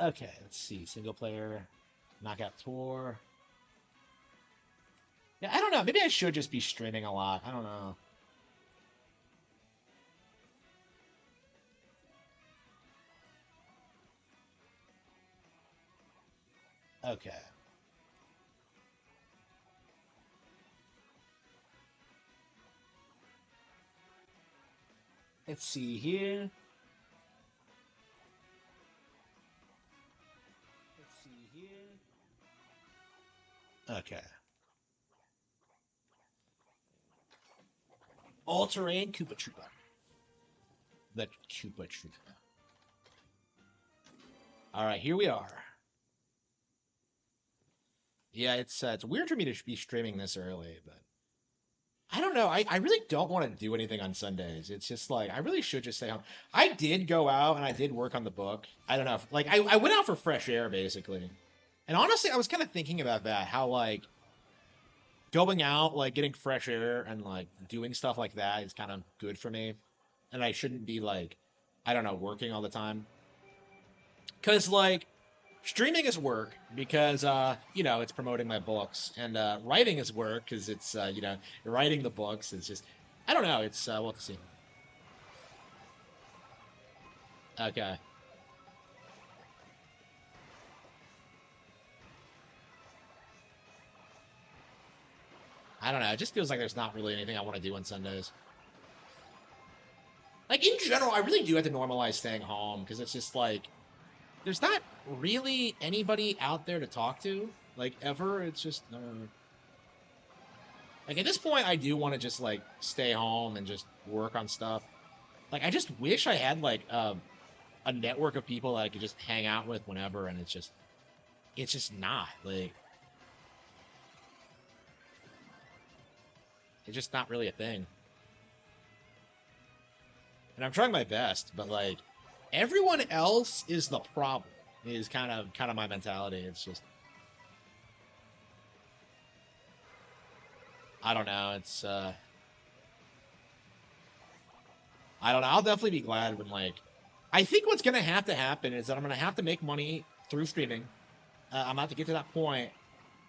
Okay, let's see. Single player, knockout tour. Yeah, I don't know. Maybe I should just be streaming a lot. I don't know. Okay. Let's see here. Let's see here. Okay. All terrain Koopa Troopa. The Koopa Troopa. All right, here we are. Yeah, it's weird for me to be streaming this early, but I don't know. I really don't want to do anything on Sundays. It's just like I really should just stay home. I did go out and I did work on the book. I don't know. Like I went out for fresh air basically. And honestly, I was kind of thinking about that, how like going out, like getting fresh air and like doing stuff like that is kind of good for me. And I shouldn't be like, I don't know, working all the time. Cause like streaming is work because it's promoting my books, and writing is work because it's writing the books. It's just I don't know. It's we'll have to see. Okay. I don't know. It just feels like there's not really anything I want to do on Sundays. Like in general, I really do have to normalize staying home because it's just like there's not really anybody out there to talk to, like ever. It's just like at this point, I do want to just like stay home and just work on stuff. Like I just wish I had like a network of people that I could just hang out with whenever, and it's just not like it's just not really a thing. And I'm trying my best, but like everyone else is the problem. Is kind of my mentality. It's just I don't know. It's I don't know. I'll definitely be glad when like I think what's gonna have to happen is that I'm gonna have to make money through streaming. I'm about to get to that point,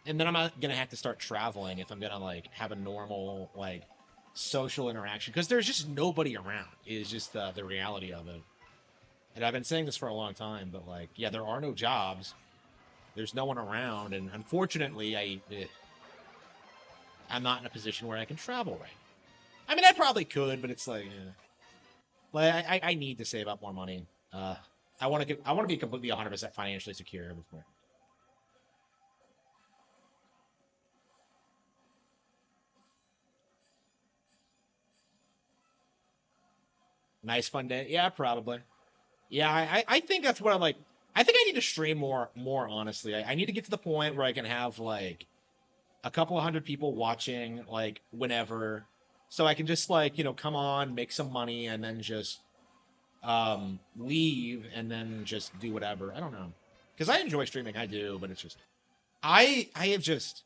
and then I'm not gonna have to start traveling if I'm gonna like have a normal like social interaction because there's just nobody around. Is just the reality of it. And I've been saying this for a long time, but like, yeah, there are no jobs. There's no one around, and unfortunately, I'm not in a position where I can travel right. I mean, I probably could, but it's like I need to save up more money. Uh, I want to be completely 100% financially secure before. Nice fun day. Yeah, probably. Yeah, I think that's what I like. I think I need to stream more honestly. I need to get to the point where I can have like a couple of hundred people watching like whenever, so I can just like come on, make some money, and then just leave and then just do whatever. I don't know, because I enjoy streaming. I do, but it's just I have just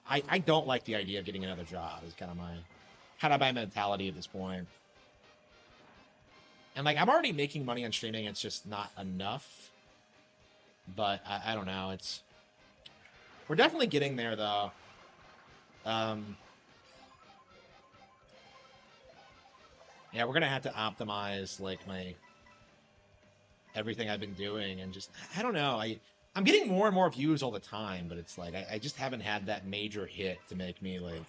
I don't like the idea of getting another job. Is kind of my mentality at this point. And like I'm already making money on streaming. It's just not enough. But I don't know. We're definitely getting there though. Um, yeah, we're gonna have to optimize like my everything I've been doing, and just I don't know. I'm getting more and more views all the time, but it's like I just haven't had that major hit to make me like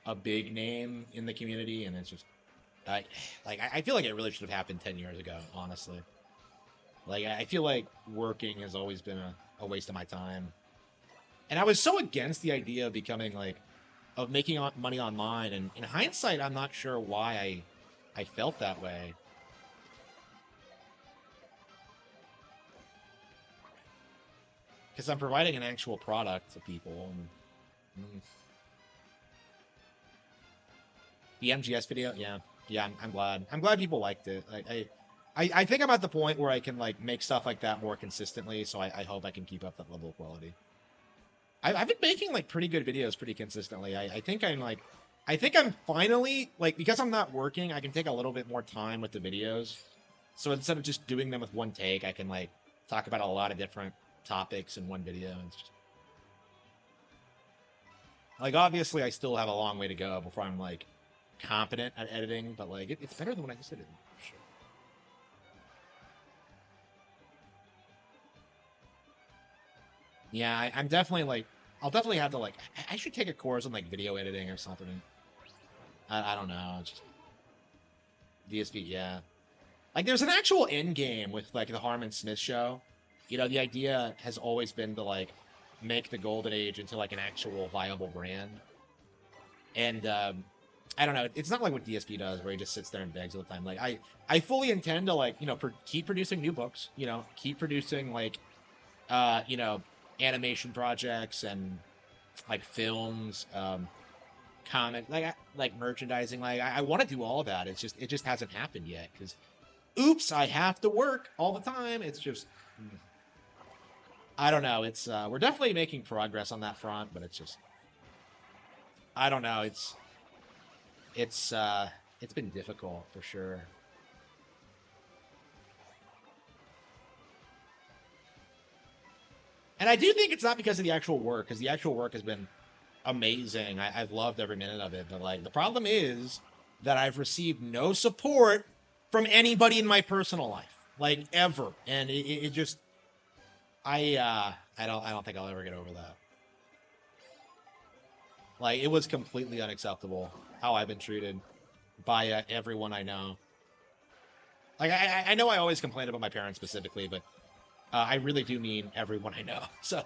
a big name in the community, and it's just I I feel like it really should have happened 10 years ago. Honestly, like I feel like working has always been a waste of my time, and I was so against the idea of becoming like of making money online, and in hindsight, I'm not sure why I felt that way because I'm providing an actual product to people. And the MGS video, yeah, yeah, I'm glad. I'm glad people liked it. Like I think I'm at the point where I can like make stuff like that more consistently. So I hope I can keep up that level of quality. I've been making like pretty good videos pretty consistently. I think I think I'm finally like because I'm not working, I can take a little bit more time with the videos. So instead of just doing them with one take, I can like talk about a lot of different topics in one video. It's just like obviously I still have a long way to go before I'm like competent at editing, but like it's better than when I just did it. Sure. Yeah, I'm definitely like I'll definitely have to like I should take a course on like video editing or something. I don't know. Just DSP, yeah. Like there's an actual end game with like the Harman Smith show. You know, the idea has always been to like make the Golden Age into like an actual viable brand. And I don't know. It's not like what DSP does, where he just sits there and begs all the time. Like I fully intend to like keep producing new books. You know, keep producing like you know animation projects and like films, comic like merchandising. Like I want to do all of that. It's just it just hasn't happened yet because oops, I have to work all the time. It's just I don't know. It's we're definitely making progress on that front, but it's just I don't know. It's it's been difficult for sure. And I do think it's not because of the actual work, because the actual work has been amazing. I've loved every minute of it. But like the problem is that I've received no support from anybody in my personal life, like ever. And it just I don't think I'll ever get over that. Like it was completely unacceptable how I've been treated by everyone I know. Like I know I always complain about my parents specifically, but I really do mean everyone I know. So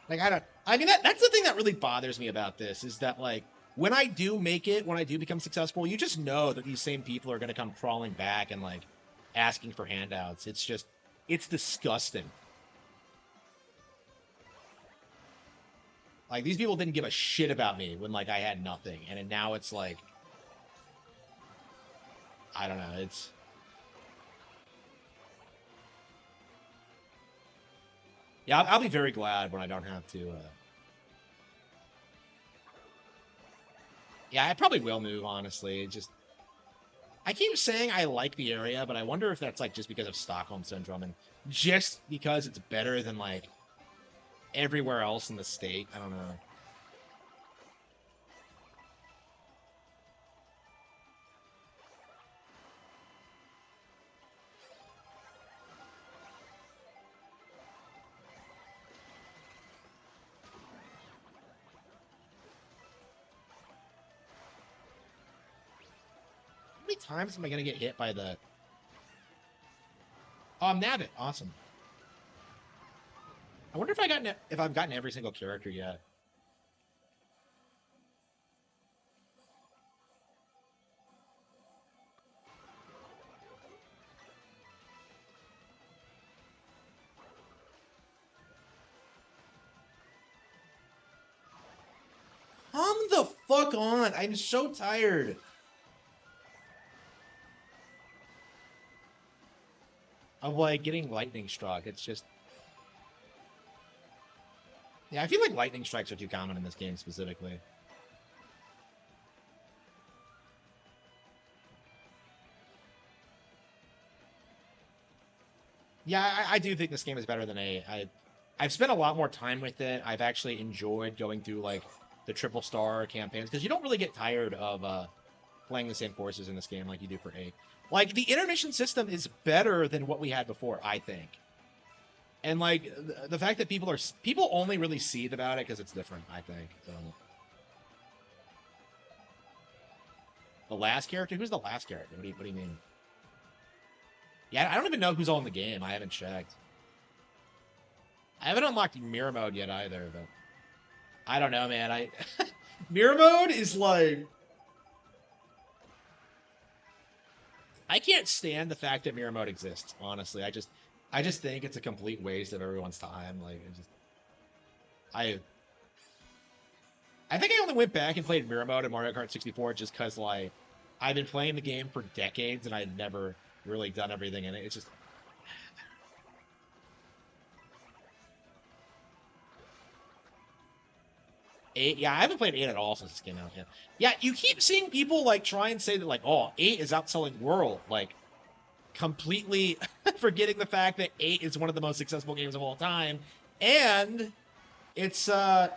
like I don't. I mean that's the thing that really bothers me about this is that like when I do make it, when I do become successful, you just know that these same people are going to come crawling back and like asking for handouts. It's just it's disgusting. Like these people didn't give a shit about me when like I had nothing, and now it's like I don't know. It's yeah. I'll be very glad when I don't have to. Yeah, I probably will move. Honestly, it just I keep saying I like the area, but I wonder if that's like just because of Stockholm syndrome and just because it's better than like everywhere else in the state. I don't know. How many times am I gonna get hit by the? Oh, I'm Nabbit. Awesome. I wonder if I've gotten every single character yet. Come the fuck on! I'm so tired of like getting lightning struck. It's just yeah. I feel like lightning strikes are too common in this game specifically. Yeah, I do think this game is better than A. I've spent a lot more time with it. I've actually enjoyed going through like the triple star campaigns because you don't really get tired of playing the same courses in this game like you do for A. Like the intermission system is better than what we had before, I think. And like the fact that people only really seethe about it because it's different, I think. So the last character, who's the last character? What do you mean? Yeah, I don't even know who's all in the game. I haven't checked. I haven't unlocked mirror mode yet either, but I don't know, man. I mirror mode is like I can't stand the fact that mirror mode exists. Honestly, I just think it's a complete waste of everyone's time. Like, I I think I only went back and played mirror mode in Mario Kart 64 just because like I've been playing the game for decades and I'd never really done everything in it. It's just Eight, yeah, I haven't played eight at all since this came out. Yeah, yeah. You keep seeing people like try and say that like, oh, eight is outselling World, like completely forgetting the fact that eight is one of the most successful games of all time, and it's uh,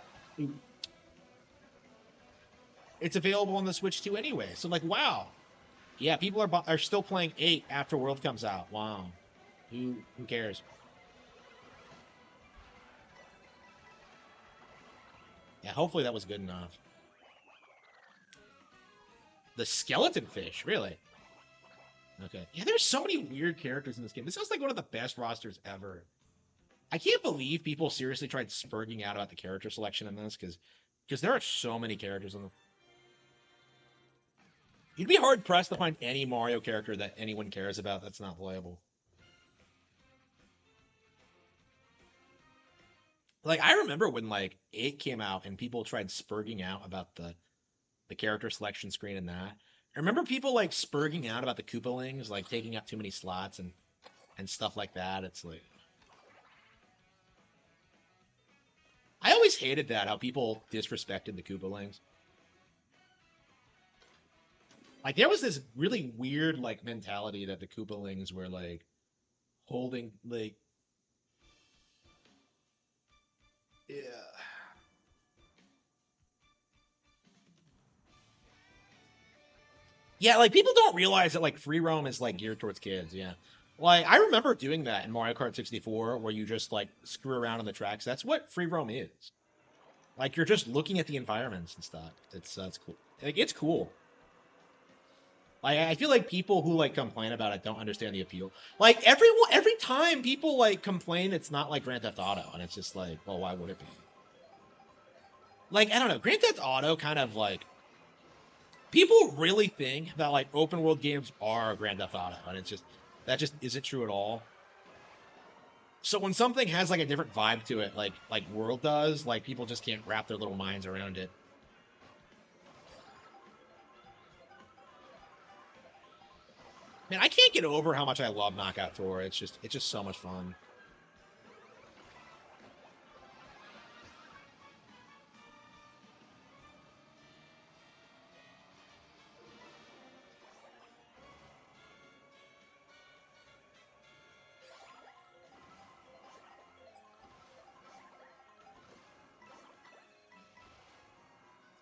it's available on the Switch too anyway. So like, wow, yeah, people are still playing eight after World comes out. Wow, who cares? Yeah, hopefully that was good enough. The skeleton fish, really? Okay. Yeah, there's so many weird characters in this game. This sounds like one of the best rosters ever. I can't believe people seriously tried spurging out about the character selection in this because there are so many characters in the. You'd be hard pressed to find any Mario character that anyone cares about that's not playable. Like I remember when like eight came out and people tried spurging out about the character selection screen and that. I remember people like spurging out about the Koopalings like taking up too many slots and stuff like that. It's like I always hated that how people disrespected the Koopalings. Like there was this really weird like mentality that the Koopalings were like holding like yeah. Yeah, like people don't realize that like free roam is like geared towards kids, yeah. Like I remember doing that in Mario Kart 64 where you just like screw around on the tracks. That's what free roam is. Like you're just looking at the environments and stuff. It's cool. Like it's cool. Like I feel like people who like complain about it don't understand the appeal. Like every time people like complain it's not like Grand Theft Auto and it's just like, well, why would it be? Like I don't know, Grand Theft Auto kind of like people really think that like open world games are Grand Theft Auto and it's just that just isn't true at all. So when something has like a different vibe to it, like World does, like people just can't wrap their little minds around it. Man, I can't get over how much I love Knockout Tour. It's just so much fun.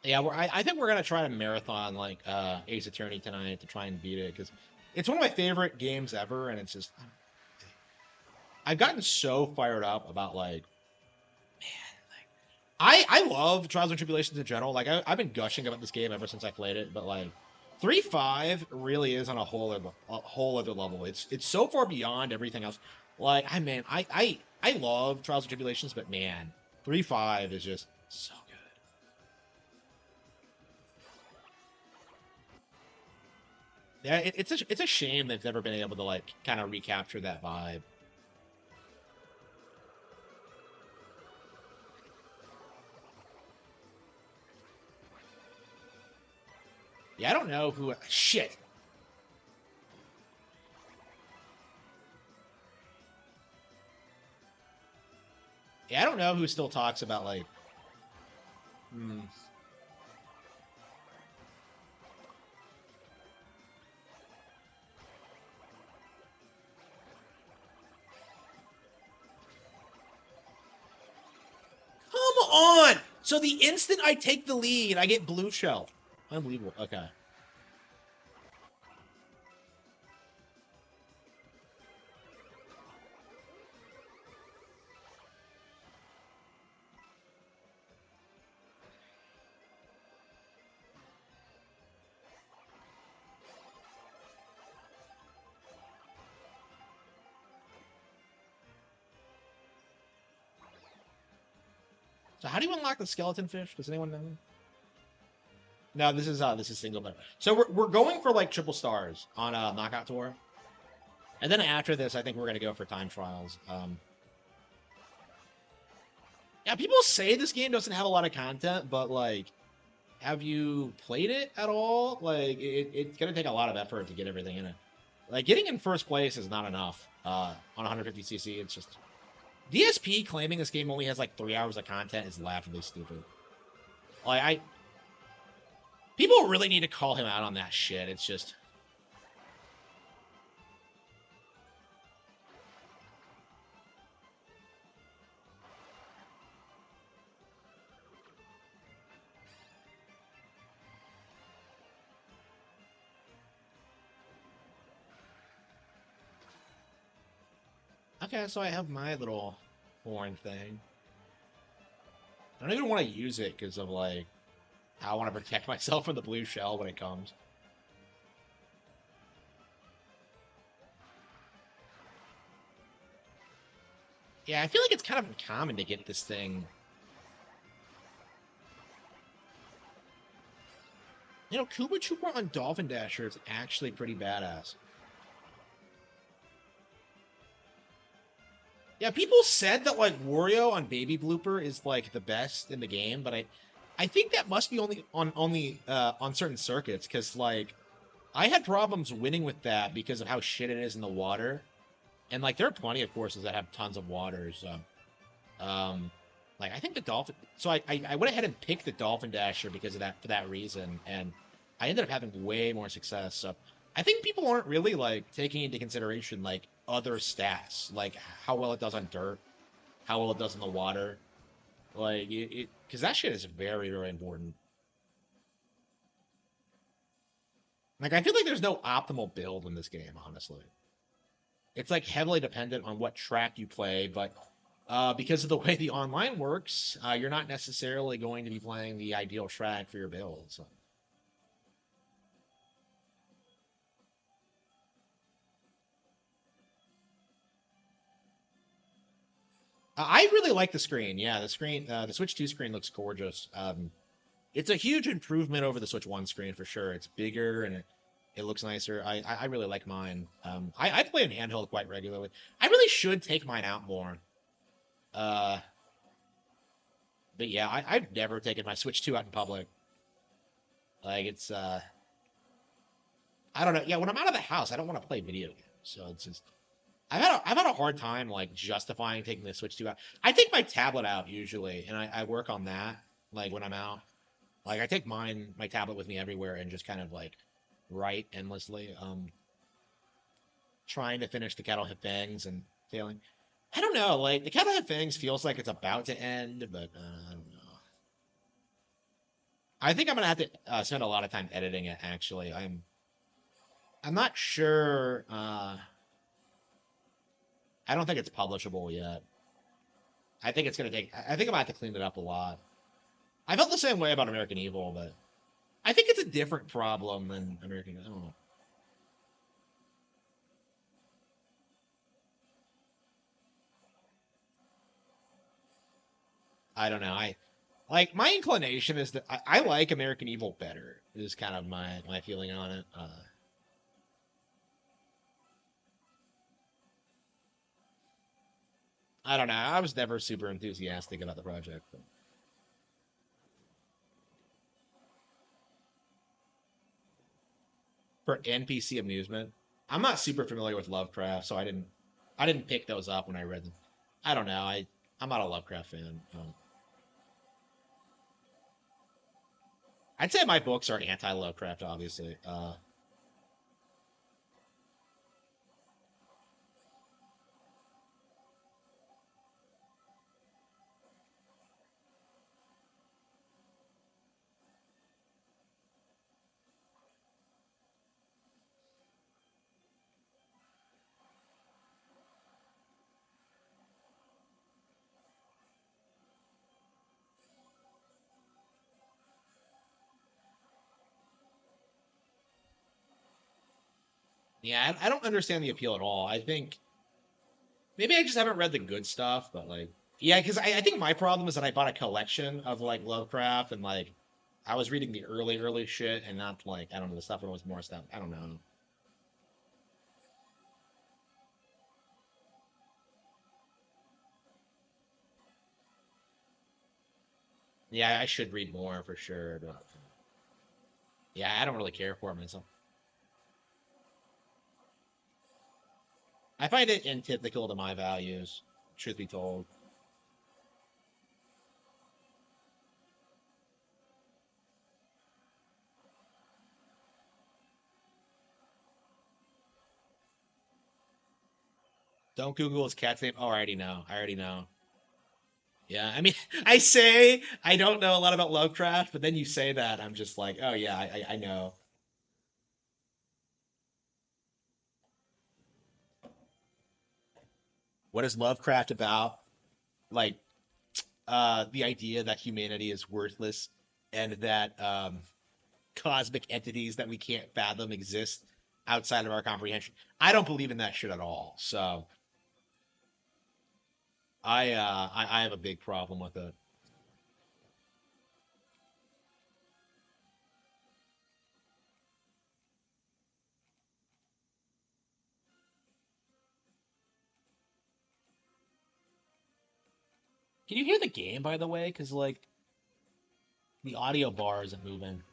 Yeah, I think we're gonna try to marathon like Ace Attorney tonight to try and beat it because it's one of my favorite games ever, and it's just I've gotten so fired up about like I love Trials and Tribulations in general. Like I've been gushing about this game ever since I played it, but like 3.5 really is on a whole other level. It's so far beyond everything else. Like I man, I love Trials and Tribulations, but man, 3.5 is just so good. Yeah, it's a shame they've never been able to like kind of recapture that vibe. Yeah, I don't know who shit. Yeah, I don't know who still talks about like hmm, come on. So the instant I take the lead, I get blue shell. Unbelievable. Okay. So how do you unlock the skeleton fish? Does anyone know? No, this is single player. So we're going for like triple stars on knockout tour, and then after this, I think we're gonna go for time trials. Yeah, people say this game doesn't have a lot of content, but like, have you played it at all? Like, it's gonna take a lot of effort to get everything in it. Like, getting in first place is not enough on 150cc. It's just DSP claiming this game only has like 3 hours of content is laughably stupid. Like I people really need to call him out on that shit. It's just okay. So I have my little horn thing. I don't even want to use it because of like I want to protect myself from the blue shell when it comes. Yeah, I feel like it's kind of common to get this thing. You know, Kuba Trooper on Dolphin Dasher is actually pretty badass. Yeah, people said that like Wario on Baby Blooper is like the best in the game, but I think that must be only on certain circuits because like I had problems winning with that because of how shit it is in the water, and like there are plenty of courses that have tons of water. So, like I think the dolphin. So I went ahead and picked the Dolphin Dasher because of that for that reason, and I ended up having way more success. So I think people aren't really like taking into consideration like other stats, like how well it does on dirt, how well it does in the water, like it because that shit is very very important. Like I feel like there's no optimal build in this game, honestly. It's like heavily dependent on what track you play, but because of the way the online works, you're not necessarily going to be playing the ideal track for your build. So. I really like the screen. Yeah, the screen, the Switch 2 screen looks gorgeous. It's a huge improvement over the Switch 1 screen for sure. It's bigger and it looks nicer. I really like mine. I play in handheld quite regularly. I really should take mine out more. Uh, but yeah, I've never taken my Switch 2 out in public. Like it's I don't know. Yeah, when I'm out of the house, I don't want to play video games. So it's just I've had a hard time like justifying taking the Switch 2 out. I take my tablet out usually, and I work on that like when I'm out. Like I take my tablet with me everywhere, and just kind of like write endlessly. Trying to finish the Cattle Hit Fangs and failing. I don't know. Like the Cattle Hit Fangs feels like it's about to end, but I don't know. I think I'm gonna have to spend a lot of time editing it. Actually, I'm not sure. I don't think it's publishable yet. I think it's gonna take. I think I'm gonna have to clean it up a lot. I felt the same way about American Evil, but I think it's a different problem than American. I don't know. I don't know. I like my inclination is that I like American Evil better. Is kind of my feeling on it. I don't know. I was never super enthusiastic about the project. But for NPC amusement, I'm not super familiar with Lovecraft, so I didn't pick those up when I read them. I don't know. I'm not a Lovecraft fan. I'd say my books are anti-Lovecraft, obviously. Yeah, I don't understand the appeal at all. I think maybe I just haven't read the good stuff, but like, yeah, because I think my problem is that I bought a collection of like Lovecraft and like I was reading the early shit and not like I don't know the stuff when it was more stuff. I don't know. Yeah, I should read more for sure, but yeah, I don't really care for him. So I find it antithetical to my values. Truth be told, Don't Google his cat's name. Oh, I already know. I already know. Yeah, I mean, I say I don't know a lot about Lovecraft, but then you say that, I'm just like, oh yeah, I know. What is Lovecraft about? Like, the idea that humanity is worthless and that cosmic entities that we can't fathom exist outside of our comprehension. I don't believe in that shit at all. So I have a big problem with it. Can you hear the game, by the way? Because like the audio bar isn't moving.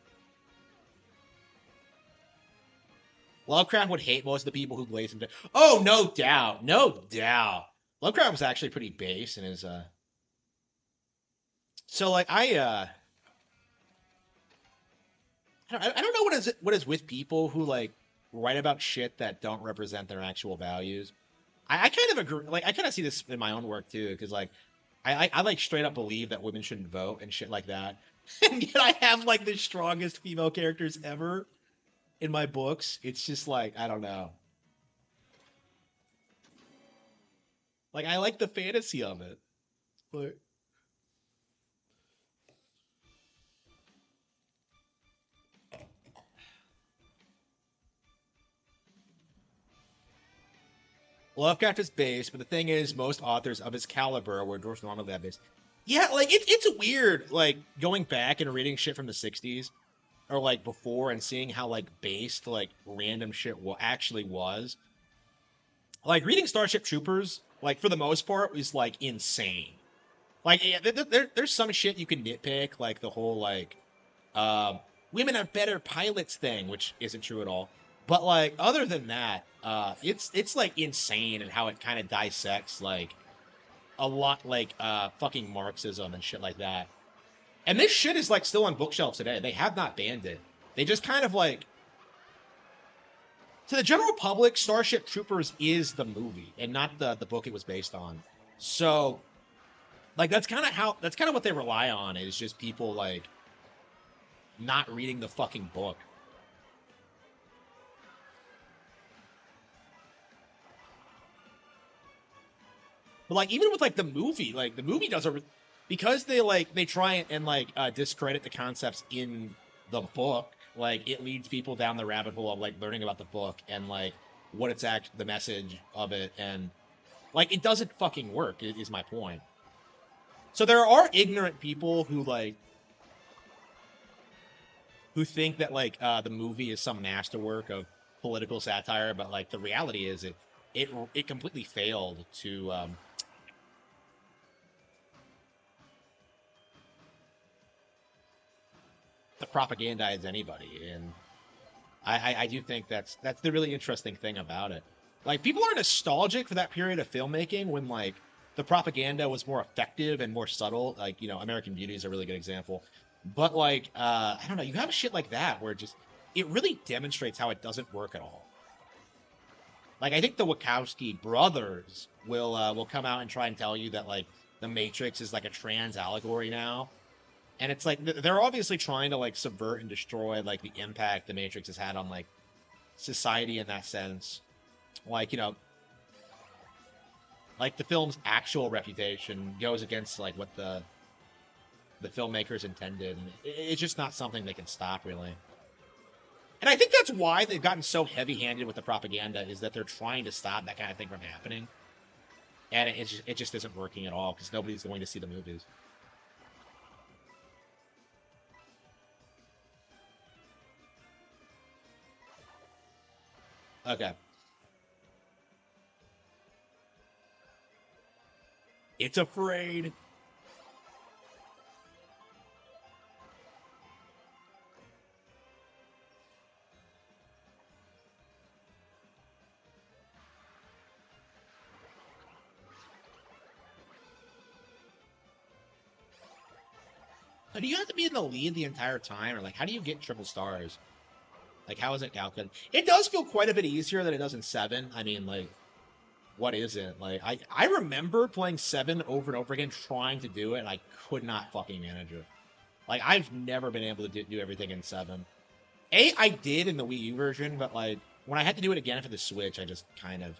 Lovecraft would hate most of the people who glazed him down. Oh, no doubt, no doubt. Lovecraft was actually pretty base in his. So like I don't know what is with people who like write about shit that don't represent their actual values. I kind of agree. Like I kind of see this in my own work too, because like I like straight up believe that women shouldn't vote and shit like that, and yet I have like the strongest female characters ever in my books. It's just like I don't know. Like I like the fantasy of it. But Lovecraft is based, but the thing is, most authors of his caliber were dwarfs normally that based. Yeah, like it's weird, like going back and reading shit from the '60s or like before and seeing how like based like random shit actually was. Like reading Starship Troopers, like for the most part, was like insane. Like yeah, there's some shit you can nitpick, like the whole like uh, women are better pilots thing, which isn't true at all. But like other than that, it's like insane and how it kind of dissects like a lot like fucking Marxism and shit like that. And this shit is like still on bookshelves today. They have not banned it. They just kind of like to the general public, Starship Troopers is the movie and not the book it was based on. So like that's kind of what they rely on is just people like not reading the fucking book. But like even with like the movie doesn't because they try and like discredit the concepts in the book. Like it leads people down the rabbit hole of like learning about the book and like what it's act the message of it and like it doesn't fucking work. Is my point. So there are ignorant people who think that like the movie is some masterwork of political satire, but like the reality is it completely failed to to propagandize anybody, and I do think that's the really interesting thing about it. Like people are nostalgic for that period of filmmaking when like the propaganda was more effective and more subtle. Like American Beauty is a really good example. But like I don't know, you have shit like that where it really demonstrates how it doesn't work at all. Like I think the Wachowski brothers will come out and try and tell you that like the Matrix is like a trans allegory now, and it's like they're obviously trying to like subvert and destroy like the impact the Matrix has had on like society in that sense. Like like the film's actual reputation goes against like what the filmmakers intended. And it's just not something they can stop really. And I think that's why they've gotten so heavy-handed with the propaganda is that they're trying to stop that kind of thing from happening, and it just isn't working at all because nobody's going to see the movies. Okay, it's afraid. So do you have to be in the lead the entire time, or like how do you get triple stars? Like how is it calculated? It does feel quite a bit easier than it does in seven. I mean, like what is it? Like I remember playing 7 over and over again, trying to do it, and I could not fucking manage it. Like I've never been able to do everything in 7. 8 I did in the Wii U version, but like when I had to do it again for the Switch, I just kind of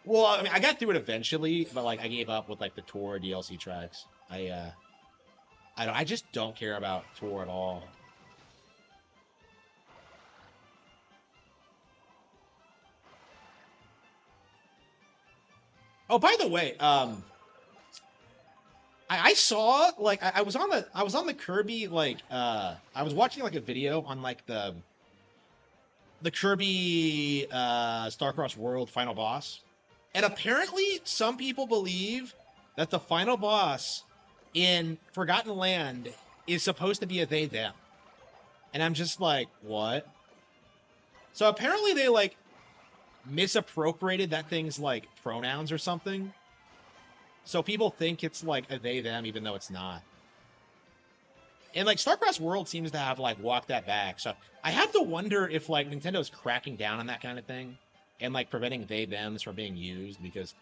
well, I mean, I got through it eventually, but like I gave up with like the tour DLC tracks. I just don't care about tour at all. Oh, by the way, I saw like I was on the Kirby like I was watching like a video on like the Kirby Starcross World final boss, and apparently some people believe that the final boss in Forgotten Land is supposed to be a they them, and I'm just like, what? So apparently they like misappropriated that thing's like pronouns or something. So people think it's like a they them even though it's not. And like StarCross World seems to have like walked that back. So I have to wonder if like Nintendo's cracking down on that kind of thing and like preventing they thems from being used because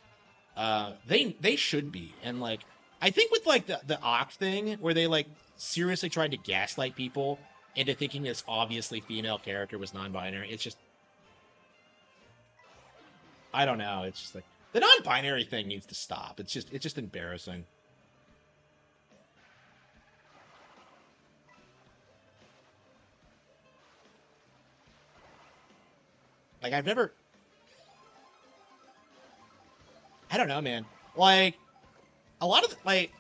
they should be. And like I think with like the Oct thing where they like seriously tried to gaslight people into thinking this obviously female character was non-binary, it's just I don't know. It's just like the non-binary thing needs to stop. It's just embarrassing. Like I've never I don't know, man. Like a lot of like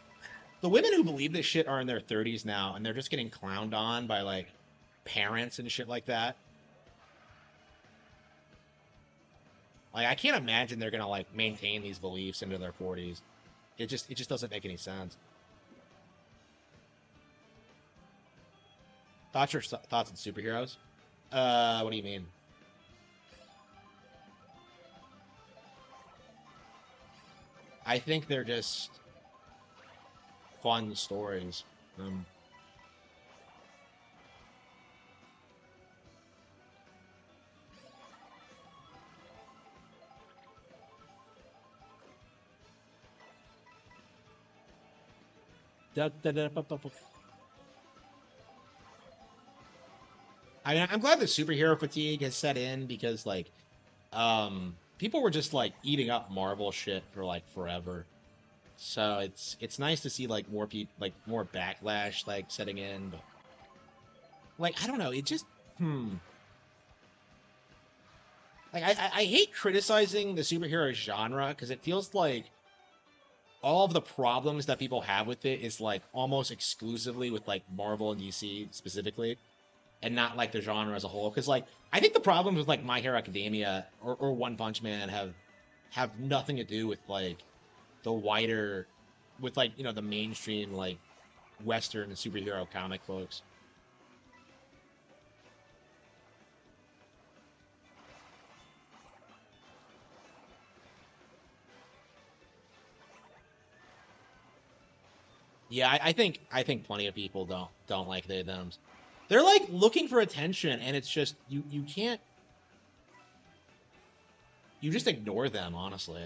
the women who believe this shit are in their 30s now and they're just getting clowned on by like parents and shit like that. Like I can't imagine they're going to like maintain these beliefs into their 40s. It just doesn't make any sense. Thoughts on superheroes? What do you mean? I think they're just fun stories. Um, I mean, I'm glad the superhero fatigue has set in because like people were just like eating up Marvel shit for like forever. So it's nice to see like more people like more backlash like setting in. But like I don't know, it just hmm. Like I hate criticizing the superhero genre because it feels like all of the problems that people have with it is like almost exclusively with like Marvel and DC specifically, and not like the genre as a whole. Because like I think the problems with like My Hero Academia or One Punch Man have nothing to do with like the wider, with like you know the mainstream like Western superhero comic books. Yeah, I think plenty of people don't like they thems. They're like looking for attention, and it's just you can't you just ignore them honestly.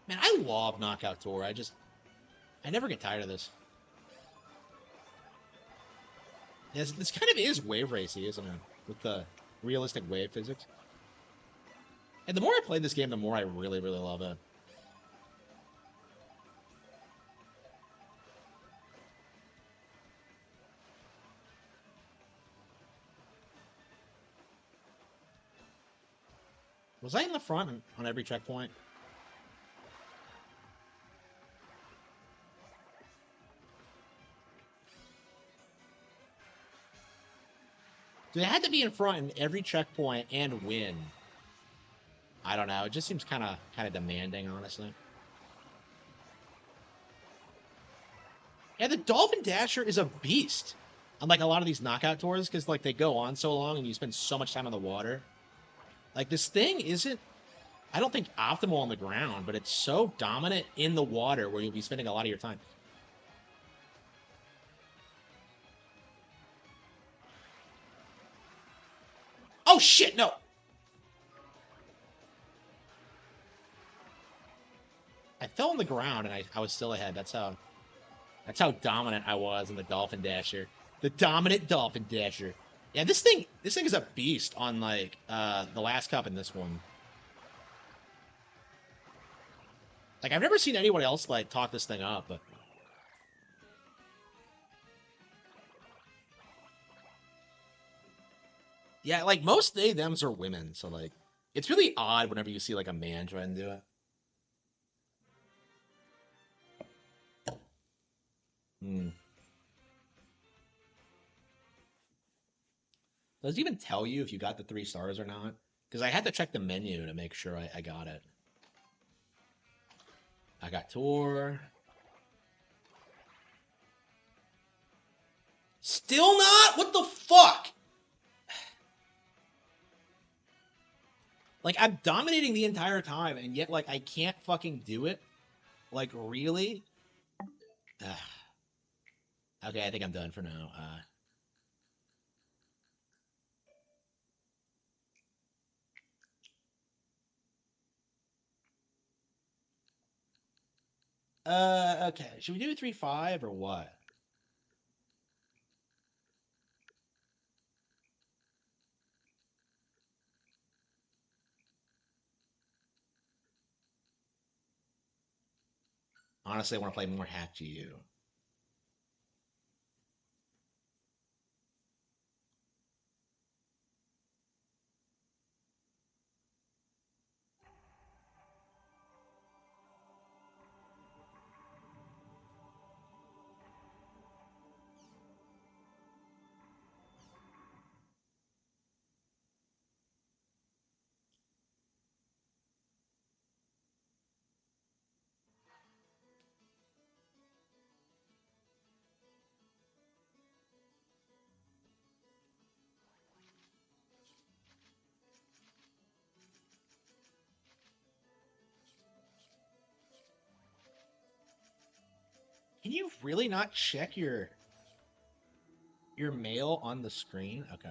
Man, I love Knockout Tour. I never get tired of this. This kind of is wave racy, isn't it? With the realistic wave physics. And the more I play this game, the more I really love it. Was I in the front on every checkpoint? Do they had to be in front in every checkpoint and win? I don't know. It just seems kind of demanding, honestly. Yeah, the Dolphin Dasher is a beast. Unlike a lot of these knockout tours, because like they go on so long and you spend so much time on the water. Like this thing isn't, I don't think optimal on the ground, but it's so dominant in the water where you'll be spending a lot of your time. Oh shit, no. I fell on the ground and I was still ahead. That's how dominant I was in the Dolphin Dasher. The dominant Dolphin Dasher. Yeah, this thing is a beast on like the last cup and this one. Like I've never seen anyone else like talk this thing up, but yeah, like most they thems are women, so like it's really odd whenever you see like a man try and do it. Hmm. Does it even tell you if you got the 3 stars or not? Because I had to check the menu to make sure I got it. I got tour. Still not? What the fuck? Like I'm dominating the entire time, and yet like I can't fucking do it. Like really? Ugh. Okay, I think I'm done for now. Okay. Should we do a 3-5 or what? Honestly, I want to play more Hack GU. Can you really not check your mail on the screen? Okay.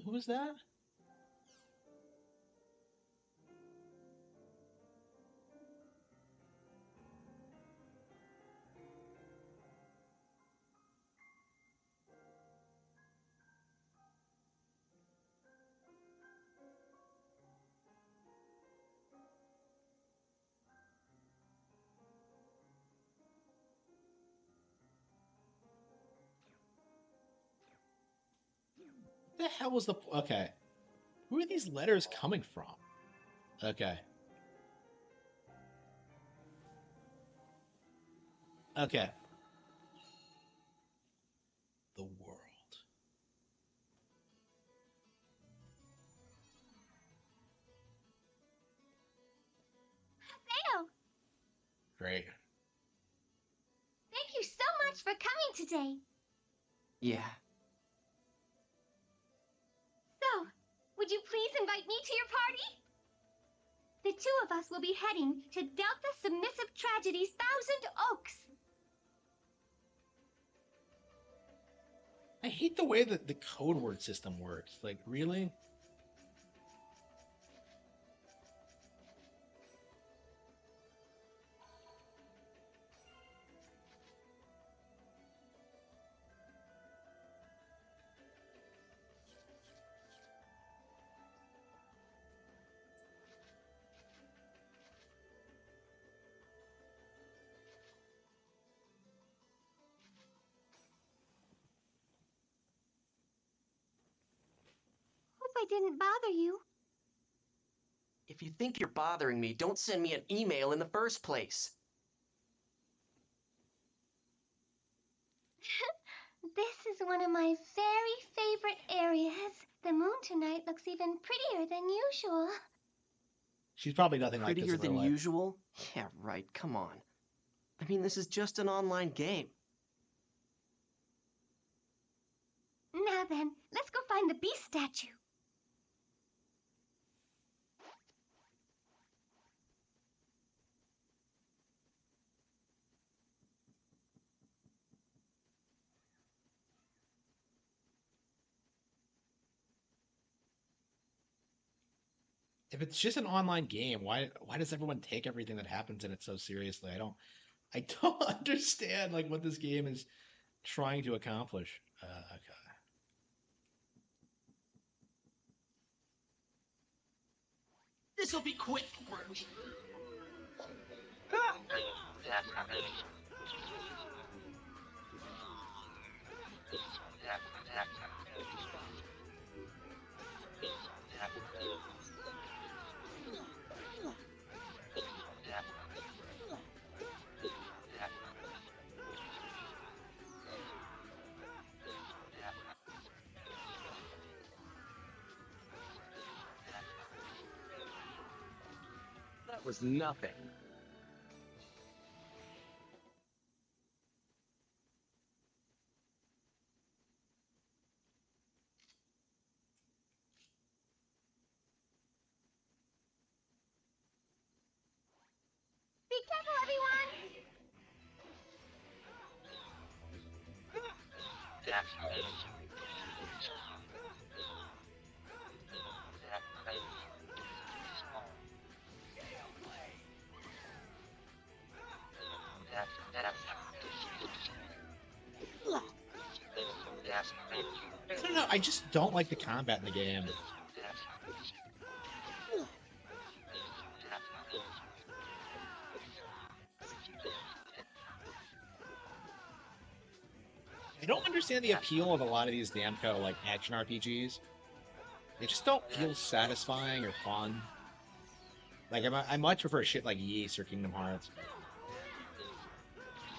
Who is that? What the hell was the okay? Who are these letters coming from? Okay. Okay. The world. Theo, Great. thank you so much for coming today. Yeah. So, would you please invite invite me to your party? The two of us will be heading to Delta Submissive Tragedy's Thousand Oaks. I hate the way that the code word system works. Like, really? Hope I didn't bother you. If you think you're bothering me, don't send me an email in the first place. This is one of my very favorite areas. The moon tonight looks even prettier than usual. She's probably nothing like this Prettier in real than life. usual? Yeah, right, come on. I mean, this is just an online game. Now then, let's go find the beast statue. If it's just an online game, why does everyone take everything that happens in it so seriously? I don't understand like what this game is trying to accomplish. Okay. This'll be quick. That was nothing. Be careful, everyone! I don't know. I just don't like the combat in the game. I don't understand the appeal of a lot of these Namco like action RPGs. They just don't feel satisfying or fun. Like I much prefer shit like Ys or Kingdom Hearts.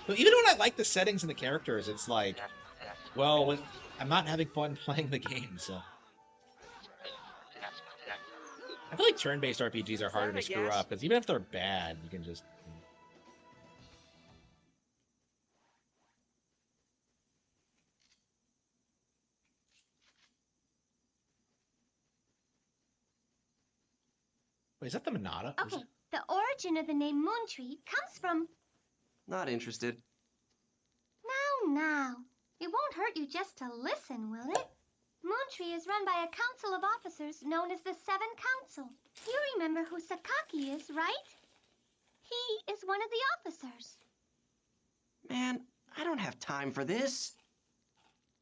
But even when I like the settings and the characters, it's like, well, I'm not having fun playing the game. So I feel like turn-based RPGs are harder to screw up because even if they're bad, you can just. Wait, is that the Monada? Okay, the origin of the name Moontree comes from... Not interested. Now. It won't hurt you just to listen, will it? Moontree is run by a council of officers known as the Seven Council. You remember who Sakaki is, right? He is one of the officers. Man, I don't have time for this.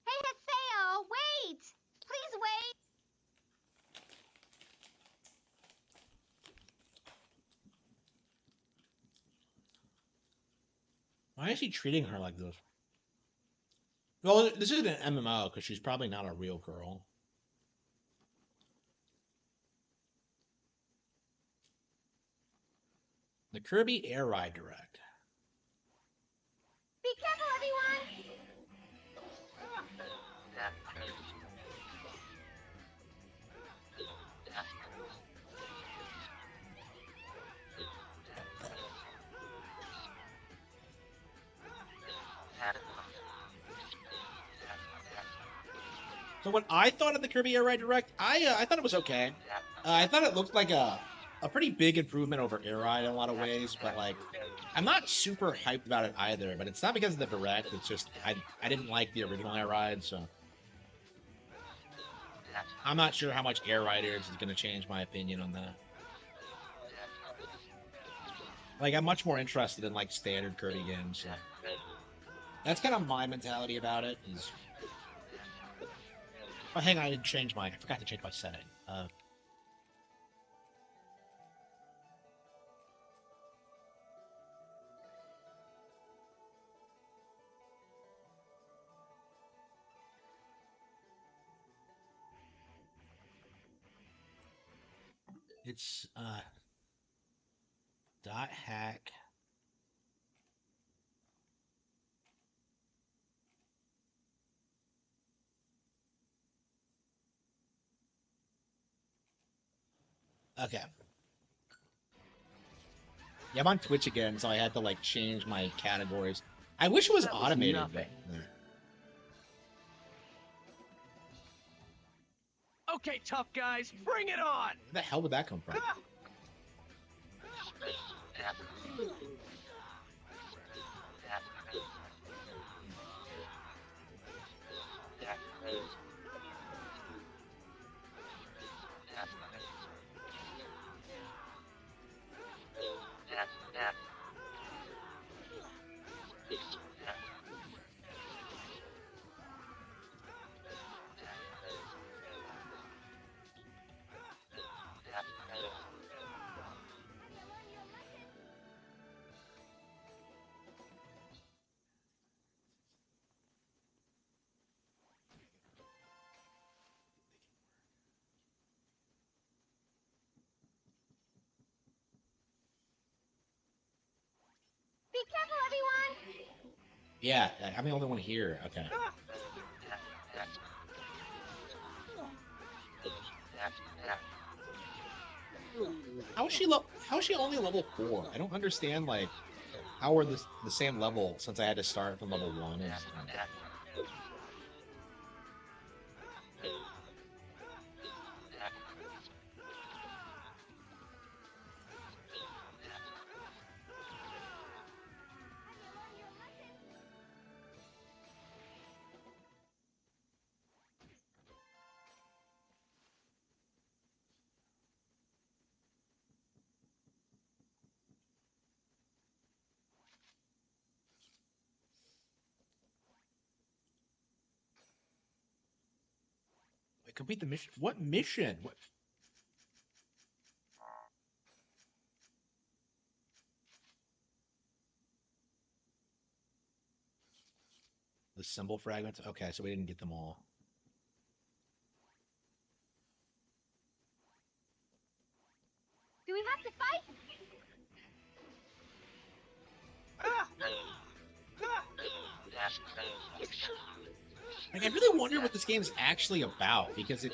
Hey, Haseo, wait! Please wait! Why is he treating her like this? Well, this isn't an MMO because she's probably not a real girl. The Kirby Air Ride Direct. Be careful, everyone! So what I thought of the Kirby Air Ride Direct, I thought it was okay. I thought it looked like a pretty big improvement over Air Ride in a lot of ways, but like I'm not super hyped about it either. But it's not because of the direct. It's just I didn't like the original Air Ride, so I'm not sure how much Air Riders is going to change my opinion on that. Like I'm much more interested in like standard Kirby games. So that's kind of my mentality about it. Is oh, hang on, I didn't change my. I forgot to change my setting. It's dot hack. Okay. Yeah, I'm on Twitch again, so I had to like change my categories. I wish it was That was automated, but nothing. Okay, tough guys, bring it on! where the hell would that come from? Be careful, everyone! Yeah, I'm the only one here. Okay. How is she only level 4? I don't understand like how we're the same level since I had to start from level 1 is Wait, complete the mission. What mission? What the symbol fragments? Okay, so we didn't get them all. Do we have to fight? Like I really wonder what this game is actually about because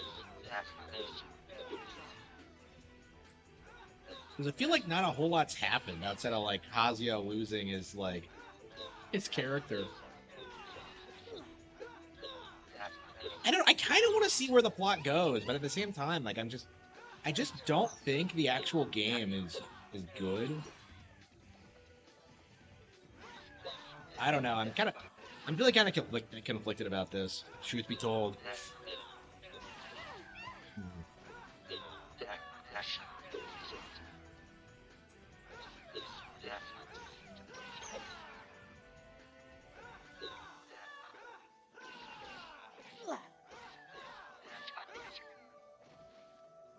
I feel like not a whole lot's happened outside of like Hazia losing his like his character. I kind of want to see where the plot goes, but at the same time, like I just don't think the actual game is good. I don't know. I'm really kind of conflicted about this. Truth be told.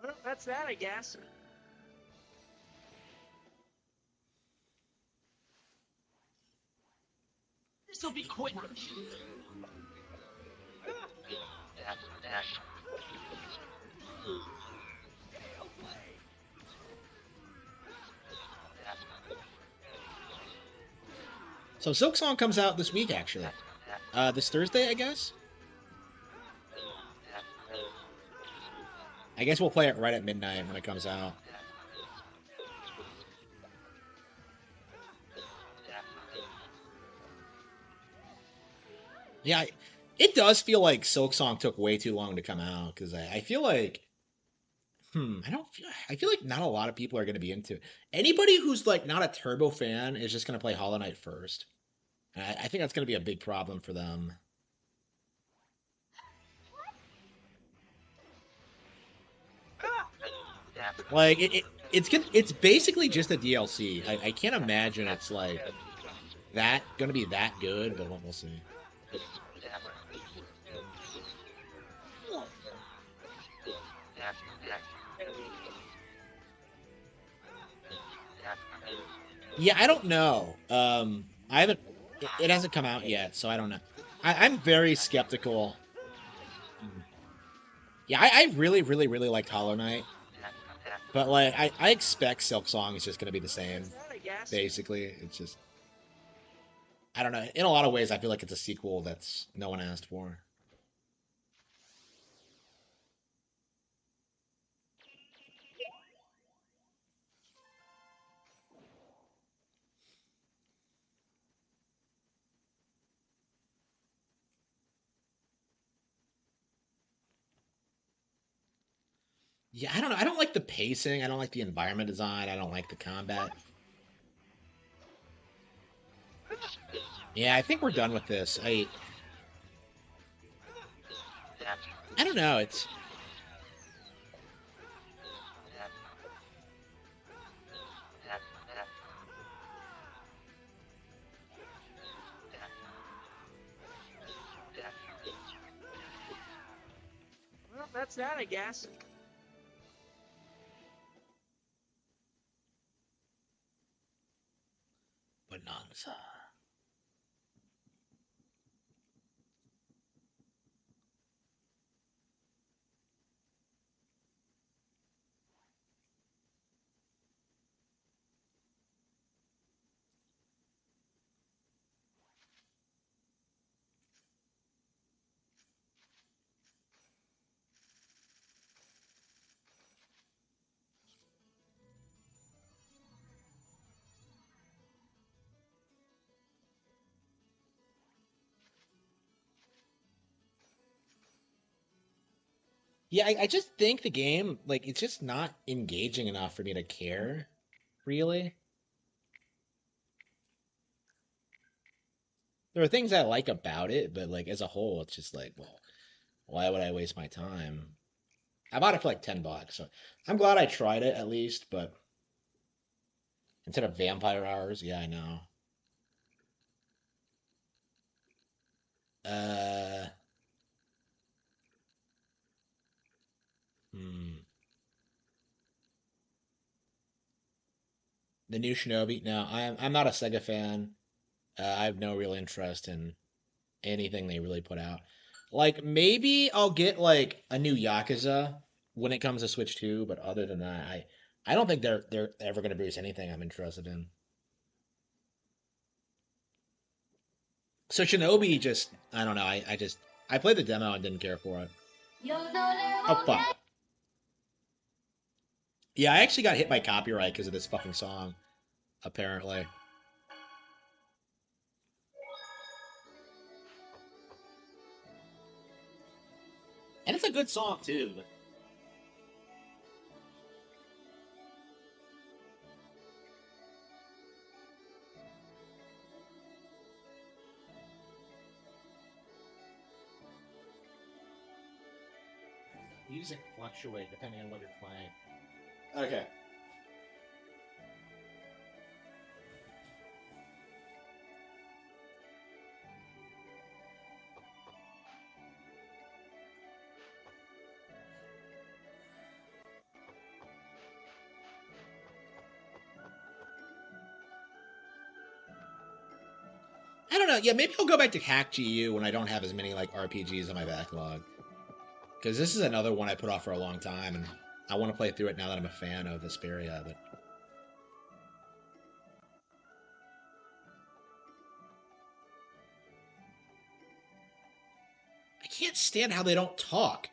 Well, that's that, I guess. This'll be quick. So Silk Song comes out this week, actually. This Thursday, I guess. I guess we'll play it right at midnight when it comes out. Yeah, it does feel like Silk Song took way too long to come out because I feel like I don't feel. I feel like not a lot of people are going to be into it. Anybody who's like not a Turbo fan is just going to play Hollow Knight first. I think that's going to be a big problem for them. Like it's basically just a DLC. I can't imagine it's like that going to be that good, but we'll see. Yeah, I don't know. I haven't. It hasn't come out yet, so I don't know. I'm very skeptical. Mm. Yeah, I really, really, really liked Hollow Knight, but like I expect Silk Song is just going to be the That's same. that, I guess. Basically, it's just I don't know. In a lot of ways, I feel like it's a sequel that's no one asked for. Yeah, I don't know. I don't like the pacing. I don't like the environment design. I don't like the combat. Yeah, I think we're done with this. I don't know. It's Well, that's that, I guess. Bonanza. Yeah, I just think the game, like, it's just not engaging enough for me to care, really. There are things I like about it, but like as a whole, it's just like, well, why would I waste my time? I bought it for like $10, so I'm glad I tried it at least, but instead of vampire hours, yeah, I know. Uh, hmm. The new Shinobi. No, I'm not a Sega fan. I have no real interest in anything they really put out. Like maybe I'll get like a new Yakuza when it comes to Switch 2, but other than that, I don't think they're ever going to produce anything I'm interested in. So Shinobi just I don't know. I played the demo and didn't care for it. Oh fuck. Yeah, I actually got hit by copyright because of this fucking song, apparently. And it's a good song too. But music fluctuate depending on what you're playing. Okay. I don't know. Yeah, maybe I'll go back to Hack GU when I don't have as many like RPGs on my backlog. Because this is another one I put off for a long time, and I want to play through it now that I'm a fan of Vesperia. But I can't stand how they don't talk.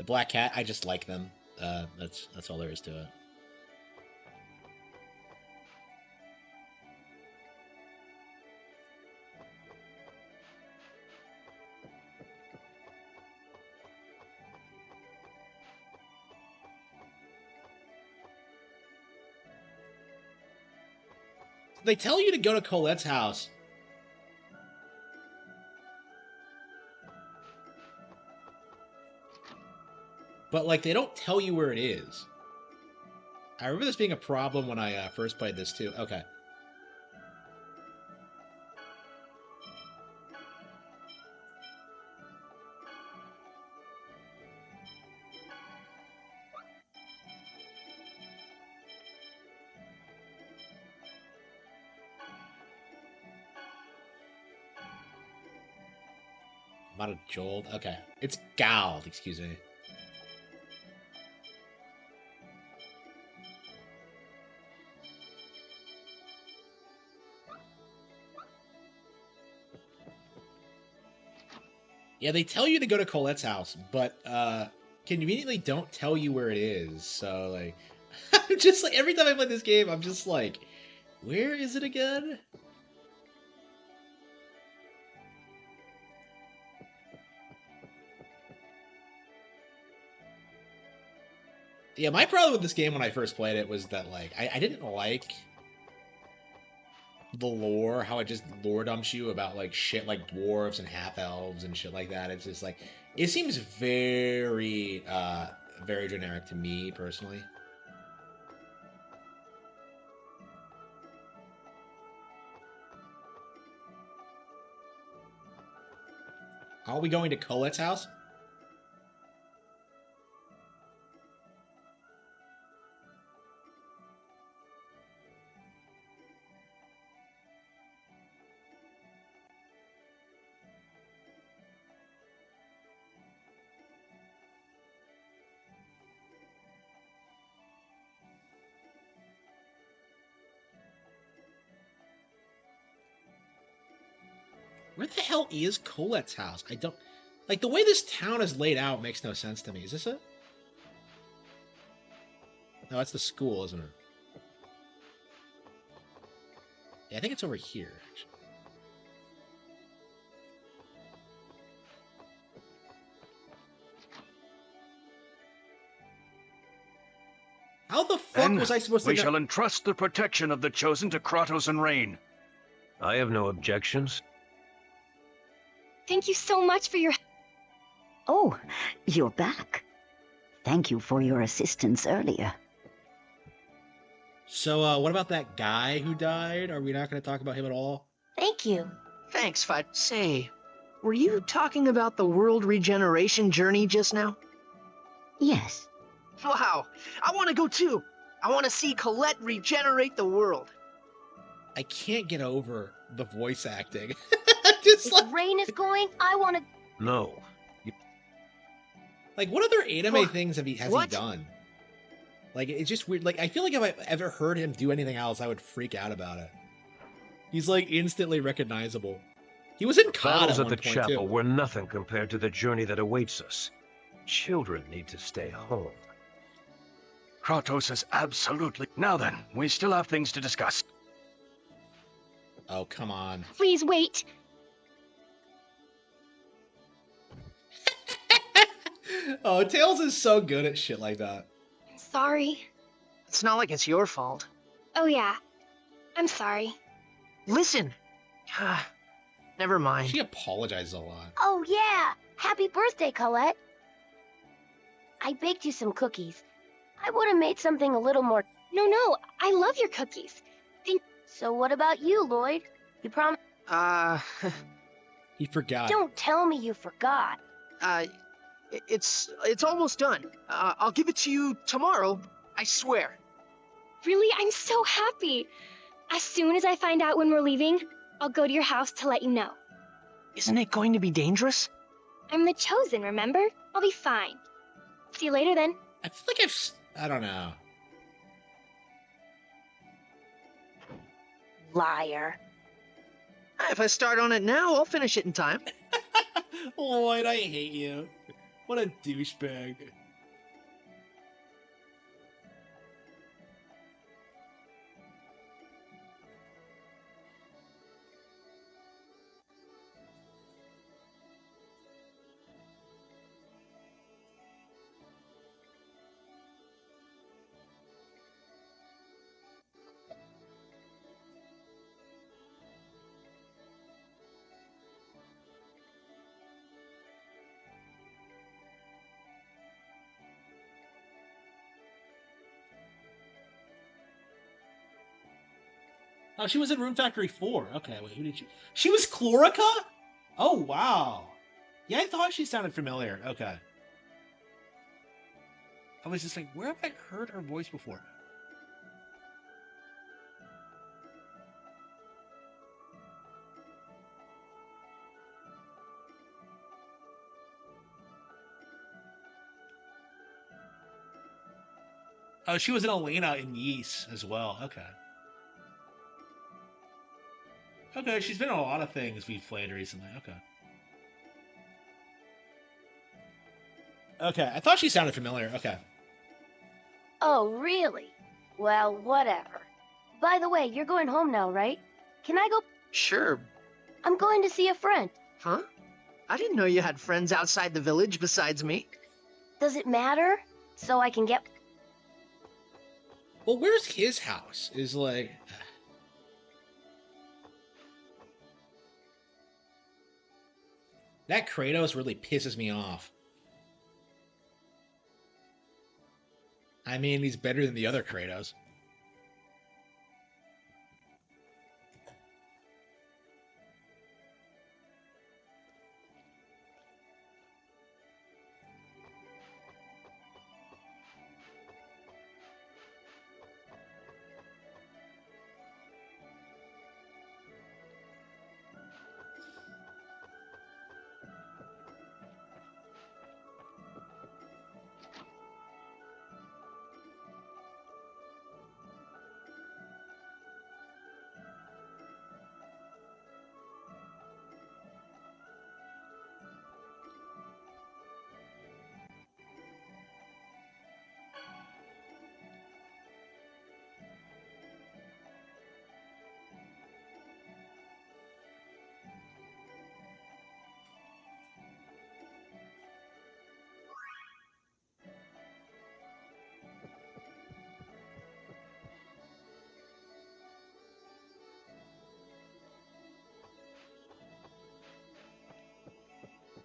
The black cat, I just like them. That's all there is to it. They tell you to go to Colette's house. But, like, they don't tell you where it is. I remember this being a problem when I first played this, too. Okay. Not a jolt. Okay. It's Gald, excuse me. Yeah, they tell you to go to Colette's house, but conveniently don't tell you where it is. So, like, I'm just like, every time I play this game, I'm just like, where is it again? Yeah, my problem with this game when I first played it was that, like, I didn't like the lore, how it just lore dumps you about, like, shit like dwarves and half-elves and shit like that. It's just, like, it seems very, very generic to me, personally. Are we going to Colette's house? Where the hell is Colette's house? I don't... Like, the way this town is laid out makes no sense to me. Is this it? No, that's the school, isn't it? Yeah, I think it's over here, actually. How the fuck Then was I supposed to we know? shall entrust the protection of the Chosen to Kratos and Rain. I have no objections. Thank you so much for your... Oh, you're back. Thank you for your assistance earlier. So, what about that guy who died? Are we not going to talk about him at all? Thank you. Thanks, Fud. Say, were you talking about the world regeneration journey just now? Yes. Wow, I want to go too. I want to see Colette regenerate the world. I can't get over the voice acting. Just If like, Rain is going, I want to... No. like, what other anime What? things has he What? done? Like, it's just weird. Like, I feel like if I ever heard him do anything else, I would freak out about it. He's, like, instantly recognizable. He was in Kart Battles at at one the point, chapel too. were nothing compared to the journey that awaits us. Children need to stay home. Kratos is absolutely... Now then, we still have things to discuss. Oh, come on. Please wait. Oh, Tails is so good at shit like that. Sorry. It's not like it's your fault. Oh, yeah. I'm sorry. Listen. Never mind. She apologizes a lot. Oh, yeah. Happy birthday, Colette. I baked you some cookies. I would have made something a little more... No, I love your cookies. So what about you, Lloyd? You promised... He forgot. Don't tell me you forgot. It's almost done. I'll give it to you tomorrow. I swear. Really? I'm so happy. As soon as I find out when we're leaving, I'll go to your house to let you know. Isn't it going to be dangerous? I'm the Chosen, remember? I'll be fine. See you later, then. I feel like I don't know. Liar. If I start on it now, I'll finish it in time. Lloyd, I hate you. What a douchebag. Oh, she was in Room Factory 4. Okay, wait, who did she... She was Chlorica? Oh, wow. Yeah, I thought she sounded familiar. Okay. I was just like, where have I heard her voice before? Oh, she was in Elena in Yeast as well. Okay. Okay, she's been in a lot of things we've played recently. Okay. Okay, I thought she sounded familiar. Okay. Oh, really? Well, whatever. By the way, you're going home now, right? Can I go? Sure. I'm going to see a friend. Huh? I didn't know you had friends outside the village besides me. Does it matter? So I can get... Well, where's his house? Is like... That Kratos really pisses me off. I mean, he's better than the other Kratos.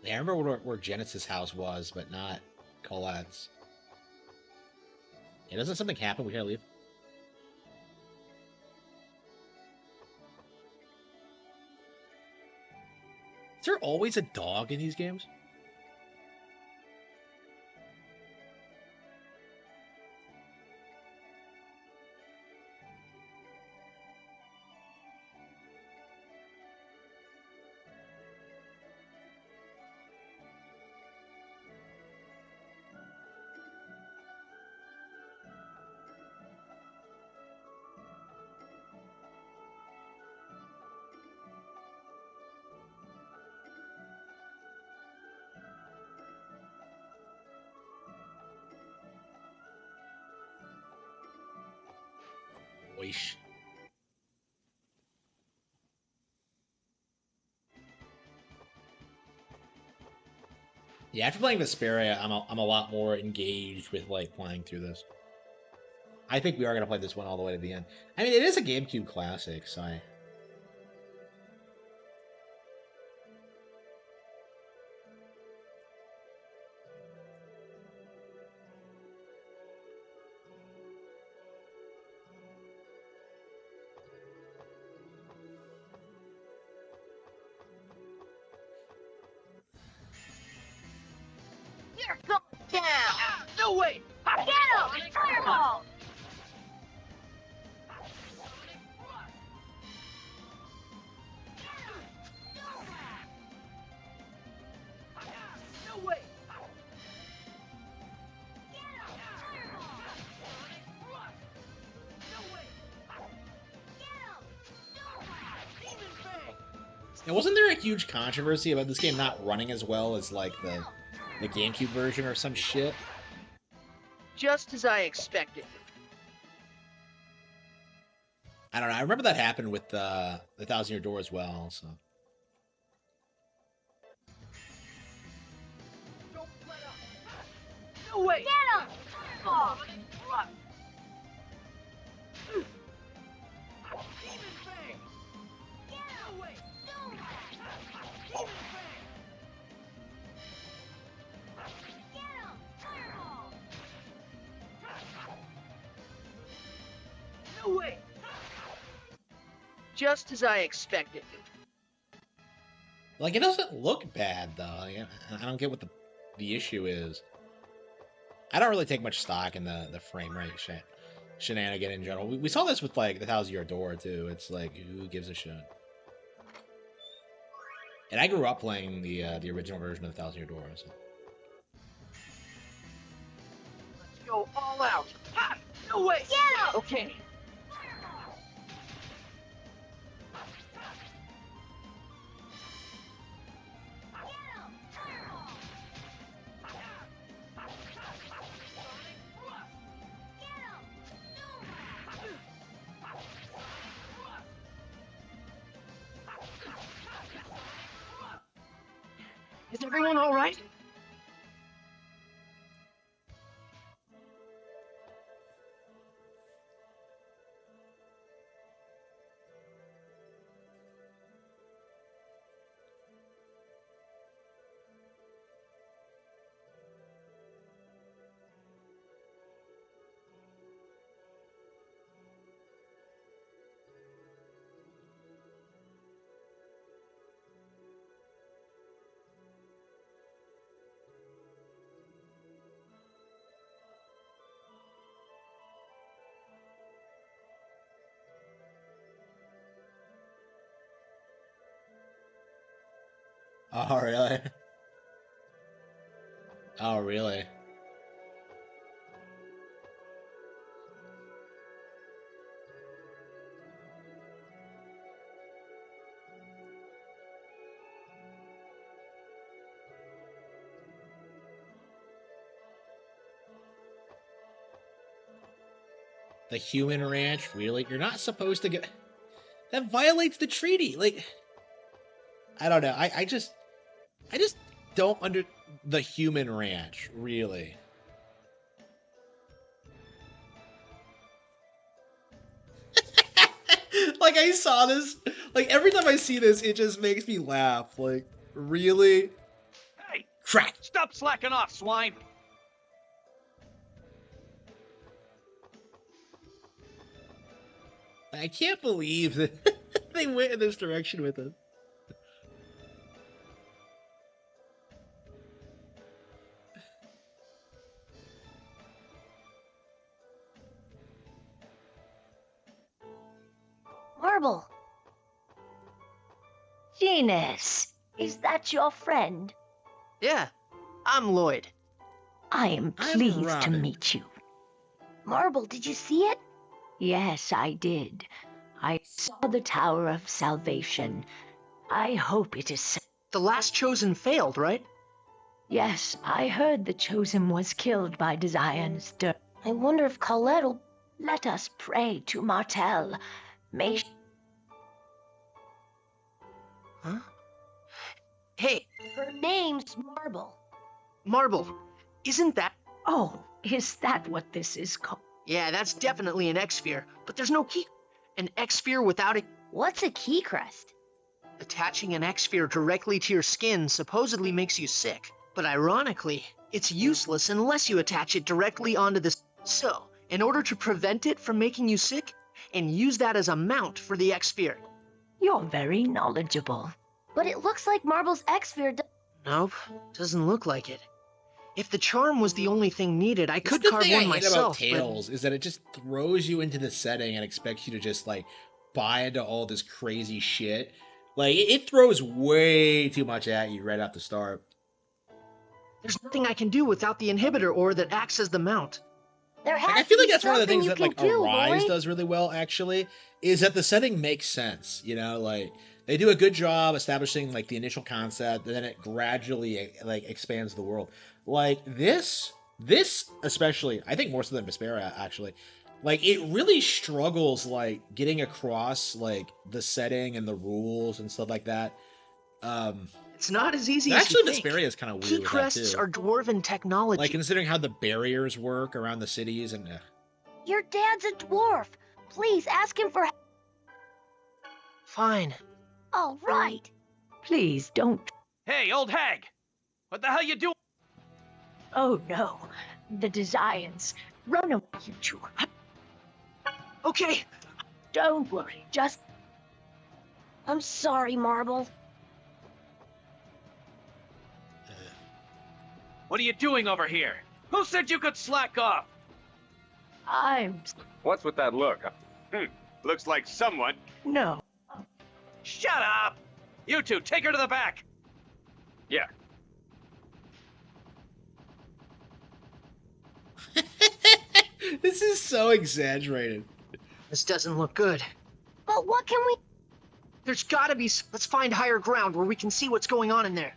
Yeah, I remember where Genesis' house was, but not Colette's. Yeah, doesn't something happen? We gotta leave. Is there always a dog in these games? Oish. Yeah, after playing Vesperia, I'm a lot more engaged with like playing through this. I think we are gonna play this one all the way to the end. I mean, it is a GameCube classic, so I... You're going down! No way! Get him! Fireball! No way! Now, wasn't there a huge controversy about this game not running as well as like the the GameCube version or some shit. Just as I expected. I don't know. I remember that happened with the Thousand Year Door as well. So No way! Get him! Oh. No way! Just as I expected. like, it doesn't look bad though. Like, I don't get what the issue is. I don't really take much stock in the frame rate shenanigan in general. We saw this with like the Thousand Year Door too. It's like, who gives a shit? And I grew up playing the original version of the Thousand Year Door. So. Let's go all out. Ha! No way! Get him! Okay. Is everyone all right? Oh really? Oh really? The human ranch? Really? You're not supposed to get... That violates the treaty. Like, I don't know. I just don't under the human ranch, really. Like, I saw this. Like, every time I see this, it just makes me laugh. Like, really? Hey, Crack! stop slacking off, swine! I can't believe that they went in this direction with it. Marble. Genus, is that your friend? Yeah, I'm Lloyd. I am I'm pleased to Robin. meet you. Marble, did you see it? Yes, I did. I saw the Tower of Salvation. I hope it is... The last chosen failed, right? Yes, I heard the Chosen was killed by Desire's dirt. I wonder if Colette'll... Let us pray to Martel. May... Huh? Hey, Her name's Marble. Marble, isn't that... Oh, is that what this is called? Yeah, that's definitely an X-sphere, but there's no key. An X-sphere without a... What's a key crest? Attaching an X-sphere directly to your skin supposedly makes you sick. But ironically, it's useless unless you attach it directly onto the... So, in order to prevent it from making you sick, and use that as a mount for the X-sphere. You're very knowledgeable. But it looks like Marble's X-sphere Nope, doesn't look like it. If the charm was the only thing needed, I could That's the carve thing one I hate myself, about Tails is that it just throws you into the setting and expects you to just like buy into all this crazy shit. Like it throws way too much at you right off the start. there's nothing I can do without the inhibitor ore that acts as the mount. There has Like, I to feel be like that's one of the something things you that can like do, Arise Lloyd. does really well. Actually, is that the setting makes sense. You know, like They do a good job establishing like the initial concept, and then it gradually like expands the world. Like this especially, I think more so than Vespera actually. Like it really struggles like getting across like the setting and the rules and stuff like that. Um, It's not as easy as you actually, think. Vesperia is kind of Key weird with that crests too. are dwarven technology. Like considering how the barriers work around the cities and. Your dad's a dwarf. Please ask him for help. Fine. All right. Please don't. Hey, old hag! What the hell you doing? Oh no. The Desires. Run away, you two. Okay. Don't worry. Just I'm sorry, Marble. What are you doing over here? Who said you could slack off? I'm What's with that look? Looks like someone. no. Shut up! You two, take her to the back! Yeah. This is so exaggerated. This doesn't look good. But what can we... There's gotta be... Let's find higher ground where we can see what's going on in there.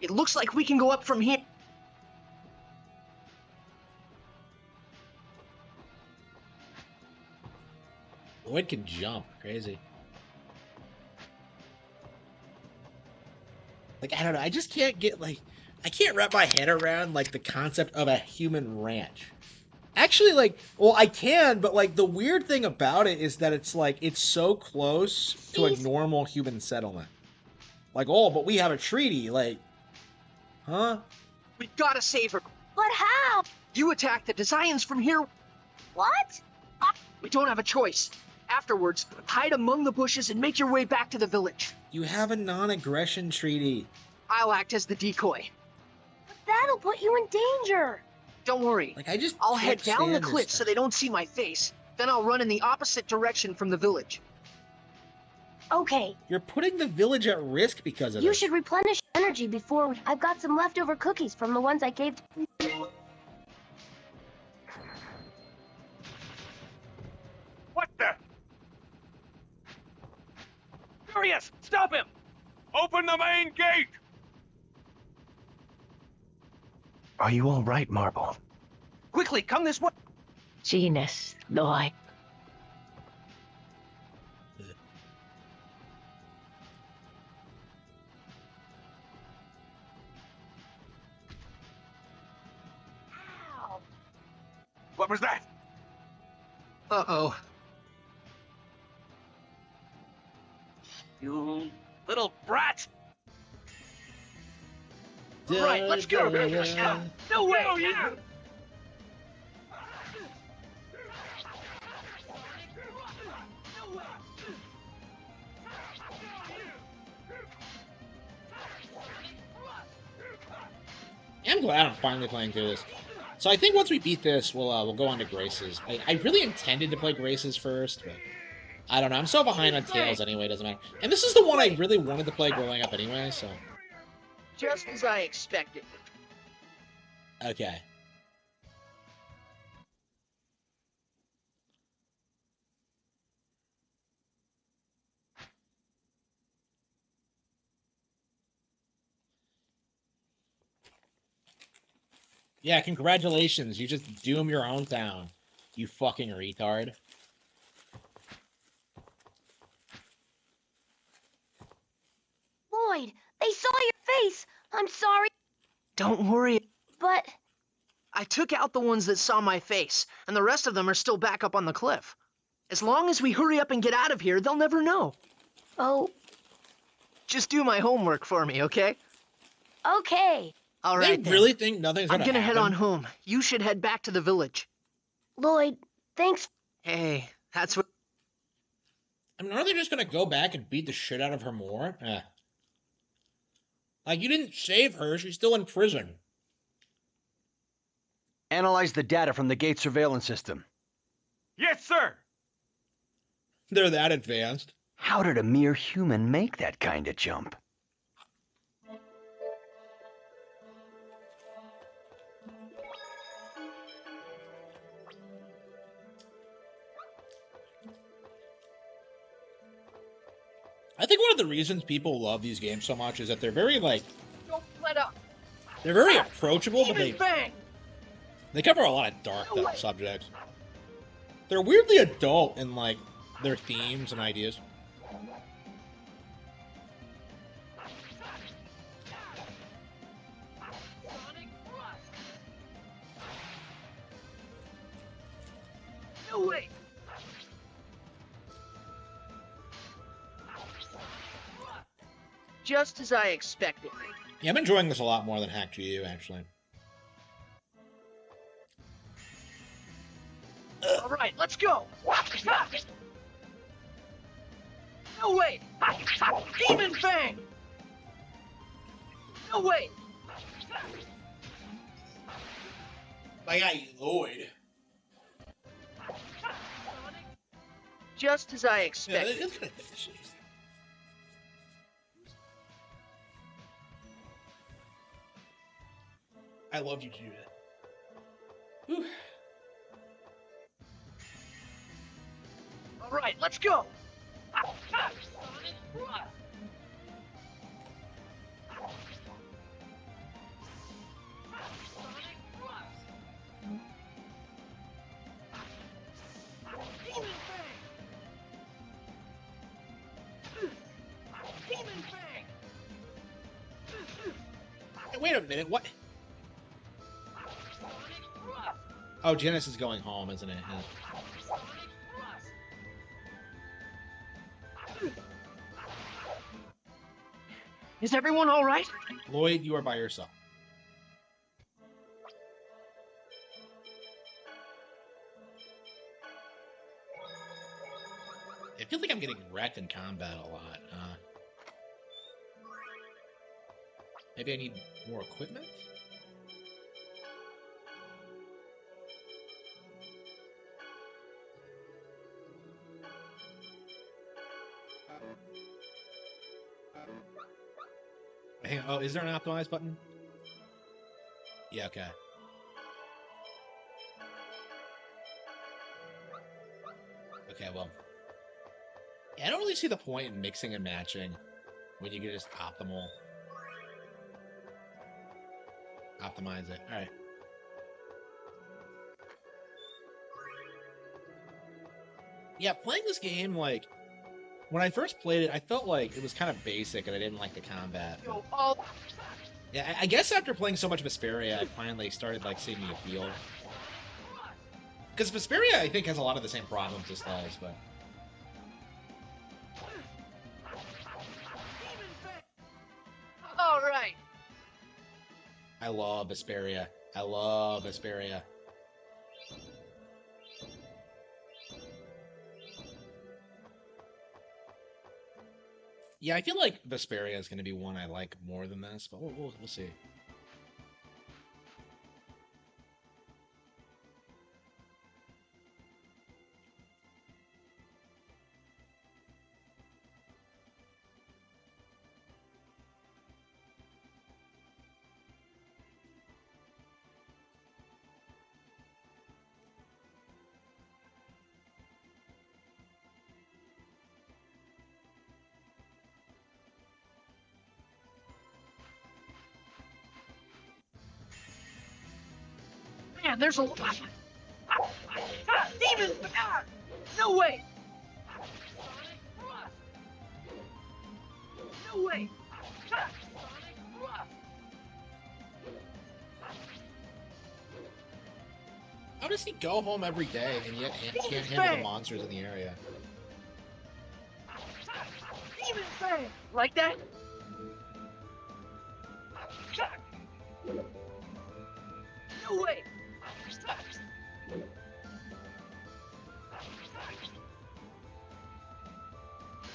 It looks like we can go up from here. Lloyd can jump. Crazy. Like, I don't know. I just can't get, like... I can't wrap my head around, like, the concept of a human ranch. Actually, like... Well, I can, but, like, the weird thing about it is that it's, like, it's so close to a normal human settlement. Like, oh, but we have a treaty. Like... Huh? We gotta save her. But how? You attack the Desians from here. What? We don't have a choice. Afterwards, hide among the bushes and make your way back to the village. You have a non-aggression treaty. I'll act as the decoy. But that'll put you in danger. Don't worry. Like, I just I'll can't head down the stand this cliff so stuff. they don't see my face. Then I'll run in the opposite direction from the village. Okay, You're putting the village at risk because of you it. should replenish energy before... I've got some leftover cookies from the ones I gave... What the? Furious! Stop him! Open the main gate! Are you all right, Marble? Quickly, come this way! Genus, Lloyd. Ow. What was that? Uh-oh. You little brat! Da, Right, let's go! da, da. No way! Oh, yeah! I'm glad I'm finally playing through this. So I think once we beat this, we'll go on to Graces. I really intended to play Graces first, but I don't know. I'm so behind on Tales anyway, it doesn't matter. And this is the one I really wanted to play growing up anyway, so... Just as I expected. Okay. Yeah, congratulations. You just doom your own town. You fucking retard. Lloyd, they saw your face. I'm sorry, Don't worry. but... I took out the ones that saw my face, and the rest of them are still back up on the cliff. As long as we hurry up and get out of here, they'll never know. Oh, Just do my homework for me, okay? okay. All They right, then. really think nothing's I'm gonna gonna head happen? on home. You should head back to the village. Lloyd, thanks. Hey, that's what... I mean, are they just gonna go back and beat the shit out of her more? Like, you didn't save her. She's still in prison. Analyze the data from the gate surveillance system. Yes, sir! They're that advanced. How did a mere human make that kind of jump? I think one of the reasons people love these games so much is that they're very like Don't let up. they're very approachable, but Demon Fang! they cover a lot of dark No way. subjects. They're weirdly adult in like their themes and ideas. No way! Just as I expected. Yeah, I'm enjoying this a lot more than Hack GU, actually. All right, let's go. No way! Demon Fang! No way! My guy Lloyd. Just as I Yeah, expected. it's kind of fishy. I love you to do that. Whew. All right, let's go. Demon Fang! Demon Fang! Hey, wait a minute, what? Oh, Janice is going home, isn't it? Yeah. Is everyone all right? Lloyd, you are by yourself. I feel like I'm getting wrecked in combat a lot. Maybe I need more equipment? Hang on. Oh, is there an optimize button? Yeah, okay. Okay, well. Yeah, I don't really see the point in mixing and matching when you can just optimize it. Alright. Yeah, playing this game, like, when I first played it, I felt like it was kind of basic and I didn't like the combat. But... Yo, all... Yeah, I guess after playing so much Vesperia, I finally started, like, seeing the appeal. Because Vesperia, I think, has a lot of the same problems this does, but... All right. I love Vesperia. I love Vesperia. Yeah, I feel like Vesperia is going to be one I like more than this, but we'll see. Man, there's a lot. Demon! No way! No way! How does he go home every day and yet can't handle the monsters in the area? Demon Fang! Like that? No way!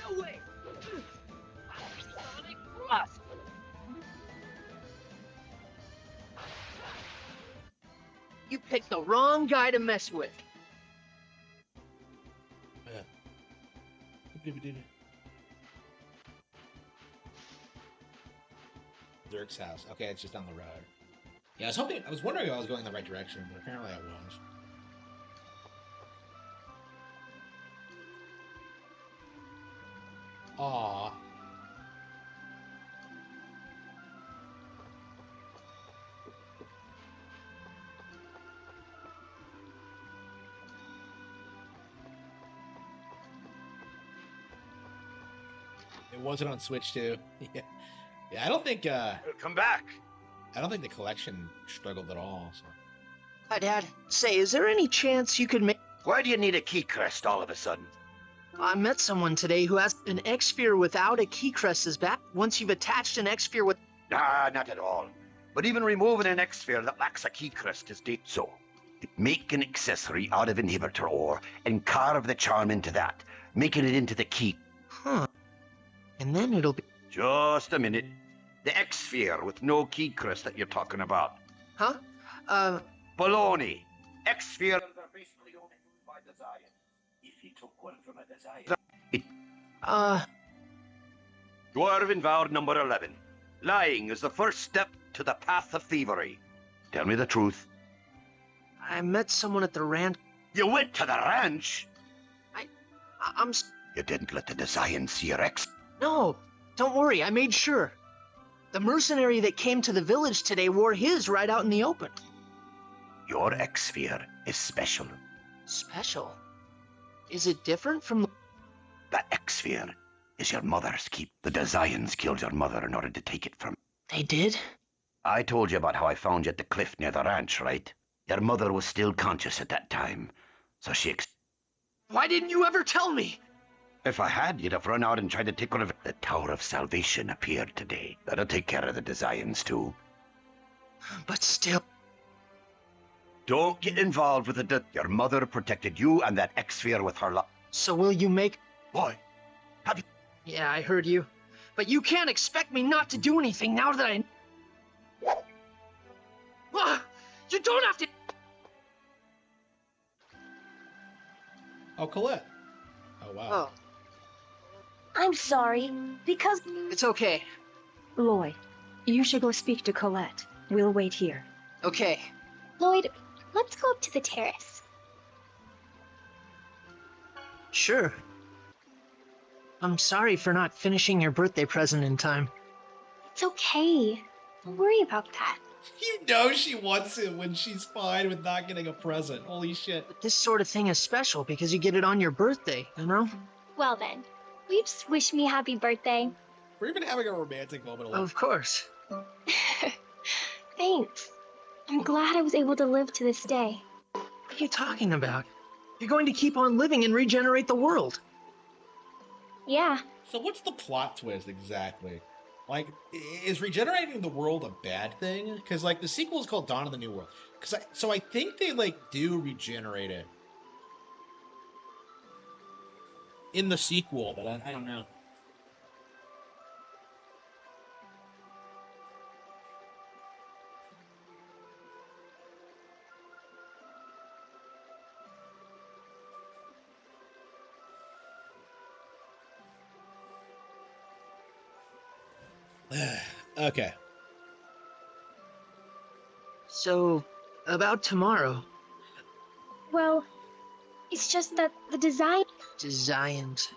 No way! Sonic Thrust! You picked the wrong guy to mess with. Dirk's house. Okay, it's just down the road. Yeah, I was wondering if I was going in the right direction, but apparently I was. Aww. It wasn't on Switch too. Yeah. Yeah, I don't think Come back. I don't think the collection struggled at all. So. Hi, Dad. Say, is there any chance you could make... Why do you need a key crest all of a sudden? I met someone today who has an X-Sphere without a key crest is back. Once you've attached an X-Sphere with... Nah, not at all. But even removing an X-Sphere that lacks a key crest is deep so. Make an accessory out of inhibitor ore and carve the charm into that, making it into the key. Huh. And then it'll be... Just a minute. The X-Sphere with no key crest that you're talking about. Huh? Baloney. X-Spheres are basically only used by Desire. If he took one from a Desire... Dwarven vow number 11. Lying is the first step to the path of thievery. Tell me the truth. I met someone at the ranch. You went to the ranch? I'm... You didn't let the Desian see your X... No, don't worry, I made sure. The mercenary that came to the village today wore his right out in the open. Your X-Sphere is special. Special? Is it different from... That X-Sphere is your mother's keep. The Desians killed your mother in order to take it from... They did? I told you about how I found you at the cliff near the ranch, right? Your mother was still conscious at that time, so she... Why didn't you ever tell me? If I had, you'd have run out and tried to take one of... The Tower of Salvation appeared today. That'll take care of the Desians, too. But still... Don't get involved with it. Your mother protected you and that X-Sphere with her love. So will you make... Boy, have you... Yeah, I heard you. But you can't expect me not to do anything now that I... You don't have to... Oh, Colette. Oh, wow. Oh, I'm sorry, because... it's okay. Lloyd, you should go speak to Colette. We'll wait here. Okay. Lloyd, let's go up to the terrace. Sure. I'm sorry for not finishing your birthday present in time. It's okay. Don't worry about that. You know she wants it when she's fine with not getting a present. Holy shit. But this sort of thing is special because you get it on your birthday, you know? Well then, will you just wish me happy birthday? We're even having a romantic moment. Of course. Thanks. I'm glad I was able to live to this day. What are you talking about? You're going to keep on living and regenerate the world. Yeah. So what's the plot twist exactly? Like, is regenerating the world a bad thing? Because, like, the sequel is called Dawn of the New World. So I think they, like, do regenerate it in the sequel, but I don't know. Okay. So, about tomorrow. Well, it's just that the design... Designed.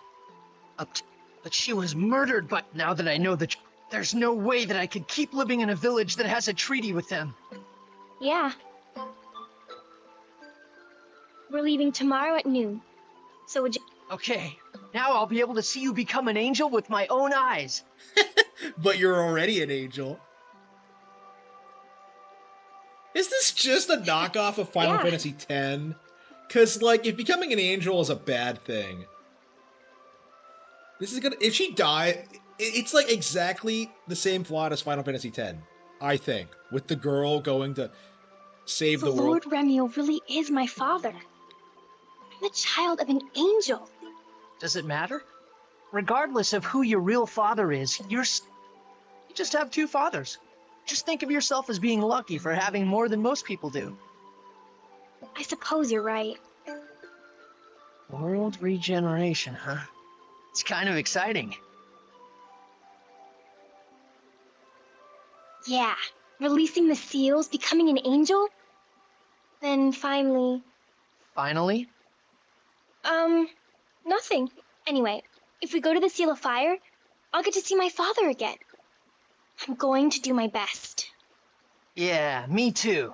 But she was murdered, but now that I know the there's no way that I could keep living in a village that has a treaty with them. Yeah. We're leaving tomorrow at noon. So would you... Okay, now I'll be able to see you become an angel with my own eyes. But you're already an angel. Is this just a knockoff of Final Yeah. Fantasy X? Because, like, if becoming an angel is a bad thing, this is gonna... If she die, it's, like, exactly the same plot as Final Fantasy X, I think. With the girl going to save the world. Lord Remiel really is my father. I'm the child of an angel. Does it matter? Regardless of who your real father is, you just have two fathers. Just think of yourself as being lucky for having more than most people do. I suppose you're right. World regeneration, huh? It's kind of exciting. Yeah, releasing the seals, becoming an angel. Then finally... Finally? Nothing. Anyway, if we go to the Seal of Fire, I'll get to see my father again. I'm going to do my best. Yeah, me too.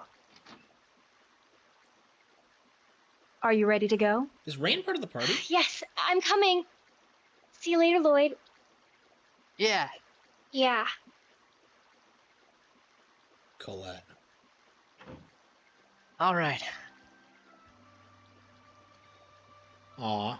Are you ready to go? Is Rain part of the party? Yes, I'm coming. See you later, Lloyd. Yeah. Yeah. Colette. All right. Aw.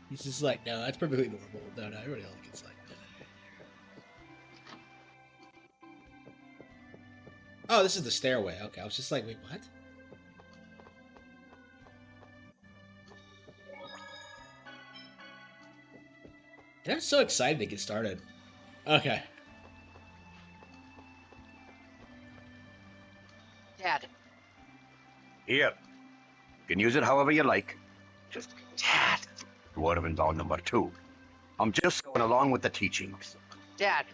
He's just like, no, that's perfectly normal. No, everybody else gets like, oh, this is the stairway. Okay, I was just like, wait, what? And I'm so excited to get started. Okay. Dad. Here. You can use it however you like. Just Dad. Dwarven doll number 2. I'm just going along with the teachings. Dad.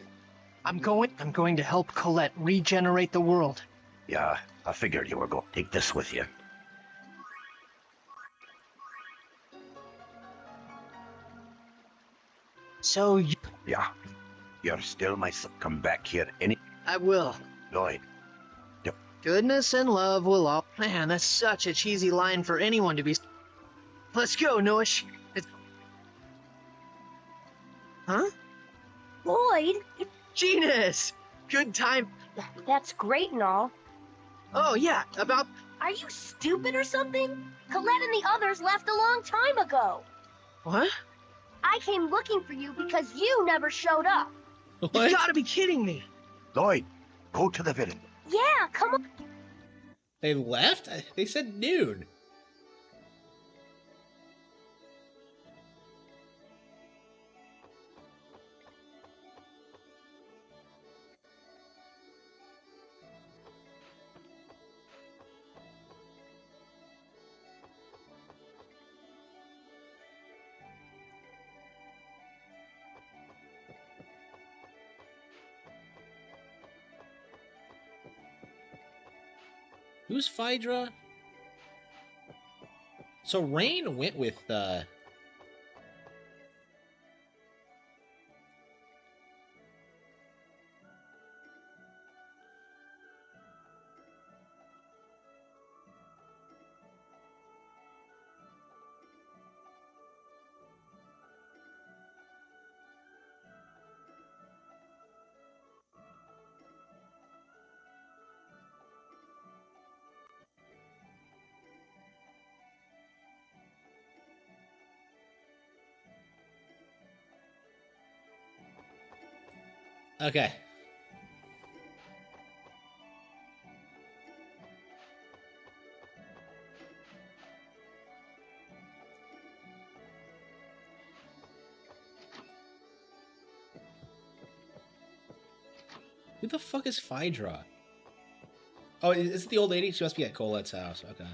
I'm going to help Colette regenerate the world. Yeah, I figured you were going to take this with you. So you... Yeah. You're still my son. Come back here any... I will. Lloyd. Goodness and love will all... Man, that's such a cheesy line for anyone to be... Let's go, Nosh. Huh? Lloyd! Genus! Good time. That's great and all. Oh, yeah, about... Are you stupid or something? Colette and the others left a long time ago. What? I came looking for you because you never showed up. What? You gotta be kidding me. Lloyd, go to the village. Yeah, come on. They left? They said noon. Who's Phaedra? So Rain went with Okay. Who the fuck is Phaedra? Oh, is it the old lady? She must be at Colette's house. Okay.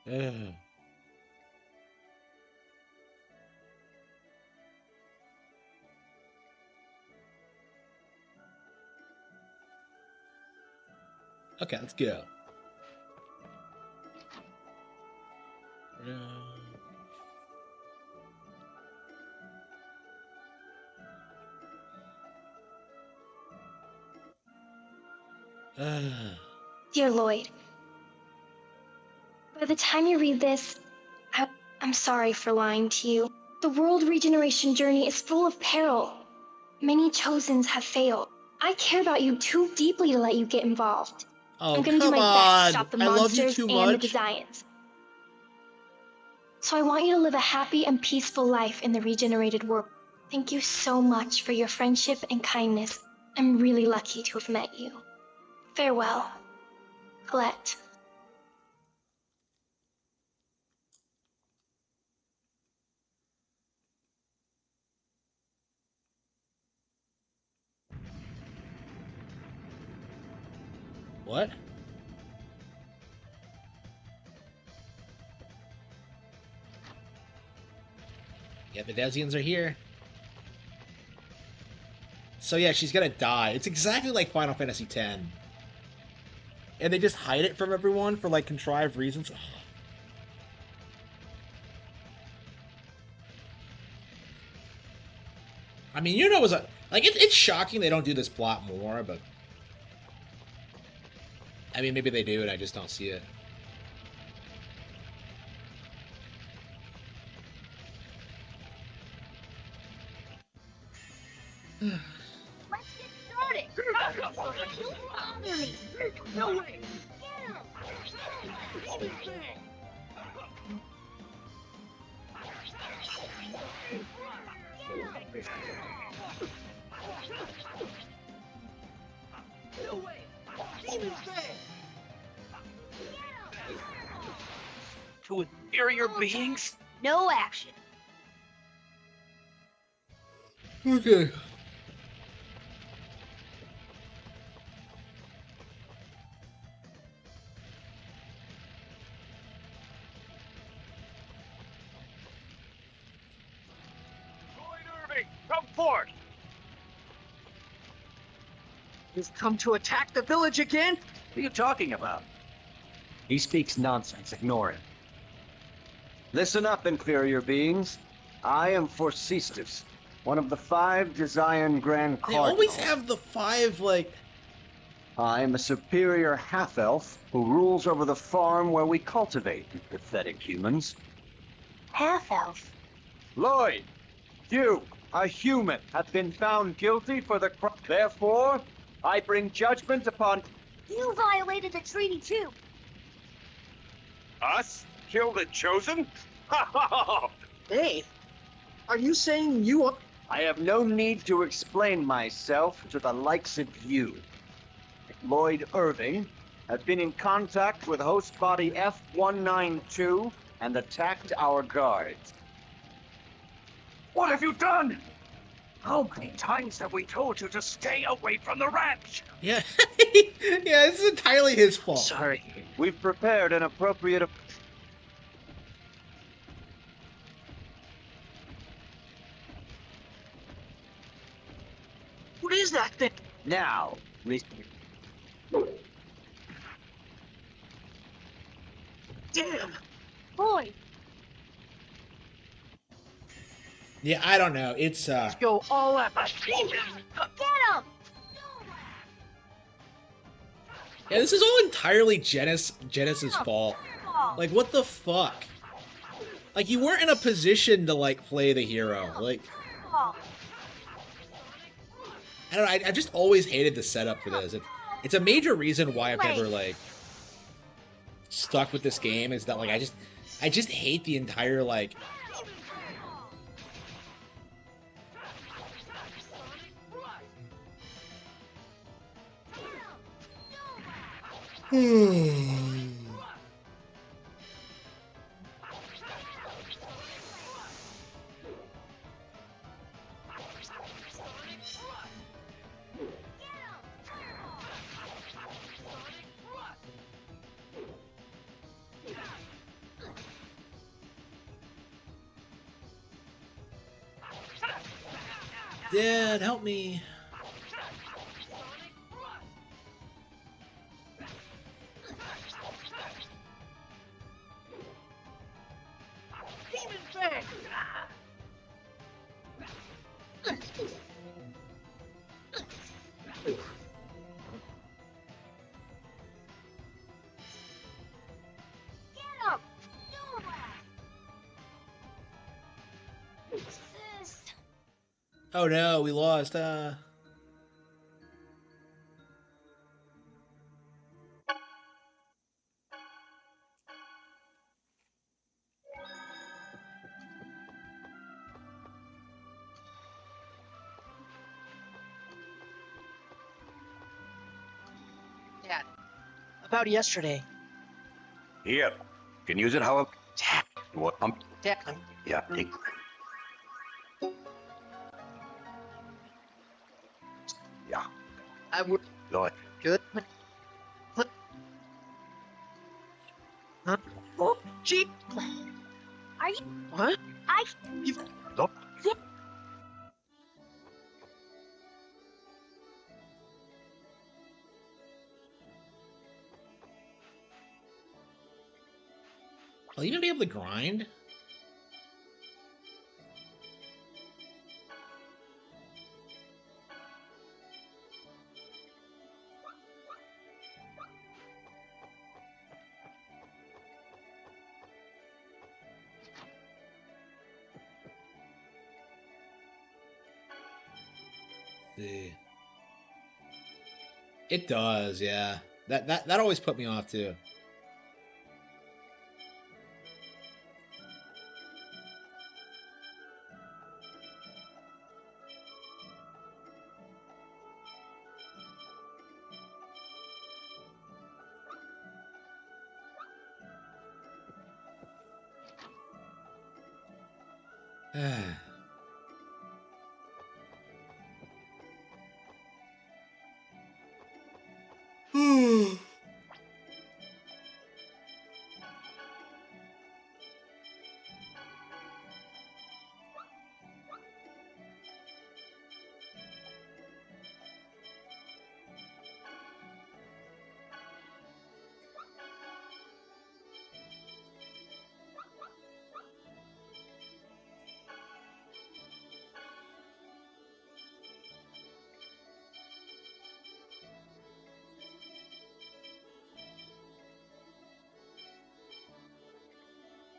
Ugh. Okay, let's go. Dear Lloyd, by the time you read this, I'm sorry for lying to you. The world regeneration journey is full of peril. Many chosens have failed. I care about you too deeply to let you get involved. Oh, I'm gonna do come my best to on. stop the I love you monsters too and the much. Desians. So I want you to live a happy and peaceful life in the regenerated world. Thank you so much for your friendship and kindness. I'm really lucky to have met you. Farewell, Colette. What? Yeah, the Desians are here. So yeah, she's gonna die. It's exactly like Final Fantasy X. And they just hide it from everyone for like contrived reasons. I mean, you know, it was a like it's shocking they don't do this plot more, but I mean, maybe they do, and I just don't see it. Let's get started. Don't bother me. No way. Get him. No way. Demon Fang. To inferior beings? No action. Okay. Lloyd Irving, come forth! He's come to attack the village again? What are you talking about? He speaks nonsense. Ignore him. Listen up, inferior beings. I am Forcestus, one of the 5 Desian Grand They Cardinals. always have the 5, like... I am a superior half-elf who rules over the farm where we cultivate, you pathetic humans. Half-elf. Lloyd, you, a human, have been found guilty for the crime. Therefore, I bring judgment upon... You violated the treaty too. Us? Kill the Chosen? Ha ha ha! Hey, are you saying you are... I have no need to explain myself to the likes of you. Lloyd Irving have been in contact with host body F-192 and attacked our guards. What have you done? How many times have we told you to stay away from the ranch? Yeah. Yeah, this is entirely his fault. Sorry. We've prepared an appropriate... What is that thing? Now, Damn! Boy, Yeah, I don't know. It's, Let's go all out. get him. Yeah, this is all entirely Genis's fault. Like, what the fuck? Like, you weren't in a position to, like, play the hero. Like, I don't know, I just always hated the setup for this. It's a major reason why I've never, like, stuck with this game, is that, like, I just hate the entire, like... Dad, help me. Demon Fang. Oh no, we lost. Dad, about yesterday. Here. Can use it however. Dad, What? Dad, Yeah. Take. Yeah. I would. Go ahead. Good. What? Huh? Oh, gee. Are you? What? You. Stop. Will you even be able to grind? See. It does, yeah. That always put me off too.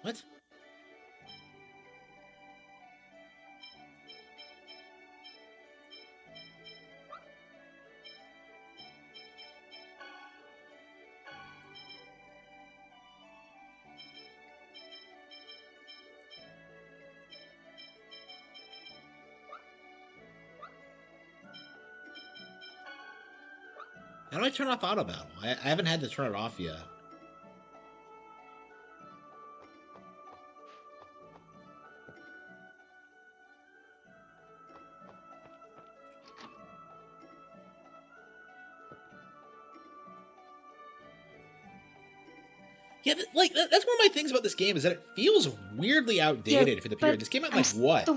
What? How do I turn off auto battle? I haven't had to turn it off yet. Yeah, like that's one of my things about this game is that it feels weirdly outdated for the period. This came out in like what,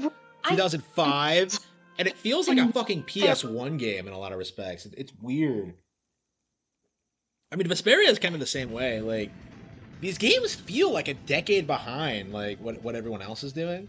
I 2005, and it feels like a fucking fair. PS1 game in a lot of respects. It's weird. I mean, Vesperia is kind of the same way. Like these games feel like a decade behind, like what everyone else is doing.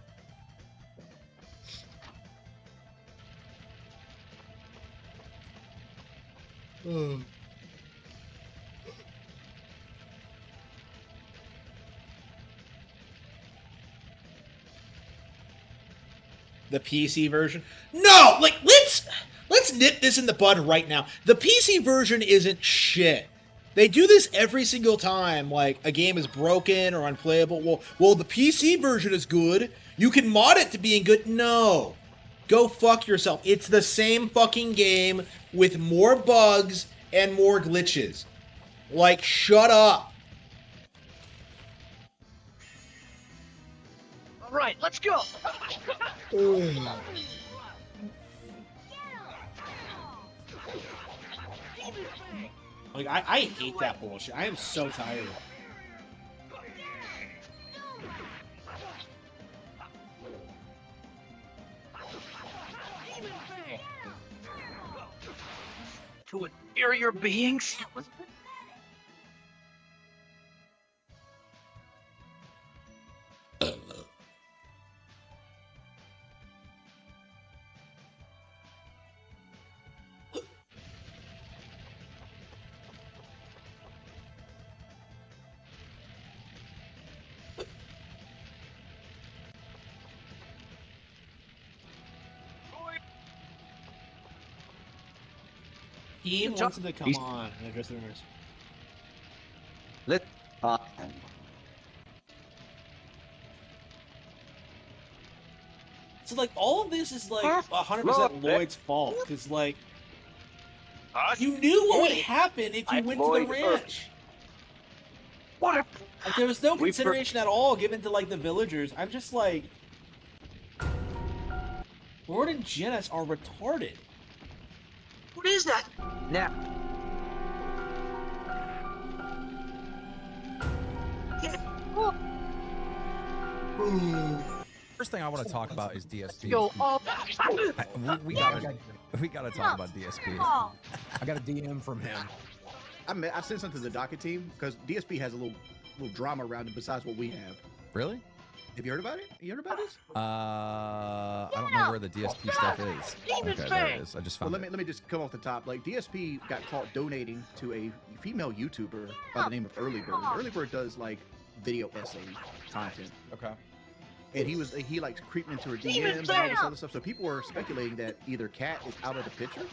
The PC version? No, like let's nip this in the bud right now. The PC version isn't shit. They do this every single time, like a game is broken or unplayable. Well, the PC version is good. You can mod it to being good. No, go fuck yourself. It's the same fucking game with more bugs and more glitches. Like, shut up. All right, let's go. Like, I hate that bullshit. I am so tired. To inferior beings. He wants him to come on and address the rumors. Let So like all of this is like Half 100% Lloyd's fault because like you knew what would happen if you went to the ranch. What if... Like, there was no consideration at all given to like the villagers. I'm just like, Lord and Janice are retarded. What is that? now. First thing I want to talk about is DSP. Go all We gotta talk about DSP. I got a DM from him. I sent something to the docket team because DSP has a little drama around it besides what we have. Really? Have you heard about it? You heard about this? I don't know where the DSP stuff is. Okay, there it is. I just found it. Let me just come off the top. Like DSP got caught donating to a female YouTuber by the name of Early Bird. Early Bird does like video essay content. Okay. And he like creeping into her DMs and all this other stuff. So people were speculating that either Kat is out of the picture,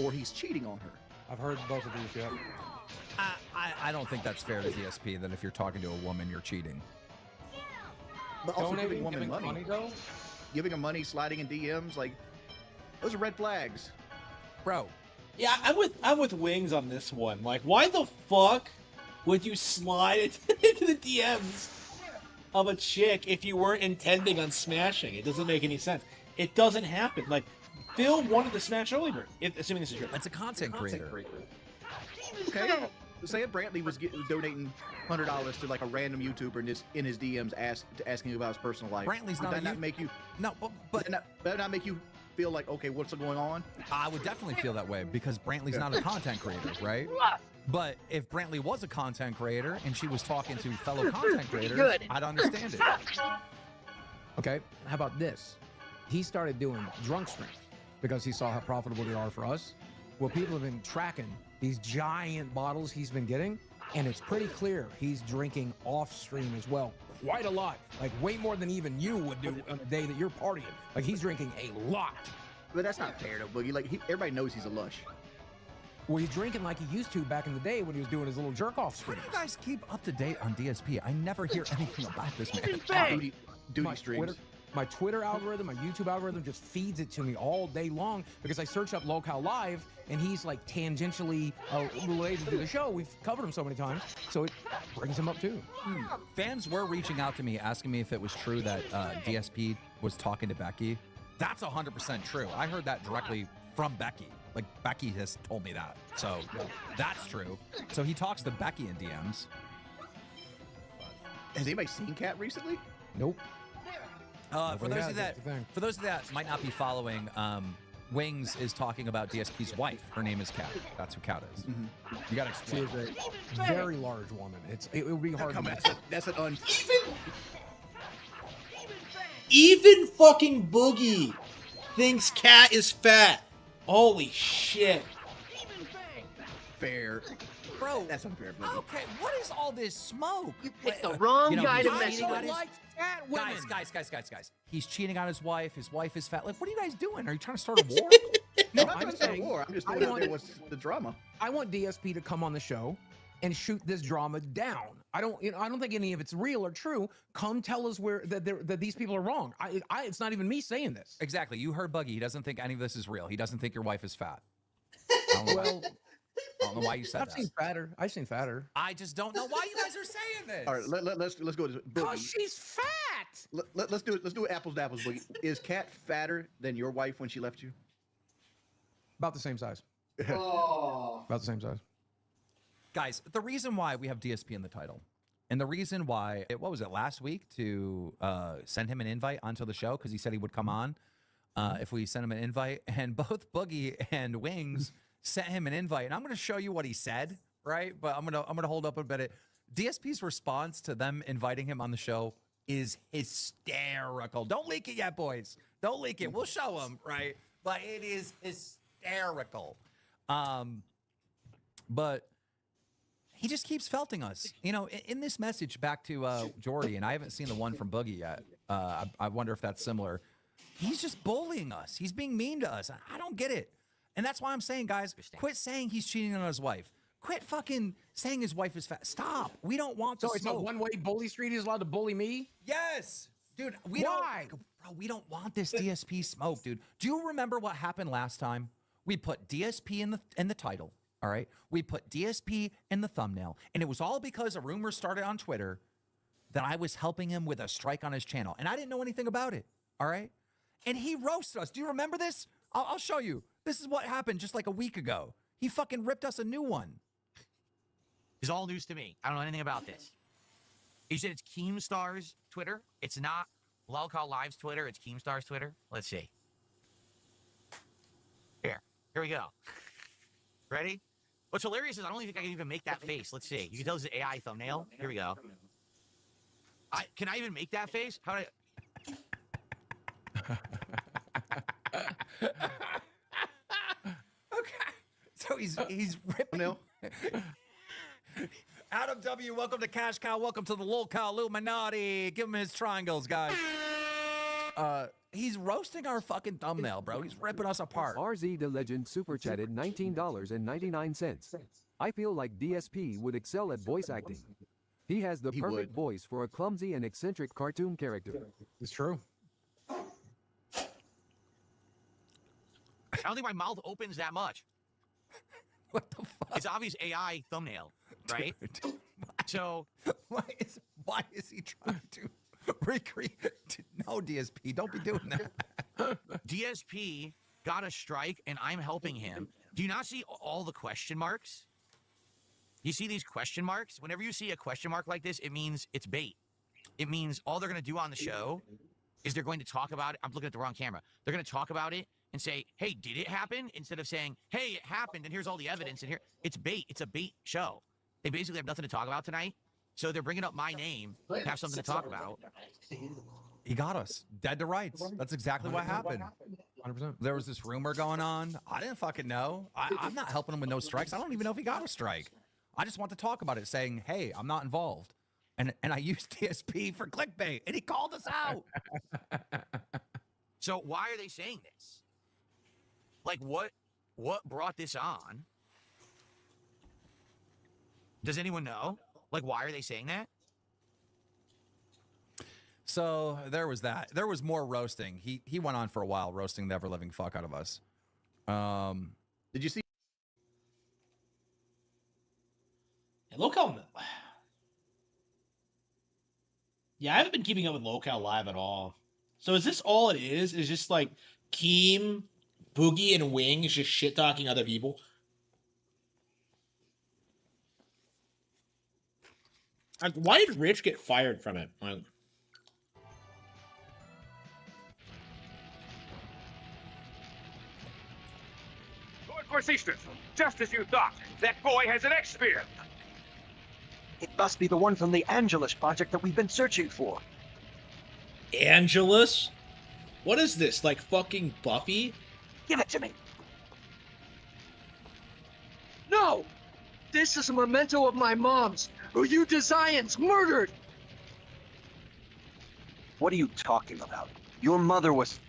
or he's cheating on her. I've heard both of these. Yep. I don't think that's fair to DSP. That if you're talking to a woman, you're cheating. But also giving women money. money though, giving them money, sliding in DMs, like those are red flags, bro. Yeah, I'm with Wings on this one. Like, why the fuck would you slide into the DMs of a chick if you weren't intending on smashing? It doesn't make any sense. It doesn't happen. Like, Phil wanted to smash Early Bird, assuming this is true. It's a content creator. Okay. Say if Brantley was donating $100 to like a random YouTuber and just in his DMs asking about his personal life. Brantley's would that not make you? No, but that not make you feel like, okay, what's going on? I would definitely feel that way because Brantley's not a content creator, right? But if Brantley was a content creator and she was talking to fellow content creators, I'd understand it. Okay, how about this? He started doing drunk streams because he saw how profitable they are for us. Well, people have been tracking these giant bottles he's been getting, and it's pretty clear he's drinking off stream as well. Quite a lot, like way more than even you would do on a day that you're partying. Like he's drinking a lot. But that's not fair though, Boogie. Like everybody knows he's a lush. Well, he's drinking like he used to back in the day when he was doing his little jerk-off How streams. do you guys keep up to date on DSP? I never hear anything about this man. Duty streams. My Twitter algorithm, my YouTube algorithm just feeds it to me all day long because I search up Locale Live and he's like tangentially related to the show. We've covered him so many times, so it brings him up too. Fans were reaching out to me asking me if it was true that DSP was talking to Becky. That's 100% true. I heard that directly from Becky. Like Becky has told me that, so that's true. So he talks to Becky in DMs. Has anybody seen Kat recently? Nope. For those of that might not be following, Wings is talking about DSP's wife. Her name is Kat. That's who Kat is. Mm-hmm. You gotta She explain. is a very large woman. It would be hard to That's an Even fucking Boogie thinks Kat is fat. Holy shit. fair. Bro, that's unfair. Boogie. Okay, what is all this smoke? You picked the wrong guy to he's mess cheating with. on his- like fat women. Guys. He's cheating on his wife. His wife is fat. Like, what are you guys doing? Are you trying to start a war? No, No, I'm not saying war. I'm just throwing out there what's the drama. I want DSP to come on the show and shoot this drama down. I don't think any of it's real or true. Come tell us that these people are wrong. It's not even me saying this. Exactly. You heard Buggy. He doesn't think any of this is real. He doesn't think your wife is fat. I don't know why you said I've that. seen fatter. I just don't know why you guys are saying this. All right, let's go to Because Boogie. she's fat. Let's do it apples to apples, Boogie. Is Kat fatter than your wife when she left you? About the same size. Oh. About the same size. Guys, the reason why we have DSP in the title, and the reason why, what was it, last week to send him an invite onto the show because he said he would come on if we sent him an invite, and both Boogie and Wings sent him an invite, and I'm going to show you what he said, right? But I'm gonna hold up a bit. DSP's response to them inviting him on the show is hysterical. Don't leak it yet, boys. Don't leak it. We'll show him, right? But it is hysterical. But he just keeps felting us. You know, in this message back to Jordy, and I haven't seen the one from Boogie yet. I wonder if that's similar. He's just bullying us. He's being mean to us. I don't get it. And that's why I'm saying, guys, quit saying he's cheating on his wife. Quit fucking saying his wife is fat. Stop. We don't want to So it's a one-way bully street. He's allowed to bully me? Yes. Dude, Why? we don't want this DSP smoke, dude. Do you remember what happened last time? We put DSP in the title, all right? We put DSP in the thumbnail, and it was all because a rumor started on Twitter that I was helping him with a strike on his channel, and I didn't know anything about it, all right? And he roasted us. Do you remember this? I'll show you. This is what happened just like a week ago. He fucking ripped us a new one. It's all news to me. I don't know anything about this. You said it's Keemstar's Twitter. It's not Lolcow Live's Twitter. It's Keemstar's Twitter. Let's see. Here we go. Ready? What's hilarious is I don't think I can even make that face. Let's see. You can tell this is an AI thumbnail. Here we go. Can I even make that face? How do I... Okay. So he's ripping. Adam W., welcome to Cash Cow. Welcome to the Lolcow Illuminati. Give him his triangles, guys. He's roasting our fucking thumbnail, bro. He's ripping us apart. RZ the Legend super chatted $19.99. I feel like DSP would excel at voice acting. He has the perfect voice for a clumsy and eccentric cartoon character. It's true. I don't think my mouth opens that much. What the fuck? It's obvious AI thumbnail, right? Dude, so why is he trying to recreate? No, DSP, don't be doing that. DSP got a strike, and I'm helping him. Do you not see all the question marks? You see these question marks? Whenever you see a question mark like this, it means it's bait. It means all they're going to do on the show is they're going to talk about it. I'm looking at the wrong camera. They're going to talk about it and say, hey, did it happen? Instead of saying, hey, it happened, and here's all the evidence, and here. It's bait. It's a bait show. They basically have nothing to talk about tonight, so they're bringing up my name to have something to talk about. He got us. Dead to rights. That's exactly what happened. 100%. There was this rumor going on. I didn't fucking know. I'm not helping him with no strikes. I don't even know if he got a strike. I just want to talk about it, saying, hey, I'm not involved. And I used DSP for clickbait, and he called us out. So why are they saying this? Like, what brought this on? Does anyone know? Like, why are they saying that? So there was that. There was more roasting. He went on for a while, roasting the ever-living fuck out of us. Did you see? Lolcow. Yeah, I haven't been keeping up with Lolcow Live at all. So is this all it is? Is just like Keem, Boogie, and Wings just shit talking other people? Like, why did Rich get fired from it? Like, Lord Corsistus, just as you thought, that boy has an X-Spear. It must be the one from the Angelus project that we've been searching for. Angelus? What is this, like fucking Buffy? Give it to me. No! This is a memento of my mom's, who you Desians murdered! What are you talking about? Your mother was...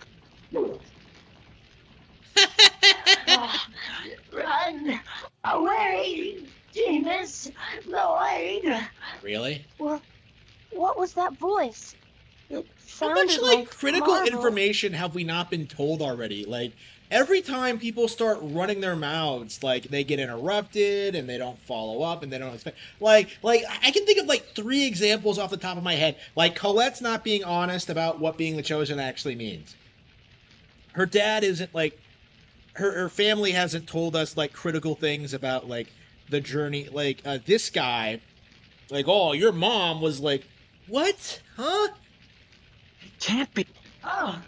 Run away, Demas Lloyd. Really? What was that voice? It How sounded much like critical Marvel. information have we not been told already? Like every time people start running their mouths, like they get interrupted and they don't follow up and they don't expect. Like I can think of like 3 examples off the top of my head. Like Colette's not being honest about what being the chosen actually means. Her dad isn't like. Her family hasn't told us like critical things about like the journey. Like this guy, like, oh, your mom was like, what? Huh? It can't be. Oh,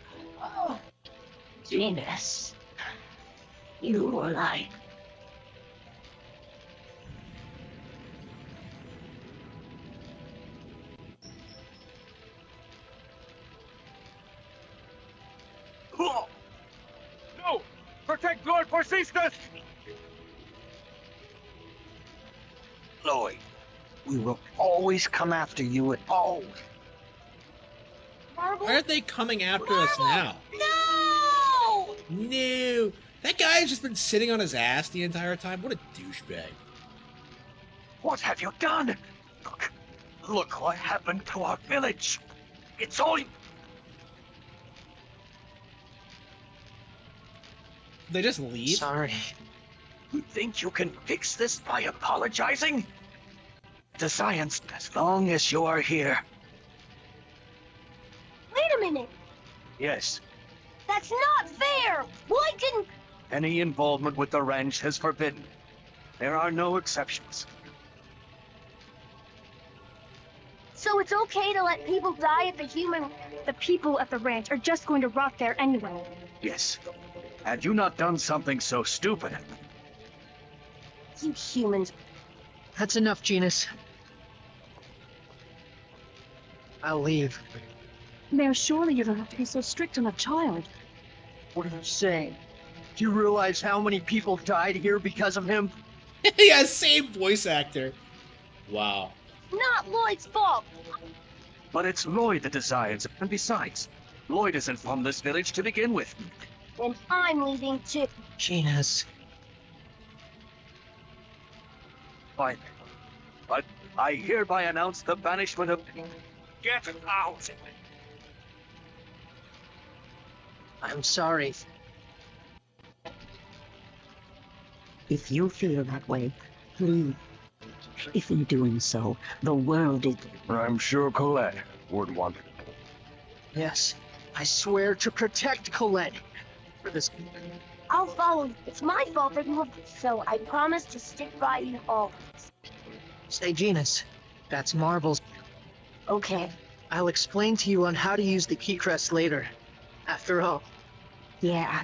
Demas. You were like... Oh! No! Protect Lord Corsistus! Lloyd, we will always come after you and always. Why aren't they coming after us now? No! No! That guy's just been sitting on his ass the entire time. What a douchebag. What have you done? Look what happened to our village. It's all... They just leave? Sorry. You think you can fix this by apologizing? The science, as long as you are here. Wait a minute. Yes, That's not fair. Why didn't... any involvement with the ranch is forbidden. There are no exceptions. So it's okay to let people die at the human... The people at the ranch are just going to rot there anyway. Yes. Had you not done something so stupid, You humans. That's enough, Genus. I'll leave. Mayor, surely you don't have to be so strict on a child. What are you saying? Do you realize how many people died here because of him? Yeah, same voice actor. Wow. Not Lloyd's fault. but it's Lloyd that decides. And besides, Lloyd isn't from this village to begin with. Then I'm leaving too. Genus. Fine. But I hereby announce the banishment of... Get out! I'm sorry. If you feel that way, please. If in doing so, the world is... I'm sure Colette would want it. Yes, I swear to protect Colette. For this... I'll follow you. It's my fault that you have... So I promise to stick by you always. Say, Genus. That's Marvel's... Okay. I'll explain to you on how to use the key crest later. After all. Yeah.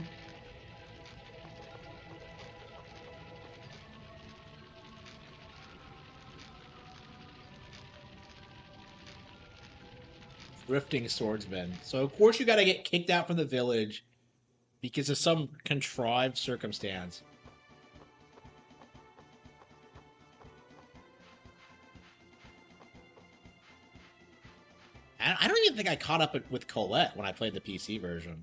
Drifting swordsman. So of course you gotta get kicked out from the village because of some contrived circumstance. I don't even think I caught up with Colette when I played the PC version.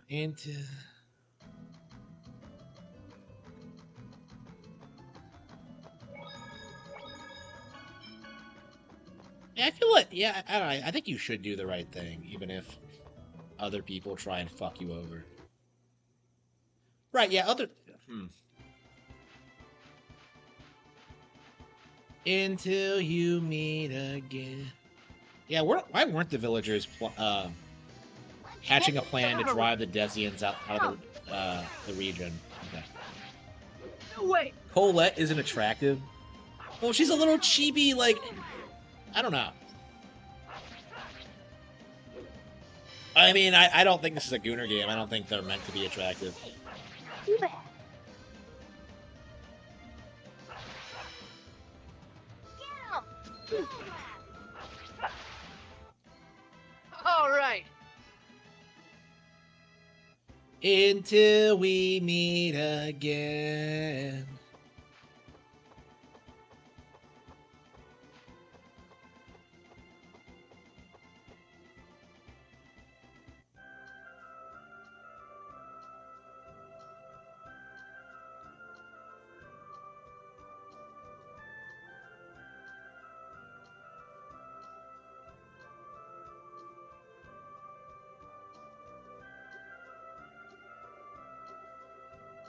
Into... Yeah, I feel like, yeah, I don't know, I think you should do the right thing, even if other people try and fuck you over. Right, yeah, Until you meet again. Yeah, why weren't the villagers hatching a plan to drive the Desians out of the region? Okay. No way! Colette isn't attractive. Well, she's a little chibi, like... I don't know. I mean, I don't think this is a Gooner game. I don't think they're meant to be attractive. Too bad. Get him! All right. Until we meet again.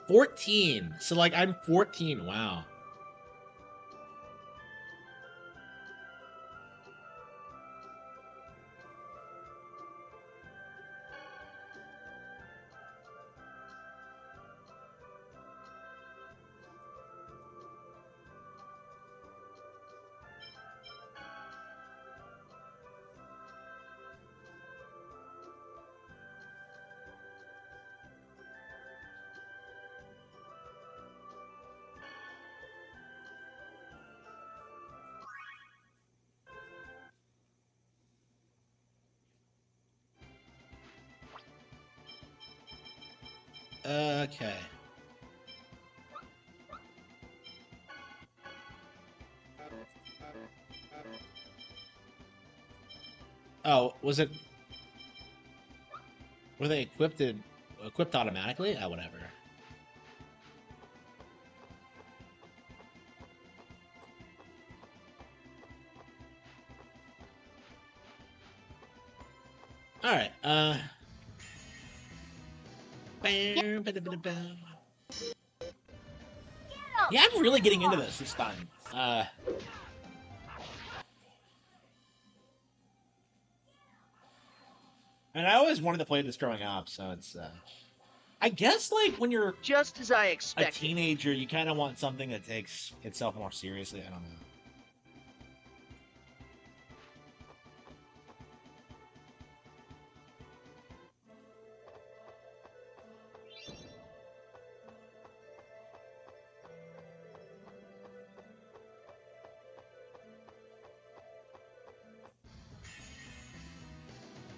$14. So, like, I'm 14. Wow. Okay. Oh, was it? Were they equipped automatically? Oh, whatever. All right. Yeah, I'm really getting into this time. And I always wanted to play this growing up, so it's. I guess like when you're just as I a expected. teenager, you kind of want something that takes itself more seriously. I don't know.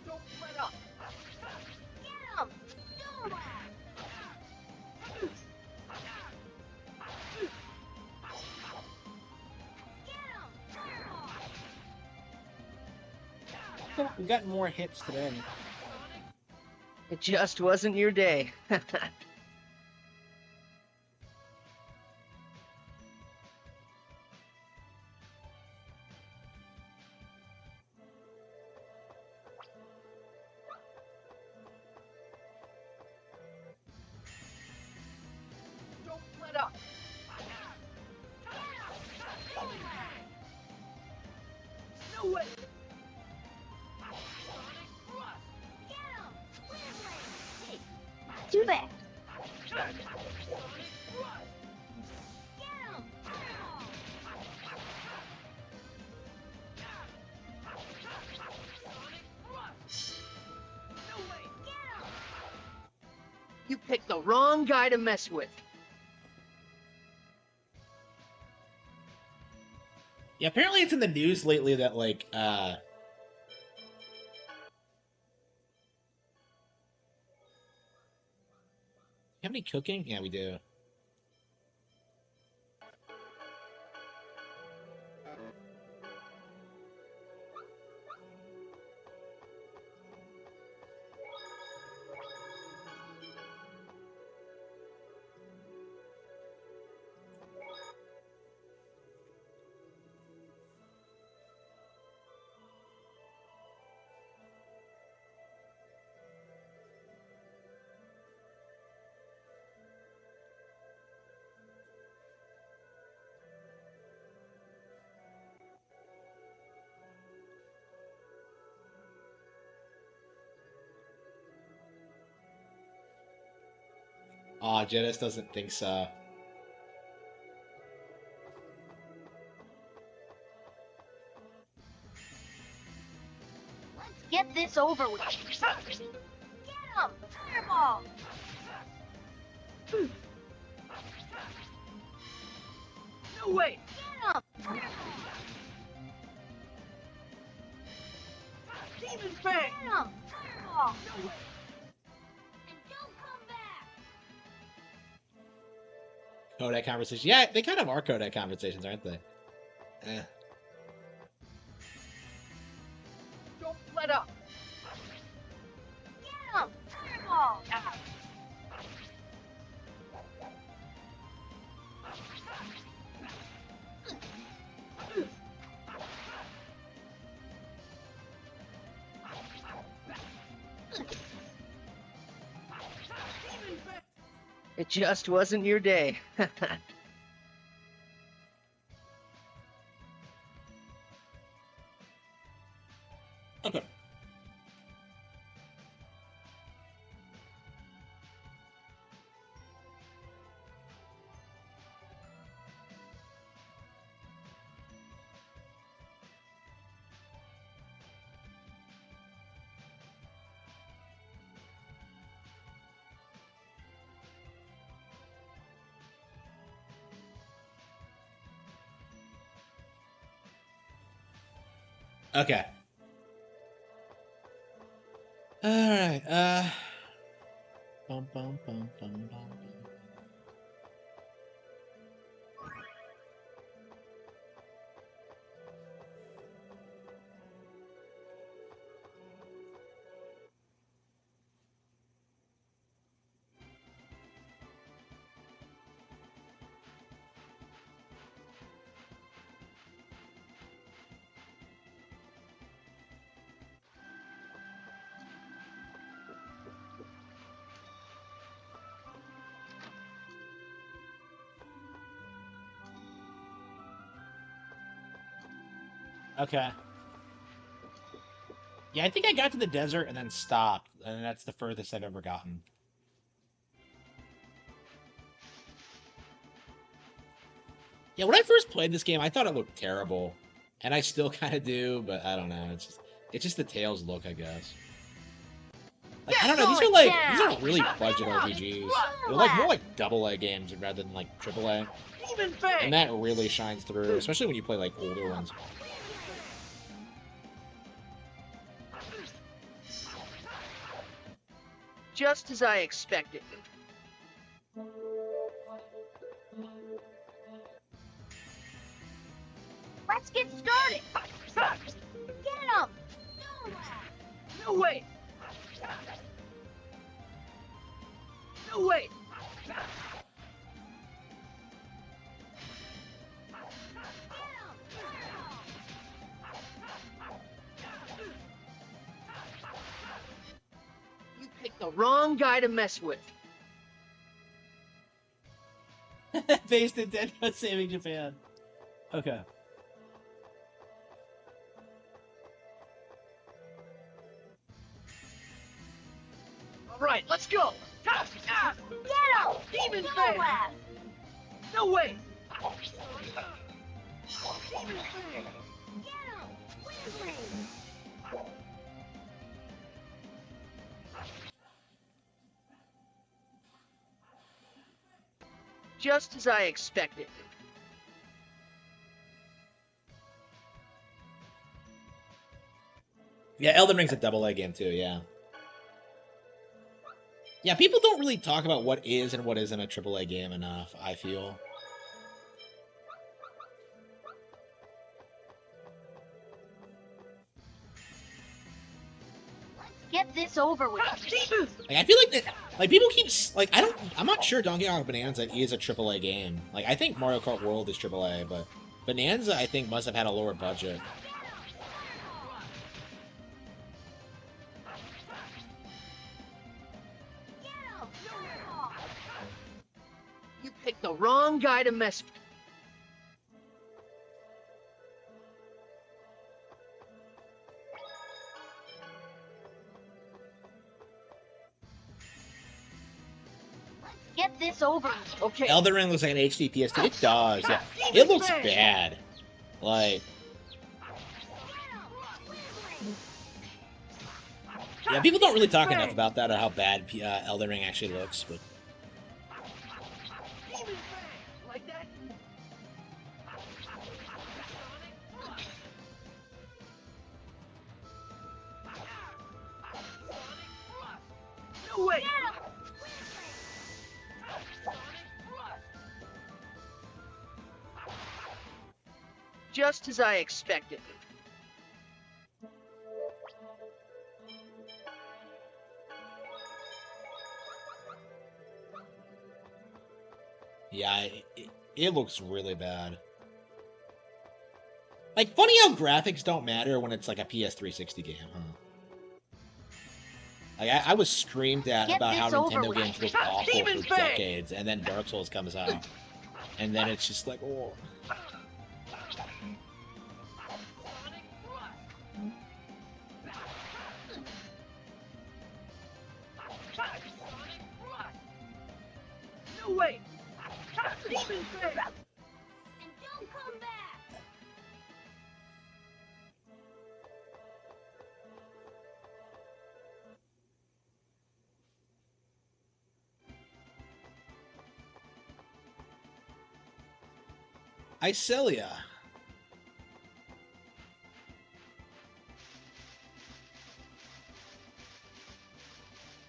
Don't let up. Get him! No! We've gotten more hits today. It just wasn't your day. Don't let up. No way. Too bad. You picked the wrong guy to mess with. Yeah, apparently it's in the news lately that like you have any cooking? Yeah, we do. Aw, Janice doesn't think so. Let's get this over with. Get him! Fireball! No way. Get him! Demon Fang. Get him! Fireball! And don't come back! Kodak conversations. Yeah, they kind of are Kodak conversations, aren't they? Eh. Don't let up. Get him! Fireball! It just wasn't your day. Okay. Okay. All right. Bum, bum, bum, bum, bum. Okay. Yeah, I think I got to the desert and then stopped, and that's the furthest I've ever gotten. Yeah, when I first played this game, I thought it looked terrible, and I still kind of do, but I don't know. It's just the Tails look, I guess. Like, I don't know. These aren't really budget RPGs. They're like more like AA games rather than like AAA, and that really shines through, especially when you play like older ones. Just as I expected. Let's get started. Get him. No way! No way! You picked the wrong guy to mess with. Based Nintendo saving Japan. Okay. All right, let's go! Get him. Demon Go Fang! left. No way! Demon Fang. Get him. Just as I expected. Yeah, Elden Ring's a AA game too, yeah. Yeah, people don't really talk about what is and what isn't a AAA game enough, I feel. Get this over with. Like, I feel like that, like people keep like I'm not sure Donkey Kong Bonanza is a AAA game. Like I think Mario Kart World is AAA, but Bonanza I think must have had a lower budget. You picked the wrong guy to mess with. Get this over with. Okay. Elden Ring looks like an HD PS2. It does, yeah. It looks bad. Like, yeah, people don't really talk enough about that or how bad Elden Ring actually looks, but. Like that? No way! Just as I expected. Yeah, it looks really bad. Like, funny how graphics don't matter when it's like a PS360 game, huh? Like, I was screamed at about how Nintendo games look awful for decades, and then Dark Souls comes out, and then it's just like, oh. No way! Demon Fang! And don't come back. Icelia.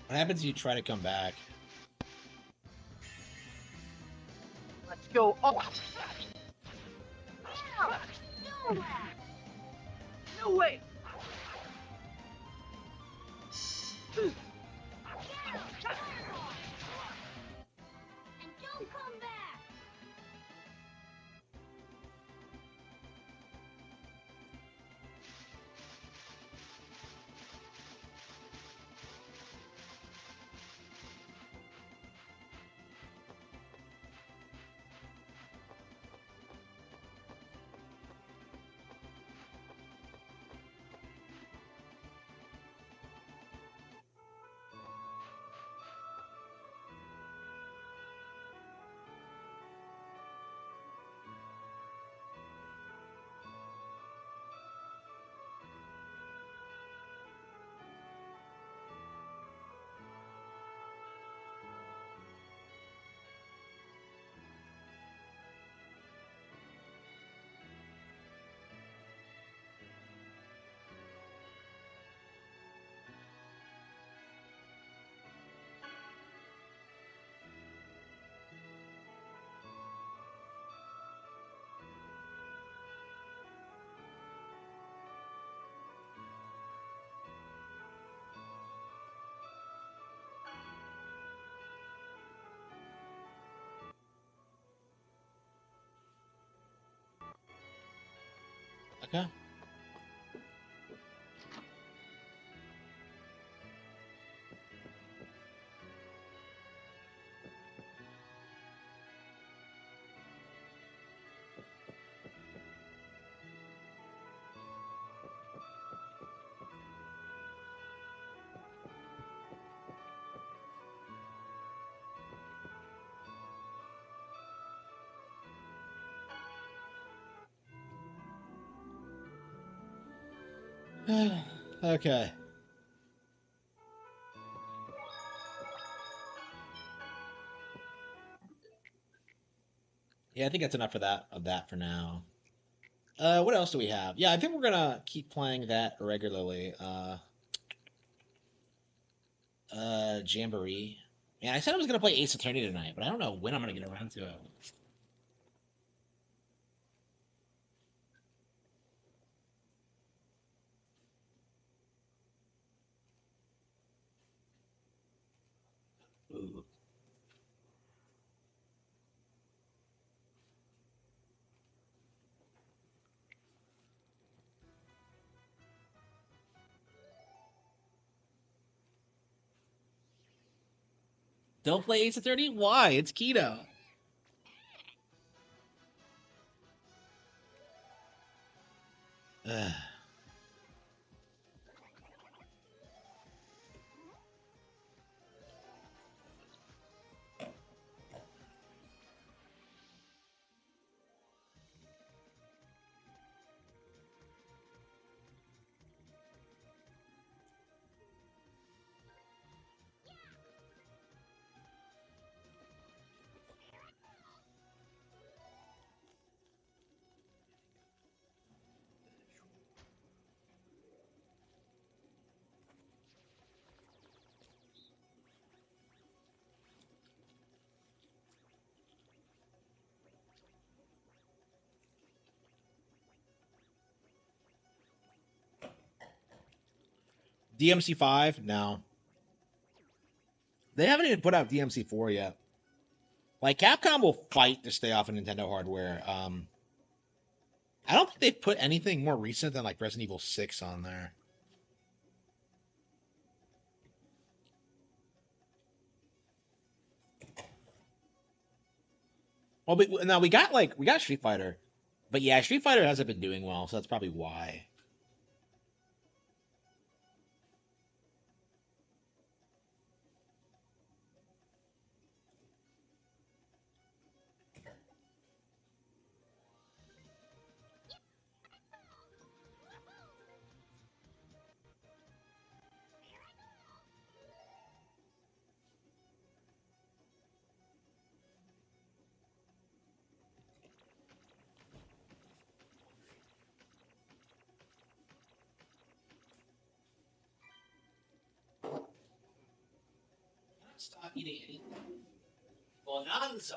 What happens if you try to come back? Let's go up. No way! And don't come back. Okay. Okay. Yeah, I think that's enough for that of that for now. What else do we have? Yeah, I think we're gonna keep playing that regularly. Jamboree. Yeah, I said I was gonna play Ace Attorney tonight, but I don't know when I'm gonna get around to it. Ooh. Don't play Ace Attorney? Why? It's keto. Ugh. DMC5? No. They haven't even put out DMC4 yet. Like, Capcom will fight to stay off of Nintendo hardware. I don't think they've put anything more recent than, like, Resident Evil 6 on there. Well, but now we got Street Fighter, but yeah, Street Fighter hasn't been doing well, so that's probably why. Stop eating anything. Bonanza.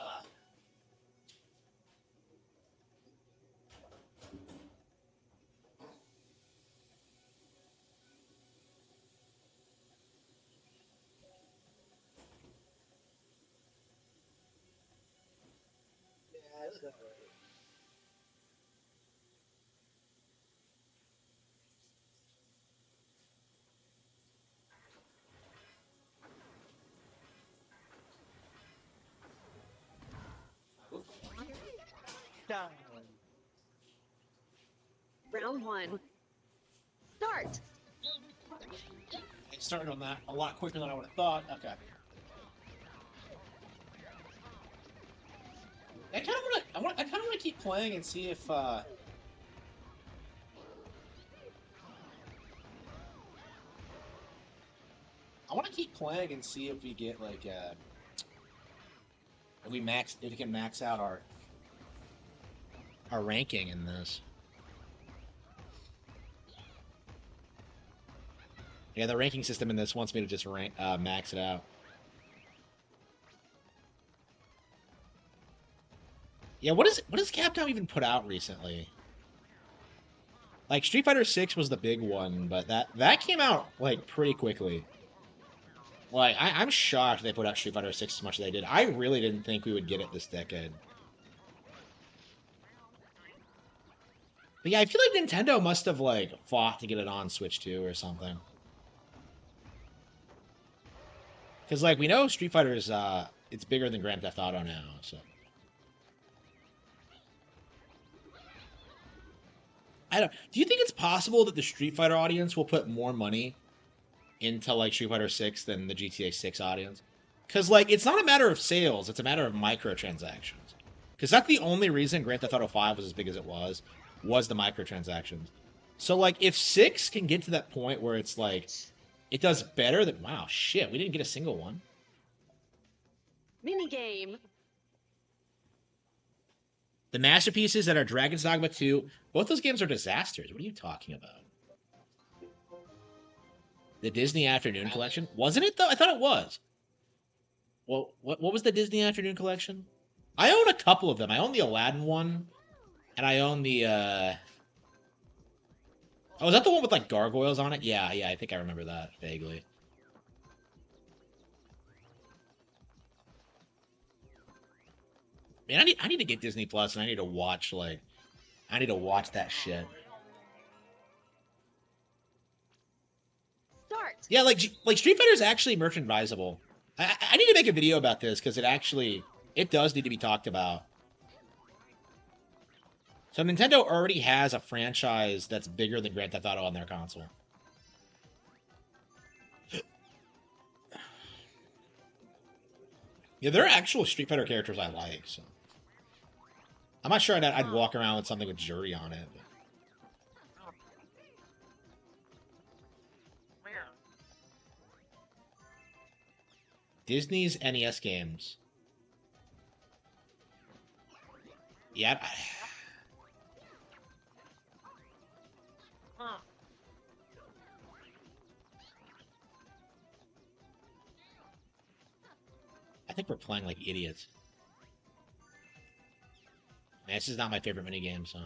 Done. Round one. Start. It started on that a lot quicker than I would have thought. Okay. I kind of want to keep playing and see if I want to keep playing and see if we get like if we can max out our ranking in this. Yeah, the ranking system in this wants me to just max it out. Yeah, what does Capcom even put out recently? Like Street Fighter 6 was the big one, but that came out like pretty quickly. Like I'm shocked they put out Street Fighter 6 as much as they did. I really didn't think we would get it this decade. But yeah, I feel like Nintendo must have like fought to get it on Switch 2 or something. Because like we know Street Fighter is it's bigger than Grand Theft Auto now, so. I don't. Do you think it's possible that the Street Fighter audience will put more money into like Street Fighter 6 than the GTA 6 audience? Because like it's not a matter of sales; it's a matter of microtransactions. Because that's the only reason Grand Theft Auto 5 was as big as it was the microtransactions. So like if 6 can get to that point where it's like it does better than wow shit, we didn't get a single one. Minigame. The masterpieces that are Dragon's Dogma 2, both those games are disasters. What are you talking about? The Disney Afternoon Collection? Wasn't it, though? I thought it was. Well, what was the Disney Afternoon Collection? I own a couple of them. I own the Aladdin one, and I own the, Oh, is that the one with, like, gargoyles on it? Yeah, I think I remember that, vaguely. Man, I need to get Disney Plus, and I need to watch, like... I need to watch that shit. Start. Yeah, like Street Fighter is actually merchandisable. I need to make a video about this, because it does need to be talked about. So Nintendo already has a franchise that's bigger than Grand Theft Auto on their console. Yeah, there are actual Street Fighter characters I like, so... I'm not sure I'd walk around with something with Jury on it. But... Disney's NES games. Yeah. I think we're playing like idiots. Man, this is not my favorite minigame, so...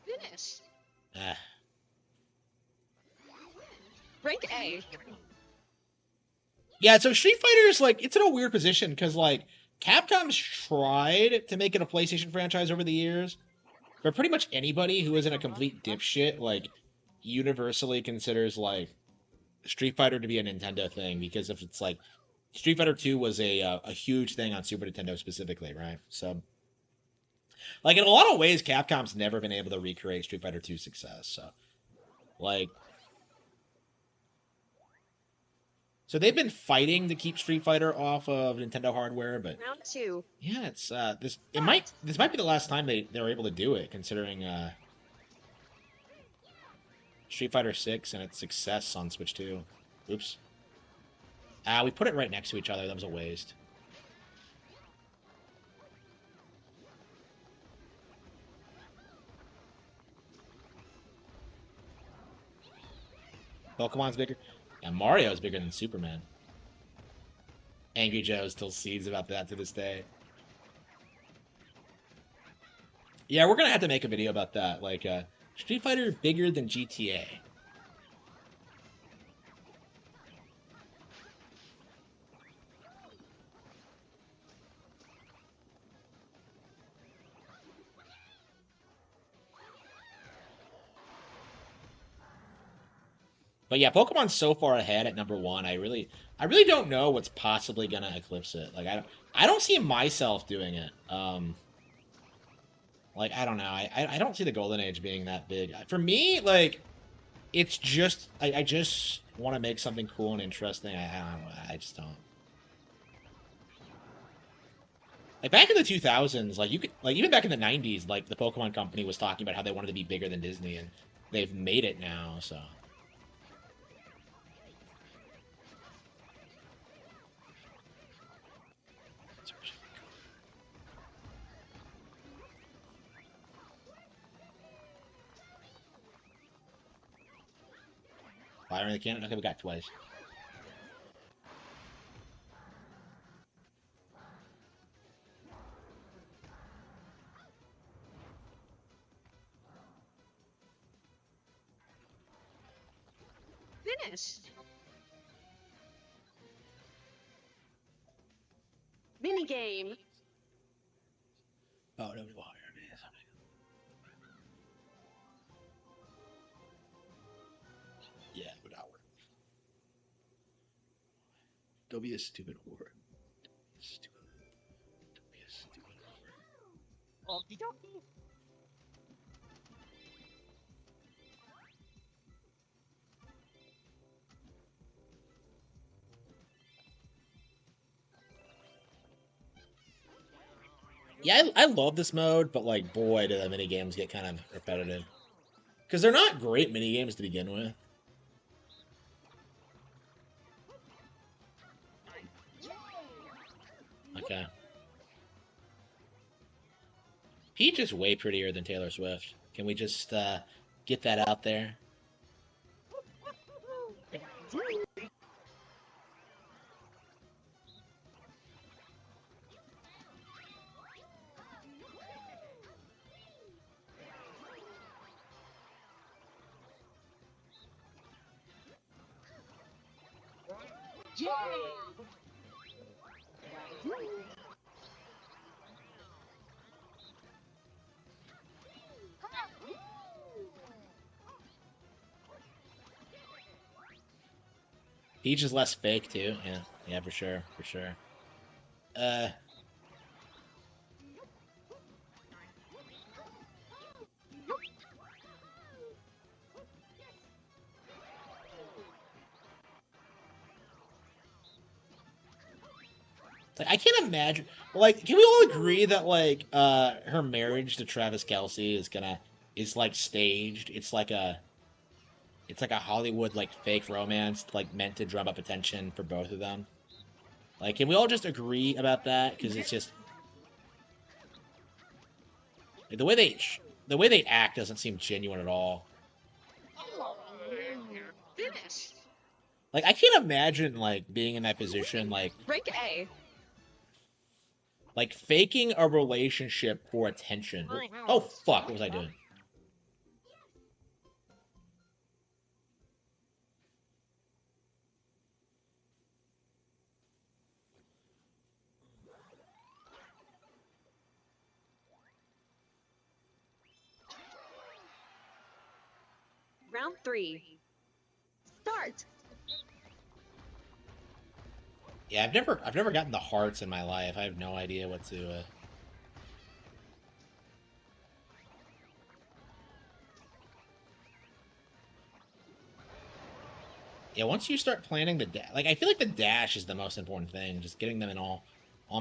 Finish. Ah. Rank A. Yeah, so Street Fighter is like, it's in a weird position, because like, Capcom's tried to make it a PlayStation franchise over the years, but pretty much anybody who isn't a complete dipshit, like, universally considers, like, Street Fighter to be a Nintendo thing, because if it's like, Street Fighter 2 was a huge thing on Super Nintendo specifically, right? So, like, in a lot of ways, Capcom's never been able to recreate Street Fighter 2's success, so, like... So they've been fighting to keep Street Fighter off of Nintendo hardware, but... Round 2. Yeah, it's, this might be the last time they were able to do it, considering, Street Fighter 6 and its success on Switch 2. Oops. We put it right next to each other. That was a waste. Pokemon's bigger. Yeah, Mario's bigger than Superman. Angry Joe still seethes about that to this day. Yeah, we're gonna have to make a video about that. Like, Street Fighter bigger than GTA. But yeah, Pokemon's so far ahead at #1. I really don't know what's possibly gonna eclipse it. Like I don't see myself doing it. Like I don't know. I don't see the Golden Age being that big. For me, like it's just I just want to make something cool and interesting. I don't know. I just don't. Like back in the 2000s, like you could like even back in the 90s, like the Pokemon Company was talking about how they wanted to be bigger than Disney, and they've made it now. So. Firing the cannon? Okay, we got twice. Finished. Minigame. Oh, nobody will hire me. Yeah, it would not work. Don't be a stupid whore. Don't be a stupid whore. Okie dokie. Yeah, I love this mode, but like, boy, do the mini games get kind of repetitive. Because they're not great mini games to begin with. Okay. Peach is way prettier than Taylor Swift. Can we just get that out there? Peach is less fake too. Yeah, yeah, for sure, for sure. Like, I can't imagine. Like, can we all agree that like her marriage to Travis Kelce is like staged? It's like a Hollywood like fake romance, like meant to drum up attention for both of them. Like, can we all just agree about that? Because it's just like, the way they act doesn't seem genuine at all. Finish. Like, I can't imagine like being in that position, Rank A. like faking a relationship for attention. Oh fuck! What was I doing? Round 3. Start. Yeah, I've never gotten the hearts in my life. I have no idea what to. Yeah, once you start planning the dash, like I feel like the dash is the most important thing. Just getting them in all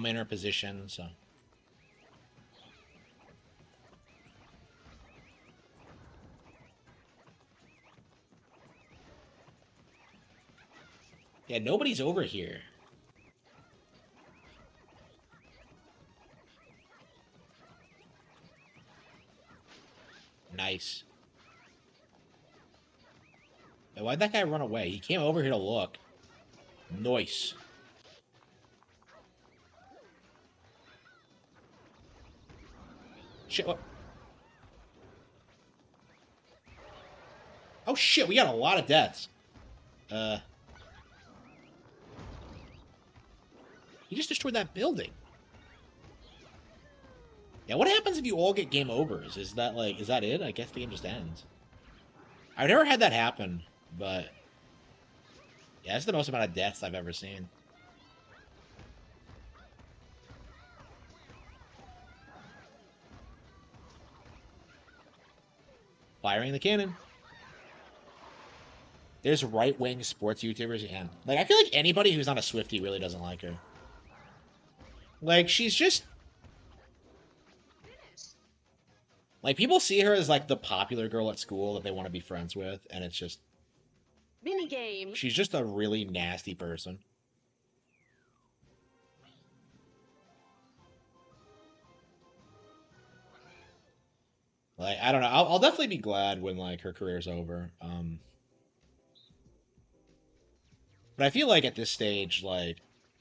manner of positions. So. Yeah, nobody's over here. Nice. Hey, why'd that guy run away? He came over here to look. Nice. Shit, what? Oh shit, we got a lot of deaths. He just destroyed that building. Yeah, what happens if you all get game overs? Is that it? I guess the game just ends. I've never had that happen, but yeah, that's the most amount of deaths I've ever seen. Firing the cannon. There's right-wing sports YouTubers, and like I feel like anybody who's not a Swiftie really doesn't like her. Like she's just like people see her as like the popular girl at school that they want to be friends with, and it's just Minigame. she's just a really nasty person. Like I don't know. I'll definitely be glad when like her career's over. But I feel like at this stage, like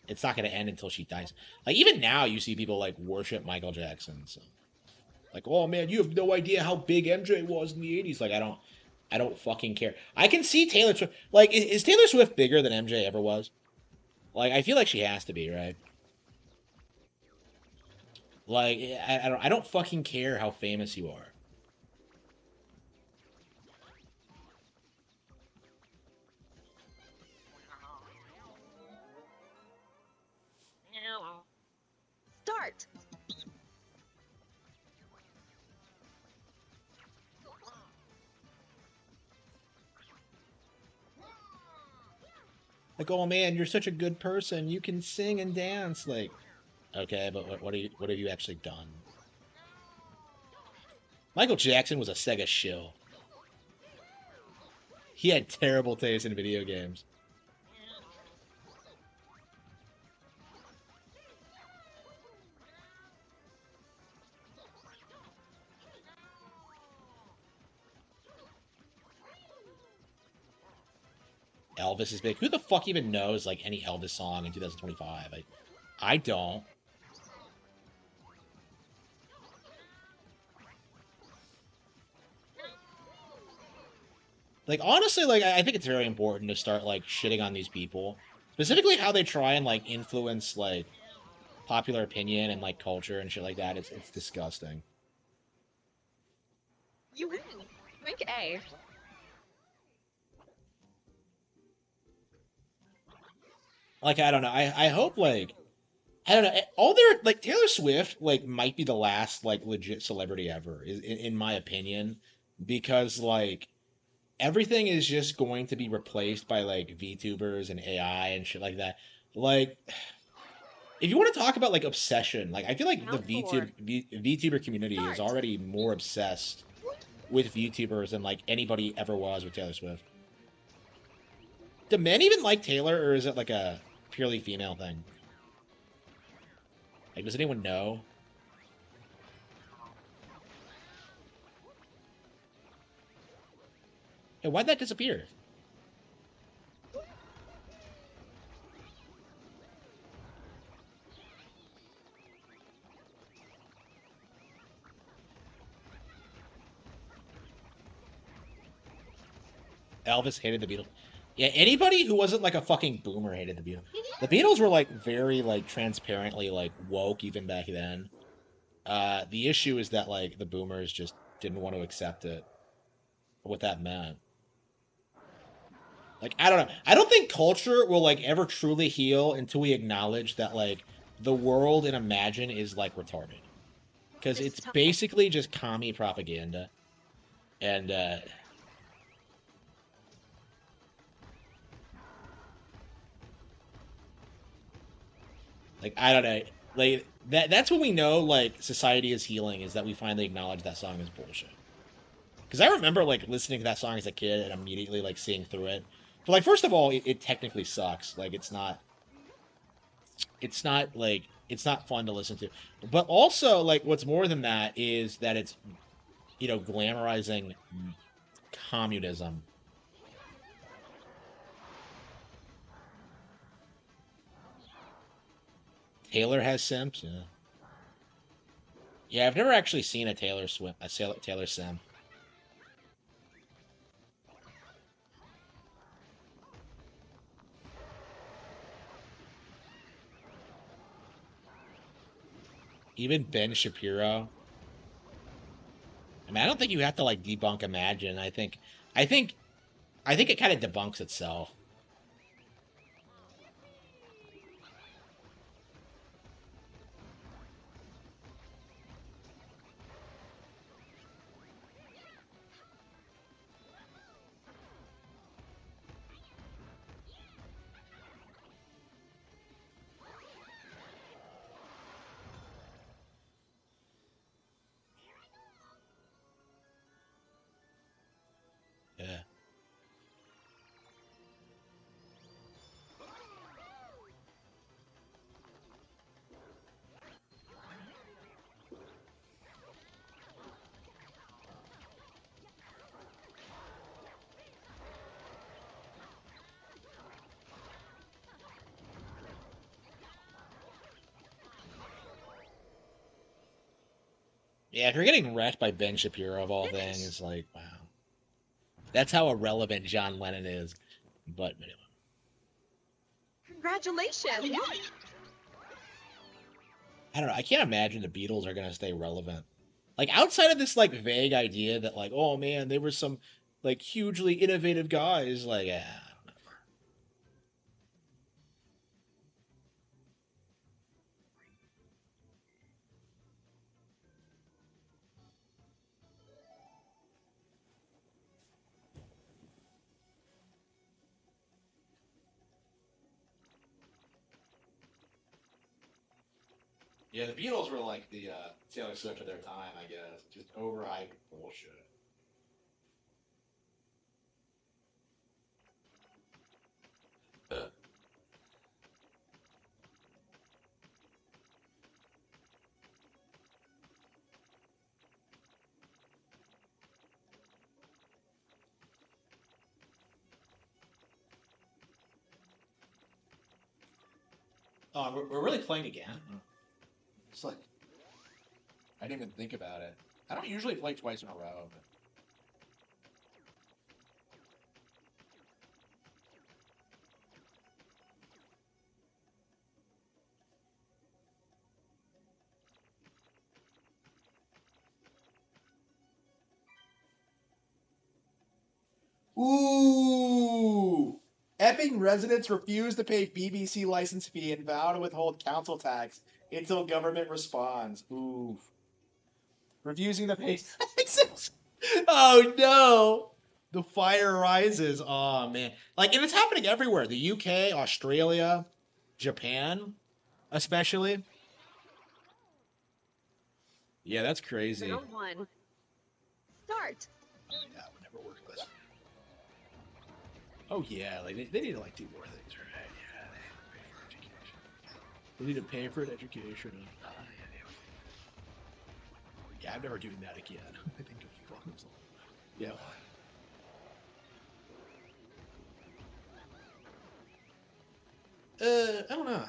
it's not going to end until she dies. Like even now, you see people like worship Michael Jackson. So like, oh man, you have no idea how big MJ was in the '80s. Like I don't fucking care. I can see Taylor Swift. Like is Taylor Swift bigger than MJ ever was? Like I feel like she has to be, right? Like, I don't fucking care how famous you are. Start. Like, oh man, you're such a good person. You can sing and dance. Like, okay, but what have you actually done? Michael Jackson was a Sega shill. He had terrible taste in video games. Elvis is big. Who the fuck even knows like any Elvis song in 2025? I don't. Like honestly, like I think it's very important to start like shitting on these people, specifically how they try and like influence like popular opinion and like culture and shit like that. It's disgusting. You win. Rank A. Like I don't know. I hope like I don't know. All their like Taylor Swift like might be the last like legit celebrity ever, in my opinion, because like everything is just going to be replaced by like VTubers and AI and shit like that. Like, if you want to talk about like obsession, like I feel like the VTuber community is already more obsessed with VTubers than like anybody ever was with Taylor Swift. Do men even like Taylor, or is it like a purely female thing? Like, does anyone know? Hey, why'd that disappear? Elvis hated the Beatles. Yeah, anybody who wasn't like a fucking boomer hated the Beatles. The Beatles were like very like transparently like woke even back then. The issue is that like the boomers just didn't want to accept it. What that meant. Like I don't know. I don't think culture will like ever truly heal until we acknowledge that like the world in Imagine is like retarded. Because it's basically just commie propaganda. And like I don't know. Like that's when we know like society is healing, is that we finally acknowledge that song is bullshit. Because I remember like listening to that song as a kid and immediately like seeing through it. But like first of all, it technically sucks. Like it's not like it's not fun to listen to. But also like what's more than that is that it's glamorizing communism. Taylor has simps, yeah. Yeah, I've never actually seen a Taylor sim. Even Ben Shapiro. I mean, I don't think you have to like debunk Imagine. I think, I think it kind of debunks itself. Yeah. Yeah, if you're getting wrecked by Ben Shapiro of all things, it's like, wow. That's how irrelevant John Lennon is. But anyway. Congratulations. I don't know. I can't imagine the Beatles are gonna stay relevant. Like outside of this like vague idea that like, oh man, they were some like hugely innovative guys. Like, yeah, the Beatles were like the Taylor Swift of their time, I guess. Just overhyped bullshit. Oh, we're really playing again. It's like I didn't even think about it. I don't usually play twice in a row. But... Ooh! Epping residents refuse to pay BBC license fee and vow to withhold council tax until government responds. Ooh. Refusing to pay taxes. Oh no! The fire rises. Oh man. Like, and it's happening everywhere. The UK, Australia, Japan, especially. Yeah, that's crazy. Round one. Start. Yeah, it would never work this. Oh yeah, like they need to like do more things, right? Yeah, they need to pay for an education. Yeah, I'm never doing that again. I think it's yeah. I don't know.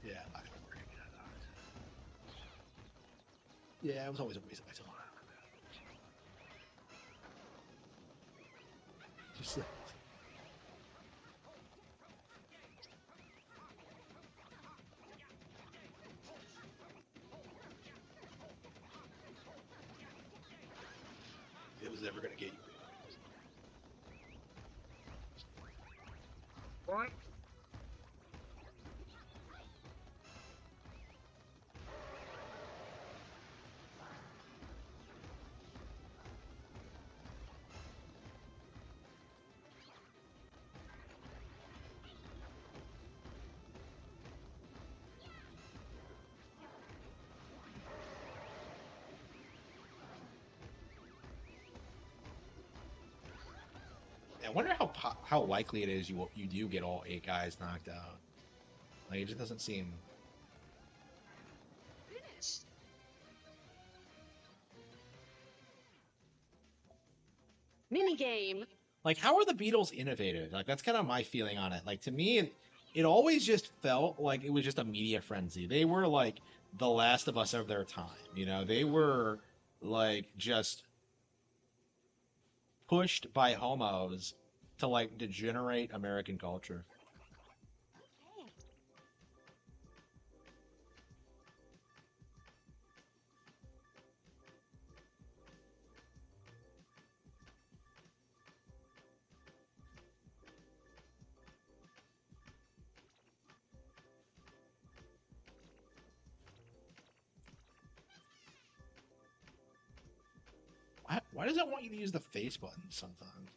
Yeah, I'm not gonna worry about it. Yeah, it was always a waste of my time. Just like, it was never gonna get you. What? I wonder how likely it is you do get all 8 guys knocked out. Like it just doesn't seem. Finish. Minigame. Like, how are the Beatles innovative? Like, that's kind of my feeling on it. Like, to me, it always just felt like it was just a media frenzy. They were like the Last of Us of their time. You know, they were like just pushed by homos to like degenerate American culture. Why does it want you to use the face button sometimes?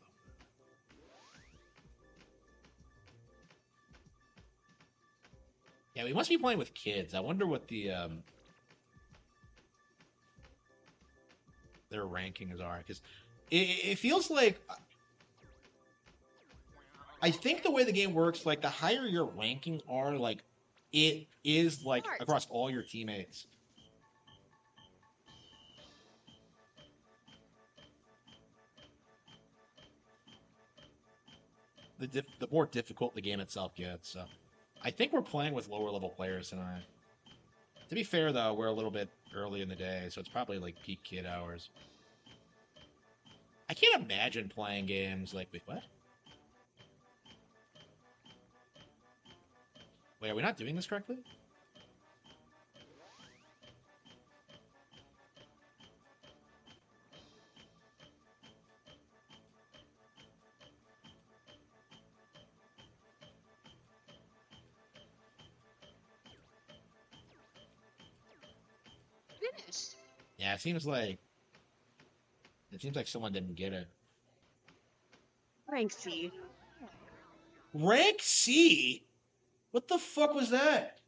Yeah, we must be playing with kids. I wonder what their rankings are because it feels like I think the way the game works, like the higher your ranking are, like it is like across all your teammates. The more difficult the game itself gets. So I think we're playing with lower level players tonight. To be fair, though, we're a little bit early in the day, so it's probably like peak kid hours. I can't imagine playing games like wait, what? Wait, are we not doing this correctly? Finished. Yeah, it seems like someone didn't get it. Rank C. Rank C? What the fuck was that?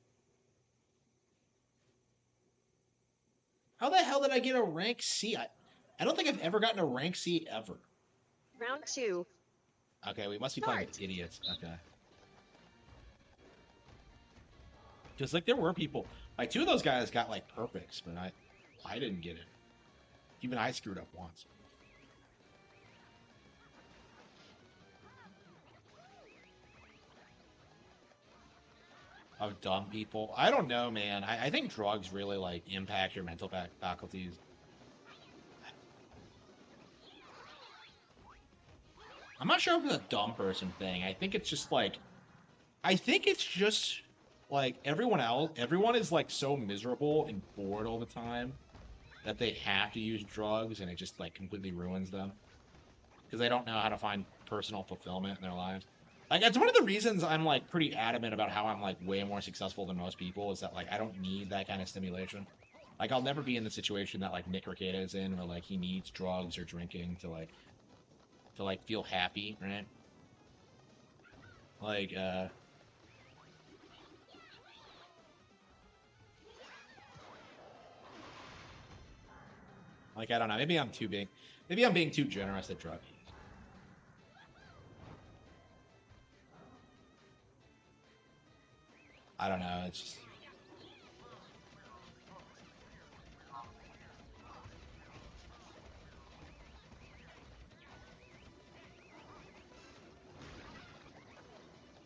How the hell did I get a rank C? I don't think I've ever gotten a rank C ever. Round 2. Okay, we must be playing with idiots. Okay. Because, like, there were people... Like, 2 of those guys got, like, perfects, but I didn't get it. Even I screwed up once. Of dumb people. I don't know, man. I think drugs really, like, impact your mental faculties. I'm not sure if it's a dumb person thing. I think it's just, like... I think it's just, like, everyone is, like, so miserable and bored all the time that they have to use drugs, and it just, like, completely ruins them. Because they don't know how to find personal fulfillment in their lives. Like, it's one of the reasons I'm, like, pretty adamant about how I'm, like, way more successful than most people, is that, like, I don't need that kind of stimulation. Like, I'll never be in the situation that, like, Nick Ricada is in, where, like, he needs drugs or drinking to feel happy, right? Like, Like, I don't know, maybe I'm being too generous at drug use. I don't know, it's just...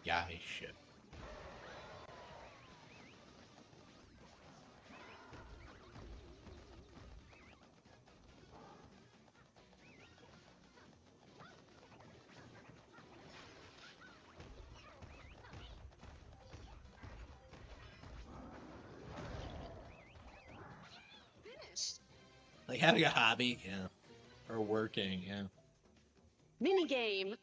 Yeah, shit. Finished. Like, having a hobby, yeah. Or working, yeah. Minigame.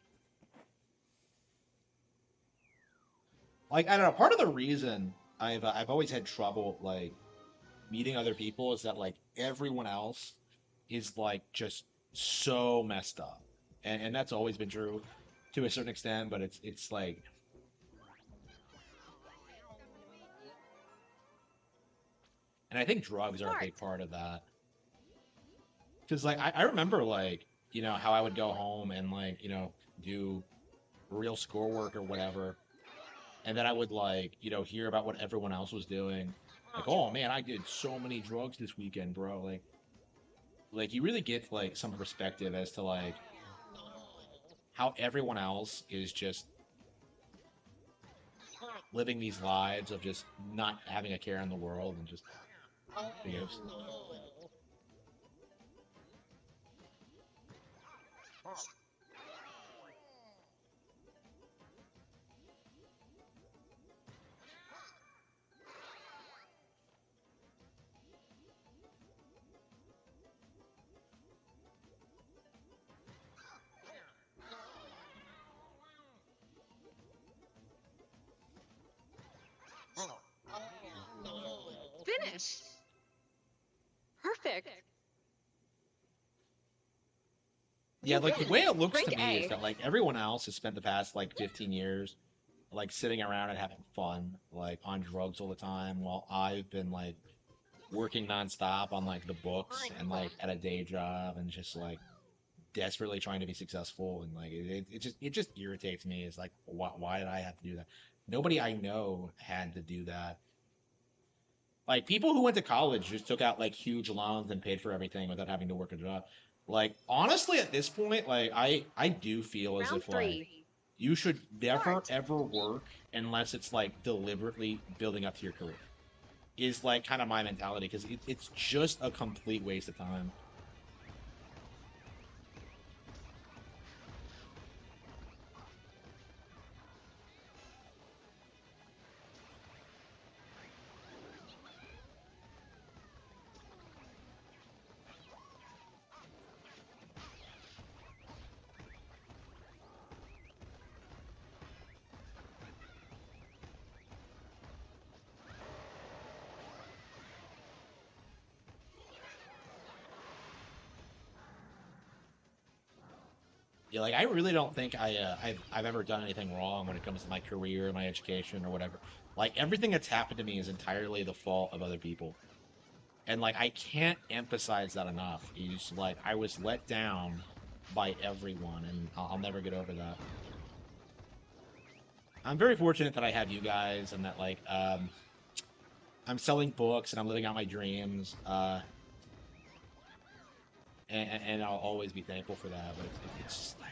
Like, I don't know, part of the reason I've always had trouble, like, meeting other people is that, like, everyone else is, like, just so messed up. And that's always been true to a certain extent, but it's like... And I think drugs are a big part of that. Because, like, I remember, like, you know, how I would go home and, like, you know, do real schoolwork or whatever. And then I would, like, you know, hear about what everyone else was doing. Like, oh, man, I did so many drugs this weekend, bro. Like you really get, like, some perspective as to, like, how everyone else is just living these lives of just not having a care in the world and just... Finish. Perfect. Yeah, like, the way it looks to Rank me A. is that, like, everyone else has spent the past, like, 15 years, like, sitting around and having fun, like, on drugs all the time, while I've been, like, working nonstop on, like, the books and, like, at a day job and just, like, desperately trying to be successful. And, like, it just irritates me. It's like, why did I have to do that? Nobody I know had to do that. Like, people who went to college just took out, like, huge loans and paid for everything without having to work a job. Like, honestly, at this point, like, I do feel as Round if, like, 3. you should never, ever work unless it's, like, deliberately building up to your career. Is, like, kind of my mentality, because it's just a complete waste of time. Yeah, like I really don't think I've ever done anything wrong when it comes to my career, my education, or whatever. Like everything that's happened to me is entirely the fault of other people. And like I can't emphasize that enough. Is like I was let down by everyone, and I'll never get over that. I'm very fortunate that I have you guys, and that like I'm selling books and I'm living out my dreams. And I'll always be thankful for that. But it's just like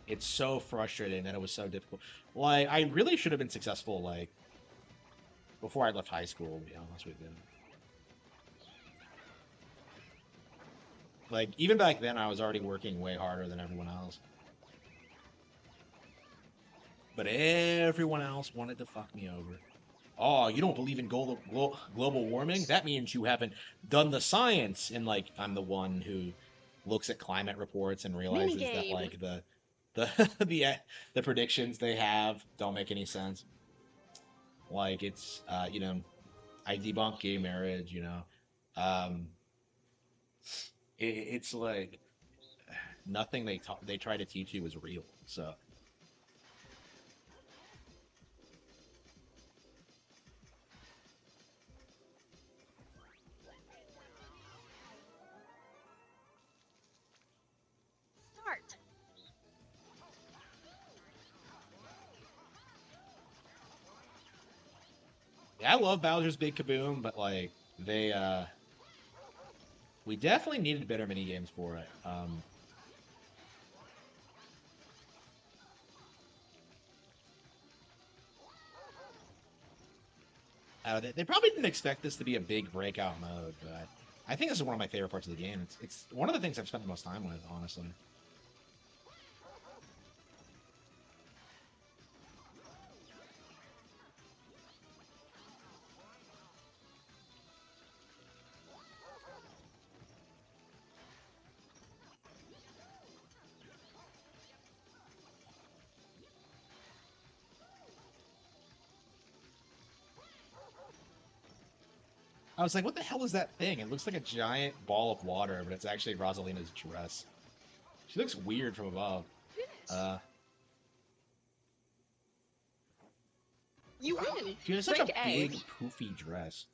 it's so frustrating that it was so difficult. Like I really should have been successful like before I left high school. To be honest with you. Like even back then, I was already working way harder than everyone else. But everyone else wanted to fuck me over. Oh, you don't believe in global warming? That means you haven't done the science. And like, I'm the one who looks at climate reports and realizes that Minigame. like the the predictions they have don't make any sense. Like it's you know, I debunk gay marriage. You know, um, it's like nothing they try to teach you is real. So Start. yeah, I love Bowser's Big Kaboom, but like they we definitely needed better mini games for it. They probably didn't expect this to be a big breakout mode, but I think this is one of my favorite parts of the game. It's one of the things I've spent the most time with, honestly. I was like, what the hell is that thing? It looks like a giant ball of water, but it's actually Rosalina's dress. She looks weird from above. Uh, You win. she has such a Break A. big, poofy dress.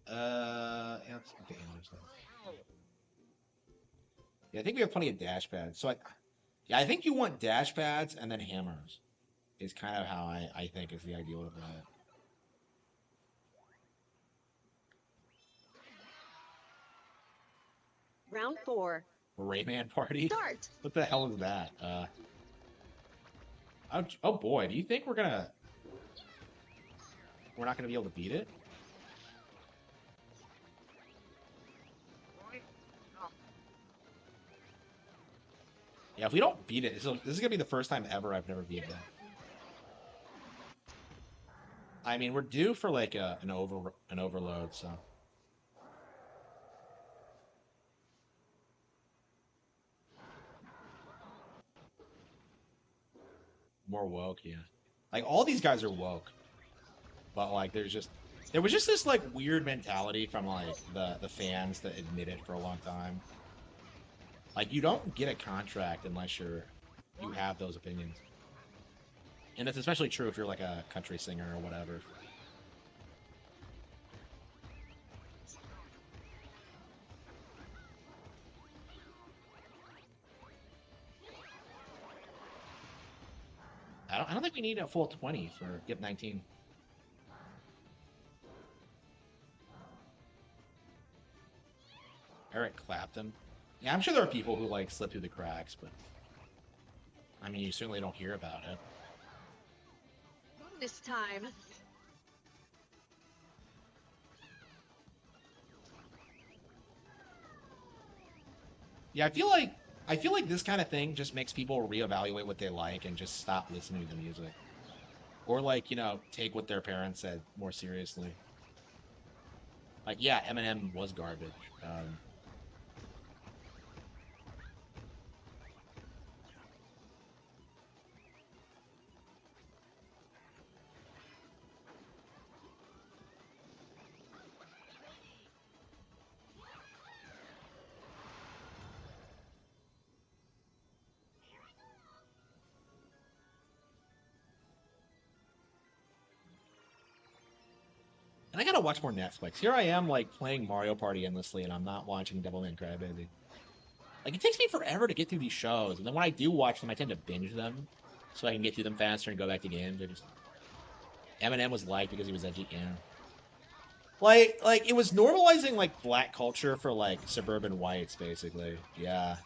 Yeah, okay, interesting. Yeah, I think we have plenty of dash pads. Yeah, I think you want dash pads and then hammers. Is kind of how I think is the ideal of that. Round 4. Rayman Party? Start. What the hell is that? Oh boy, do you think we're not gonna be able to beat it? Yeah, if we don't beat it, this is gonna be the first time ever I've never beaten it. I mean, we're due for like an overload, so more woke, yeah. Like all these guys are woke, but like there was just this like weird mentality from like the fans that admit it for a long time. Like you don't get a contract unless you have those opinions. And it's especially true if you're like a country singer or whatever. I don't think we need a full 20 for Get 19. Eric Clapton. Yeah, I'm sure there are people who like slip through the cracks, but I mean, you certainly don't hear about it. This time. Yeah, I feel like this kind of thing just makes people reevaluate what they like and just stop listening to music. Or like, you know, take what their parents said more seriously. Like, yeah, Eminem was garbage. And I gotta watch more Netflix. Here I am, like, playing Mario Party endlessly, and I'm not watching Devilman Crybaby. Like, it takes me forever to get through these shows, and then when I do watch them, I tend to binge them, so I can get through them faster and go back to games. Eminem was liked because he was edgy, yeah. Like it was normalizing like black culture for like suburban whites, basically. Yeah.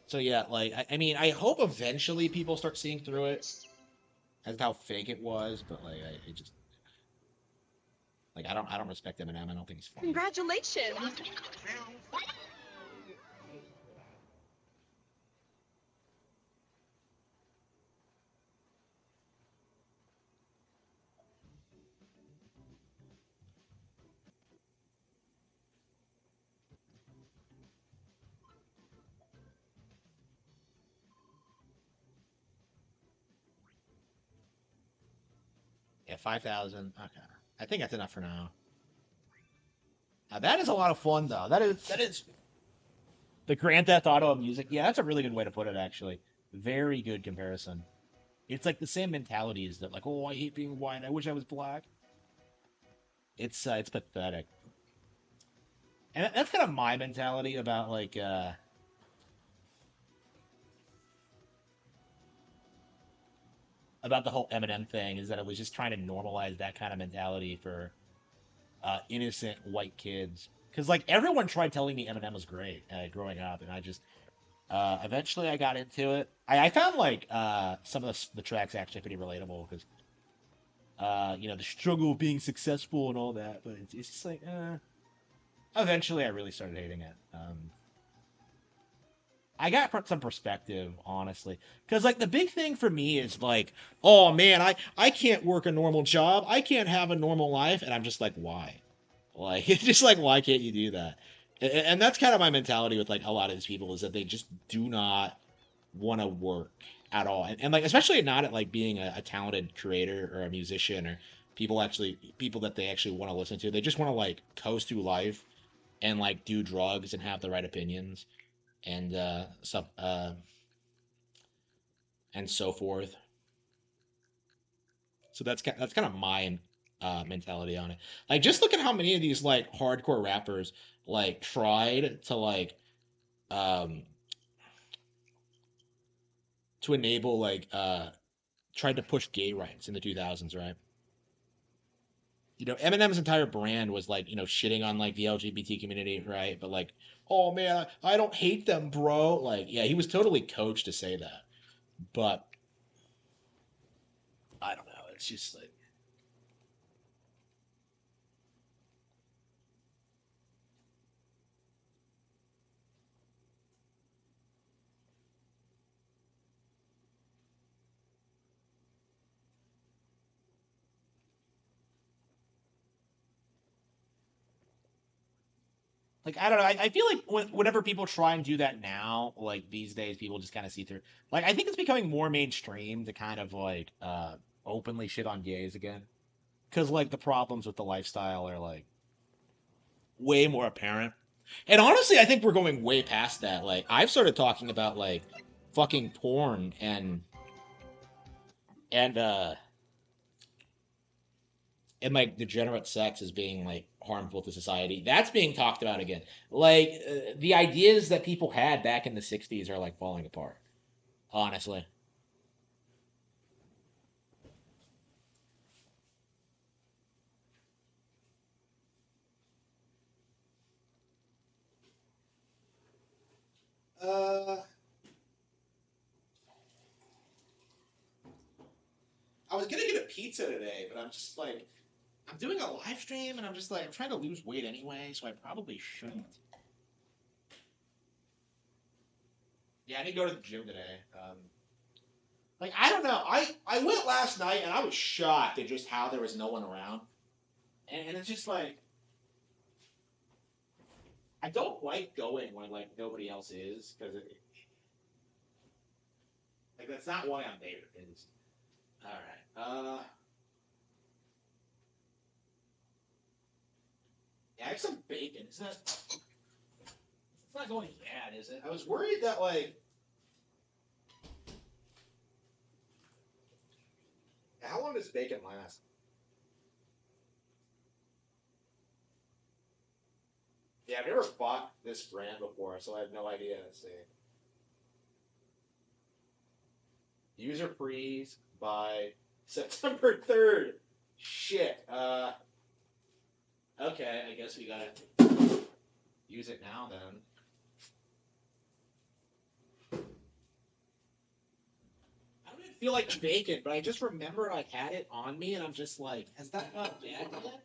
So yeah, like I mean, I hope eventually people start seeing through it as how fake it was, but like I just like I don't respect Eminem. I don't think he's funny. Congratulations! Yeah, 5,000. Okay, I think that's enough for now. Now that is a lot of fun though. That is the Grand Theft Auto of music. Yeah, that's a really good way to put it. Actually, very good comparison. It's like the same mentality as that. Like, oh, I hate being white. I wish I was black. It's pathetic. And that's kind of my mentality about like about the whole Eminem thing is that it was just trying to normalize that kind of mentality for innocent white kids. Because like everyone tried telling me Eminem was great growing up, and I just eventually I got into it. I found like some of the tracks actually pretty relatable because you know the struggle of being successful and all that. But it's just like eventually I really started hating it. I got some perspective, honestly, because like the big thing for me is like, oh man, I can't work a normal job, I can't have a normal life, and I'm just like, why? Like, it's just like, why can't you do that? And that's kind of my mentality with like a lot of these people is that they just do not want to work at all, and like especially not at like being a talented creator or a musician or people that they actually want to listen to. They just want to like coast through life and like do drugs and have the right opinions and stuff and so forth. So that's kind of my mentality on it. Like, just look at how many of these like hardcore rappers like tried to like um to enable like tried to push gay rights in the 2000s, right? You know, Eminem's entire brand was like, you know, shitting on like the LGBT community, right? But like, oh man, I don't hate them, bro. Like, yeah, he was totally coached to say that. But I don't know. It's just like I don't know. I feel like whenever people try and do that now, like these days, people just kind of see through. Like I think it's becoming more mainstream to kind of like openly shit on gays again, because like the problems with the lifestyle are like way more apparent. And honestly, I think we're going way past that. Like I've started talking about like fucking porn and and like degenerate sex as being like harmful to society. That's being talked about again. Like the ideas that people had back in the 60s are like falling apart, honestly. Uh, I was gonna get a pizza today, but I'm just like, I'm doing a live stream, and I'm just like, I'm trying to lose weight anyway, so I probably shouldn't. Yeah, I need to go to the gym today. Like, I don't know. I went last night, and I was shocked at just how there was no one around, and it's just like I don't like going when like nobody else is because like that's not why I'm there. It's all right. Yeah, I have some bacon. It's not going bad, is it? I was worried that like How long does bacon last? Yeah, I've never bought this brand before, so I have no idea. Let's see. User freeze by September 3rd. Shit. Okay, I guess we gotta use it now then. I don't even feel like bacon, but I just remembered I had it on me, and I'm just like, has that not bad yet?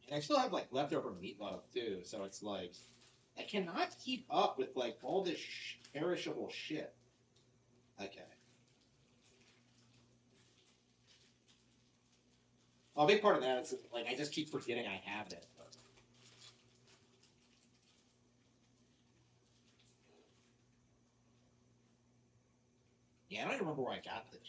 And I still have like leftover meatloaf too, so it's like I cannot keep up with like all this perishable shit. Okay. Well, a big part of that is like I just keep forgetting I have it. Yeah, I don't even remember where I got this.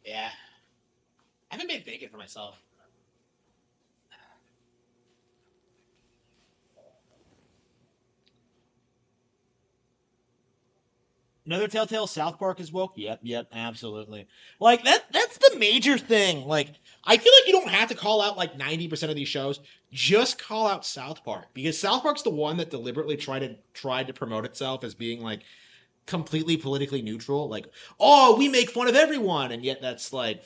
Yeah. I haven't made bacon for myself. Another telltale South Park is woke? Yep, absolutely. Like that's the major thing. Like I feel like you don't have to call out like 90% of these shows. Just call out South Park because South Park's the one that deliberately tried to promote itself as being like completely politically neutral. Like, oh, we make fun of everyone, and yet that's like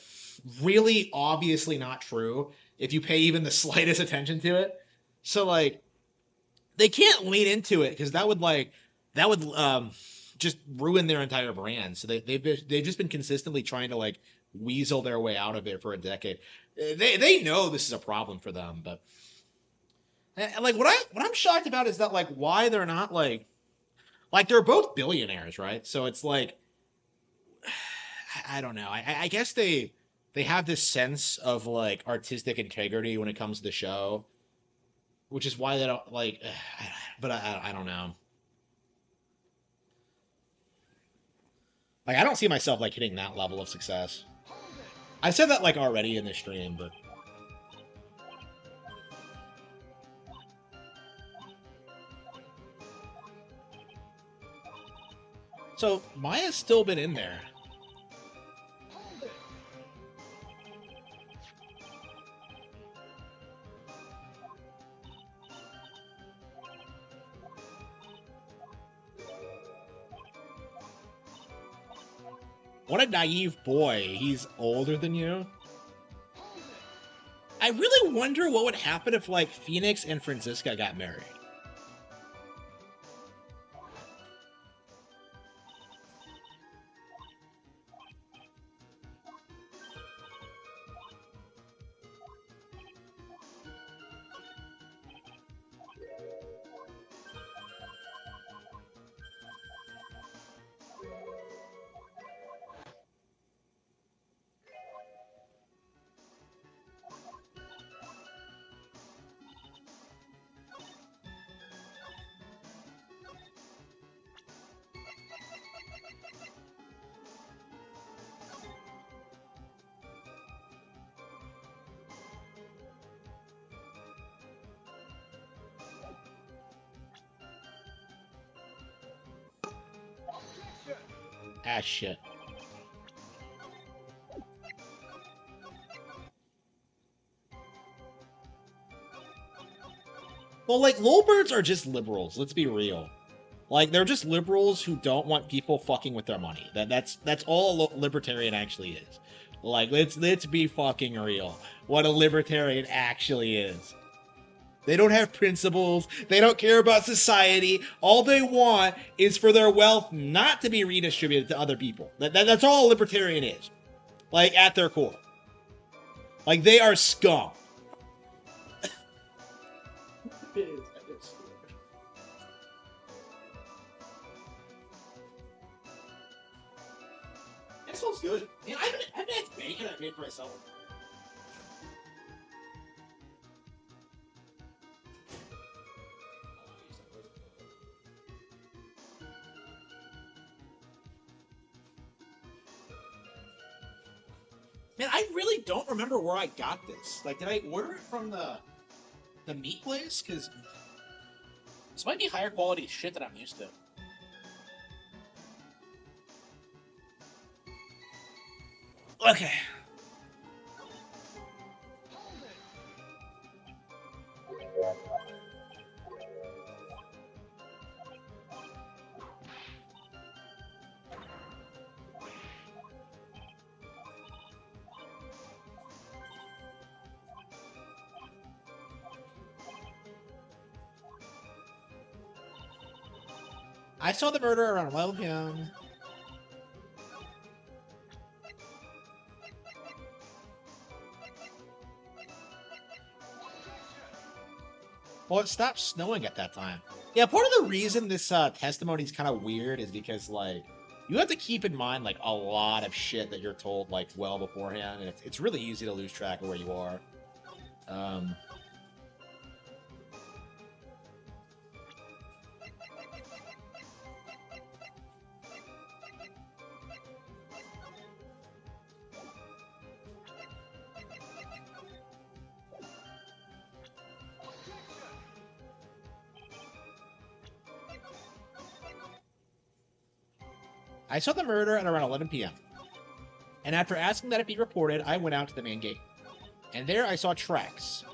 really obviously not true if you pay even the slightest attention to it. So like they can't lean into it because that would just ruin their entire brand. So they've just been consistently trying to like weasel their way out of it for a decade. They know this is a problem for them, but and like what I'm shocked about is that like why they're not like Like they're both billionaires, right? So it's like I don't know. I guess they have this sense of like artistic integrity when it comes to the show, which is why they don't like. But I don't know. Like I don't see myself like hitting that level of success. I said that like already in the stream, but so Maya's still been in there. What a naive boy. He's older than you. I really wonder what would happen if like Phoenix and Franziska got married. Ah, shit. Well, like, lolbirds are just liberals. Let's be real. Like, they're just liberals who don't want people fucking with their money. That's all a libertarian actually is. Like, let's be fucking real. What a libertarian actually is. They don't have principles. They don't care about society. All they want is for their wealth not to be redistributed to other people. That's all a libertarian is. Like, at their core. Like, they are scum. That smells good. Man, I haven't had bacon I made for myself. Man, I really don't remember where I got this. Like, did I order it from the meat place? Because this might be higher quality shit than I'm used to. Okay. I saw the murder around 11 p.m. Well, it stopped snowing at that time. Yeah, part of the reason this testimony is kind of weird is because, like, you have to keep in mind, like, a lot of shit that you're told, like, well beforehand, and it's really easy to lose track of where you are. I saw the murder at around 11 p.m. And after asking that it be reported, I went out to the main gate. And there I saw tracks.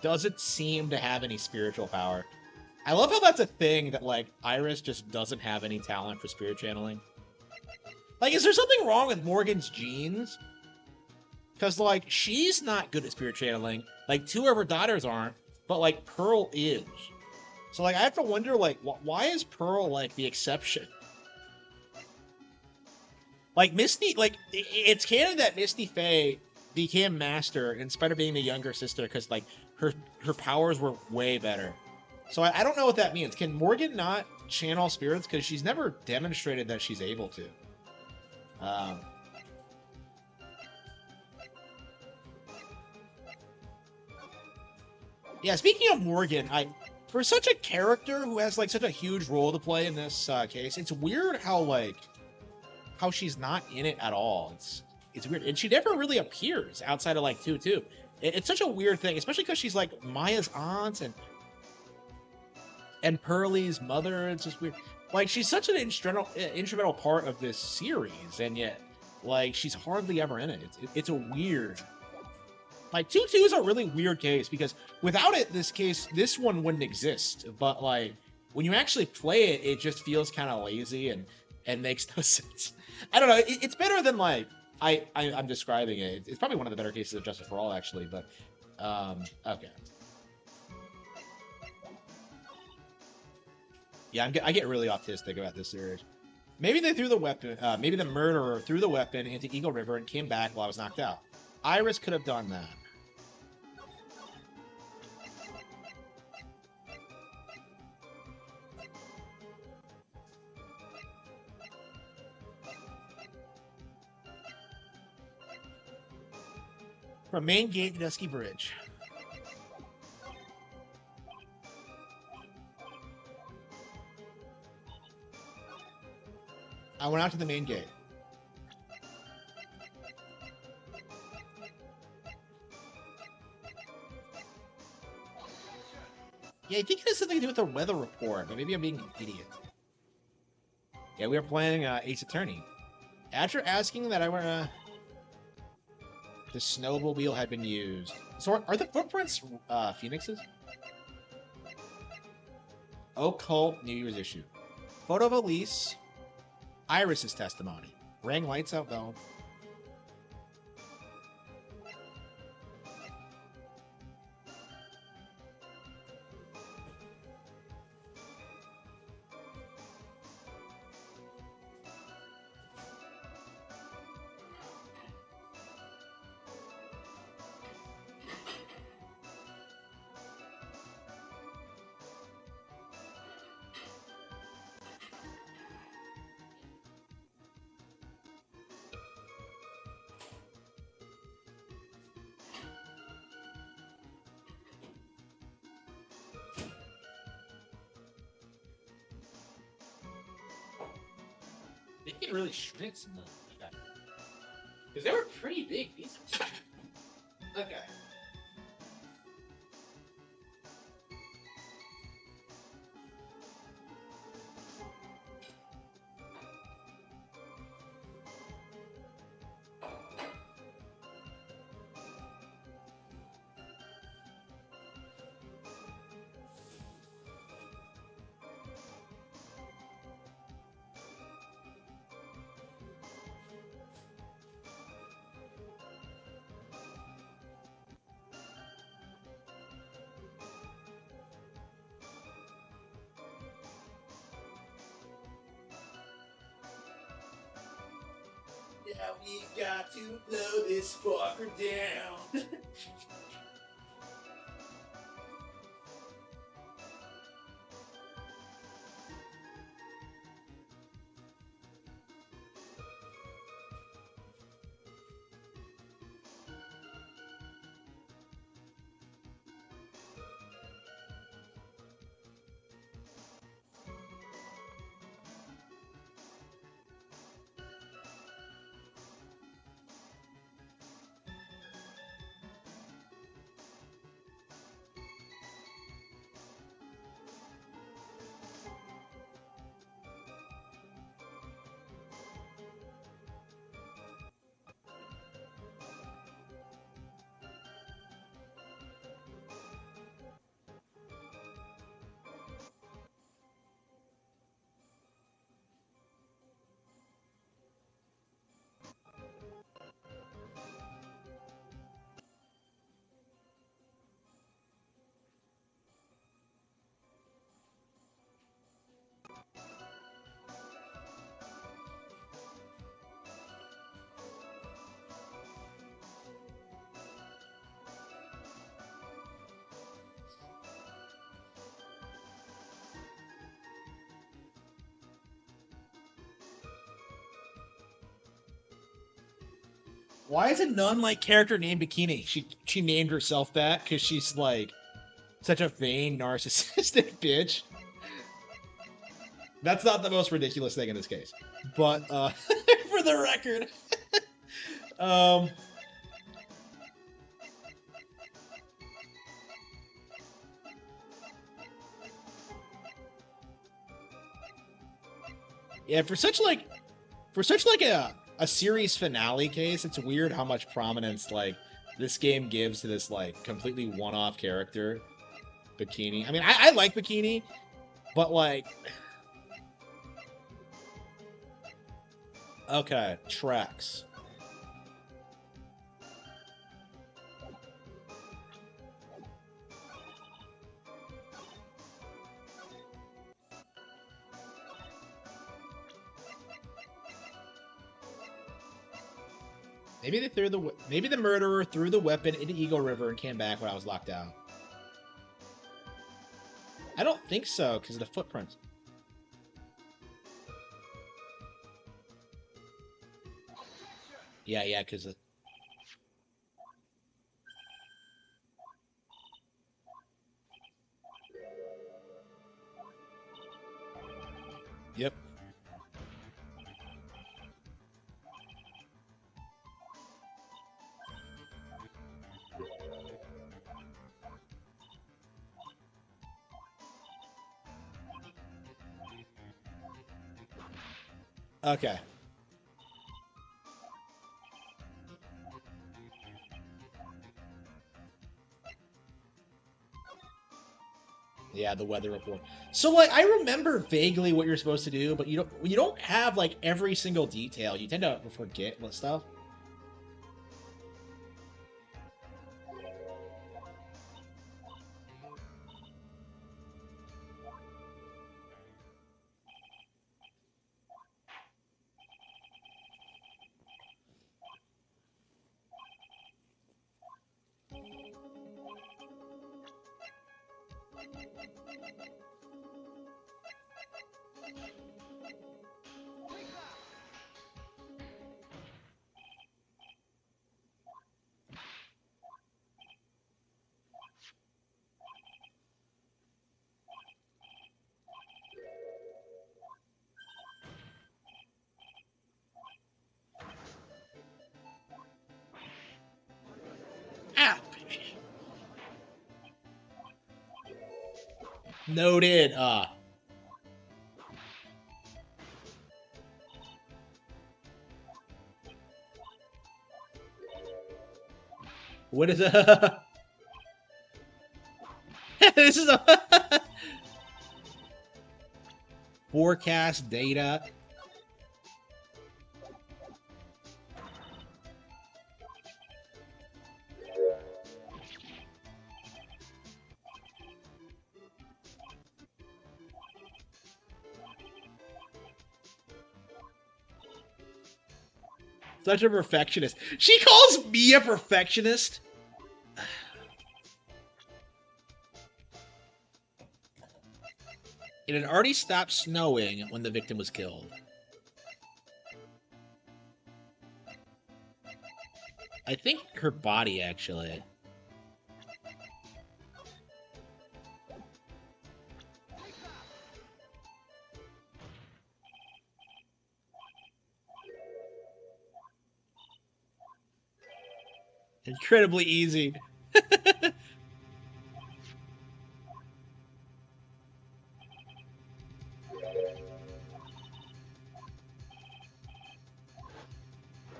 doesn't seem to have any spiritual power. I love how that's a thing that, like, Iris just doesn't have any talent for spirit channeling. Like, is there something wrong with Morgan's genes? Because, like, she's not good at spirit channeling. Like, two of her daughters aren't, but, like, Pearl is. So, like, I have to wonder, like, why is Pearl, like, the exception? Like, Misty, like, it's canon that Misty Faye became master in spite of being the younger sister because, like, her powers were way better. So I don't know what that means. Can Morgan not channel spirits? Because she's never demonstrated that she's able to. Yeah, speaking of Morgan, for such a character who has, like, such a huge role to play in this case, it's weird how she's not in it at all. It's weird. And she never really appears outside of, like, 2-2. It's such a weird thing, especially because she's, like, Maya's aunt and Pearlie's mother. It's just weird. Like, she's such an instrumental part of this series, and yet, like, she's hardly ever in it. It's a weird... Like, 2-2 is a really weird case, because without it, this one wouldn't exist. But, like, when you actually play it, it just feels kind of lazy and makes no sense. I don't know. It's better than, like, I'm describing it. It's probably one of the better cases of Justice for All, actually, but, okay. Yeah, I get really autistic about this series. Maybe they threw the weapon, maybe the murderer threw the weapon into Eagle River and came back while I was knocked out. Iris could have done that. From main gate to Dusky Bridge. I went out to the main gate. Yeah, I think it has something to do with the weather report, but maybe I'm being an idiot. Yeah, we were playing Ace Attorney. After asking that the snowmobile had been used. So are the footprints phoenixes? Occult New Year's issue. Photo of Elise. Iris's testimony. Rang lights out though. They get really shrink some of them. Because they were pretty big pieces. Okay. Now we got to blow this fucker down. Why is a nun-like character named Bikini? She named herself that because she's like such a vain, narcissistic bitch. That's not the most ridiculous thing in this case, but for the record, um, yeah, for such like a series finale case, it's weird how much prominence like this game gives to this like completely one-off character, Bikini. I mean, I like Bikini, but like, okay, tracks. Maybe the murderer threw the weapon into Eagle River and came back when I was locked out. I don't think so because of the footprints. Yeah, because of... Yep. Okay. Yeah, the weather report. So like I remember vaguely what you're supposed to do, but you don't have like every single detail. You tend to forget what stuff. Ah. Noted. What is a this is a forecast data. Such a perfectionist. She calls me a perfectionist. It had already stopped snowing when the victim was killed. I think her body, actually. Incredibly easy.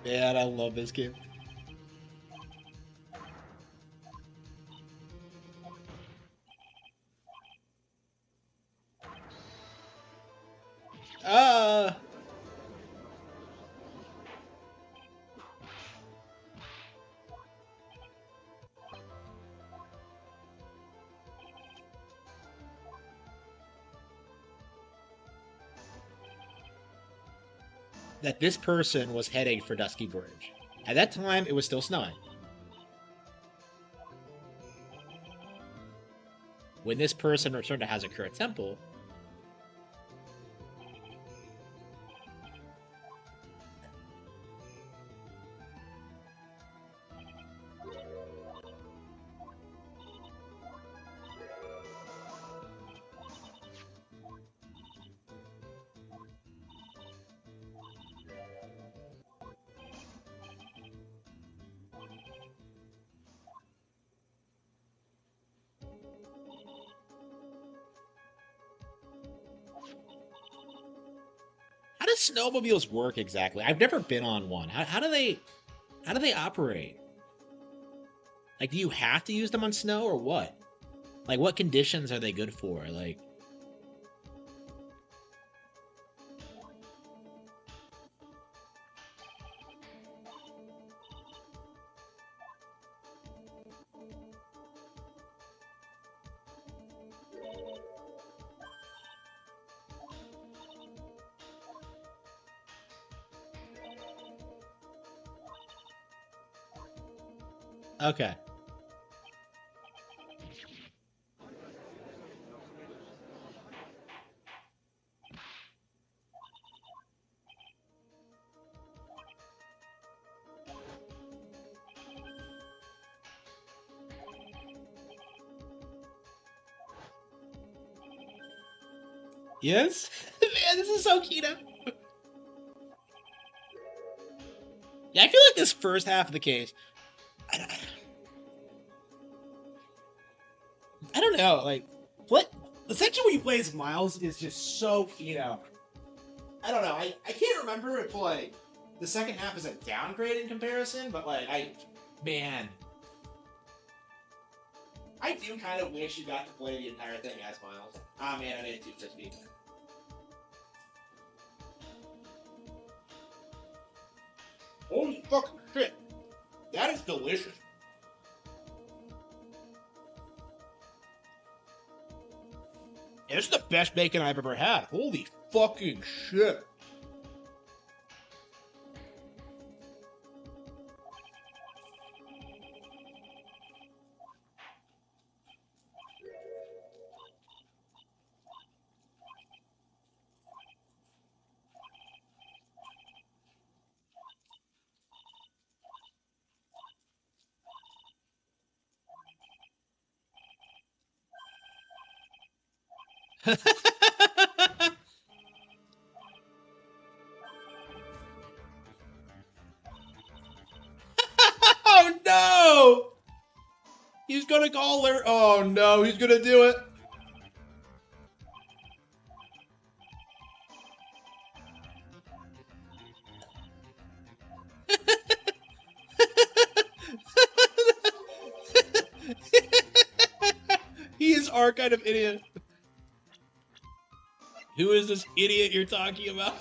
Man, I love this game. That this person was heading for Dusky Bridge. At that time, it was still snowing. When this person returned to Hazakura Temple, snowmobiles work exactly? I've never been on one. How do they operate? Like, do you have to use them on snow or what? Like, what conditions are they good for? Like, okay. Yes? Man, this is so keto. Yeah, I feel like this first half of the case, I don't know, like, what? The section where you play as Miles is just so, I don't know, I can't remember if, like, the second half is a downgrade in comparison, but, like, man, I do kind of wish you got to play the entire thing as Miles. Ah, man, I made it too crispy. Holy fucking shit. That is delicious. Yeah, this is the best bacon I've ever had. Holy fucking shit. Oh no! He's gonna call her. Oh no, he's gonna do it. He is our kind of idiot. Who is this idiot you're talking about?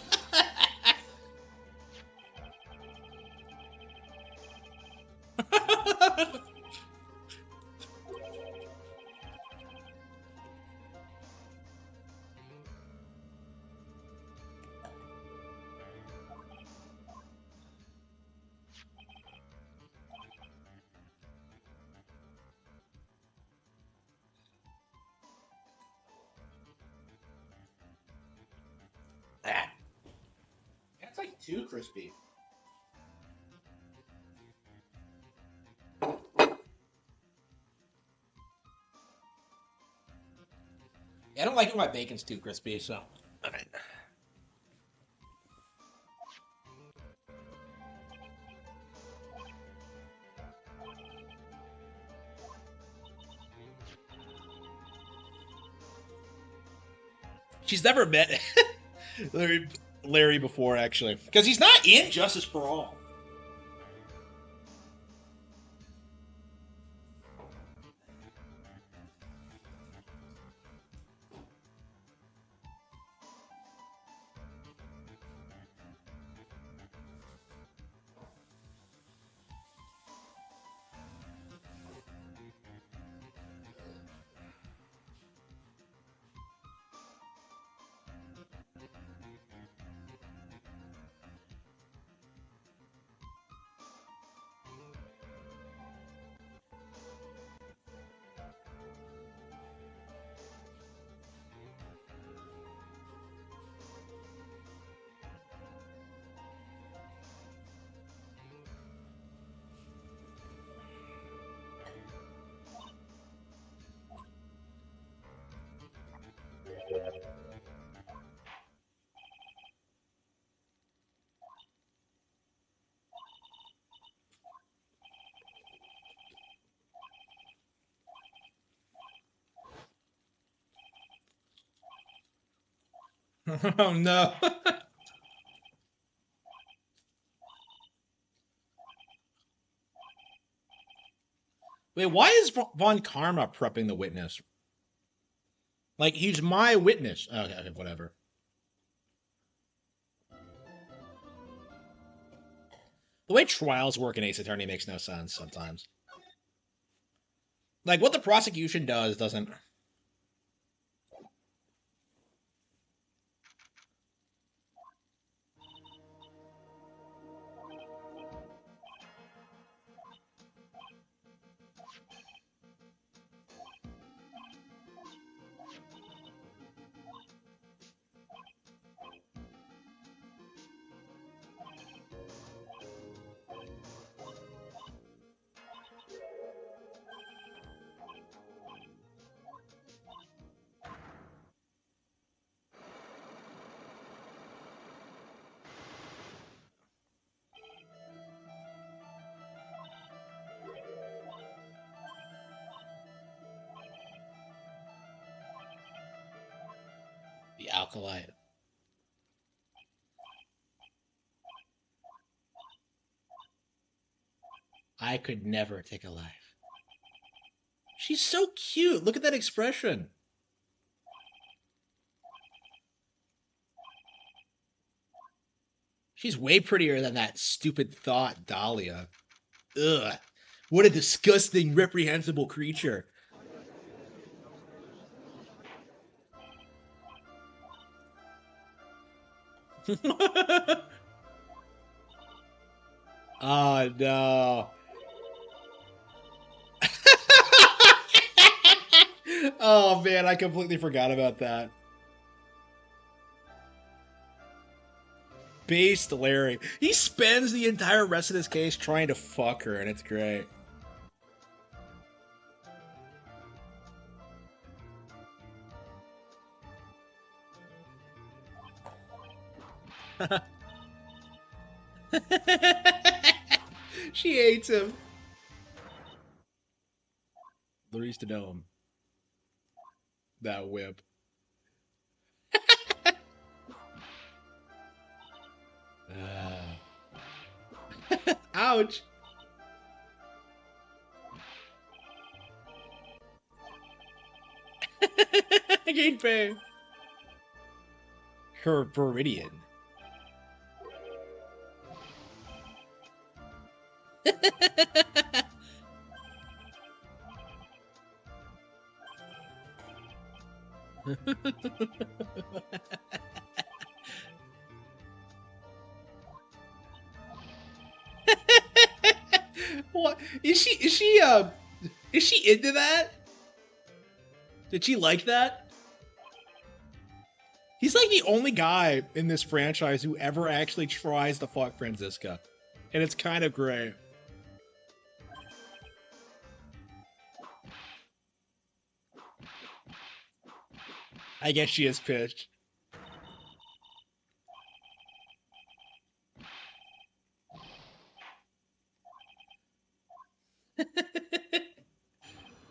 That's like too crispy. I don't like when my bacon's too crispy, so. Alright. She's never met Larry before, actually. Because he's not in Justice for All. Oh no. Wait, why is Von Karma prepping the witness? Like, he's my witness. Okay, whatever. The way trials work in Ace Attorney makes no sense sometimes. Like, what the prosecution doesn't... The Alkalite. I could never take a life. She's so cute. Look at that expression. She's way prettier than that stupid thought, Dahlia. Ugh. What a disgusting, reprehensible creature. Oh, no. Oh, man, I completely forgot about that. Based Larry. He spends the entire rest of this case trying to fuck her, and it's great. She hates him. Larry's to know him. That whip. Ouch. Gain pain. Her Viridian. What is she? Is she into that? Did she like that? He's like the only guy in this franchise who ever actually tries to fuck Franziska, and it's kind of great. I guess she is pissed.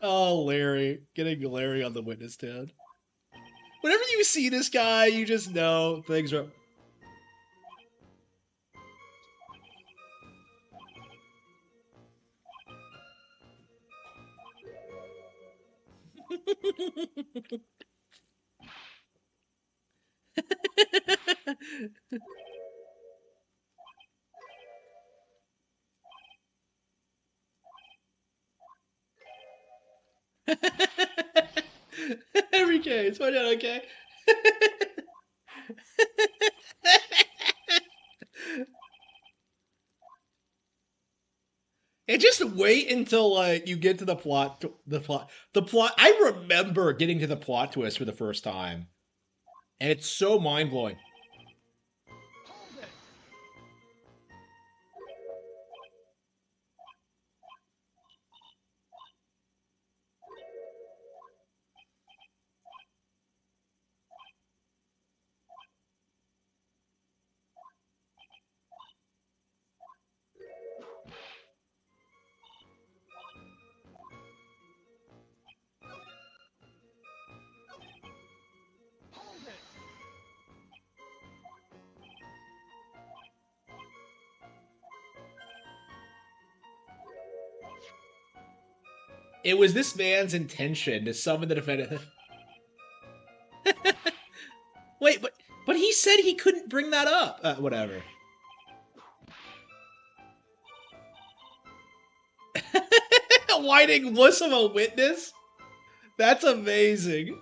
Oh, Larry. Getting Larry on the witness stand. Whenever you see this guy, you just know things are... Every case, find out, okay? And just wait until like you get to the plot. I remember getting to the plot twist for the first time, and it's so mind blowing. It was this man's intention to summon the defendant. Wait, but he said he couldn't bring that up. Whatever. Whiting Wussum a witness? That's amazing.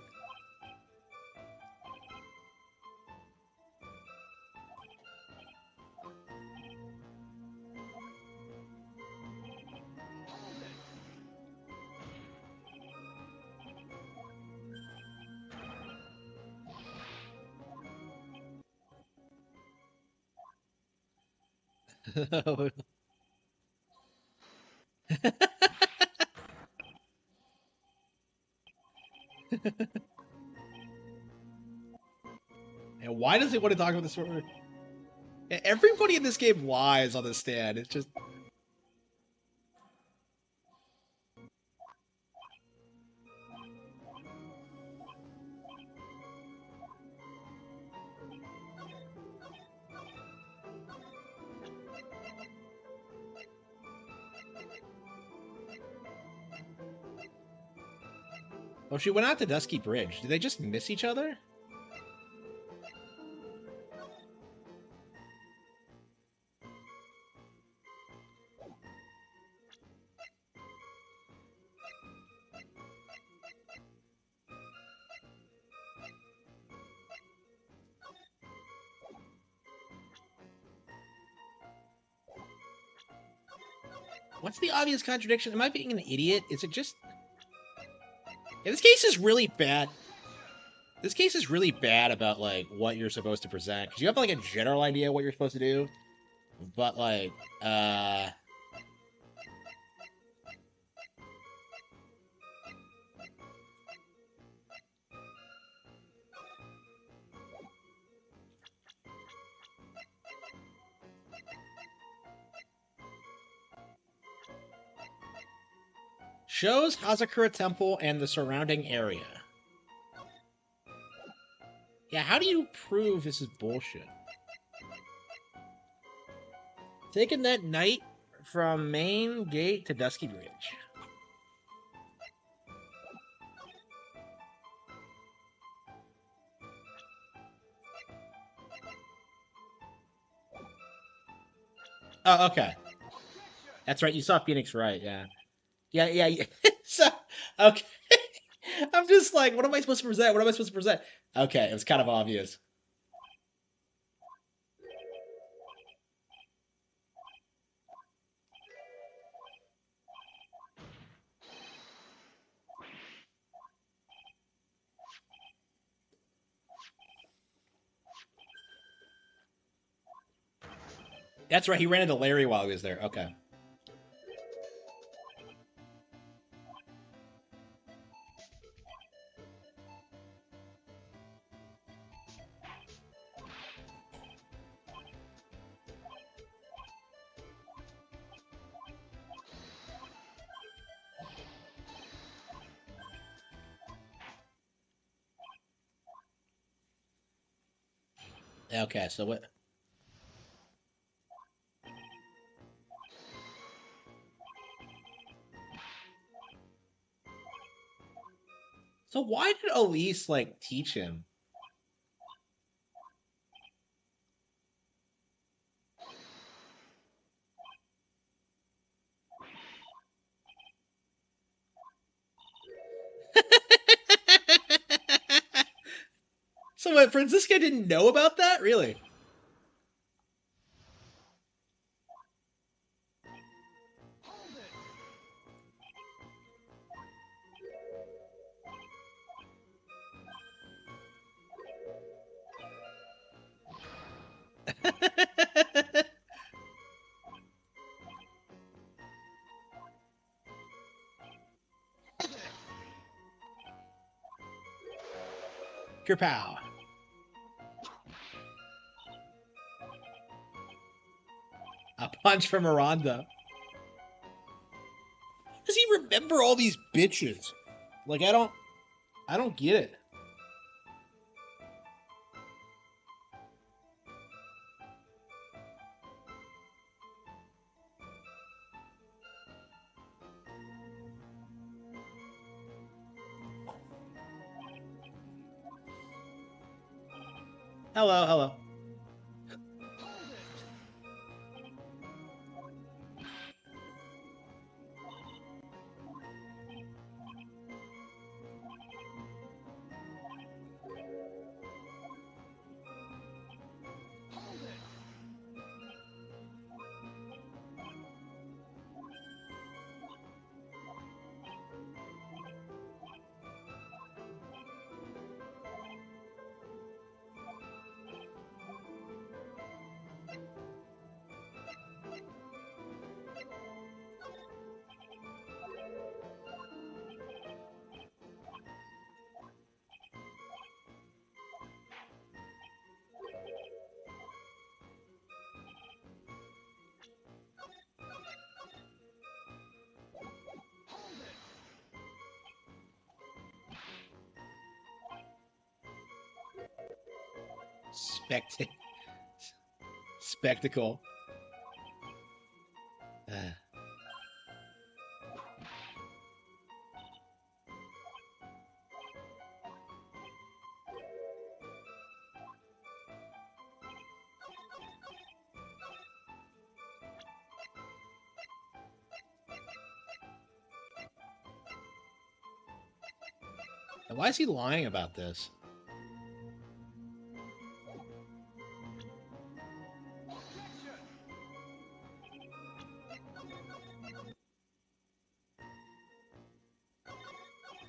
And why does he want to talk about this? Everybody in this game lies on the stand. It's just. Oh, she went out to Dusky Bridge. Did they just miss each other? What's the obvious contradiction? Am I being an idiot? Is it just... Yeah, this case is really bad. This case is really bad about, like, what you're supposed to present. Because you have, like, a general idea what you're supposed to do. But, like, shows Hazakura Temple and the surrounding area. Yeah, how do you prove this is bullshit? Taking that night from main gate to Dusky Bridge. Oh, okay. That's right, you saw Phoenix Wright, yeah. Yeah. So, okay. I'm just like, what am I supposed to present? What am I supposed to present? Okay, it was kind of obvious. That's right, he ran into Larry while he was there. Okay. Okay, so what? So why did Elise, like, teach him? So what, Franziska didn't know about that? Really? Kerpow. A punch from Miranda. Does he remember all these bitches? Like, I don't get it. Hello, hello. Spectacle. Why is he lying about this?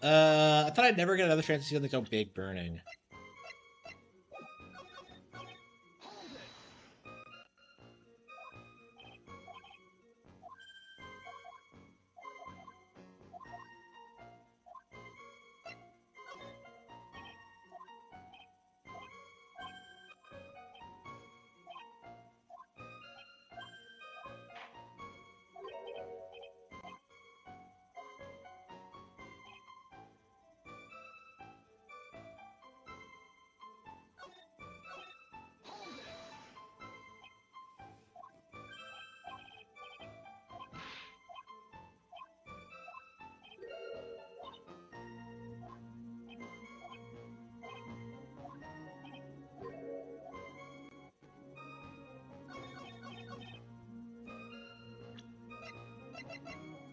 I thought I'd never get another chance to see something so big burning.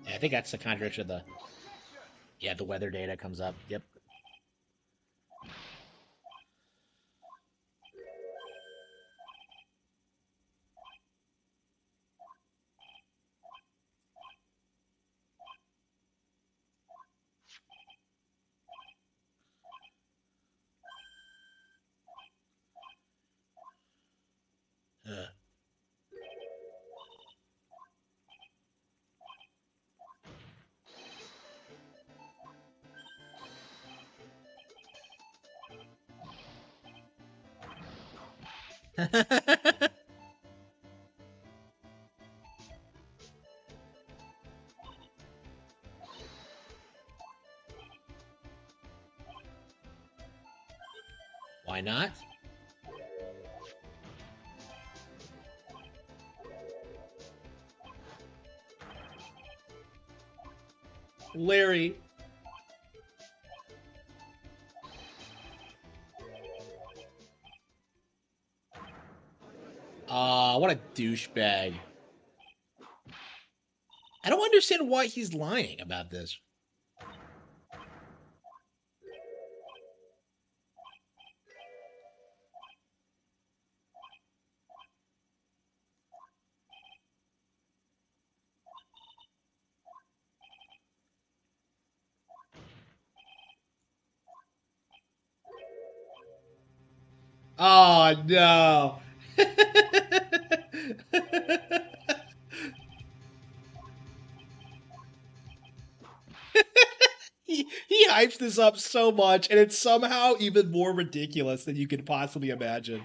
Yeah, I think that's the contradiction of the... Yeah, the weather data comes up. Yep. Why not? Larry. What a douchebag. I don't understand why he's lying about this. Oh, no. He hypes this up so much, and it's somehow even more ridiculous than you could possibly imagine.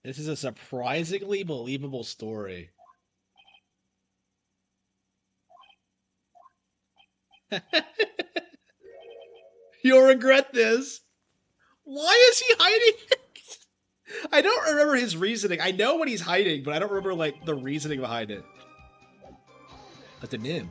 This is a surprisingly believable story. You'll regret this. Why is he hiding? I don't remember his reasoning. I know what he's hiding, but I don't remember like the reasoning behind it. That's a nim.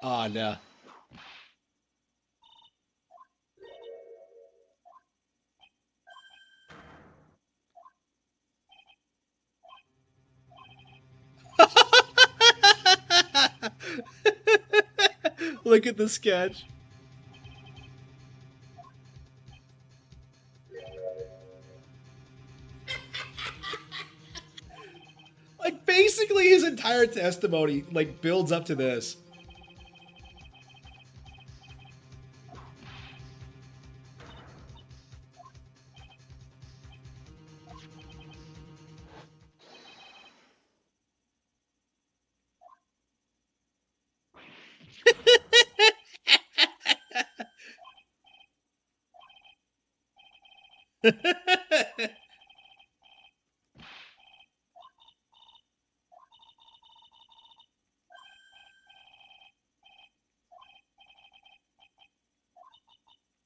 Oh no. Look at the sketch. Like basically his entire testimony like builds up to this.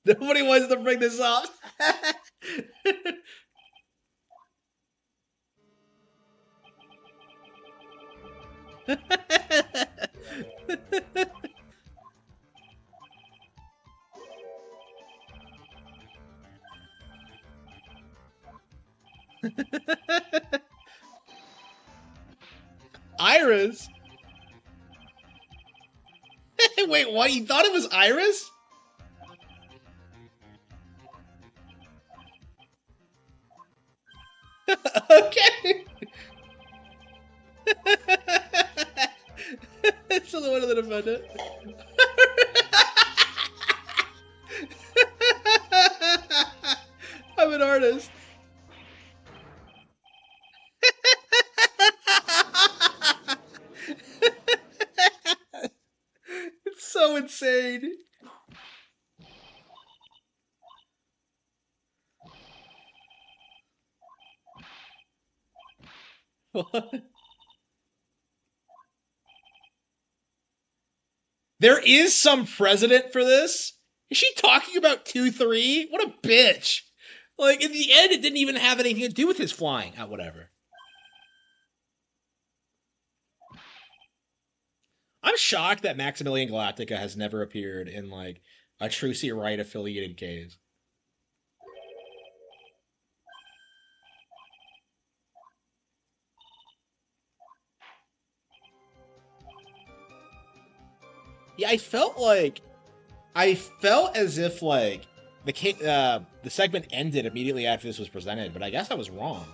Nobody wants to bring this up. Iris? Wait, what? You thought it was Iris? Okay. It's the one of the defendant. I'm an artist. It's so insane. What? There is some precedent for this? Is she talking about 2-3? What a bitch. Like, in the end, it didn't even have anything to do with his flying. Whatever. I'm shocked that Maximilian Galactica has never appeared in, like, a Trucy Wright affiliated case. Yeah, I felt as if, like, the segment ended immediately after this was presented, but I guess I was wrong.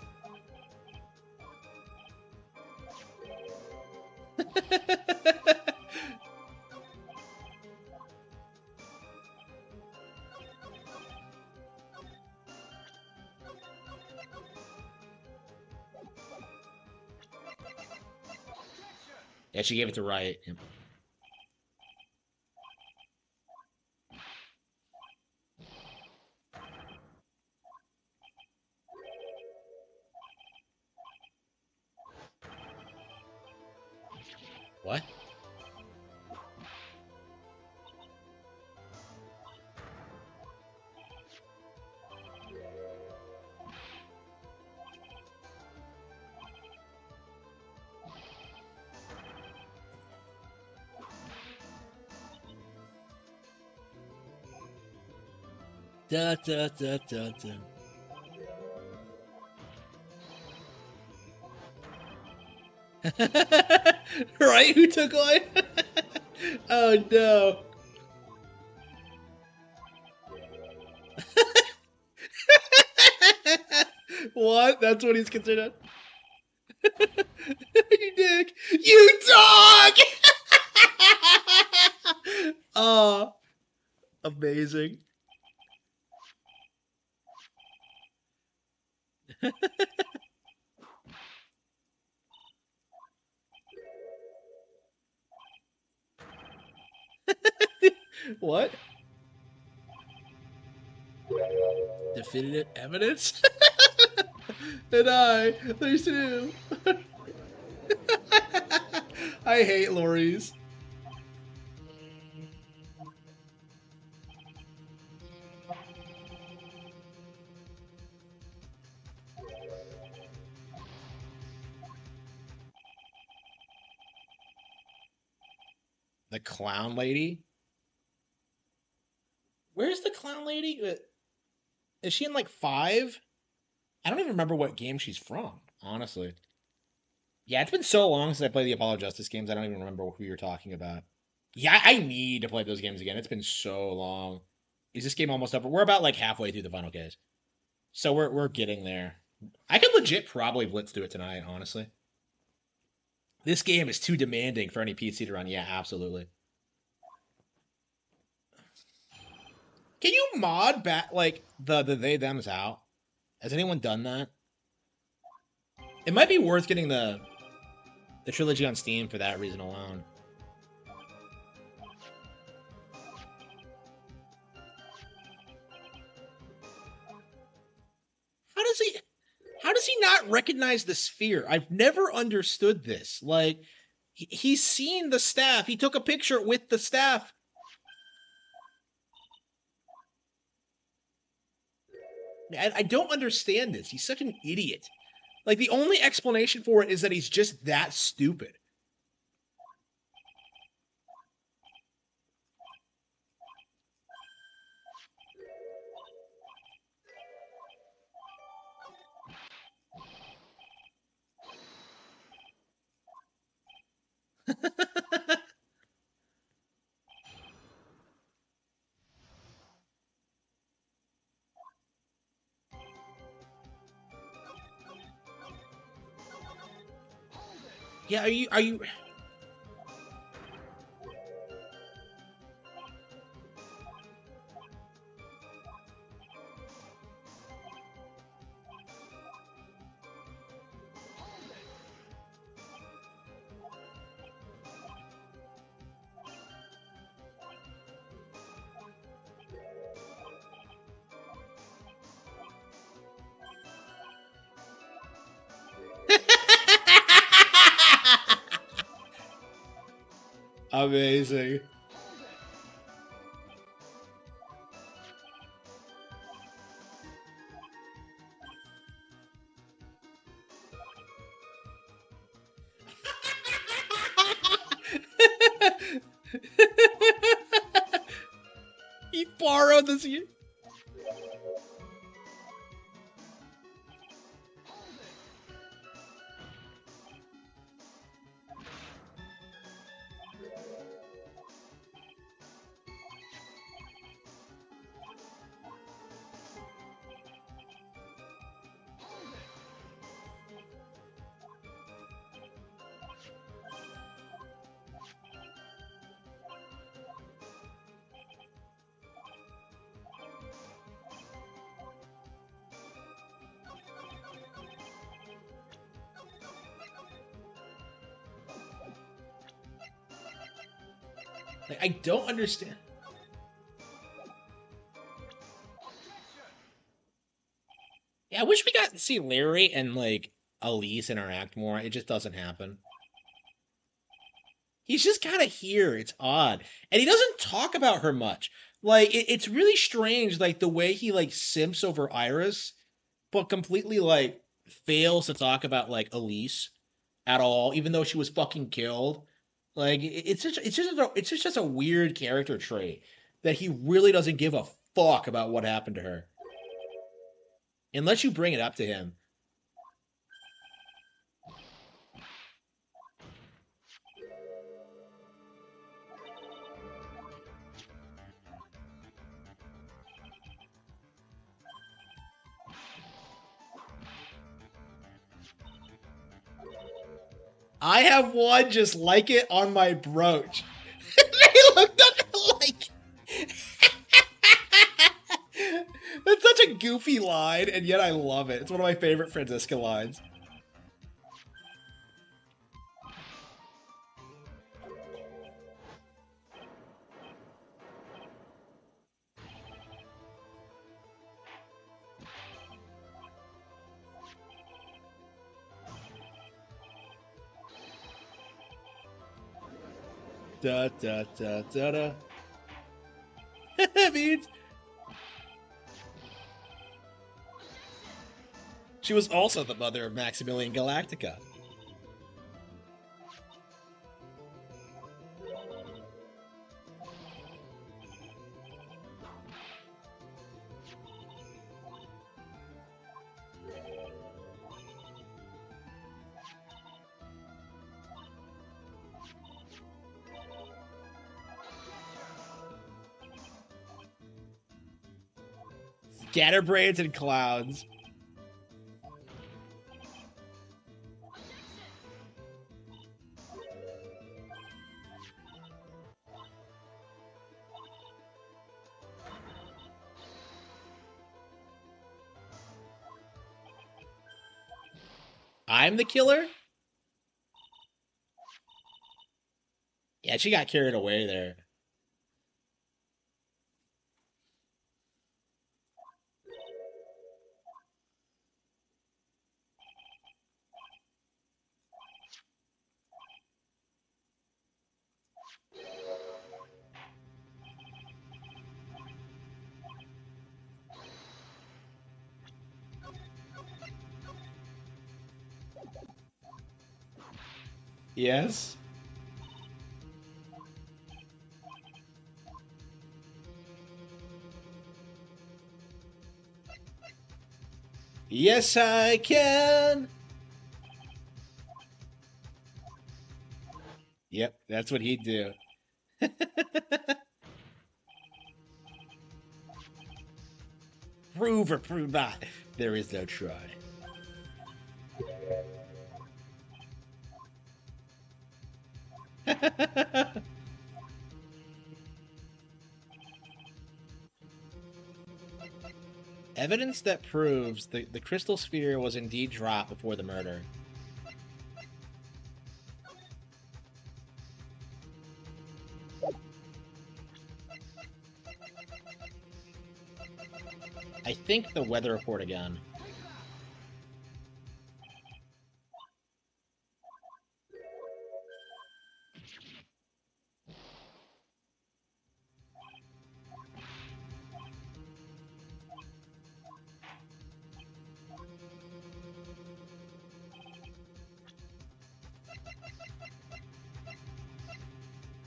Yeah, she gave it to Wright. Yep. What? Da da da da da. Right? Who took one? Oh no. What? That's what he's considered. You dick. You dog! Oh. Amazing. What? Definitive evidence? And there's two. I hate lorries. The clown lady? Where's the clown lady? Is she in like 5? I don't even remember what game she's from, honestly. Yeah, it's been so long since I played the Apollo Justice games, I don't even remember who you're talking about. Yeah, I need to play those games again. It's been so long. Is this game almost over? We're about like halfway through the final case. So we're getting there. I could legit probably blitz through it tonight, honestly. This game is too demanding for any PC to run. Yeah, absolutely. Can you mod back like the they them's out? Has anyone done that? It might be worth getting the trilogy on Steam for that reason alone. How does he not recognize the sphere? I've never understood this. Like he's seen the staff. He took a picture with the staff. I don't understand this. He's such an idiot. Like the only explanation for it is that he's just that stupid. Yeah, are you amazing. He borrowed this. Like, I don't understand. Yeah, I wish we got to see Larry and like Elise interact more. It just doesn't happen. He's just kind of here. It's odd, and he doesn't talk about her much. Like it's really strange, like the way he like simps over Iris, but completely like fails to talk about like Elise at all, even though she was fucking killed. Like it's just a weird character trait that he really doesn't give a fuck about what happened to her, unless you bring it up to him. I have one just like it on my brooch. They looked up like a goofy line, and yet I love it. It's one of my favorite Franziska lines. Da da da da da. Beans. She was also the mother of Maximilian Galactica. Scatterbrains and clowns. I'm the killer? Yeah, she got carried away there. Yes? Yes, I can. Yep, that's what he'd do. Prove or prove not. There is no try. Evidence that proves the crystal sphere was indeed dropped before the murder. I think the weather report again.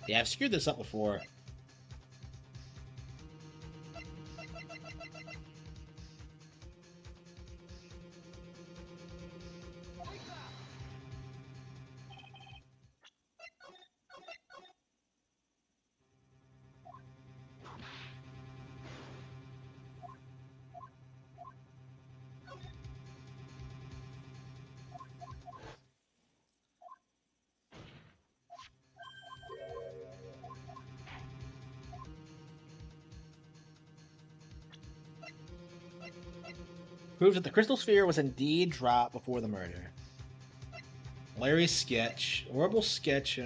Yeah, I've screwed this up before. Proves that the crystal sphere was indeed dropped before the murder. Larry's sketch. Horrible sketch.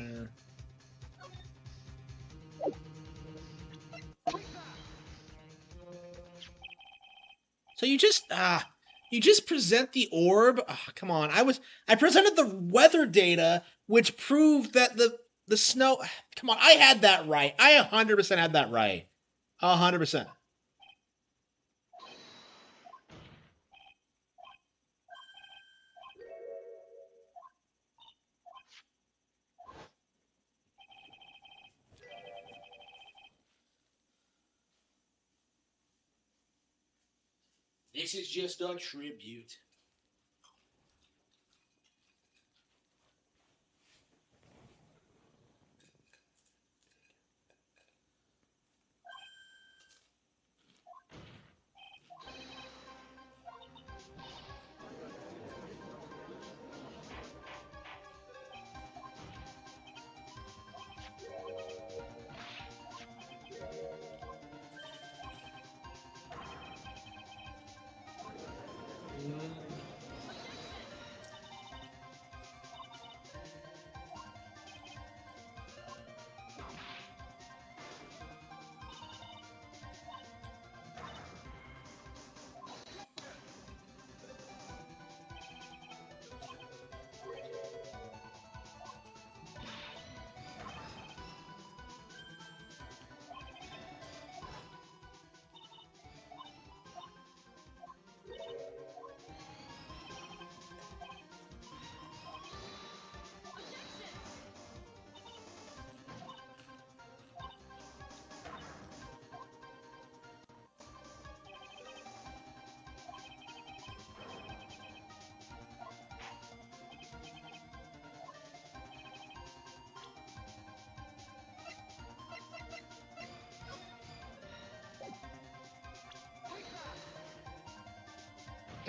So you just present the orb. Oh, come on, I presented the weather data, which proved that the snow. Come on, I had that right. I 100% had that right. 100%. This is just a tribute.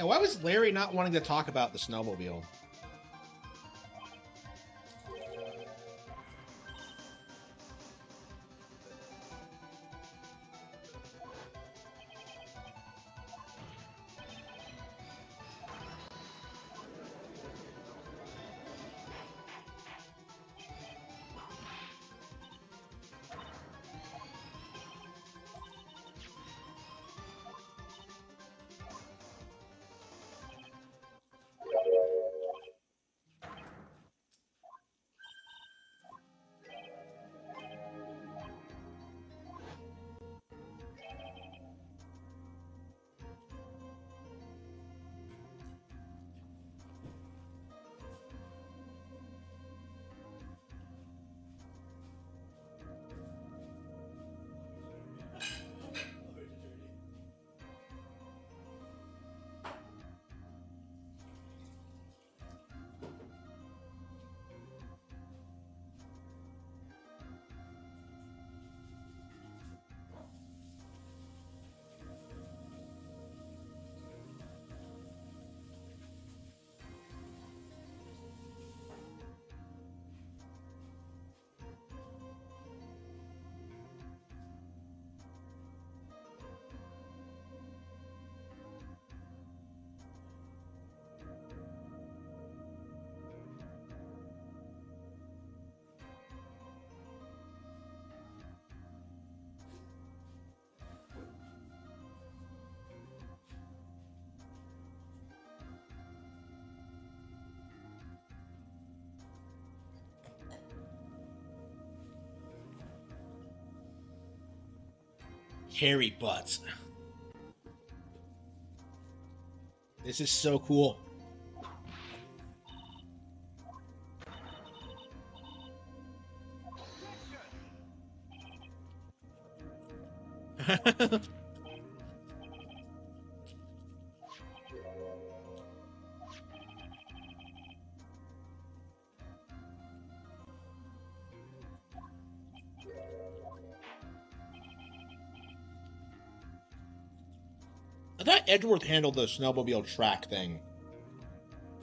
And why was Larry not wanting to talk about the snowmobile? Hairy butts. This is so cool. I thought Edgeworth handled the snowmobile track thing.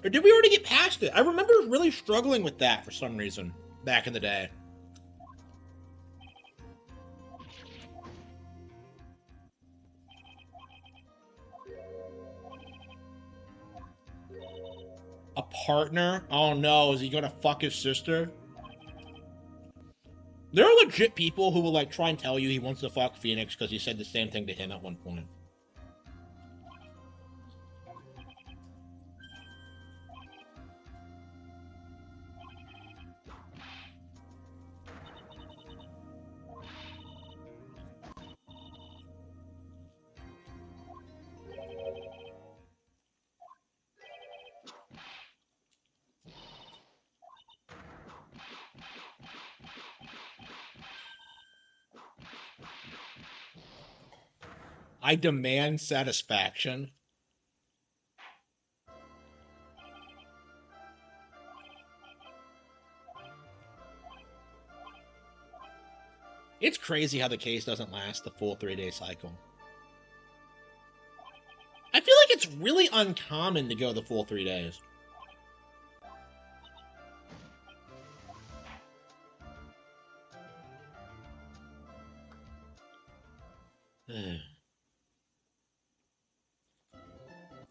Or did we already get past it? I remember really struggling with that for some reason back in the day. A partner? Oh no, is he gonna fuck his sister? There are legit people who will like try and tell you he wants to fuck Phoenix because he said the same thing to him at one point. I demand satisfaction. It's crazy how the case doesn't last the full 3-day cycle. I feel like it's really uncommon to go the full 3 days.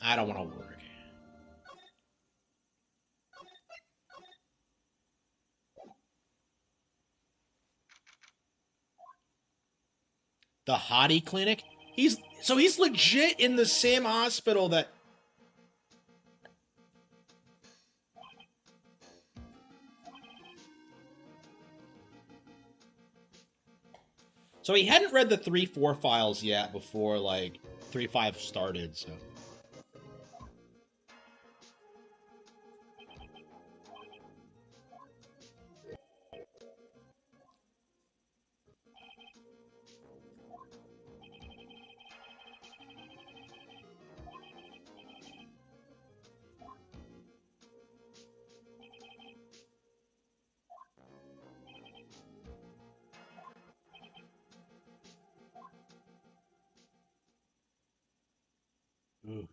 I don't want to work. The Hottie Clinic? He's legit in the same hospital that... So he hadn't read the 3-4 files yet before, like, 3-5 started, so... Ooh.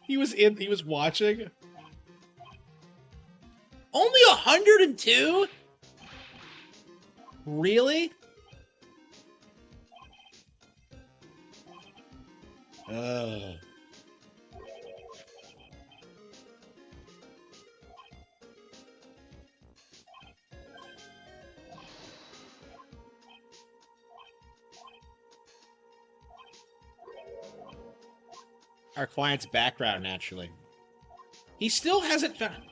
He was watching. Only 102? Really? Our client's background, naturally. He still hasn't found...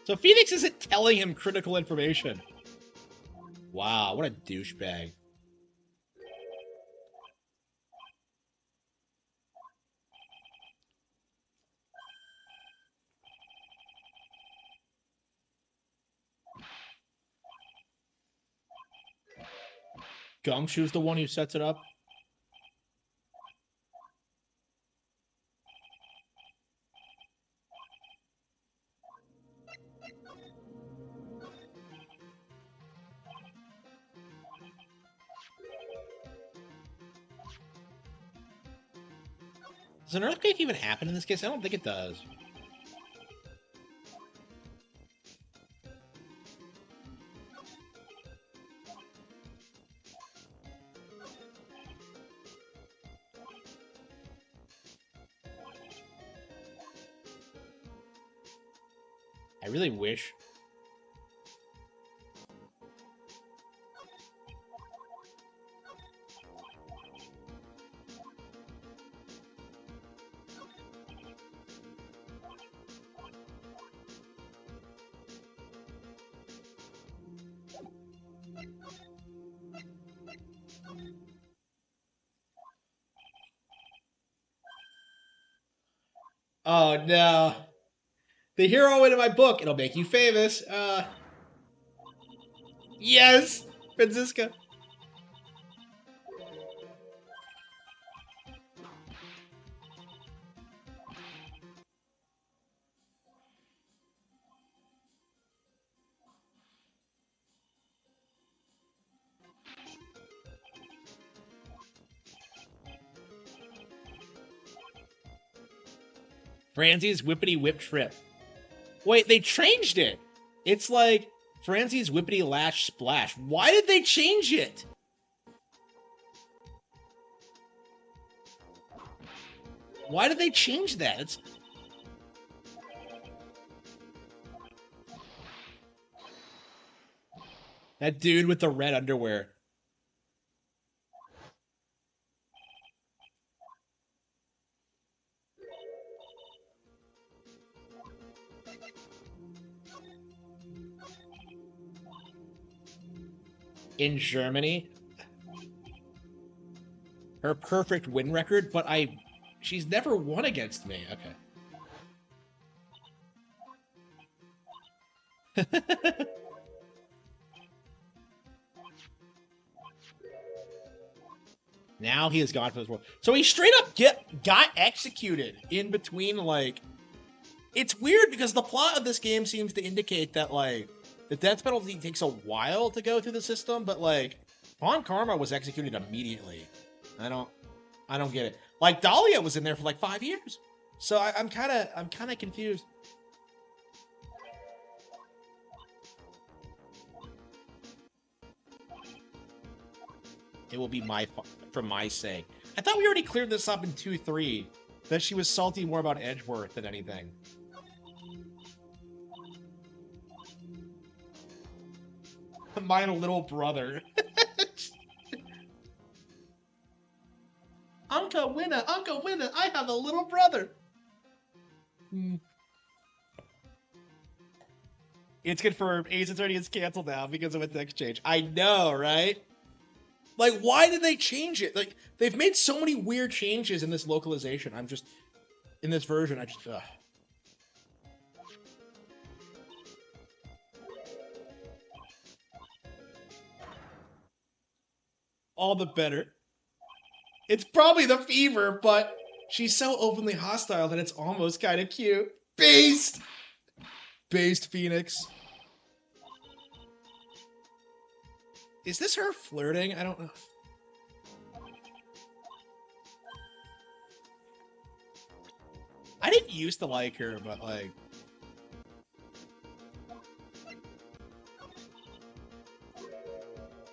So Phoenix isn't telling him critical information. Wow, what a douchebag. Gumshoe's the one who sets it up? Does an earthquake even happen in this case? I don't think it does. I really wish. Oh no. The heroine in my book. It'll make you famous. Yes! Franziska. Franzie's Whippity Whip Trip. Wait, they changed it. It's like Franzie's Whippity Lash Splash. Why did they change it? Why did they change that? It's... That dude with the red underwear. In Germany. Her perfect win record, but she's never won against me. Okay. Now he has gone for this world. So he straight up got executed in between, like... It's weird because the plot of this game seems to indicate that, like, the death penalty takes a while to go through the system, but, like, Von Karma was executed immediately. I don't get it. Like, Dahlia was in there for, like, 5 years. So I'm kind of confused. It will be for my sake. I thought we already cleared this up in 2-3. That she was salty more about Edgeworth than anything. My little brother. Uncle Winner, I have a little brother. It's confirmed. Ace Attorney is canceled now because of its exchange. I know, right? Like, why did they change it? Like, they've made so many weird changes in this localization. In this version, ugh. All the better. It's probably the fever, but she's so openly hostile that it's almost kind of cute. Based Phoenix. Is this her flirting? I don't know. I didn't used to like her, but like...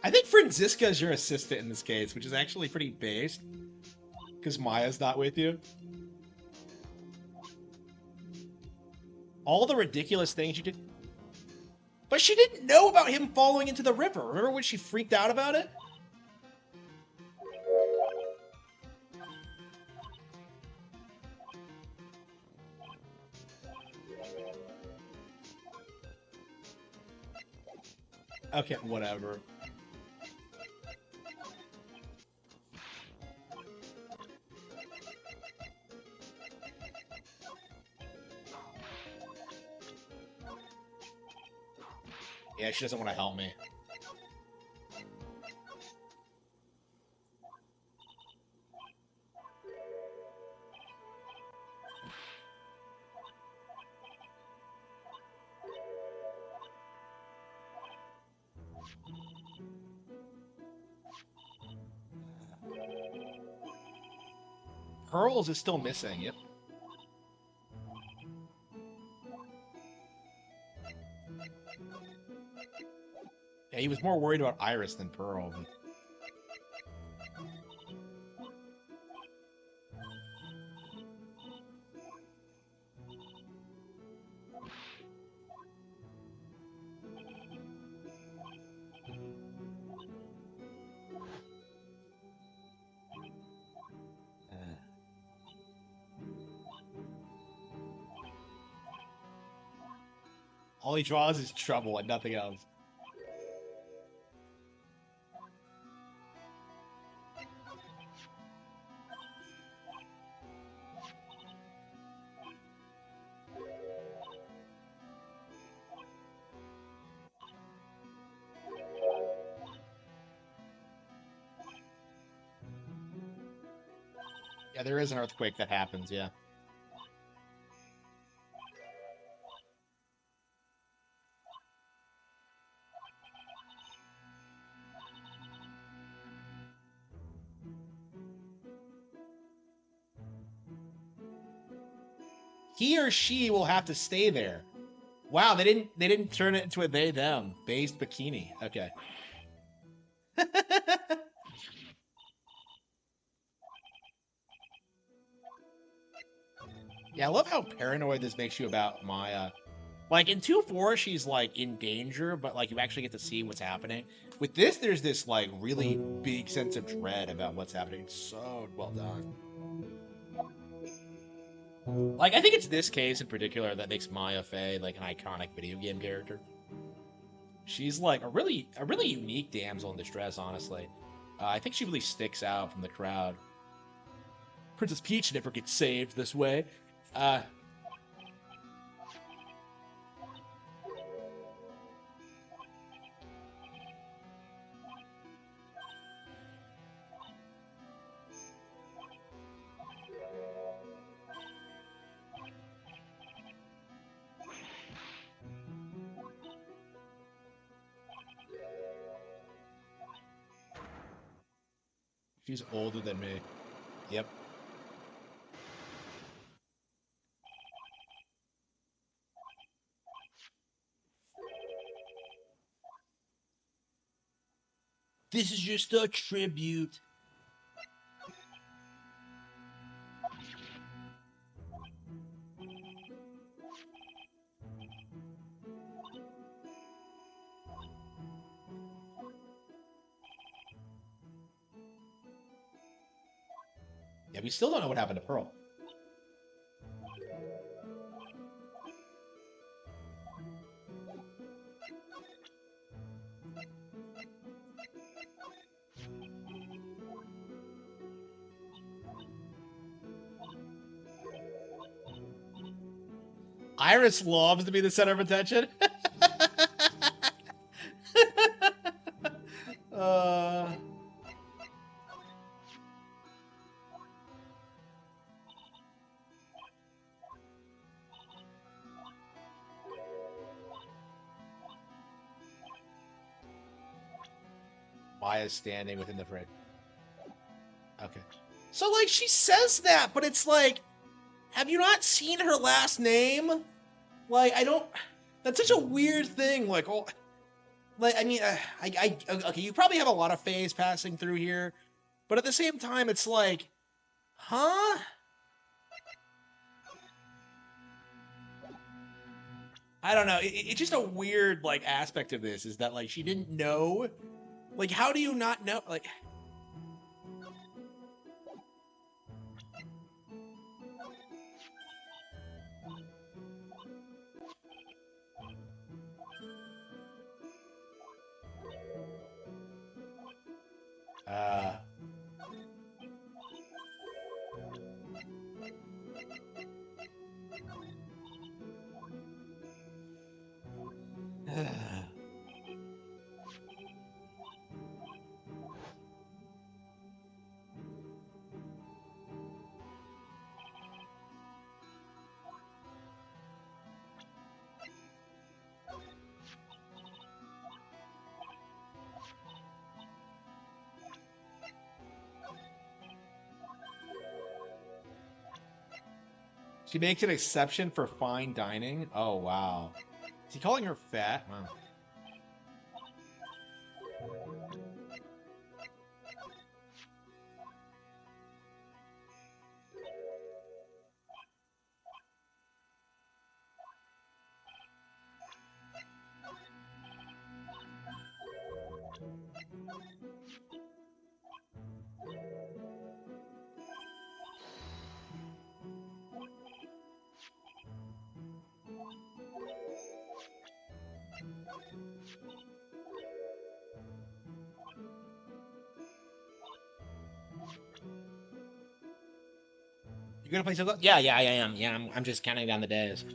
I think Franziska is your assistant in this case, which is actually pretty based. Because Maya's not with you. All the ridiculous things you did... But she didn't know about him falling into the river. Remember when she freaked out about it? Okay, whatever. Yeah, she doesn't want to help me. Pearls is still missing, yep. Yeah, he was more worried about Iris than Pearl. But... all he draws is trouble and nothing else. Yeah, there is an earthquake that happens, yeah. He or she will have to stay there. Wow, they didn't turn it into a they them based bikini. Okay. Yeah, I love how paranoid this makes you about Maya. Like, in 2-4, she's, like, in danger, but, like, you actually get to see what's happening. With this, there's this, like, really big sense of dread about what's happening. It's so well done. Like, I think it's this case in particular that makes Maya Fey, like, an iconic video game character. She's, like, a really unique damsel in distress, honestly. I think she really sticks out from the crowd. Princess Peach never gets saved this way. She's older than me. Yep. This is just a tribute. Yeah, we still don't know what happened to Pearl. Iris loves to be the center of attention. Maya's standing within the fridge. Okay. So, like, she says that, but it's like, have you not seen her last name? Like, I don't... That's such a weird thing. Like, oh... Like, I mean, okay, you probably have a lot of phase passing through here, but at the same time, it's like, huh? I don't know. It's just a weird, like, aspect of this, is that, like, she didn't know. Like, how do you not know? Like... Uh... She makes an exception for fine dining? Oh, wow. Is he calling her fat? Wow. You gonna play so? Yeah, I am. Yeah, I'm just counting down the days.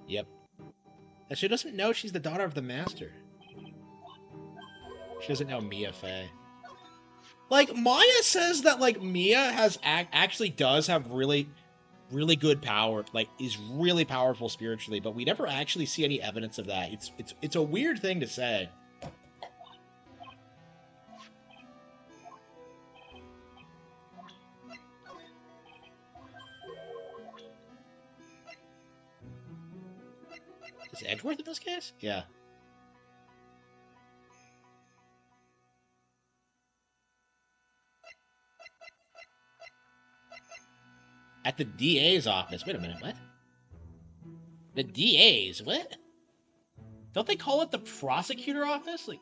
Yep. And she doesn't know she's the daughter of the master. She doesn't know Mia Fey. Like, Maya says that, like, Mia has actually does have really good power, like, is really powerful spiritually, but we never actually see any evidence of that. It's a weird thing to say. Is Edgeworth in this case? Yeah. At the DA's office. Wait a minute, what? The DA's? What? Don't they call it the prosecutor office? Like,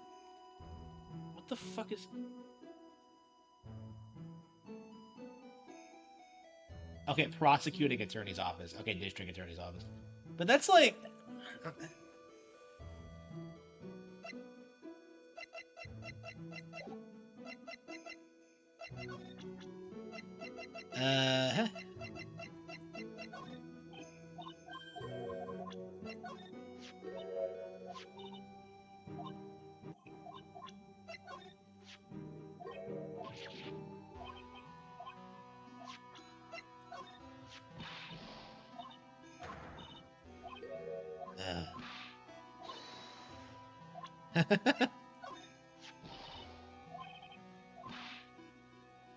what the fuck is... Okay, prosecuting attorney's office. Okay, district attorney's office. But that's like... Huh?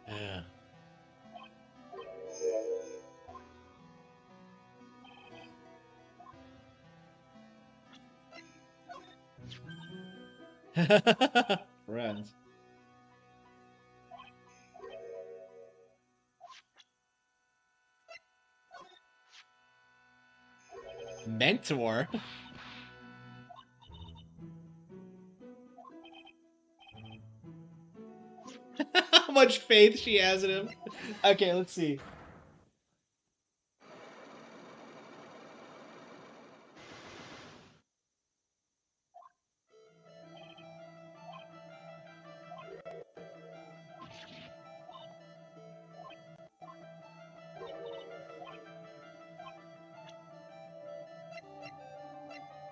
Yeah. Friends. Mentor? How much faith she has in him. Okay, let's see.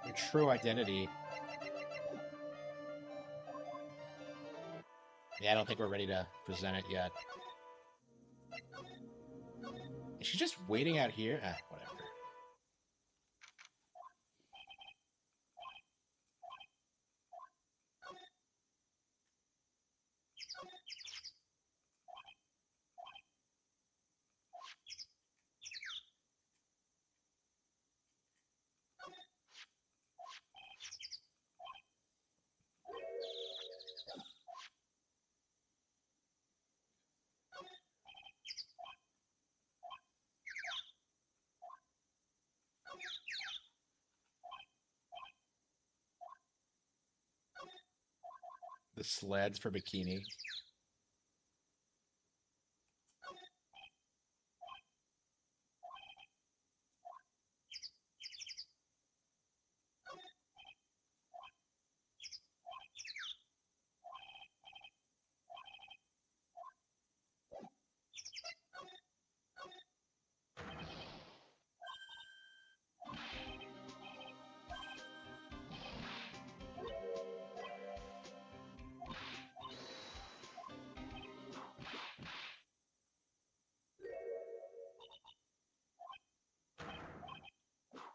Your true identity. Yeah, I don't think we're ready to present it yet. Is she just waiting out here? Ah, whatever. The sleds for bikini.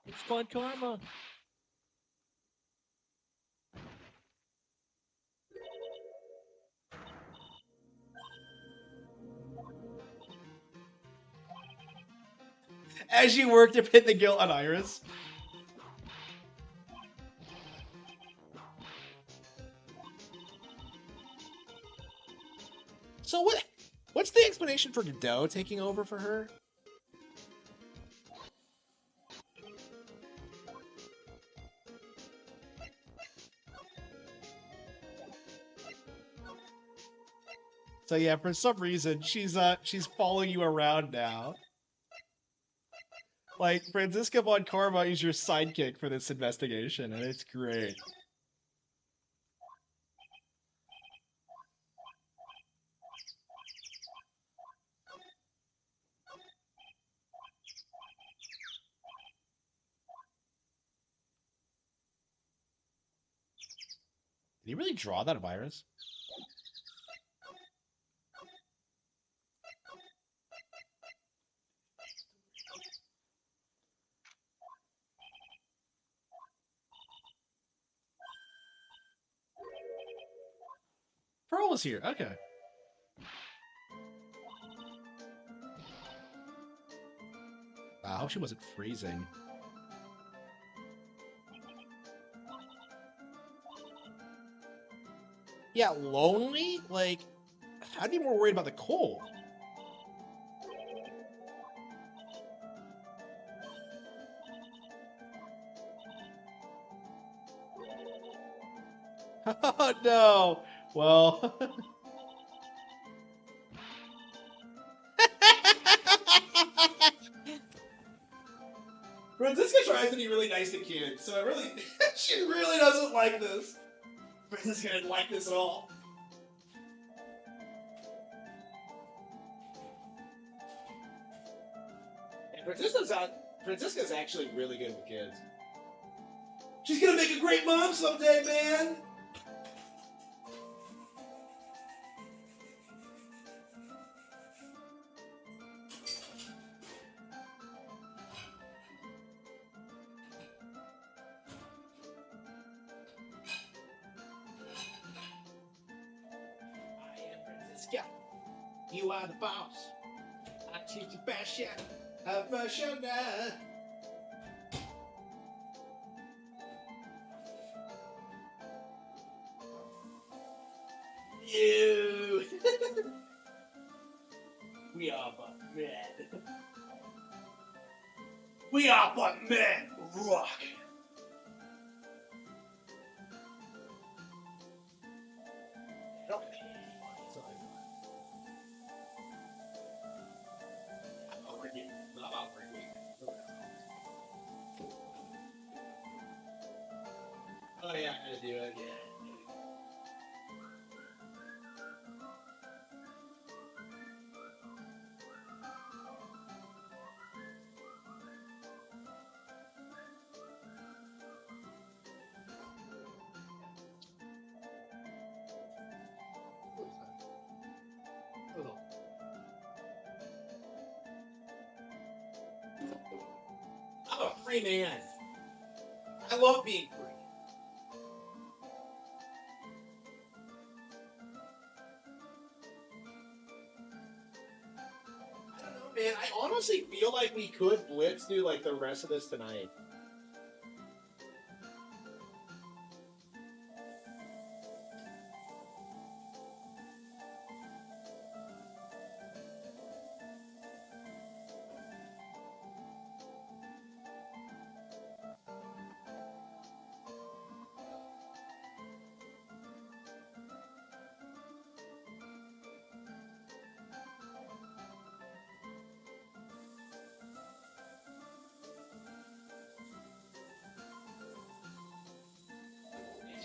It's fun karma. As you work to pin the guilt on Iris. So what's the explanation for Godot taking over for her? So yeah, for some reason she's following you around now. Like Franziska von Karma is your sidekick for this investigation, and it's great. Did he really draw that virus? Pearl was here. Okay. Wow, I hope she wasn't freezing. Yeah, lonely? Like, I'd be more worried about the cold. Oh, no. Well... Franziska tries to be really nice to kids, so she really doesn't like this. Franziska didn't like this at all. And Franziska's actually really good with kids. She's gonna make a great mom someday, man! I am Franziska. You are the boss. I teach you fashion of fashion. You. We are but men. We are but men. Rock. Oh yeah, I gotta do it. Yeah. free man. I love being free. I don't know, man. I honestly feel like we could blitz through like the rest of this tonight.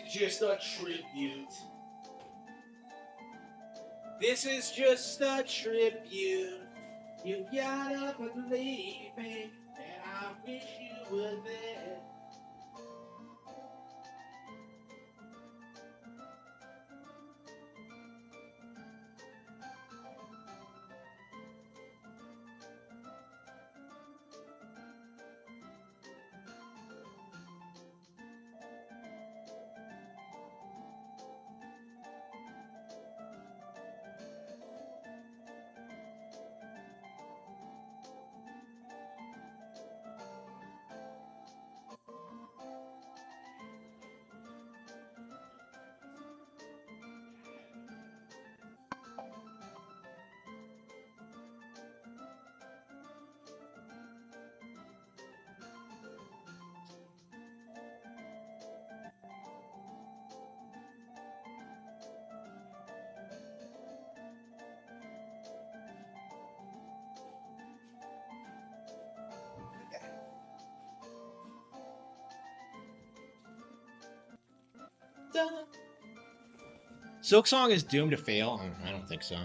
It's just a tribute. This is just a tribute. You gotta believe me, and I wish you were there. Silk Song is doomed to fail? I don't think so.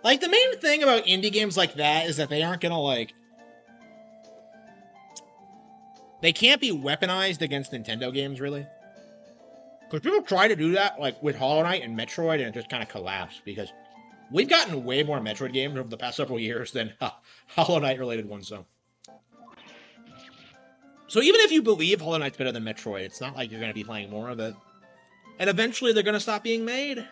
Like, the main thing about indie games like that is that they aren't gonna, like... They can't be weaponized against Nintendo games, really. Because people try to do that, like, with Hollow Knight and Metroid, and it just kind of collapsed, because we've gotten way more Metroid games over the past several years than Hollow Knight-related ones, so... So even if you believe Hollow Knight's better than Metroid, it's not like you're going to be playing more of it. And eventually they're going to stop being made.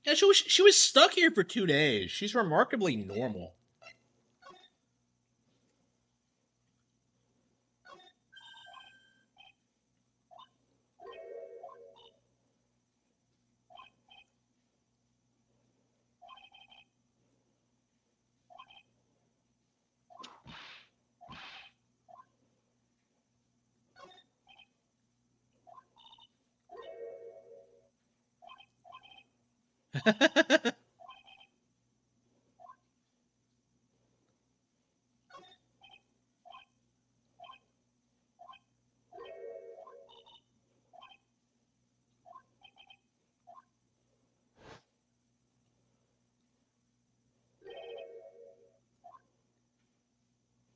Yeah, she was stuck here for 2 days. She's remarkably normal.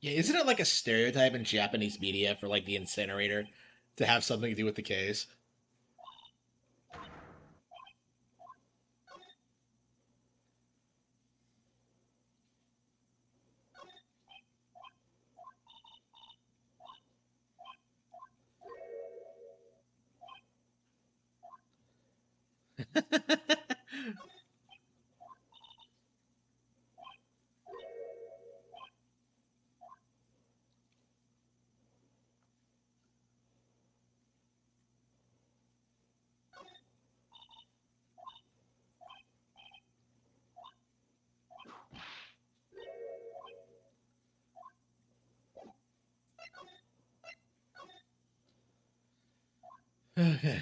Yeah, isn't it like a stereotype in Japanese media for like the incinerator to have something to do with the case? Okay.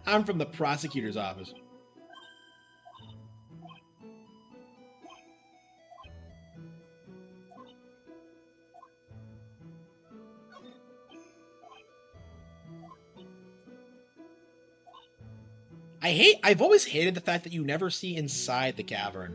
I'm from the prosecutor's office. I've always hated the fact that you never see inside the cavern.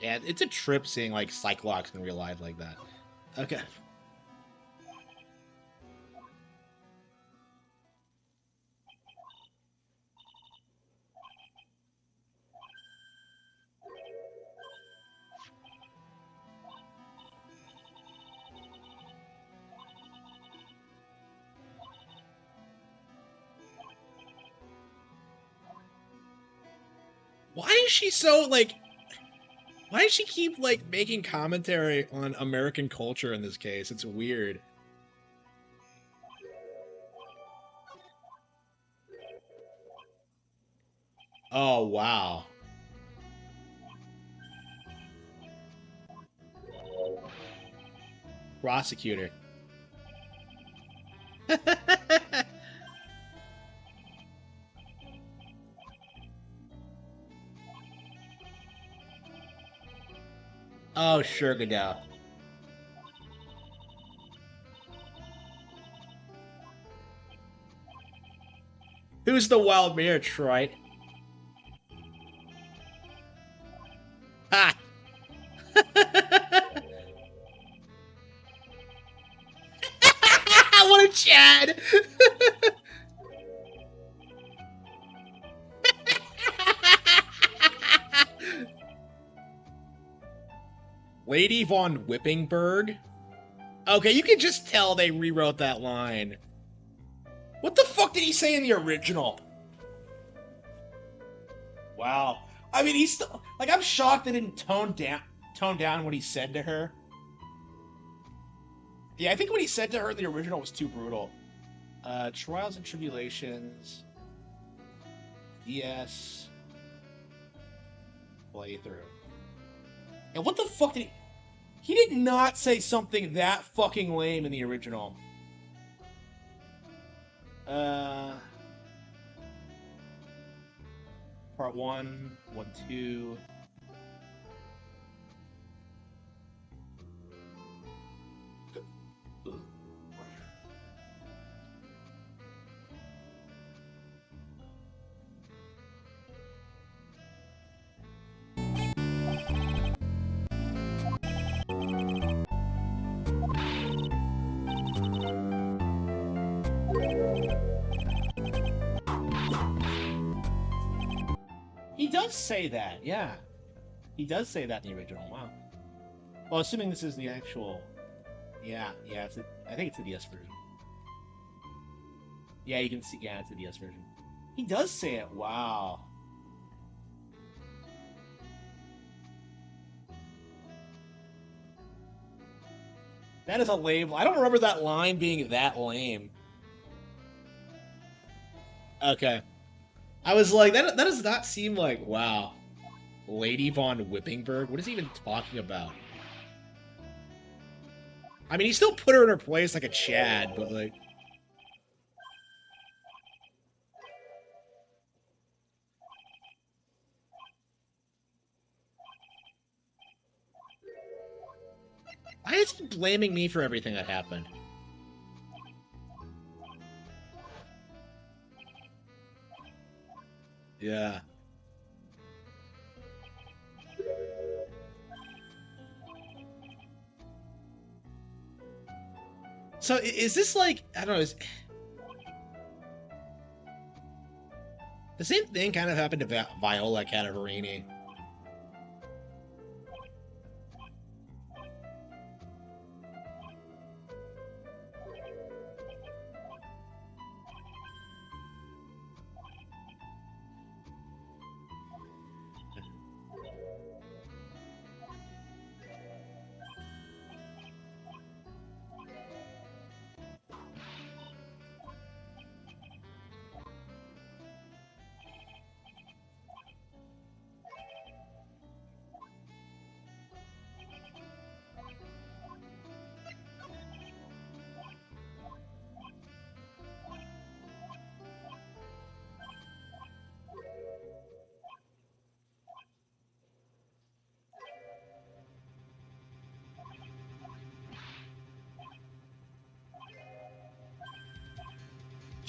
Yeah, it's a trip seeing like Cyclops in real life like that. Okay. Why is she so like? Why does she keep like making commentary on American culture in this case? It's weird. Oh wow. Prosecutor. Oh, sure, Goodell. Who's the wild mayor, Troy? Ha! What a Chad! Lady von Whippingberg? Okay, you can just tell they rewrote that line. What the fuck did he say in the original? Wow. I mean, he's still like, I'm shocked they didn't tone down what he said to her. Yeah, I think what he said to her in the original was too brutal. Trials and Tribulations. DS. Playthrough. And what the fuck did he... He did not say something that fucking lame in the original. Part 1, 1, 2... He does say that, yeah. He does say that in the original, wow. Well, assuming this is the actual... Yeah, I think it's the DS version. Yeah, you can see, yeah, it's the DS version. He does say it, wow. That is a lame... I don't remember that line being that lame. Okay. I was like, that does not seem like, wow. Lady von Whippingberg? What is he even talking about? I mean, he still put her in her place like a Chad, but like... Why is he blaming me for everything that happened? Yeah. So is this like, I don't know, the same thing kind of happened to Viola Cadavarini.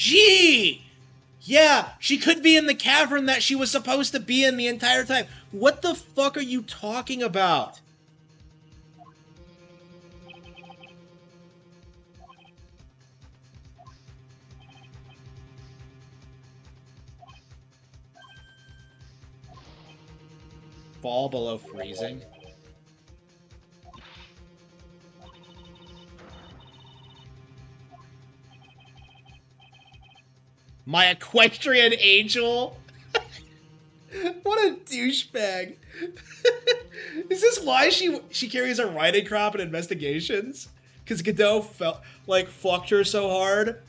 Gee! Yeah, she could be in the cavern that she was supposed to be in the entire time. What the fuck are you talking about? Fall below freezing? My equestrian angel? What a douchebag. Is this why she carries a riding crop in investigations? Because Godot felt like fucked her so hard?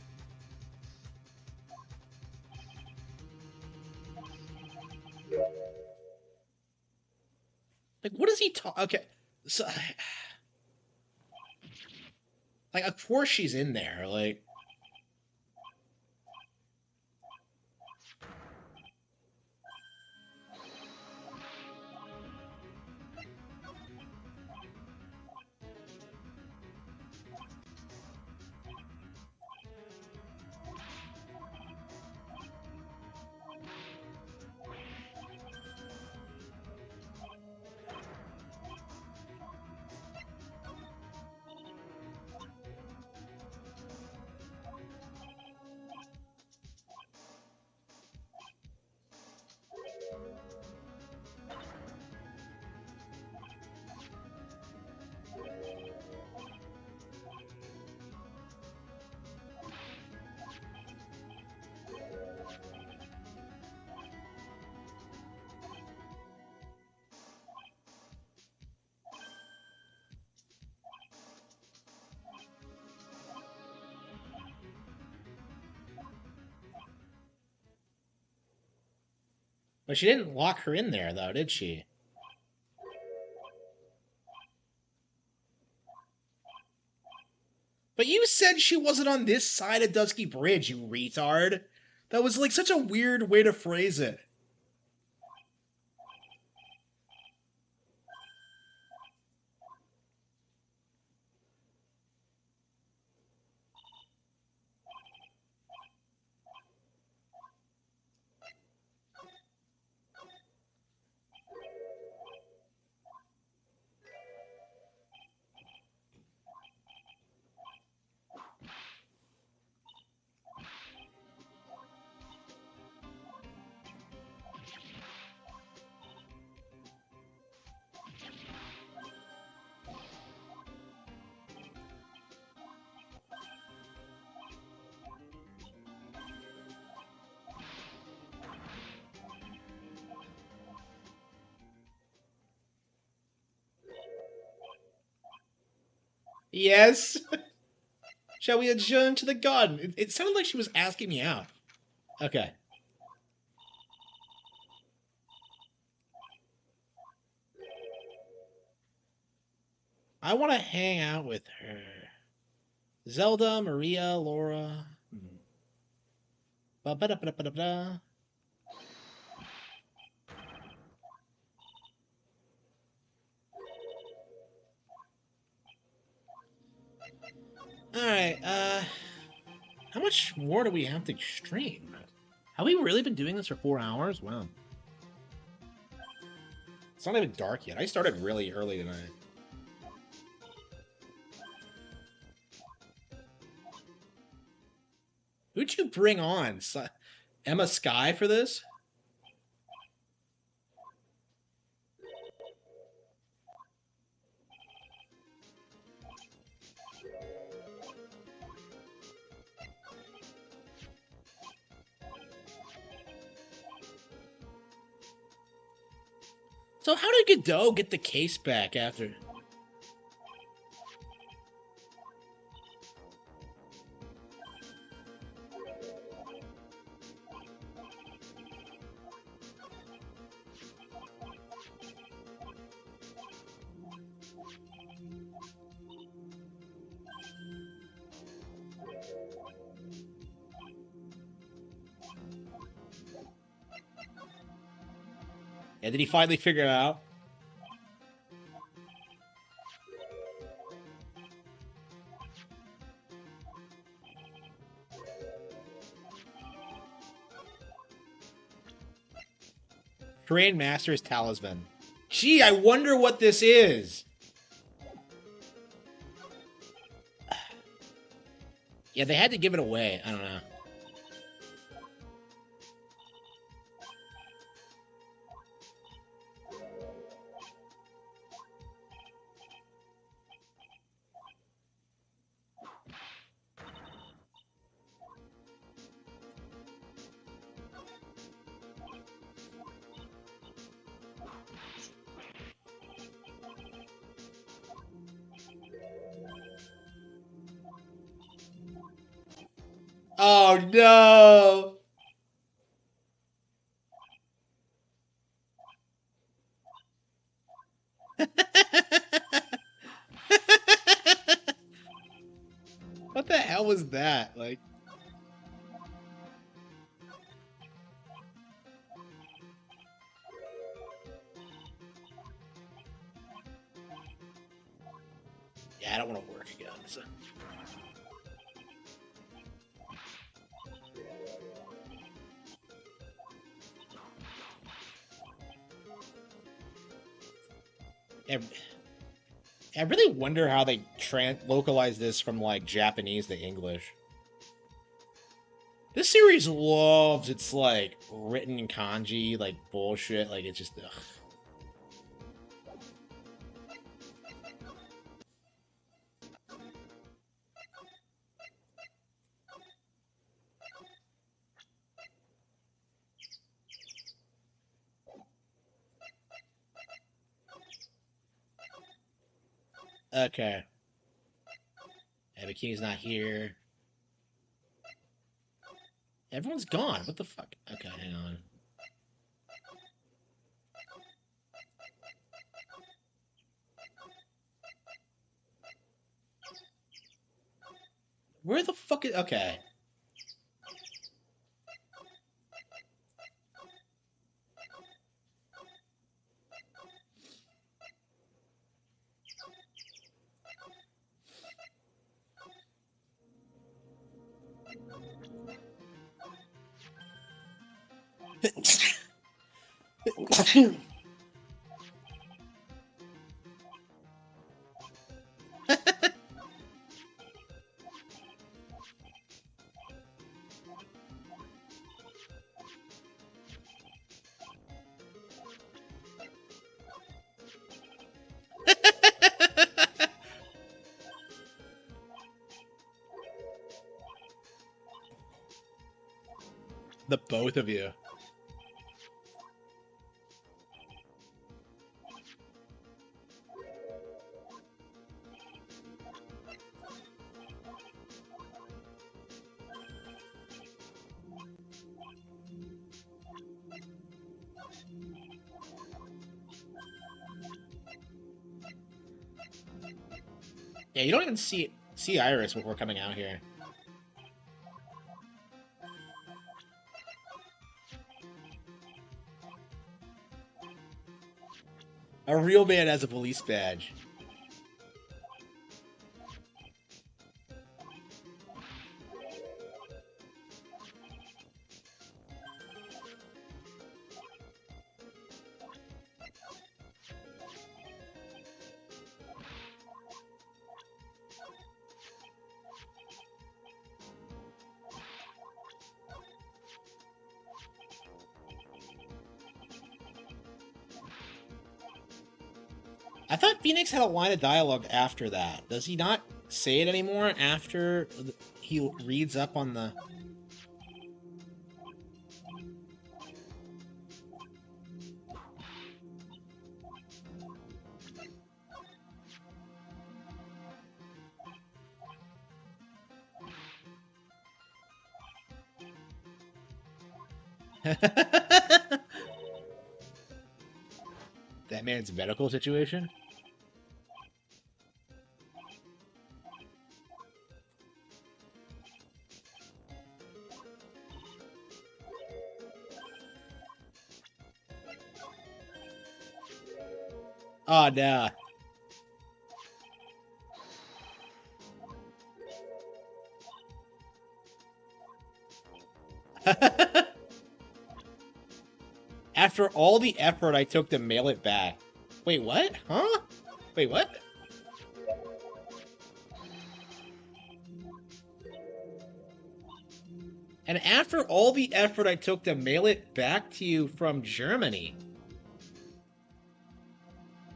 Like, what is he talking? Okay, so like, of course she's in there. Like, but she didn't lock her in there, though, did she? But you said she wasn't on this side of Dusky Bridge, you retard. That was like such a weird way to phrase it. Yes? Shall we adjourn to the garden? It sounded like she was asking me out. Okay. I want to hang out with her. Zelda, Maria, Laura. Ba-ba-da-ba-da-ba-da. Alright, how much more do we have to stream? Have we really been doing this for 4 hours? Wow. It's not even dark yet. I started really early tonight. Who'd you bring on? Emma Sky for this? So how did Godot get the case back after? Yeah, did he finally figure it out? Korean Master's Talisman. Gee, I wonder what this is. Yeah, they had to give it away. I don't know. Oh no! What the hell was that? Like, yeah, I don't want to work again. So. I really wonder how they localize this from like Japanese to English. This series loves its like written kanji, like bullshit. Like it's just. Ugh. Okay. Yeah, Bikini's not here. Everyone's gone. What the fuck? Okay, hang on. Where the fuck is... Okay. The both of you. Yeah, you don't even see Iris before coming out here. A real man has a police badge. I thought Phoenix had a line of dialogue after that. Does he not say it anymore after he reads up on the... That man's medical situation? Oh, no. After all the effort I took to mail it back. Wait, what? Huh? Wait, what? And after all the effort I took to mail it back to you from Germany.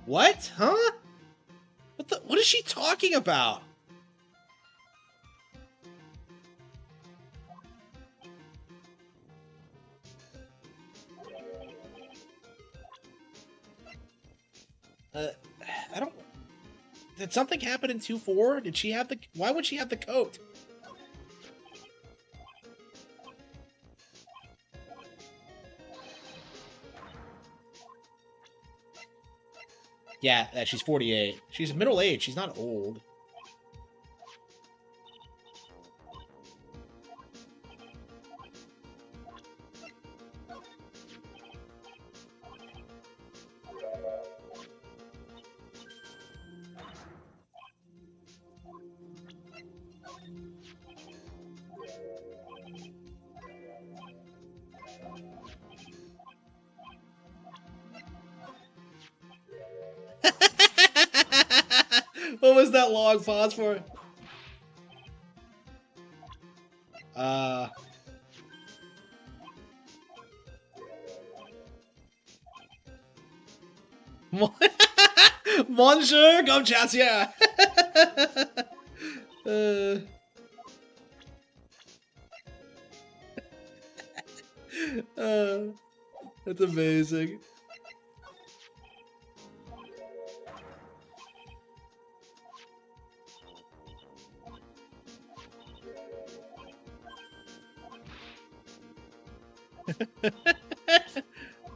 What? Huh? What is she talking about? I don't... Did something happen in 2-4? Did she have the... Why would she have the coat? Yeah, she's 48. She's middle-aged. She's not old. What was that long pause for? Monsieur, comme chassier. That's amazing.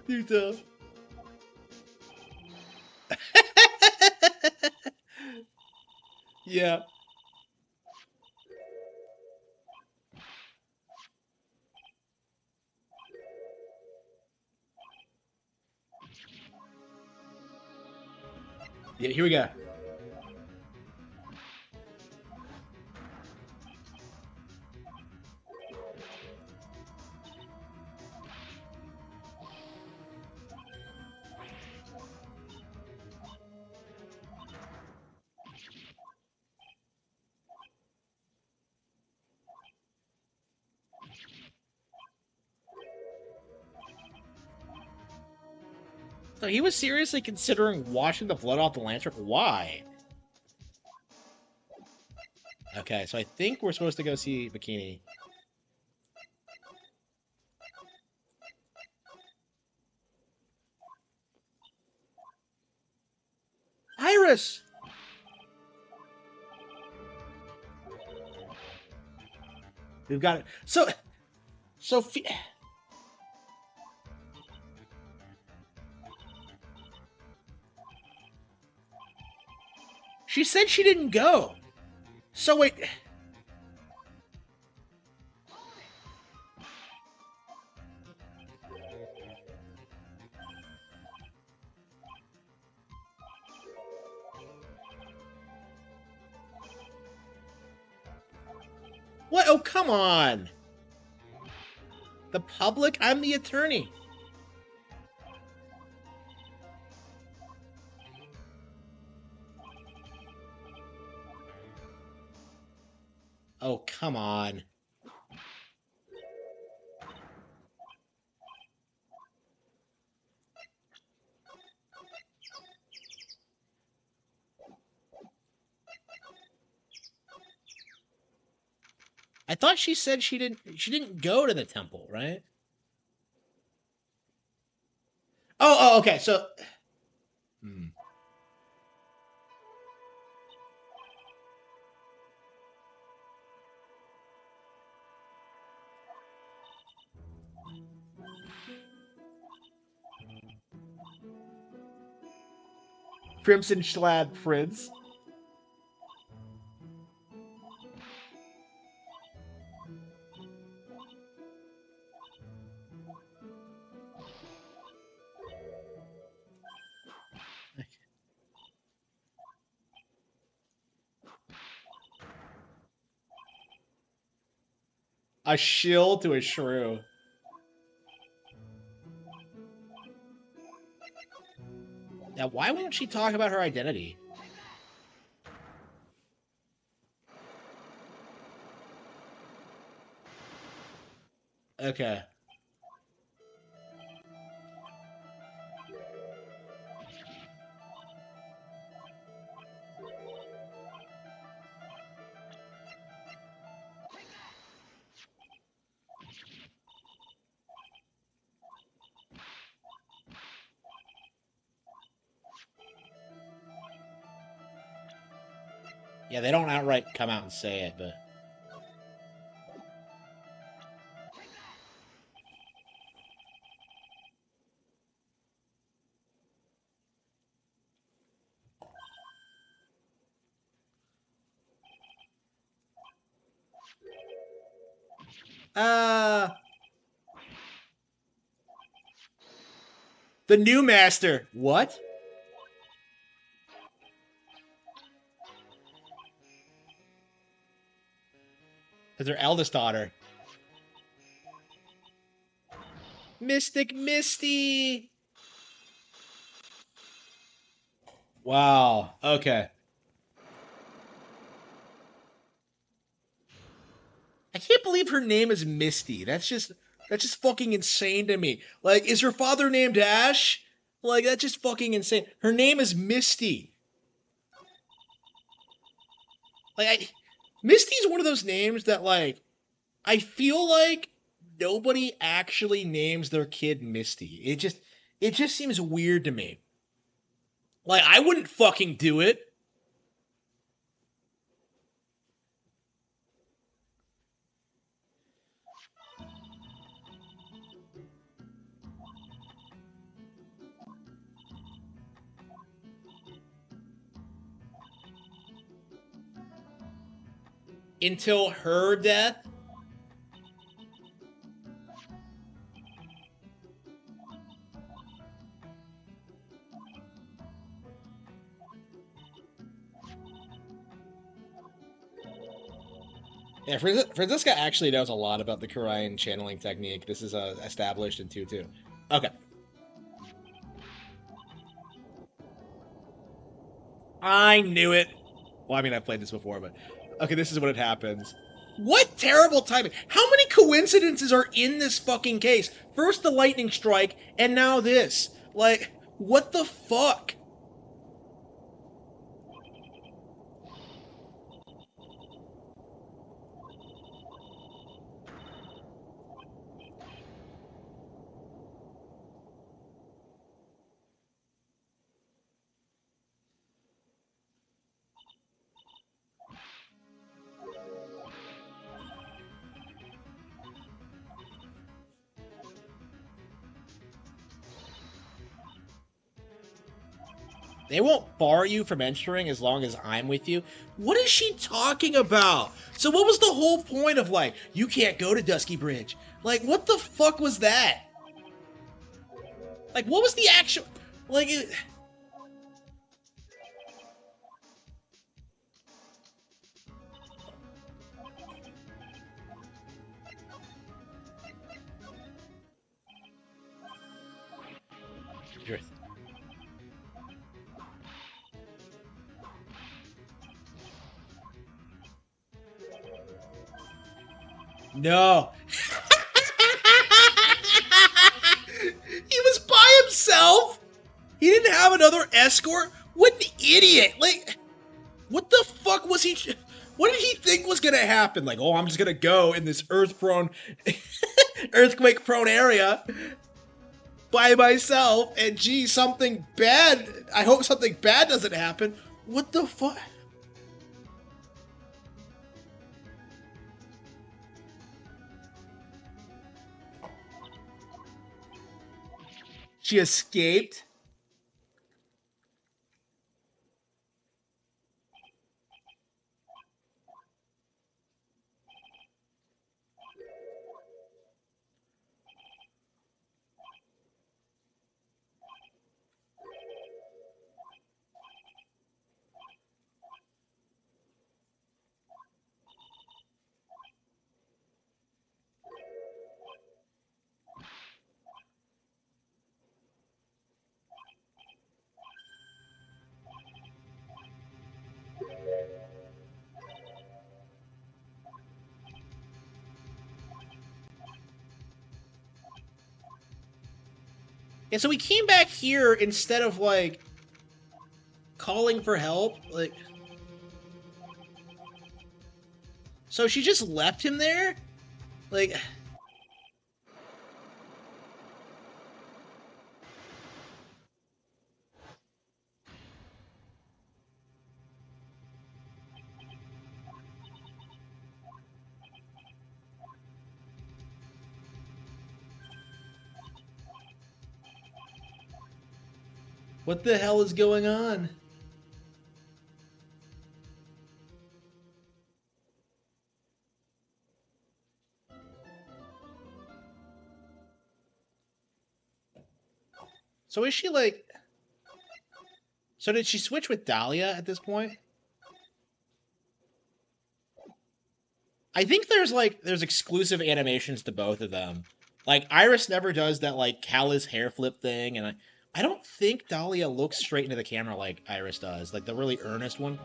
Too tough. Yeah. Yeah, here we go. So he was seriously considering washing the blood off the lantern? Why? Okay, so I think we're supposed to go see Bikini. Iris! We've got it. So she said she didn't go. So wait. What? Oh, come on. The public? I'm the attorney. Oh, come on. I thought she said she didn't go to the temple, right? Oh, okay. So Crimson Schlad Prince. A shill to a shrew. Now, why won't she talk about her identity? Okay. Yeah, they don't outright come out and say it, but... The new master. What? It's her eldest daughter. Mystic Misty. Wow. Okay. I can't believe her name is Misty. That's just fucking insane to me. Like, is her father named Ash? Like, that's just fucking insane. Her name is Misty. Like, Misty's one of those names that, like, I feel like nobody actually names their kid Misty. It just seems weird to me. Like, I wouldn't fucking do it. Until her death? Yeah, Franziska actually knows a lot about the Korean channeling technique. This is established in 2-2. Okay. I knew it. Well, I mean, I've played this before, but... Okay, this is what it happens. What terrible timing. How many coincidences are in this fucking case? First the lightning strike, and now this. Like, what the fuck? They won't bar you from entering as long as I'm with you. What is she talking about? So what was the whole point of, like, you can't go to Dusky Bridge? Like, what the fuck was that? Like, what was the actual... Like, No. He was by himself? He didn't have another escort? What an idiot! Like, what the fuck was he... What did he think was gonna happen? Like, oh, I'm just gonna go in this earthquake-prone area by myself, and gee, something bad... I hope something bad doesn't happen. What the fuck? She escaped? Yeah, so we came back here instead of, like, calling for help. Like, so she just left him there? Like... What the hell is going on? So is she like... So did she switch with Dahlia at this point? I think there's exclusive animations to both of them. Like, Iris never does that, like, callous hair flip thing, and I don't think Dahlia looks straight into the camera like Iris does. Like, the really earnest one.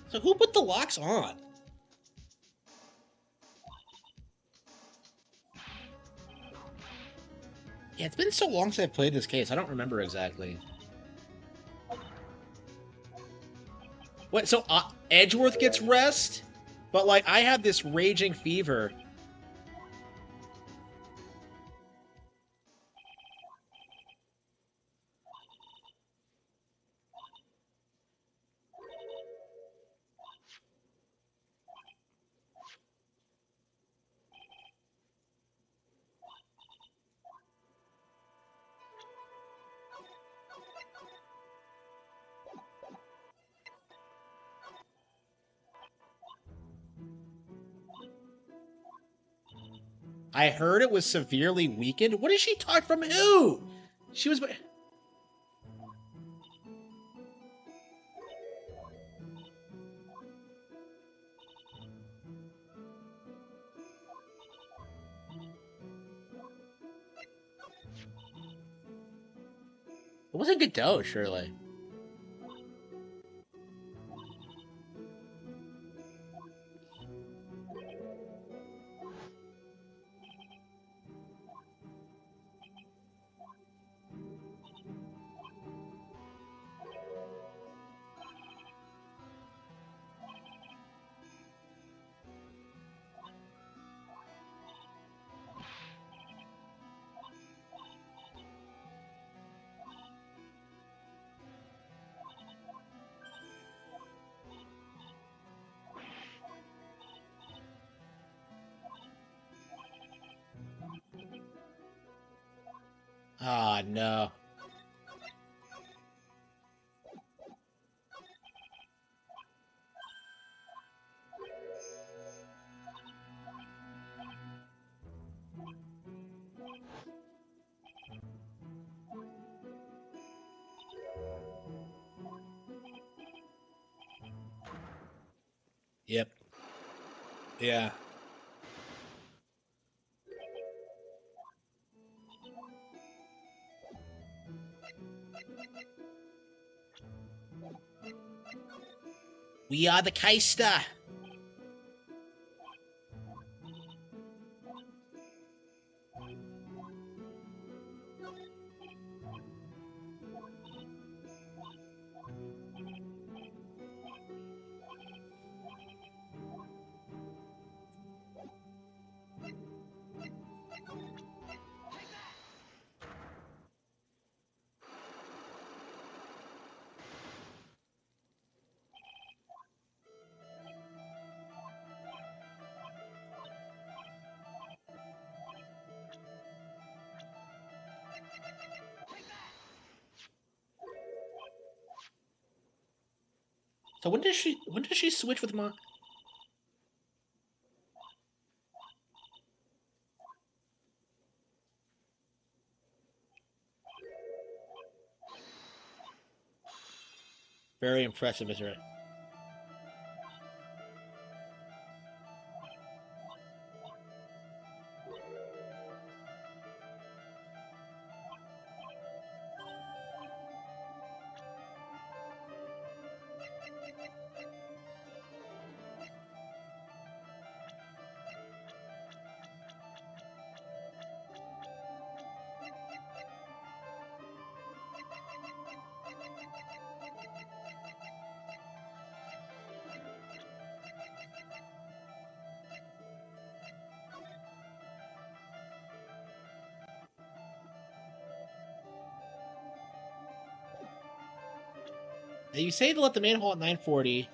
So who put the locks on? Yeah, it's been so long since I played this case, I don't remember exactly. What, so Edgeworth gets rest? But, like, I have this raging fever. I heard it was severely weakened. What did she talk from who? She was... It wasn't Godot, surely. Ah, no. Yep. Yeah. We are the Keister. So when does she switch with Mon? Very impressive, is right? Now you say to let the manhole at 940.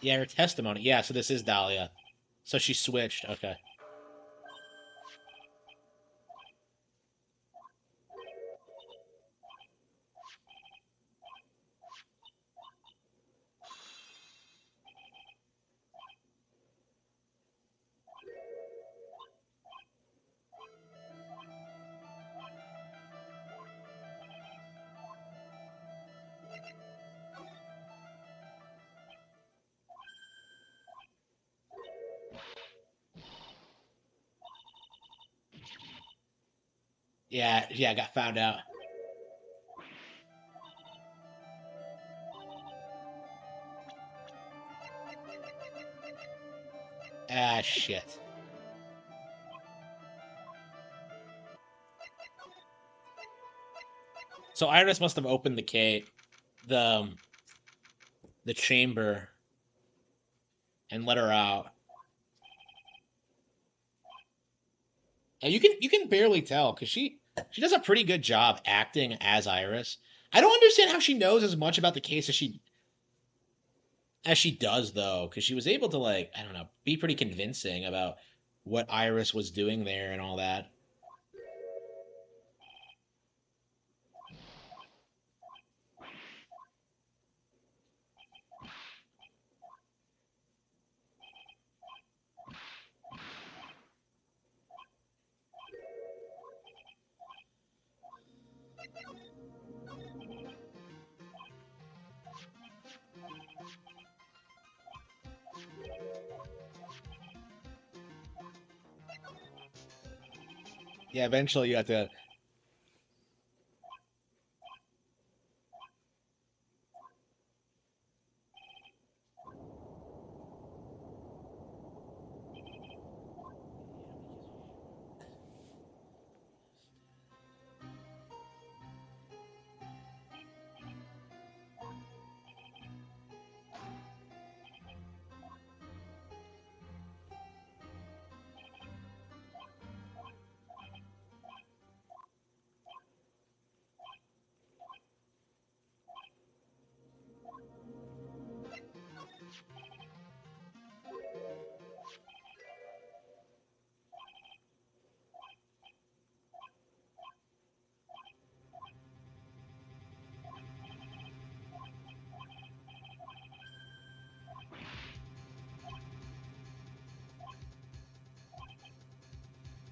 Yeah, her testimony. Yeah, so this is Dahlia. So she switched. Okay. Yeah, got found out. Ah, shit. So Iris must have opened the chamber and let her out. And you can barely tell because she does a pretty good job acting as Iris. I don't understand how she knows as much about the case as she does though, because she was able to like I don't know be pretty convincing about what Iris was doing there and all that. Yeah, eventually you have to.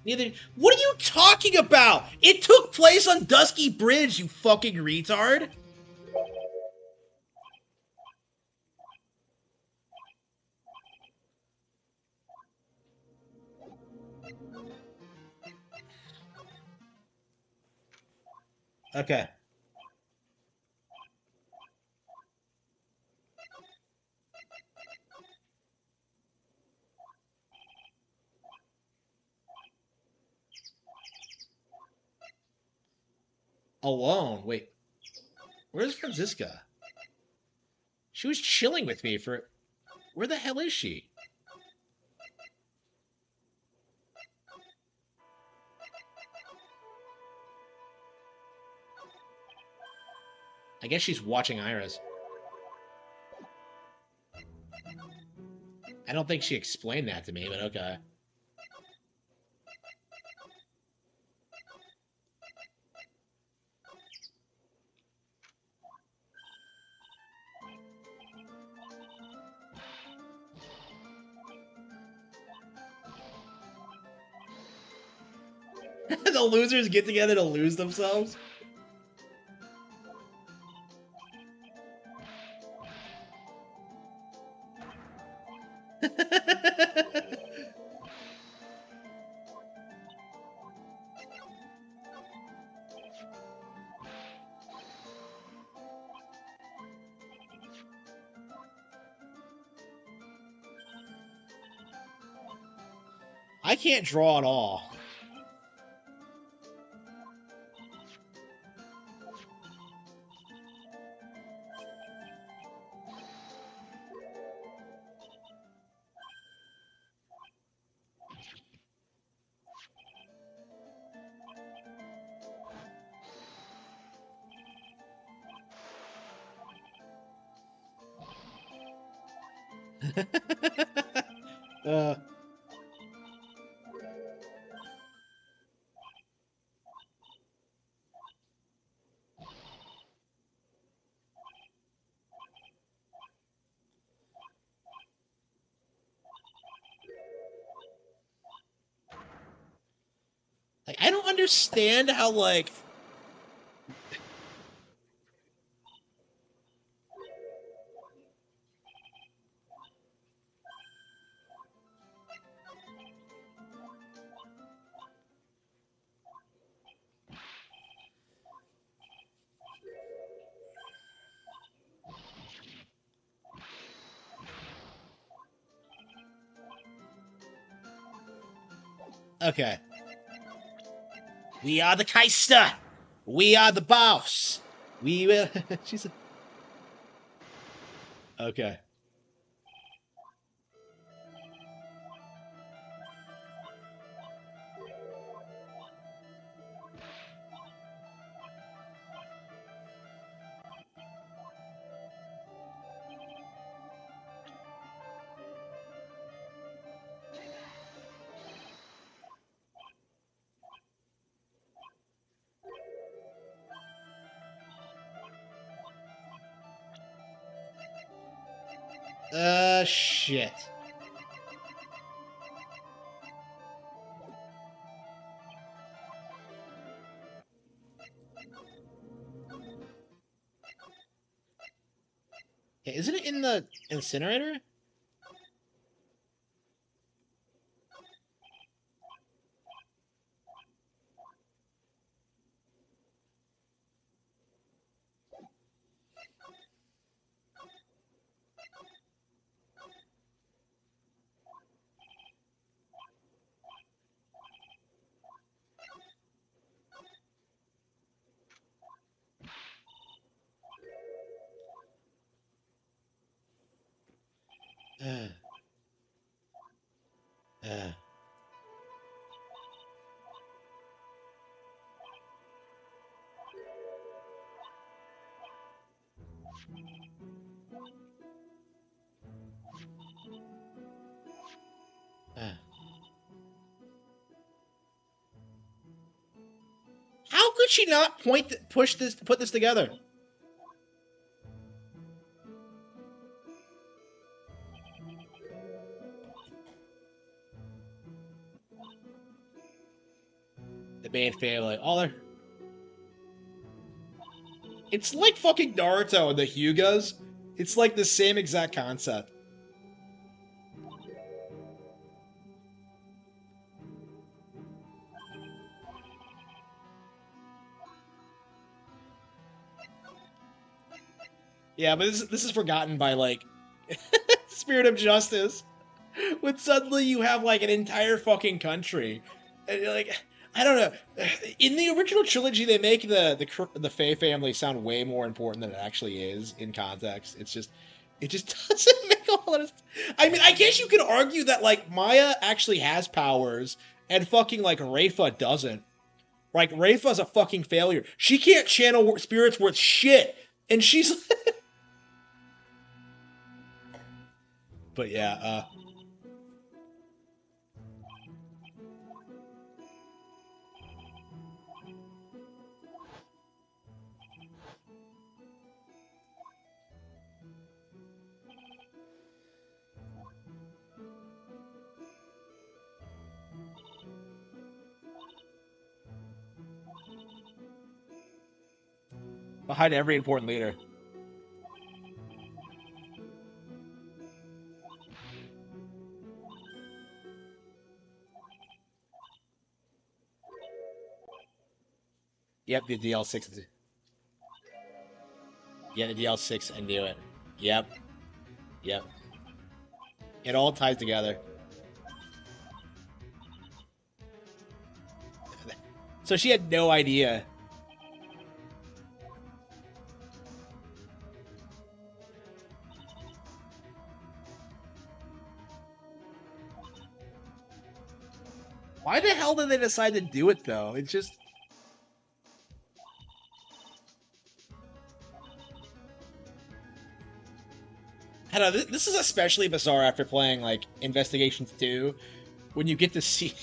Neither. What are you talking about? It took place on Dusky Bridge, you fucking retard. Okay. Alone. Wait. Where's Franziska? She was chilling with me for. Where the hell is she? I guess she's watching Iris. I don't think she explained that to me, but okay. The losers get together to lose themselves? I can't draw at all. uh, like, I don't understand how, like... Okay. We are the Keister. We are the boss. We will... She's a... Okay. Shit. Hey, isn't it in the incinerator? Uh, uh. How could she not put this together? The main family, all their... It's like fucking Naruto and the Hyugas. It's like the same exact concept. Yeah, but this is forgotten by, like, Spirit of Justice. When suddenly you have, like, an entire fucking country. And you're like, I don't know. In the original trilogy, they make the Fae family sound way more important than it actually is in context. It just doesn't make a lot of... I mean, I guess you could argue that, like, Maya actually has powers, and fucking, like, Rafa doesn't. Like, Rafa's a fucking failure. She can't channel spirits worth shit. And she's... But yeah, behind every important leader. Yep, the DL6. Yeah, the DL6, I knew it. Yep. Yep. It all ties together. So she had no idea. Why the hell did they decide to do it, though? It's just... I don't know. This is especially bizarre after playing like Investigations 2, when you get to see.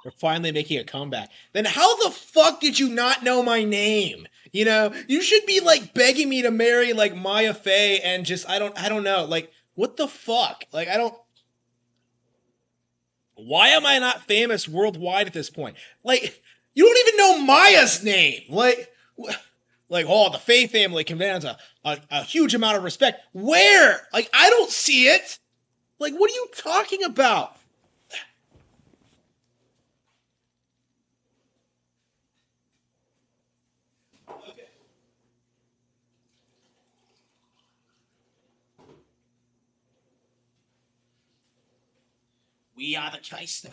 We're finally making a comeback. Then how the fuck did you not know my name? You know, you should be like begging me to marry like Maya Fey and just I don't know. Like what the fuck? Like I don't Why am I not famous worldwide at this point? Like you don't even know Maya's name. Like oh, the Fey family commands a huge amount of respect. Where? Like I don't see it. Like what are you talking about? We are the Kaiser.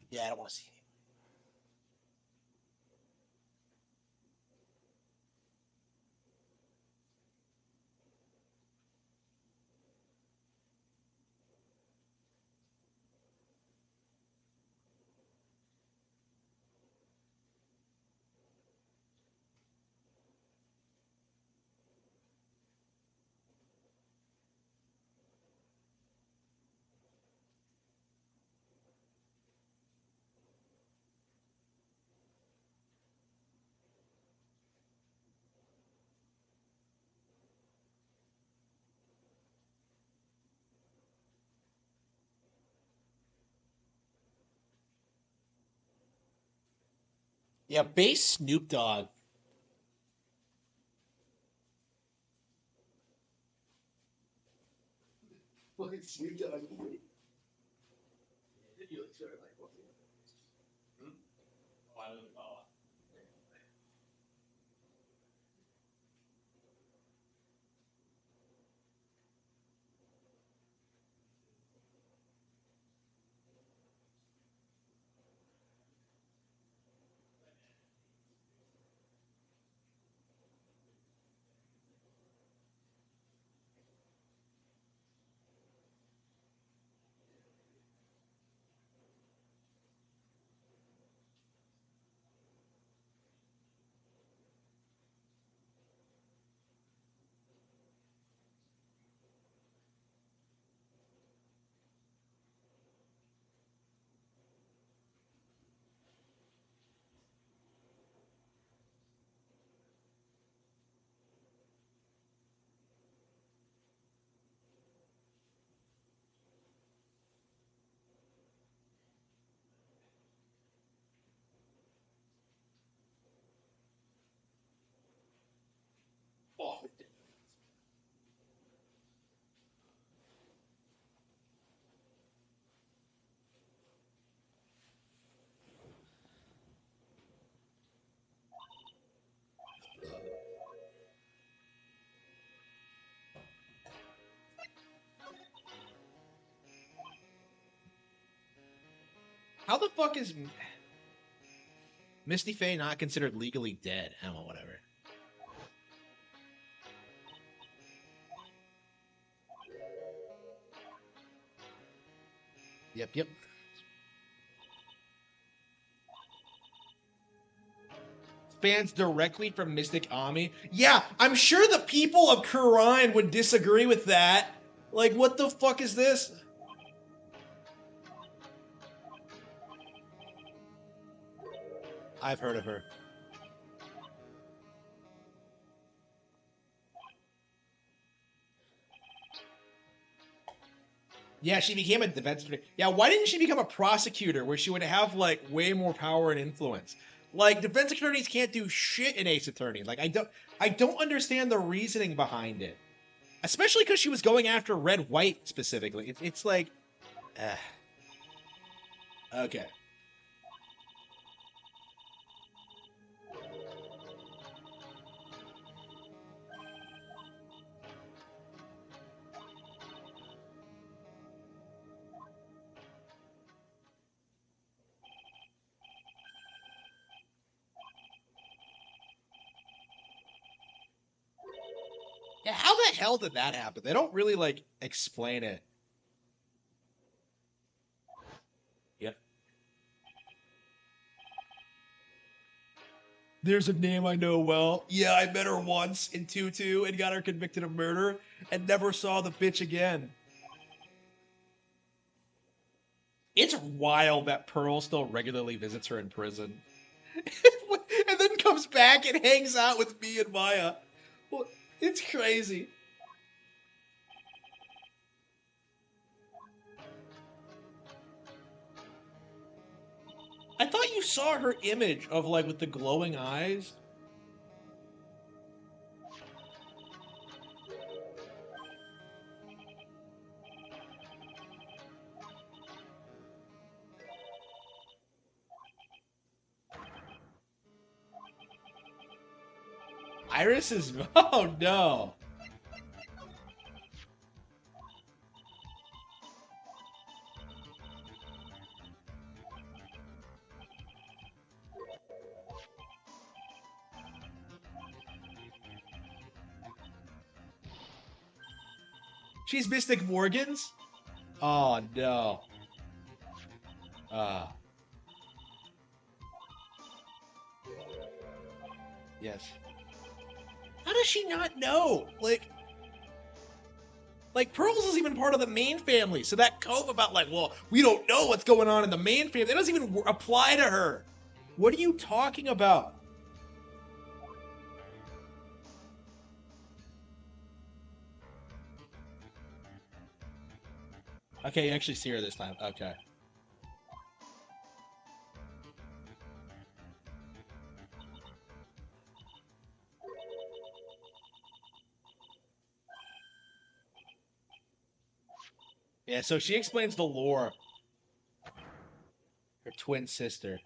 Yeah, I don't want to see it. Yeah, base Snoop Dogg. What Snoop Dogg? How the fuck is Misty Faye not considered legally dead? I don't know, whatever. Yep. Fans directly from Mystic Ami. Yeah, I'm sure the people of Kurine would disagree with that. Like, what the fuck is this? I've heard of her. Yeah, she became a defense attorney. Yeah, why didn't she become a prosecutor where she would have like way more power and influence? Like defense attorneys can't do shit in Ace Attorney. Like I don't understand the reasoning behind it. Especially because she was going after Red White specifically. It's like okay. Yeah, how the hell did that happen? They don't really, like, explain it. Yep. There's a name I know well. Yeah, I met her once in 2-2 and got her convicted of murder and never saw the bitch again. It's wild that Pearl still regularly visits her in prison. And then comes back and hangs out with me and Maya. Well, it's crazy. I thought you saw her image of, like, with the glowing eyes. Iris is... Oh, no. She's Mystic Morgan's? Oh, no. Yes. How does she not know? Like, Pearls is even part of the main family, so that cope about, like, well, we don't know what's going on in the main family, that doesn't even apply to her. What are you talking about? Okay, you actually see her this time. Okay. Yeah, so she explains the lore. Her twin sister.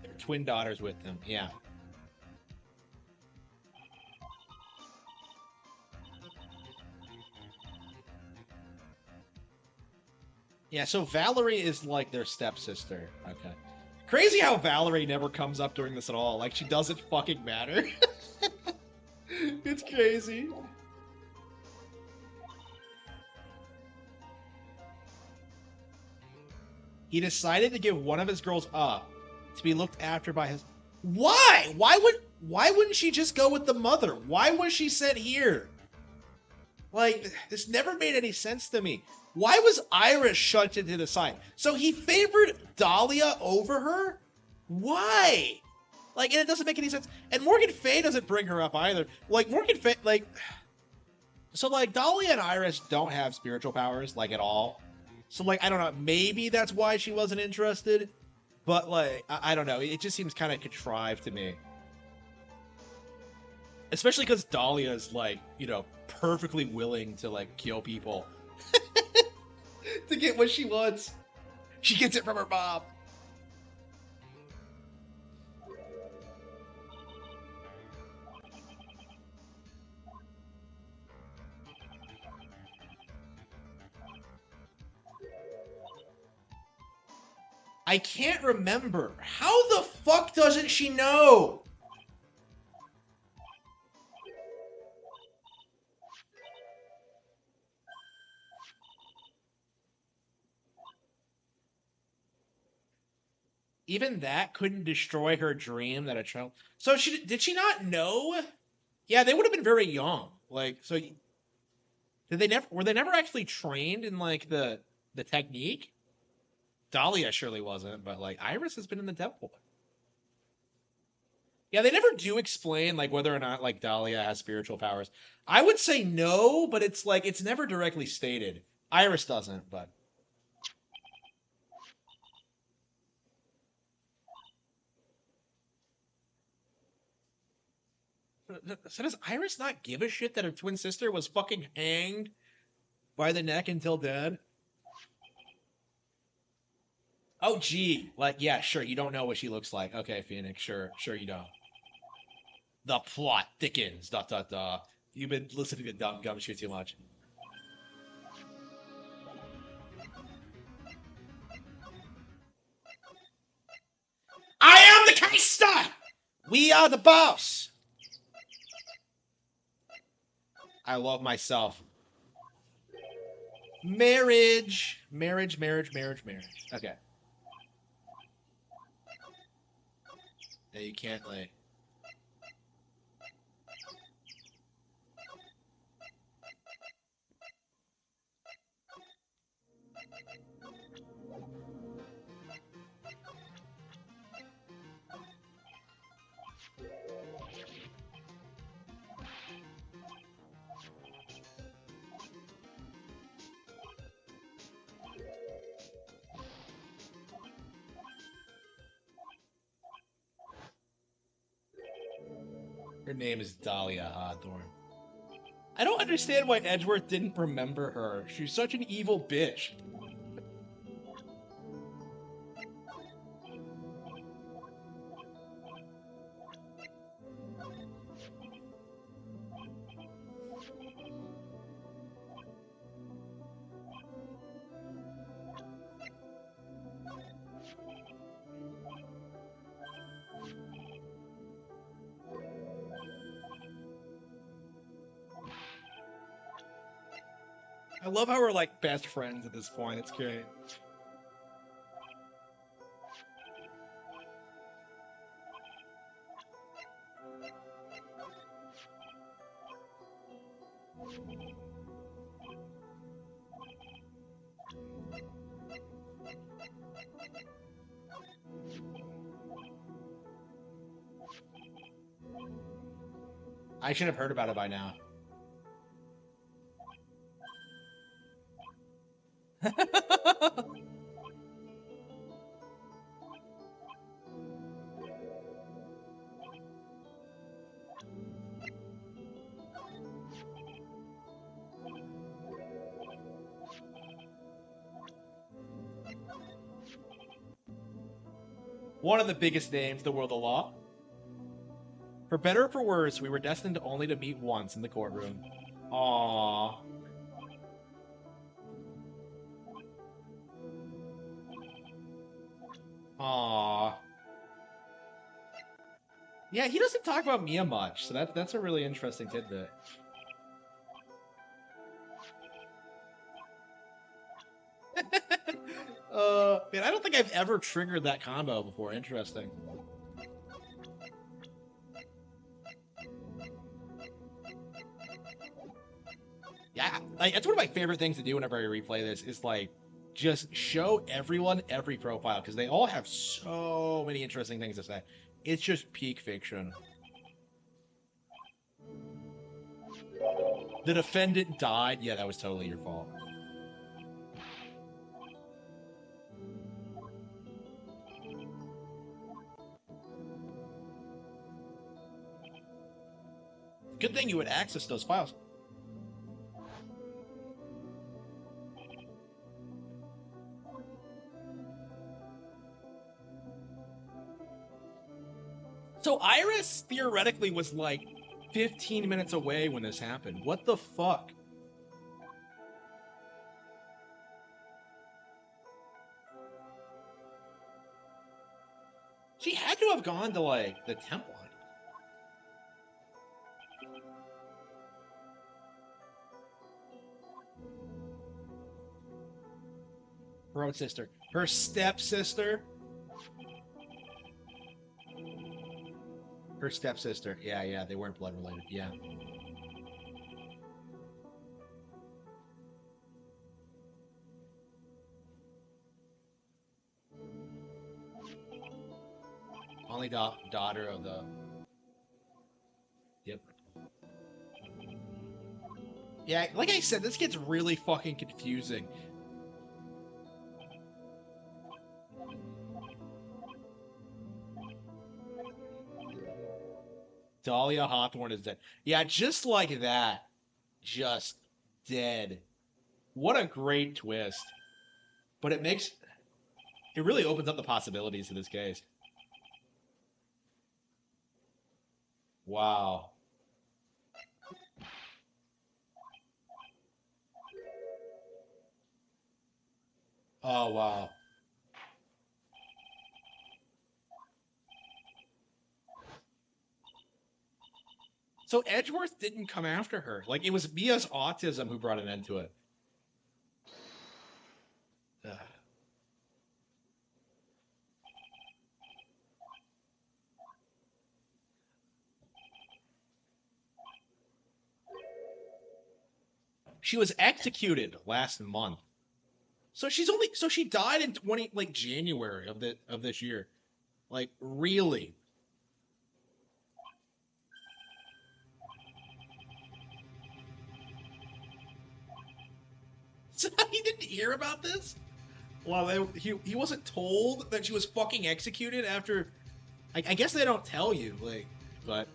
Their twin daughters with them, yeah. Yeah, so Valerie is like their stepsister. Okay. Crazy how Valerie never comes up during this at all. Like, she doesn't fucking matter. It's crazy. He decided to give one of his girls up to be looked after by his... Why? Why wouldn't she just go with the mother? Why was she sent here? Like, this never made any sense to me. Why was Iris shunted to the side? So he favored Dahlia over her? Why? Like, and it doesn't make any sense. And Morgan Fay doesn't bring her up either. Like, Morgan Fay, like... So, like, Dahlia and Iris don't have spiritual powers, like, at all. So, like, I don't know. Maybe that's why she wasn't interested. But, like, I don't know. It just seems kind of contrived to me. Especially because Dahlia is, like, you know, perfectly willing to, like, kill people. To get what she wants. She gets it from her mom. I can't remember. How the fuck doesn't she know? Even that couldn't destroy her dream that a child... So did she not know? Yeah, they would have been very young. Like, so were they never actually trained in, like, the technique? Dahlia surely wasn't, but, like, Iris has been in the temple. Yeah, they never do explain, like, whether or not, like, Dahlia has spiritual powers. I would say no, but it's, like, it's never directly stated. Iris doesn't, but... So does Iris not give a shit that her twin sister was fucking hanged by the neck until dead? Oh, gee. Like, yeah, sure, you don't know what she looks like. Okay, Phoenix, sure you don't. The plot thickens. ... You've been listening to Dumb Gumshoe too much. I am the Kaister! We are the boss! I love myself. Marriage. Marriage, marriage, marriage, marriage. Okay. Yeah, you can't, like... Her name is Dahlia Hawthorne. I don't understand why Edgeworth didn't remember her. She's such an evil bitch. I love how we're like best friends at this point. It's great. I should have heard about it by now. One of the biggest names in the world of law. For better or for worse, we were destined only to meet once in the courtroom. Aww. Aww. Yeah, he doesn't talk about Mia much, so that's a really interesting tidbit. Man, I don't think I've ever triggered that combo before. Interesting. Yeah, like, that's one of my favorite things to do whenever I replay this is like just show everyone every profile because they all have so many interesting things to say. It's just peak fiction. The defendant died. Yeah, that was totally your fault. Good thing you would access those files. So Iris theoretically was like 15 minutes away when this happened. What the fuck? She had to have gone to like the temple. Her own sister. Her stepsister. Her stepsister. Yeah, they weren't blood related. Yeah. Only daughter of the... Yep. Yeah, like I said, this gets really fucking confusing. Dahlia Hawthorne is dead. Yeah, just like that. Just dead. What a great twist. But it makes... It really opens up the possibilities in this case. Wow. Oh, wow. So Edgeworth didn't come after her. Like, it was Mia's autism who brought an end to it. Ugh. She was executed last month. So she died in January of this year. Like, really? So he didn't hear about this? Well, he wasn't told that she was fucking executed after. I guess they don't tell you, like, but.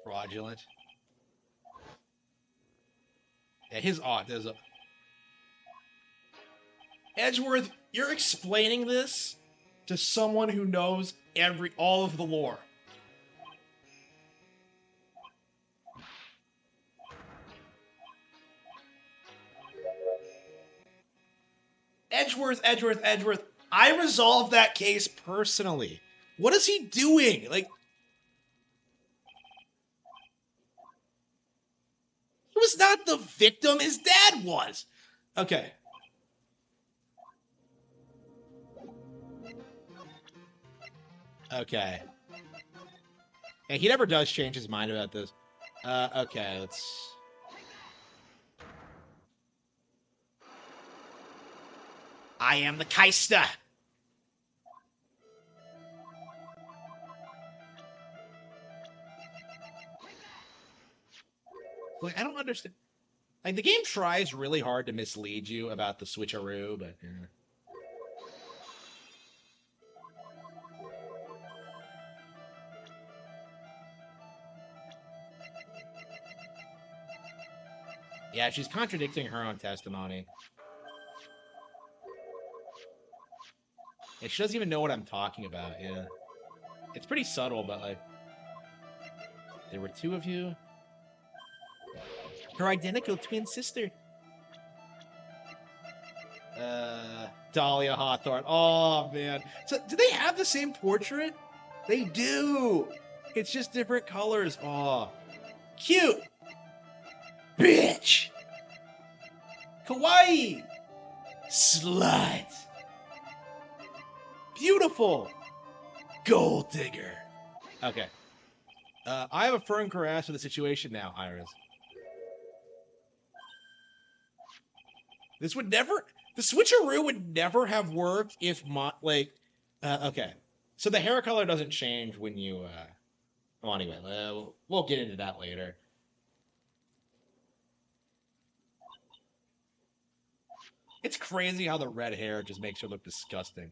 Fraudulent. Yeah, his autism. Edgeworth, you're explaining this to someone who knows all of the lore. Edgeworth. I resolved that case personally. What is he doing? Like, he was not the victim. His dad was. Okay. Okay. Yeah, he never does change his mind about this. Okay, let's... I am the Keister. Like, I don't understand. Like, the game tries really hard to mislead you about the switcheroo, but... Yeah. Yeah, she's contradicting her own testimony. Yeah, she doesn't even know what I'm talking about, yeah. It's pretty subtle, but, like... There were two of you. Her identical twin sister. Dahlia Hawthorne. Oh, man. So, do they have the same portrait? They do! It's just different colors. Oh. Cute! Bitch! Kawaii! Slut! Beautiful! Gold digger! Okay. I have a firm grasp of the situation now, Iris. This would never... The switcheroo would never have worked if, okay. So the hair color doesn't change when you, Well, anyway, we'll get into that later. It's crazy how the red hair just makes her look disgusting.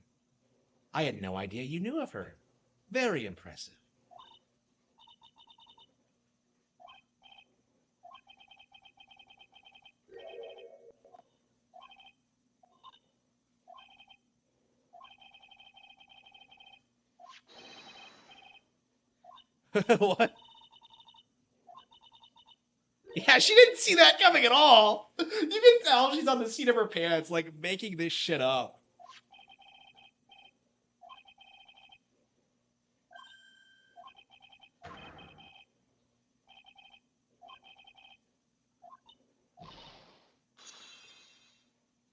I had no idea you knew of her. Very impressive. What? Yeah, she didn't see that coming at all. You can tell she's on the seat of her pants, like, making this shit up.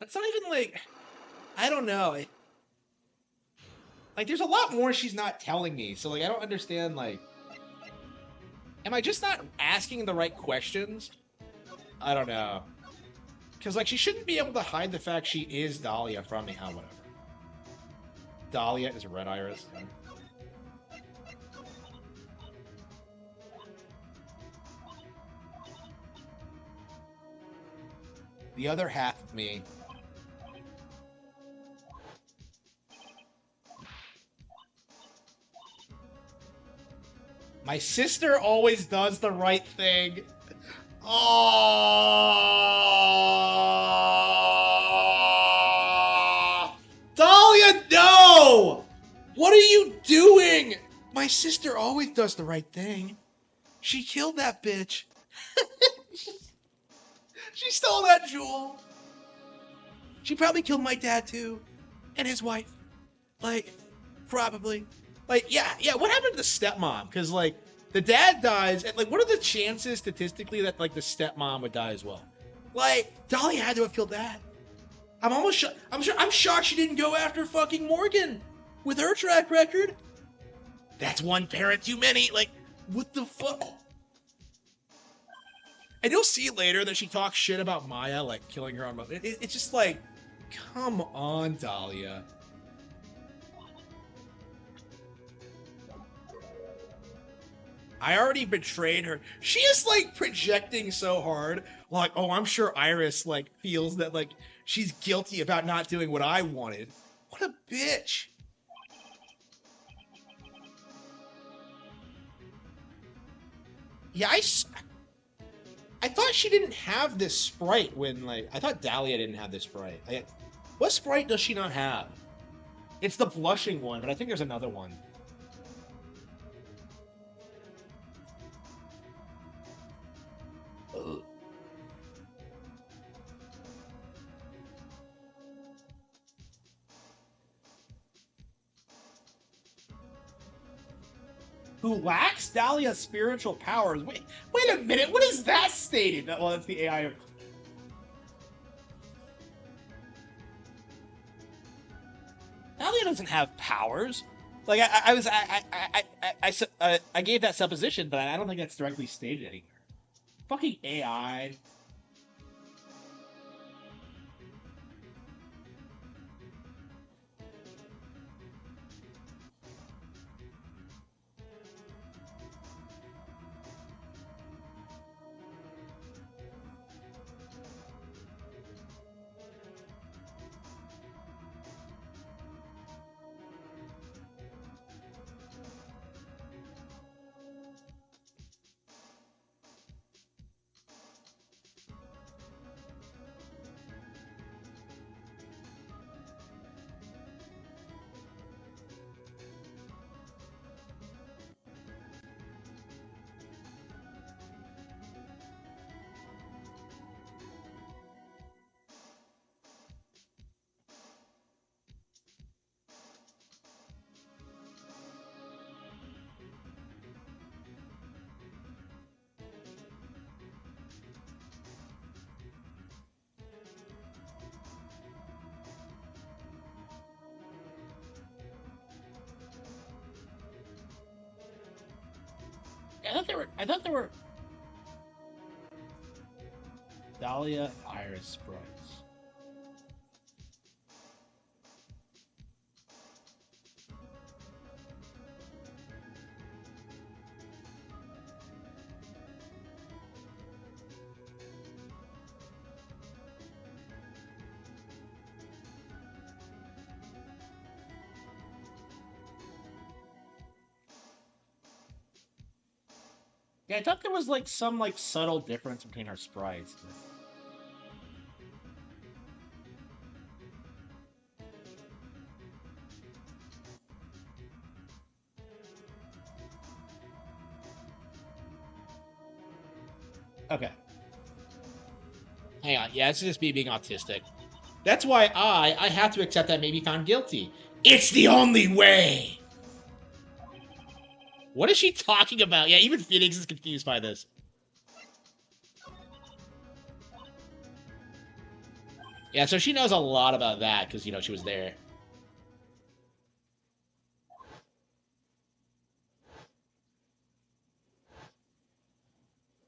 That's not even, like... I don't know. Like, there's a lot more she's not telling me, so, like, I don't understand, like... Am I just not asking the right questions? I don't know. Because, like, she shouldn't be able to hide the fact she is Dahlia from me. Oh, whatever. Dahlia is Red Iris. The other half of me... My sister always does the right thing. Oh, Dahlia, no! What are you doing? My sister always does the right thing. She killed that bitch. She stole that jewel. She probably killed my dad too, and his wife. Like, probably. Like, yeah. What happened to the stepmom? Because like, the dad dies, and like, what are the chances statistically that like the stepmom would die as well? Like, Dolly had to have killed that. I'm shocked she didn't go after fucking Morgan with her track record. That's one parent too many. Like, what the fuck? And you'll see later that she talks shit about Maya, like killing her own mother. It's just like, come on, Dahlia. I already betrayed her. She is like projecting so hard. Like, oh, I'm sure Iris like feels that like she's guilty about not doing what I wanted. What a bitch. Yeah, I thought she didn't have this sprite when like I thought Dahlia didn't have this sprite. What sprite does she not have? It's the blushing one, but I think there's another one. Ugh. Who lacks Dahlia's spiritual powers. Wait a minute. What is that stated? Well, that's the AI. Dahlia doesn't have powers. Like I gave that supposition, but I don't think that's directly stated anywhere. Fucking AI. I thought there were Dahlia Iris sprites. Yeah, I thought there was like some like subtle difference between her sprites. Okay. Hang on. Yeah, it's just me being autistic. That's why I have to accept that I may be found guilty. It's the only way! What is she talking about? Yeah, even Phoenix is confused by this. Yeah, so she knows a lot about that, because, you know, she was there.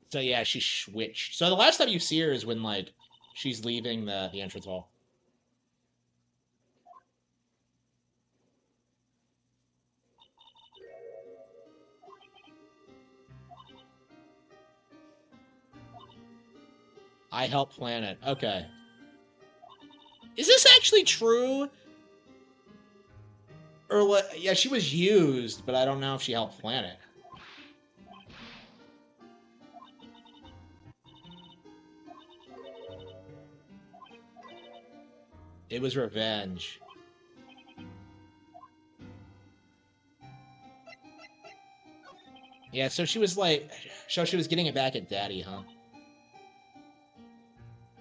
So, yeah, she switched. So the last time you see her is when, like, she's leaving the entrance hall. I help plan it. Okay. Is this actually true? Or what? Yeah, she was used, but I don't know if she helped plan it. It was revenge. Yeah, so she was like, so she was getting it back at Daddy, huh?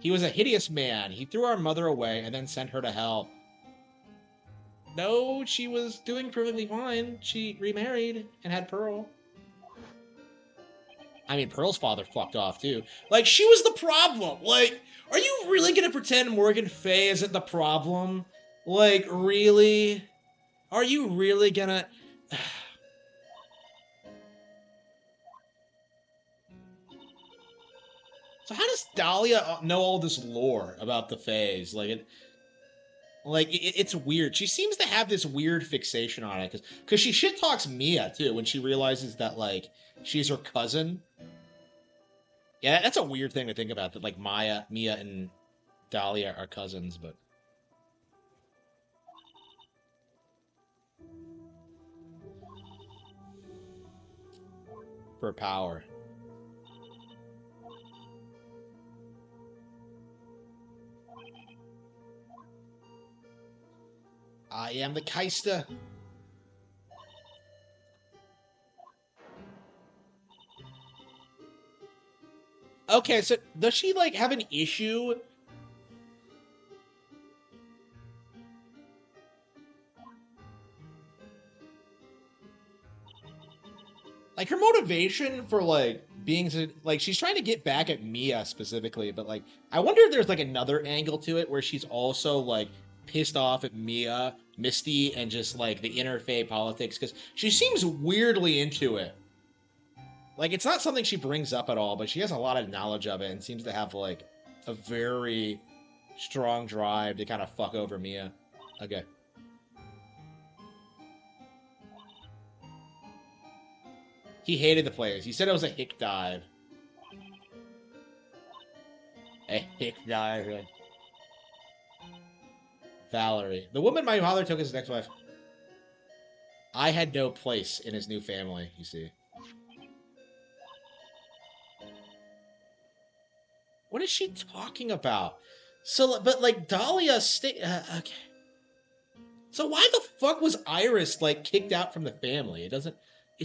He was a hideous man. He threw our mother away and then sent her to hell. No, she was doing perfectly fine. She remarried and had Pearl. I mean, Pearl's father fucked off, too. Like, she was the problem. Like, are you really gonna pretend Morgan Fay isn't the problem? Like, really? Are you really gonna... So how does Dahlia know all this lore about the Fays? It's weird. She seems to have this weird fixation on it because she shit talks Mia too when she realizes that like she's her cousin. Yeah, that's a weird thing to think about. That like Mia, and Dahlia are cousins, but for power. I am the Kaista. Okay, so does she like have an issue? Like her motivation for like being like she's trying to get back at Mia specifically, but like I wonder if there's like another angle to it where she's also like pissed off at Mia, Misty, and just like the interfae politics because she seems weirdly into it. Like it's not something she brings up at all, but she has a lot of knowledge of it and seems to have like a very strong drive to kind of fuck over Mia. Okay. He hated the players. He said it was a hick dive. A hick dive. Valerie. The woman my father took as his next wife. I had no place in his new family, you see. What is she talking about? So, but like Dahlia okay. So why the fuck was Iris like kicked out from the family? It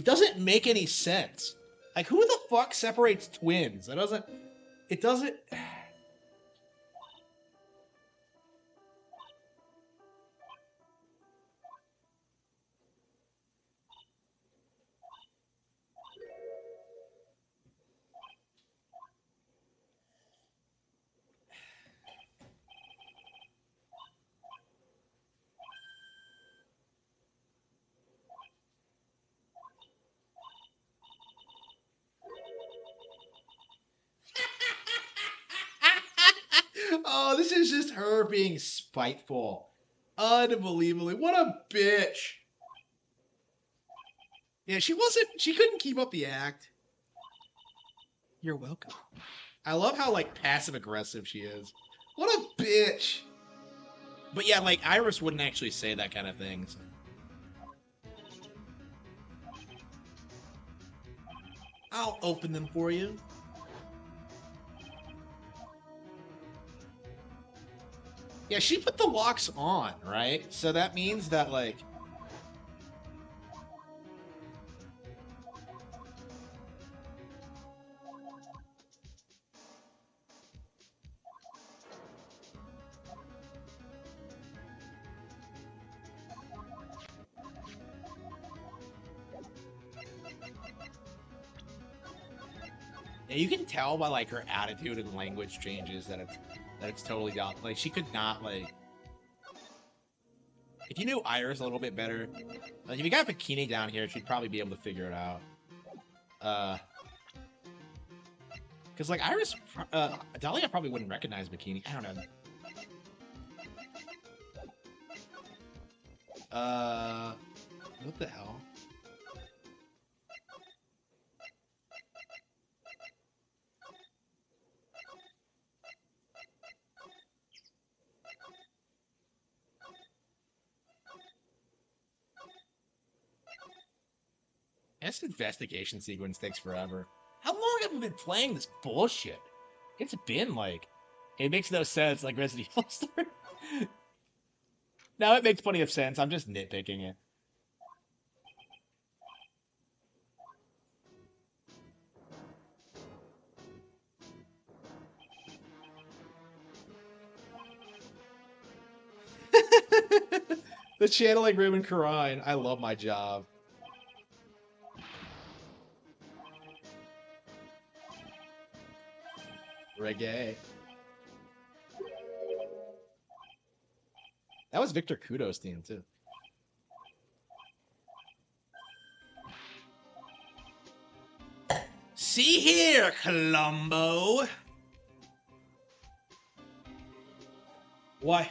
doesn't make any sense. Like who the fuck separates twins? It doesn't Oh, this is just her being spiteful. Unbelievably. What a bitch. Yeah, she couldn't keep up the act. You're welcome. I love how like passive aggressive she is. What a bitch. But yeah, like Iris wouldn't actually say that kind of thing. So. I'll open them for you. Yeah, she put the locks on, right? So that means that, like... Yeah, you can tell by, like, her attitude and language changes that it's totally down. Like, she could not, like... If you knew Iris a little bit better, like, if you got Bikini down here, she'd probably be able to figure it out. Because, like, Iris... Dahlia probably wouldn't recognize Bikini. I don't know. What the hell? This investigation sequence takes forever. How long have we been playing this bullshit? It's been like... It makes no sense, like Resident Evil story. No, it makes plenty of sense. I'm just nitpicking it. The channeling room in Karine. I love my job. Reggae. That was Victor Kudo's theme, too. See here, Columbo. Why?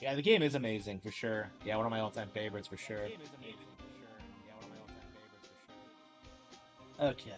Yeah, the game is amazing for sure. Yeah, one of my all-time favorites for sure. Okay.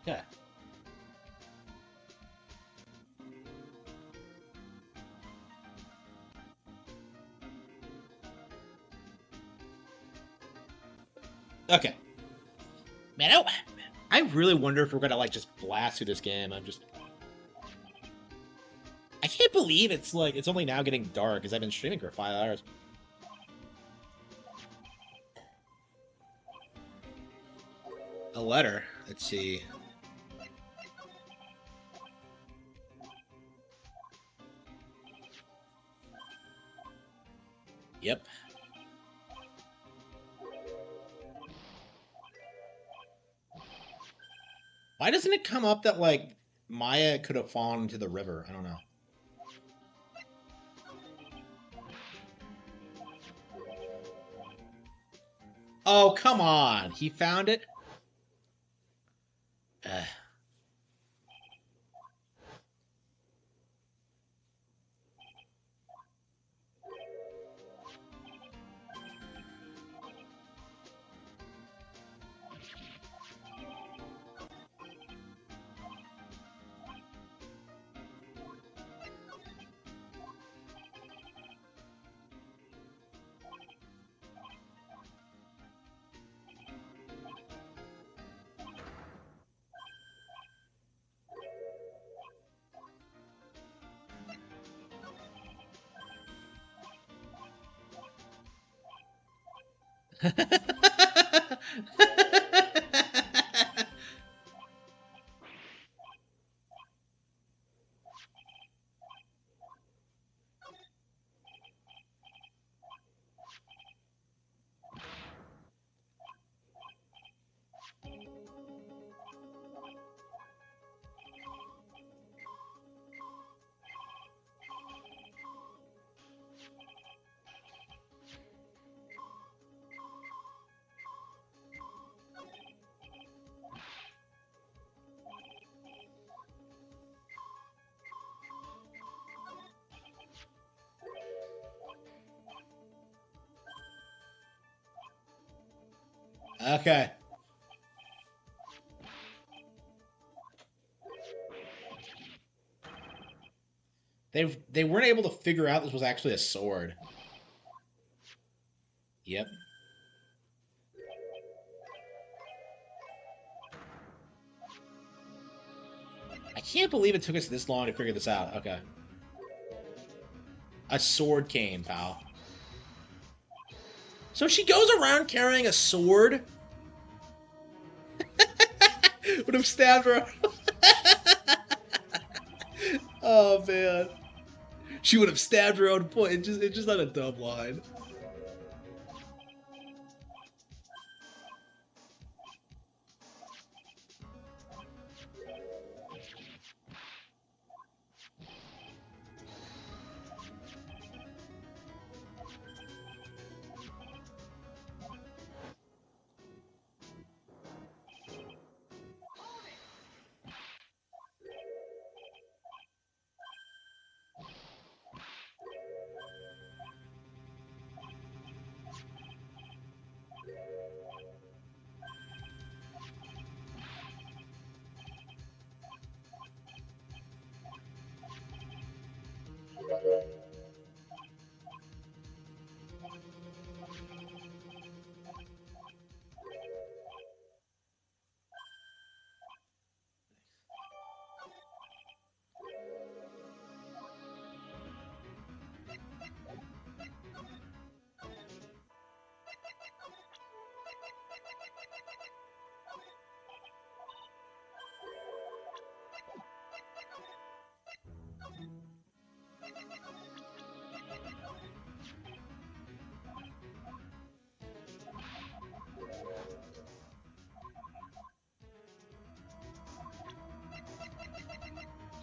Yeah. Okay. Man, I really wonder if we're gonna like just blast through this game. I can't believe it's only now getting dark because I've been streaming for 5 hours. A letter. Let's see. Yep. Why doesn't it come up that like Maya could have fallen into the river? I don't know. Oh, come on. He found it? Okay. They weren't able to figure out this was actually a sword. Yep. I can't believe it took us this long to figure this out. Okay. A sword cane, pal. So she goes around carrying a sword? Would have stabbed her. Oh, man. She would have stabbed her own point. It's just not a dumb line.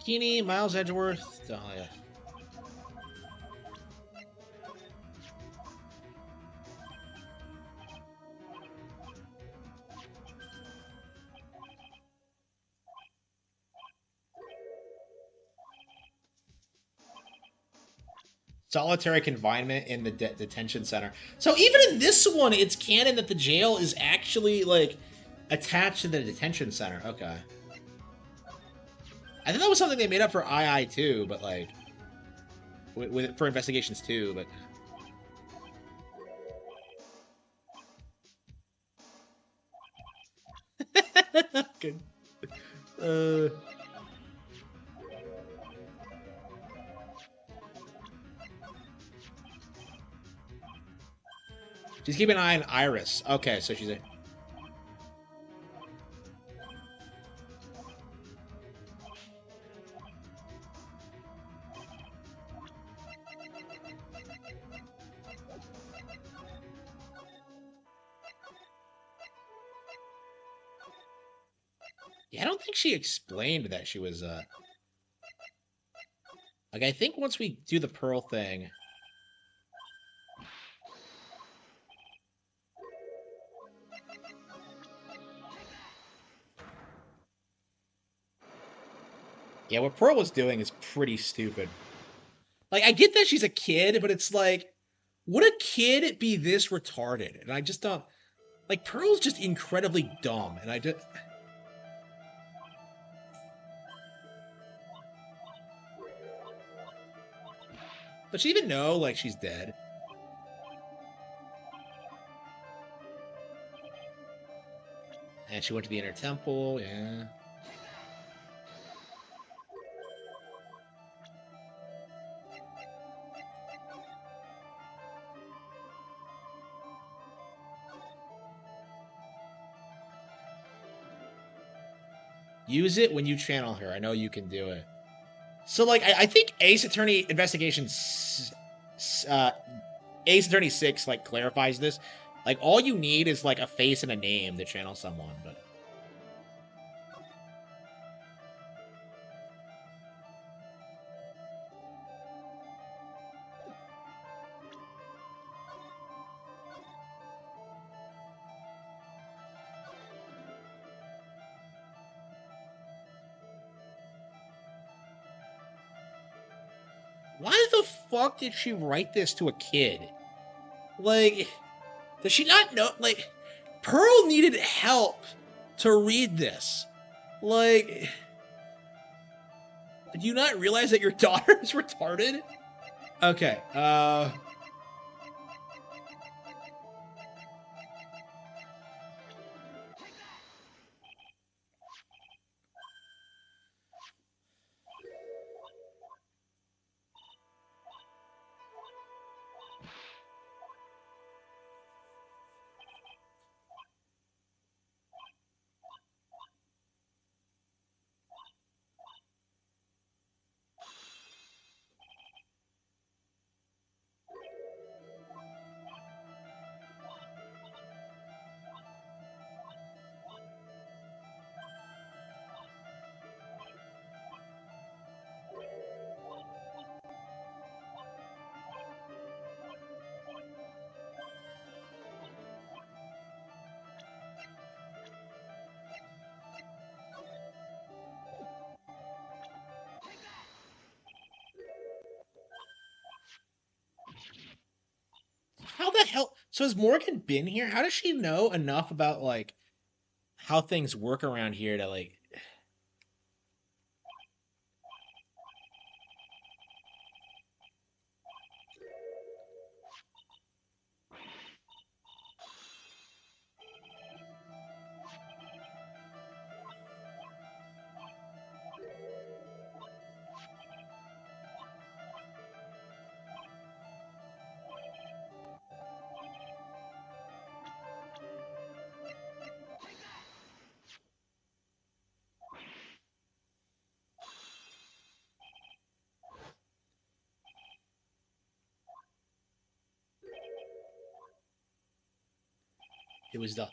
Keeney, Miles Edgeworth. Oh, yeah. Solitary confinement in the detention center. So even in this one, it's canon that the jail is actually, like, attached to the detention center. Okay. I think that was something they made up for II too, but, like, for investigations too, but... Good. She's keeping an eye on Iris. Okay, so she's a... Yeah, I don't think she explained that she was, like, I think once we do the Pearl thing... Yeah, what Pearl was doing is pretty stupid. Like, I get that she's a kid, but it's like, would a kid be this retarded? And I just don't... Like, Pearl's just incredibly dumb, and I just... Does she even know, like, she's dead? And she went to the Inner Temple, yeah. Use it when you channel her. I know you can do it. So, like, I think Ace Attorney Investigations, Ace Attorney 6, like, clarifies this. Like, all you need is, like, a face and a name to channel someone, but... Why the fuck did she write this to a kid? Like, does she not know? Like, Pearl needed help to read this. Like, do you not realize that your daughter is retarded? Okay, how the hell? So has Morgan been here? How does she know enough about, like, how things work around here to, like... It was the...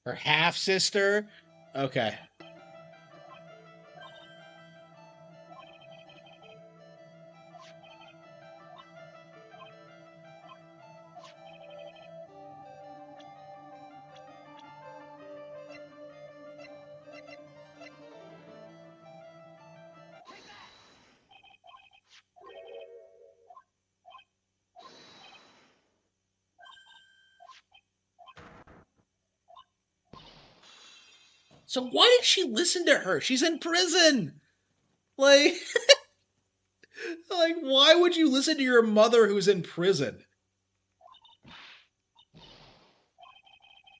Her half-sister? Okay. So why did she listen to her? She's in prison! Like... like, why would you listen to your mother who's in prison?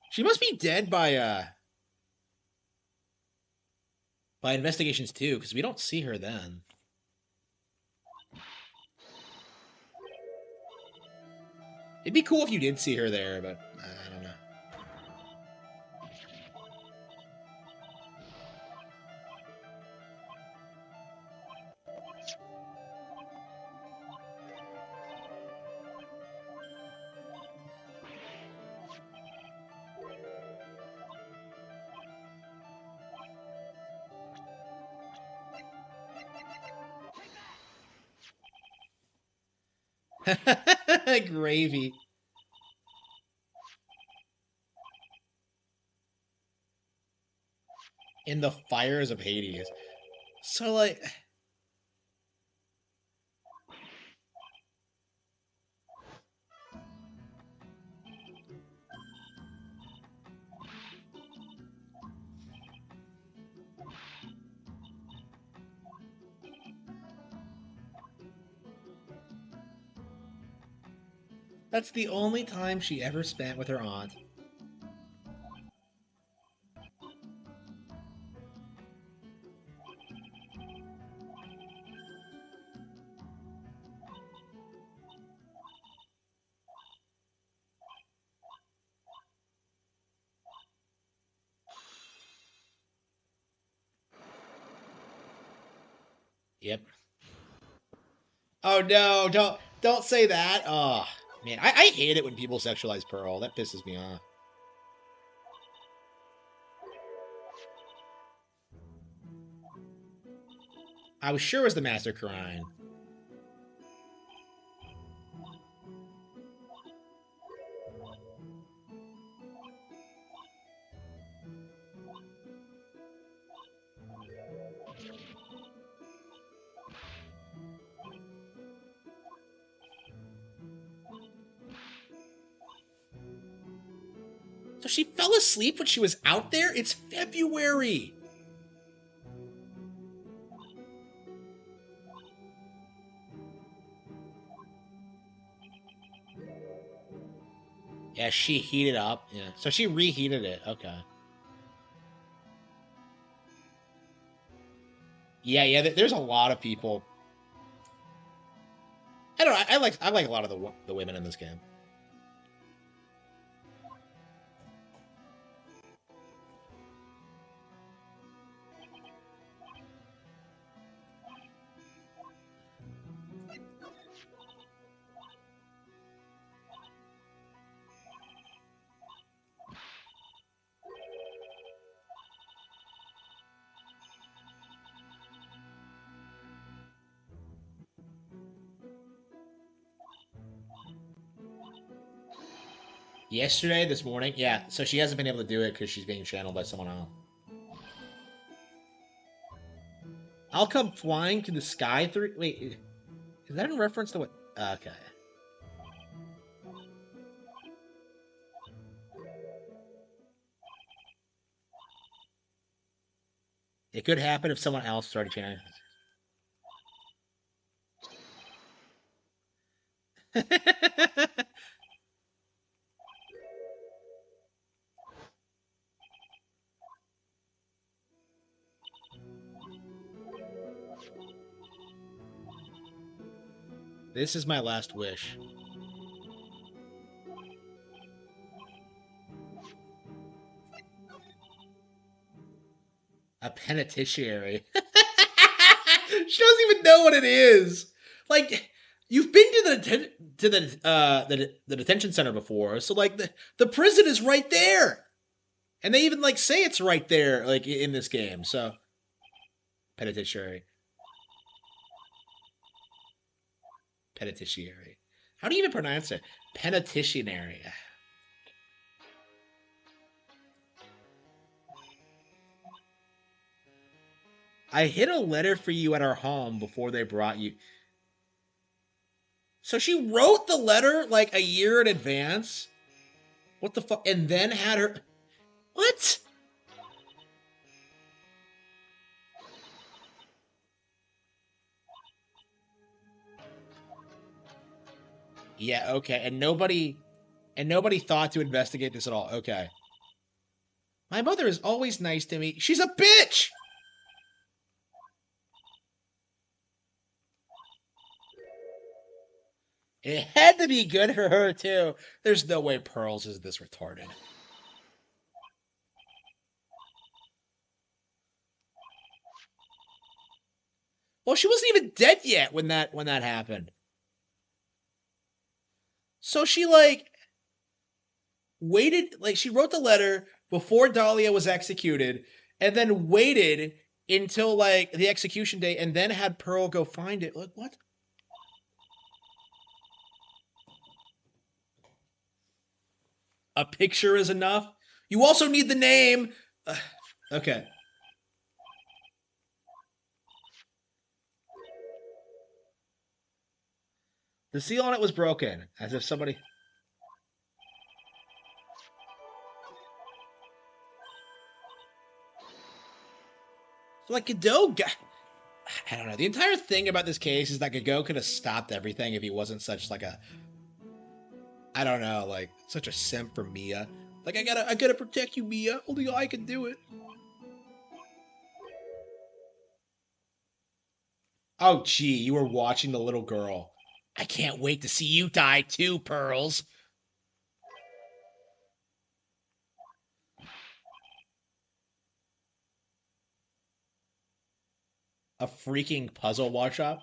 She must be dead by investigations too, because we don't see her then. It'd be cool if you did see her there, but I don't know. Gravy. In the fires of Hades. So, like... That's the only time she ever spent with her aunt. Yep. Oh no, don't say that. Oh man, I hate it when people sexualize Pearl. That pisses me off. I was sure it was the Master Karine. So she fell asleep when she was out there? It's February. Yeah, she heated up. Yeah. So she reheated it. Okay. Yeah. There's a lot of people. I don't know. I like a lot of the women in this game. Yesterday, this morning, yeah. So she hasn't been able to do it because she's being channeled by someone else. I'll come flying to the sky through. Wait, is that in reference to what? Okay. It could happen if someone else started channeling. This is my last wish. A penitentiary. She doesn't even know what it is. Like, you've been to the detention center before, so like the prison is right there, and they even like say it's right there, like in this game. So penitentiary, penitentiary. How do you even pronounce it? Penitentiary. I hid a letter for you at our home before they brought you. So she wrote the letter like a year in advance. What the fuck? And then had her. What? Yeah, okay. And nobody thought to investigate this at all. Okay. My mother is always nice to me. She's a bitch. It had to be good for her too. There's no way Pearls is this retarded. Well, she wasn't even dead yet when that happened. So she like waited, like she wrote the letter before Dahlia was executed, and then waited until like the execution day, and then had Pearl go find it. Like what? A picture is enough. You also need the name. Okay. The seal on it was broken, as if somebody. So like Godot got. I don't know. The entire thing about this case is that Godot could have stopped everything if he wasn't such like a. I don't know, like such a simp for Mia. Like I gotta protect you, Mia. Only I can do it. Oh, gee, you were watching the little girl. I can't wait to see you die too, Pearls. A freaking puzzle workshop?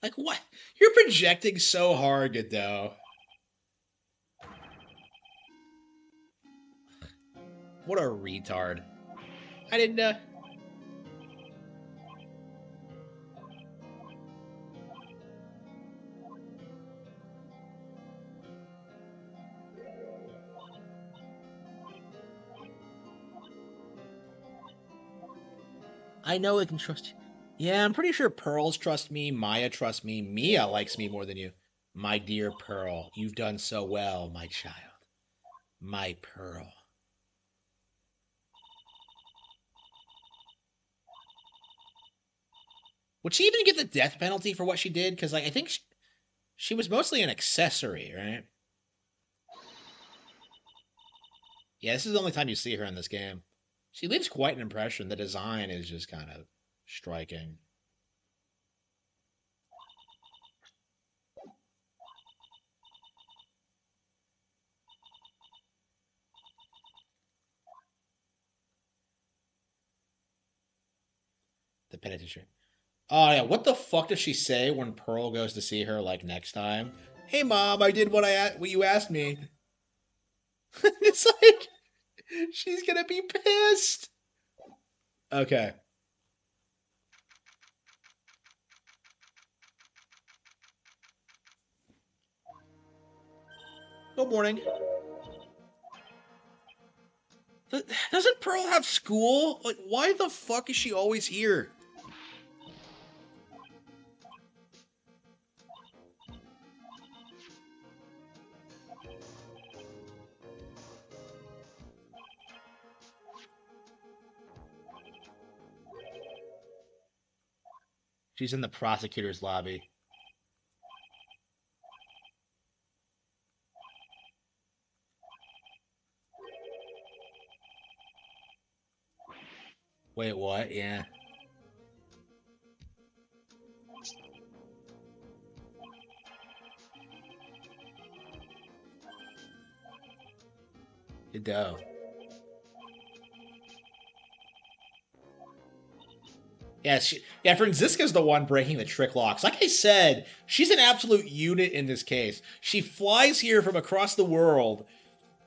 Like, what? You're projecting so hard, Godot. What a retard. I didn't, I know I can trust you. Yeah, I'm pretty sure Pearls trust me, Maya trusts me, Mia likes me more than you. My dear Pearl, you've done so well, my child. My Pearl. Would she even get the death penalty for what she did? Because, like, I think she was mostly an accessory, right? Yeah, this is the only time you see her in this game. She leaves quite an impression. The design is just kind of striking. The penitentiary. Oh, yeah. What the fuck does she say when Pearl goes to see her, like, next time? Hey, Mom, I did what you asked me. It's like, she's gonna be pissed. Okay. Good morning. Doesn't Pearl have school? Like, why the fuck is she always here? She's in the prosecutor's lobby. Wait, what? Yeah. Godot. Yeah, Franziska's the one breaking the trick locks. Like I said, she's an absolute unit in this case. She flies here from across the world,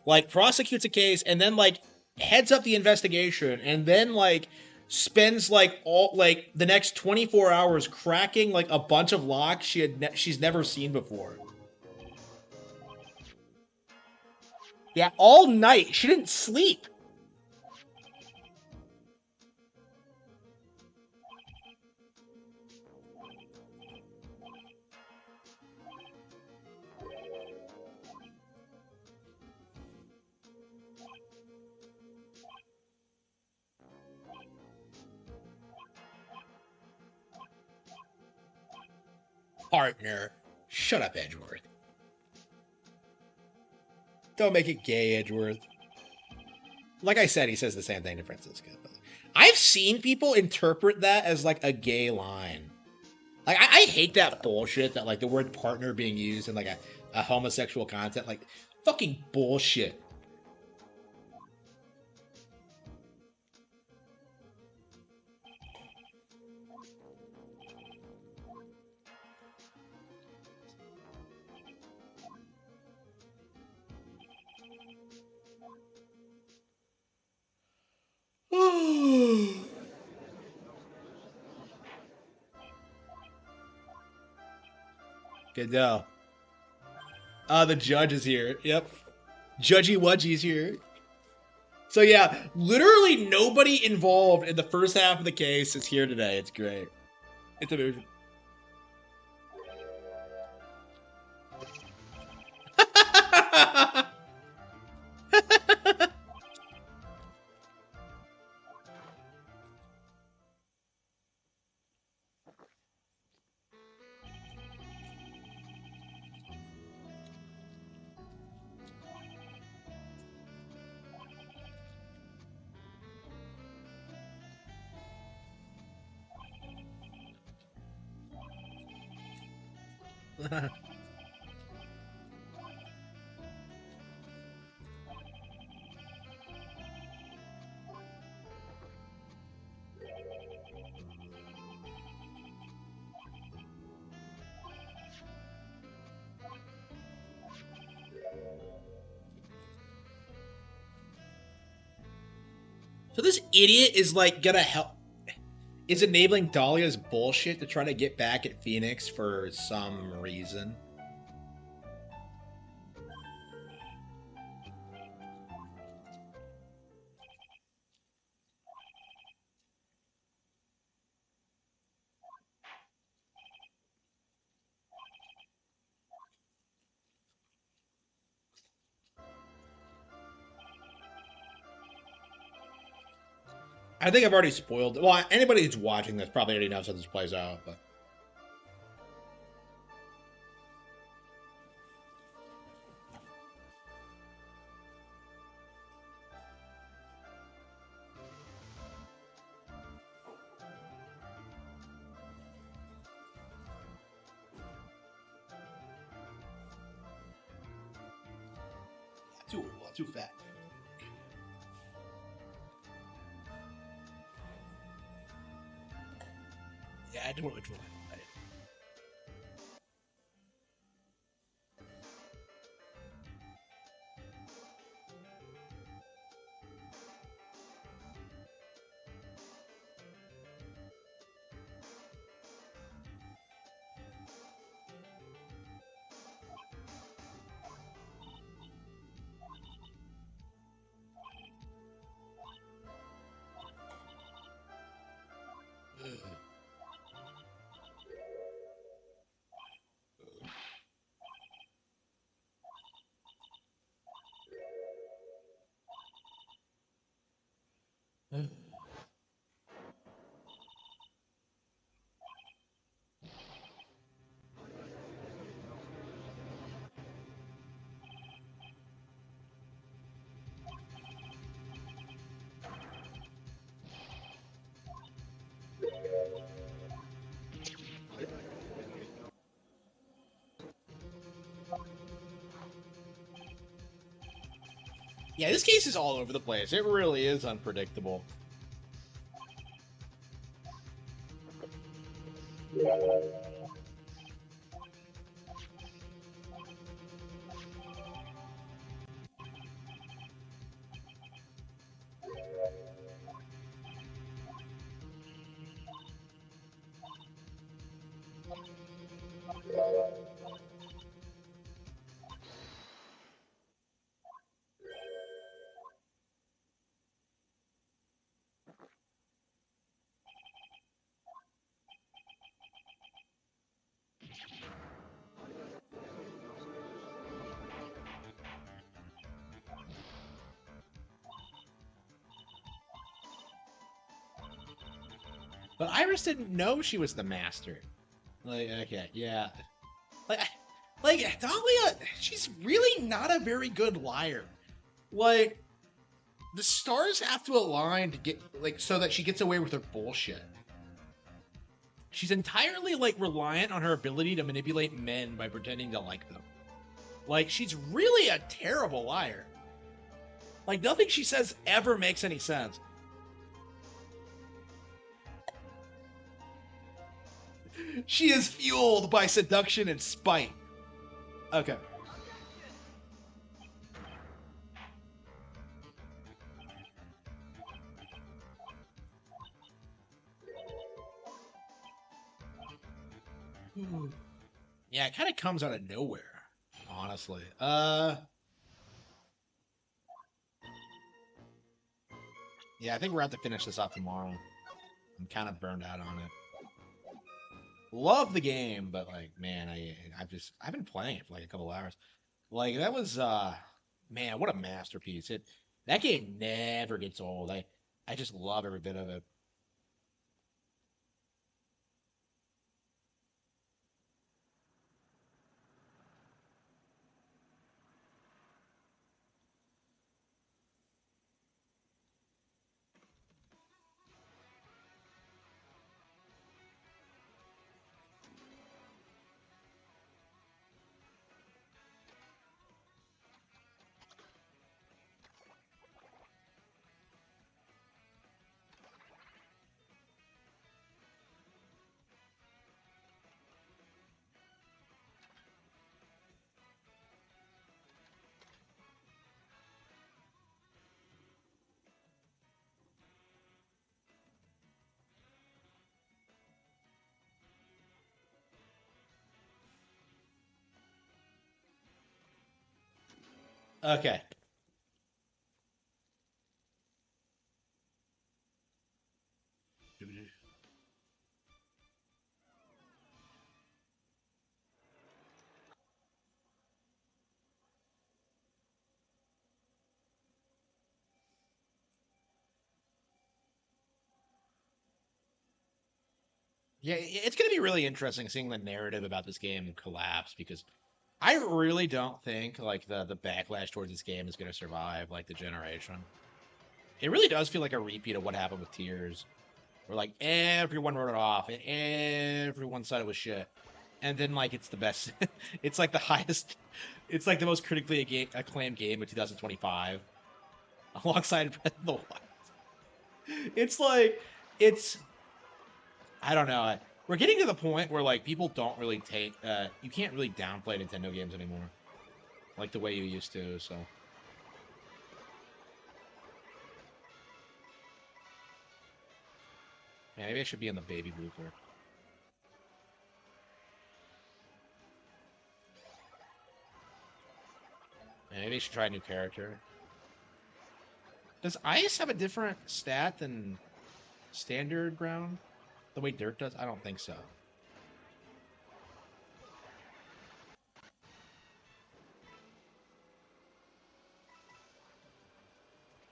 like, prosecutes a case, and then, like, heads up the investigation, and then, like, spends, like, all, like, the next 24 hours cracking, like, a bunch of locks she's never seen before. Yeah, all night. She didn't sleep. Partner. Shut up, Edgeworth. Don't make it gay, Edgeworth. Like I said, he says the same thing to Franziska. I've seen people interpret that as, like, a gay line. Like, I hate that bullshit that, like, the word partner being used in, like, a homosexual content. Like, fucking bullshit. Godot. The judge is here. Yep. Judgy Wudgy's here. So yeah, literally nobody involved in the first half of the case is here today. It's great. It's amazing. So this idiot is like gonna help, is enabling Dahlia's bullshit to try to get back at Phoenix for some reason. I think I've already spoiled it. Well, anybody who's watching this probably already knows how this plays out, but too fat. Yeah, I don't know which one. Yeah, this case is all over the place. It really is unpredictable. But Iris didn't know she was the master. Like, okay, yeah. Like, like Dahlia, she's really not a very good liar. Like, the stars have to align to get, like, so that she gets away with her bullshit. She's entirely, like, reliant on her ability to manipulate men by pretending to like them. Like, she's really a terrible liar. Like, nothing she says ever makes any sense. She is fueled by seduction and spite. Okay. Yeah, it kind of comes out of nowhere, honestly. Yeah, I think we're going to have to finish this off tomorrow. I'm kind of burned out on it. Love the game, but like, man, I've been playing it for like a couple hours. Like that was man, what a masterpiece. That game never gets old. I just love every bit of it. Okay. Yeah, it's going to be really interesting seeing the narrative about this game collapse because I really don't think like the backlash towards this game is going to survive like the generation. It really does feel like a repeat of what happened with Tears, where like everyone wrote it off and everyone said it was shit, and then like it's the best. It's like the highest. It's like the most critically acclaimed game of 2025, alongside Breath of the Wild. It's like it's I don't know. We're getting to the point where like people don't really take you can't really downplay Nintendo games anymore like the way you used to, so yeah, maybe I should be in the baby blooper. Yeah, maybe I should try a new character. Does ice have a different stat than standard ground? The way dirt does? I don't think so.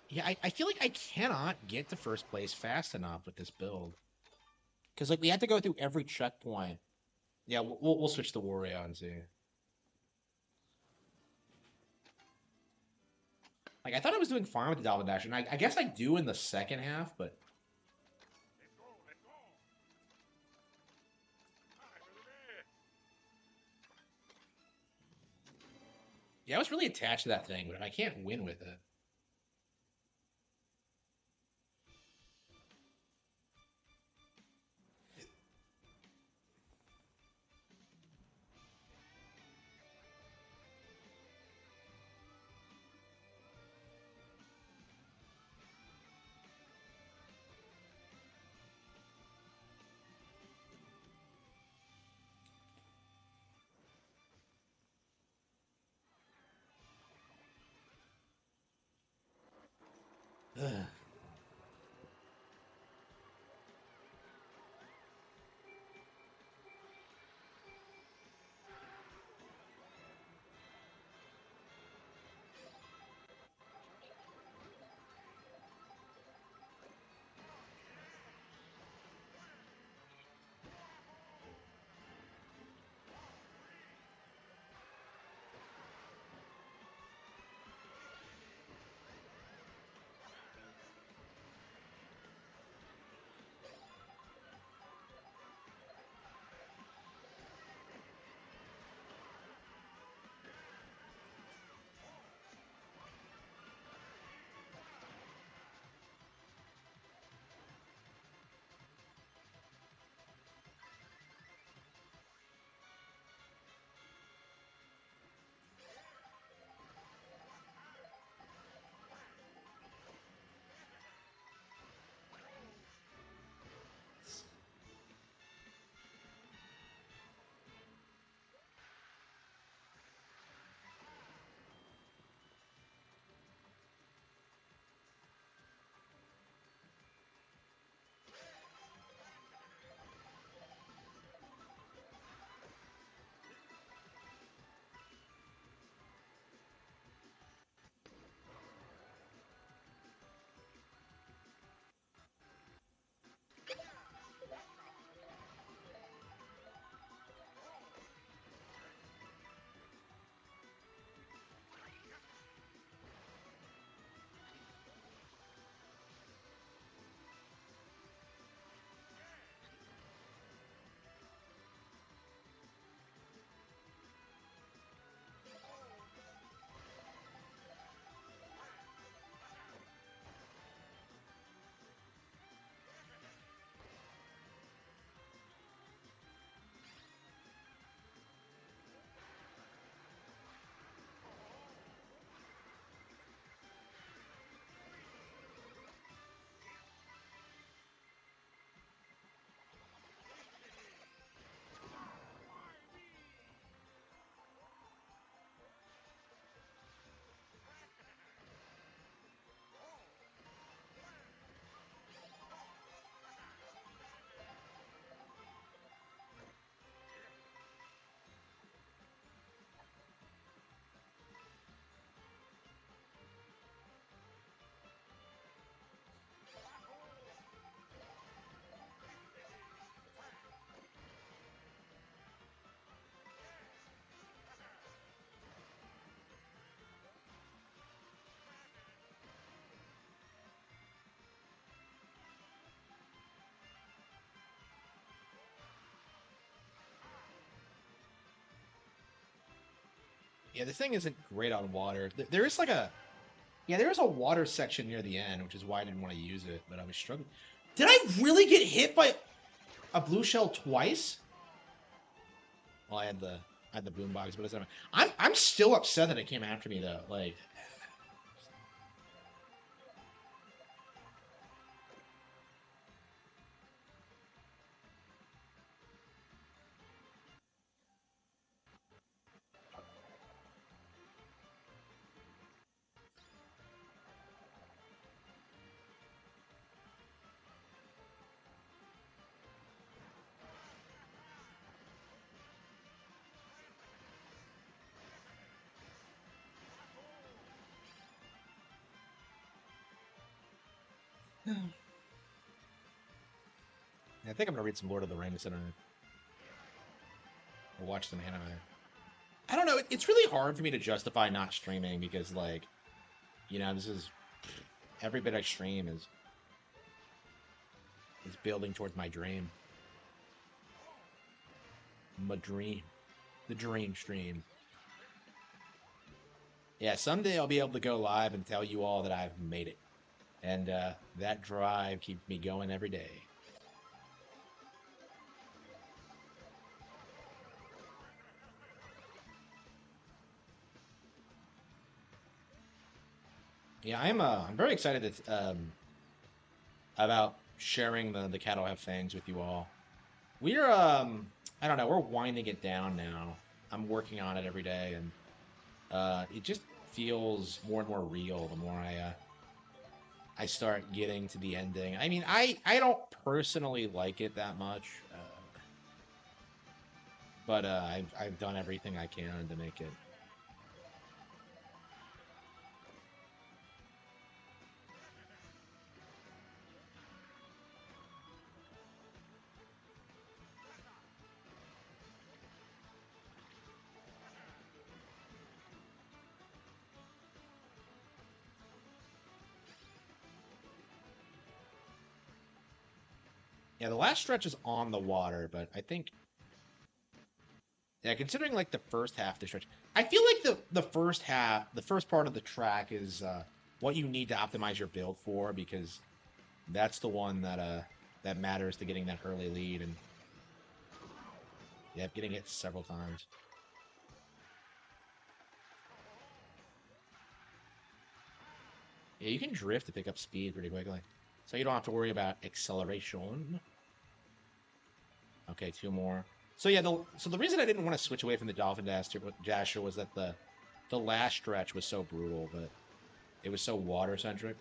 Yeah, I feel like I cannot get to first place fast enough with this build. Because like we had to go through every checkpoint. Yeah, we'll switch to Wario and see. Like I thought I was doing fine with the Dolphin Dash, and I guess I do in the second half, but yeah, I was really attached to that thing, but I can't win with it. Ugh. Yeah, the thing isn't great on water. There is like a yeah, there is a water section near the end, which is why I didn't want to use it, but I was struggling. Did I really get hit by a blue shell twice? Well, I had the boombox, but it doesn't matter. I'm still upset that it came after me though. Like, I think I'm gonna read some Lord of the Rings or watch some anime. I don't know. It's really hard for me to justify not streaming because, like, you know, this is every bit I stream is building towards my dream. My dream, the dream stream. Yeah, someday I'll be able to go live and tell you all that I've made it, and that drive keeps me going every day. Yeah, I'm very excited about sharing the Cattle Have Fangs with you all. We're I don't know, we're winding it down now. I'm working on it every day, and it just feels more and more real the more I start getting to the ending. I mean, I don't personally like it that much, but I've done everything I can to make it. Yeah, the last stretch is on the water, but I think yeah, considering like the first half of the stretch, I feel like the first half, the first part of the track is what you need to optimize your build for because that's the one that matters to getting that early lead and yeah, getting hit several times. Yeah, you can drift to pick up speed pretty quickly, so you don't have to worry about acceleration. Okay, two more. So yeah, so the reason I didn't want to switch away from the Dolphin Dasher was that the last stretch was so brutal, but it was so water centric.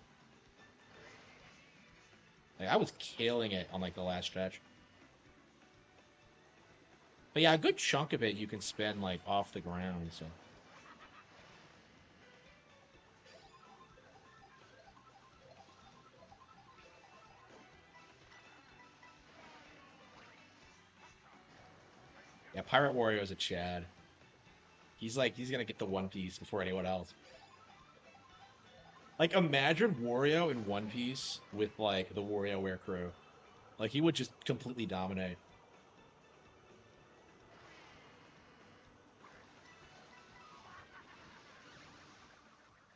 Like I was killing it on like the last stretch. But yeah, a good chunk of it you can spend like off the ground, so. Yeah, Pirate Warrior is a Chad. He's gonna get the One Piece before anyone else. Like imagine Wario in One Piece with like the WarioWare crew. Like he would just completely dominate.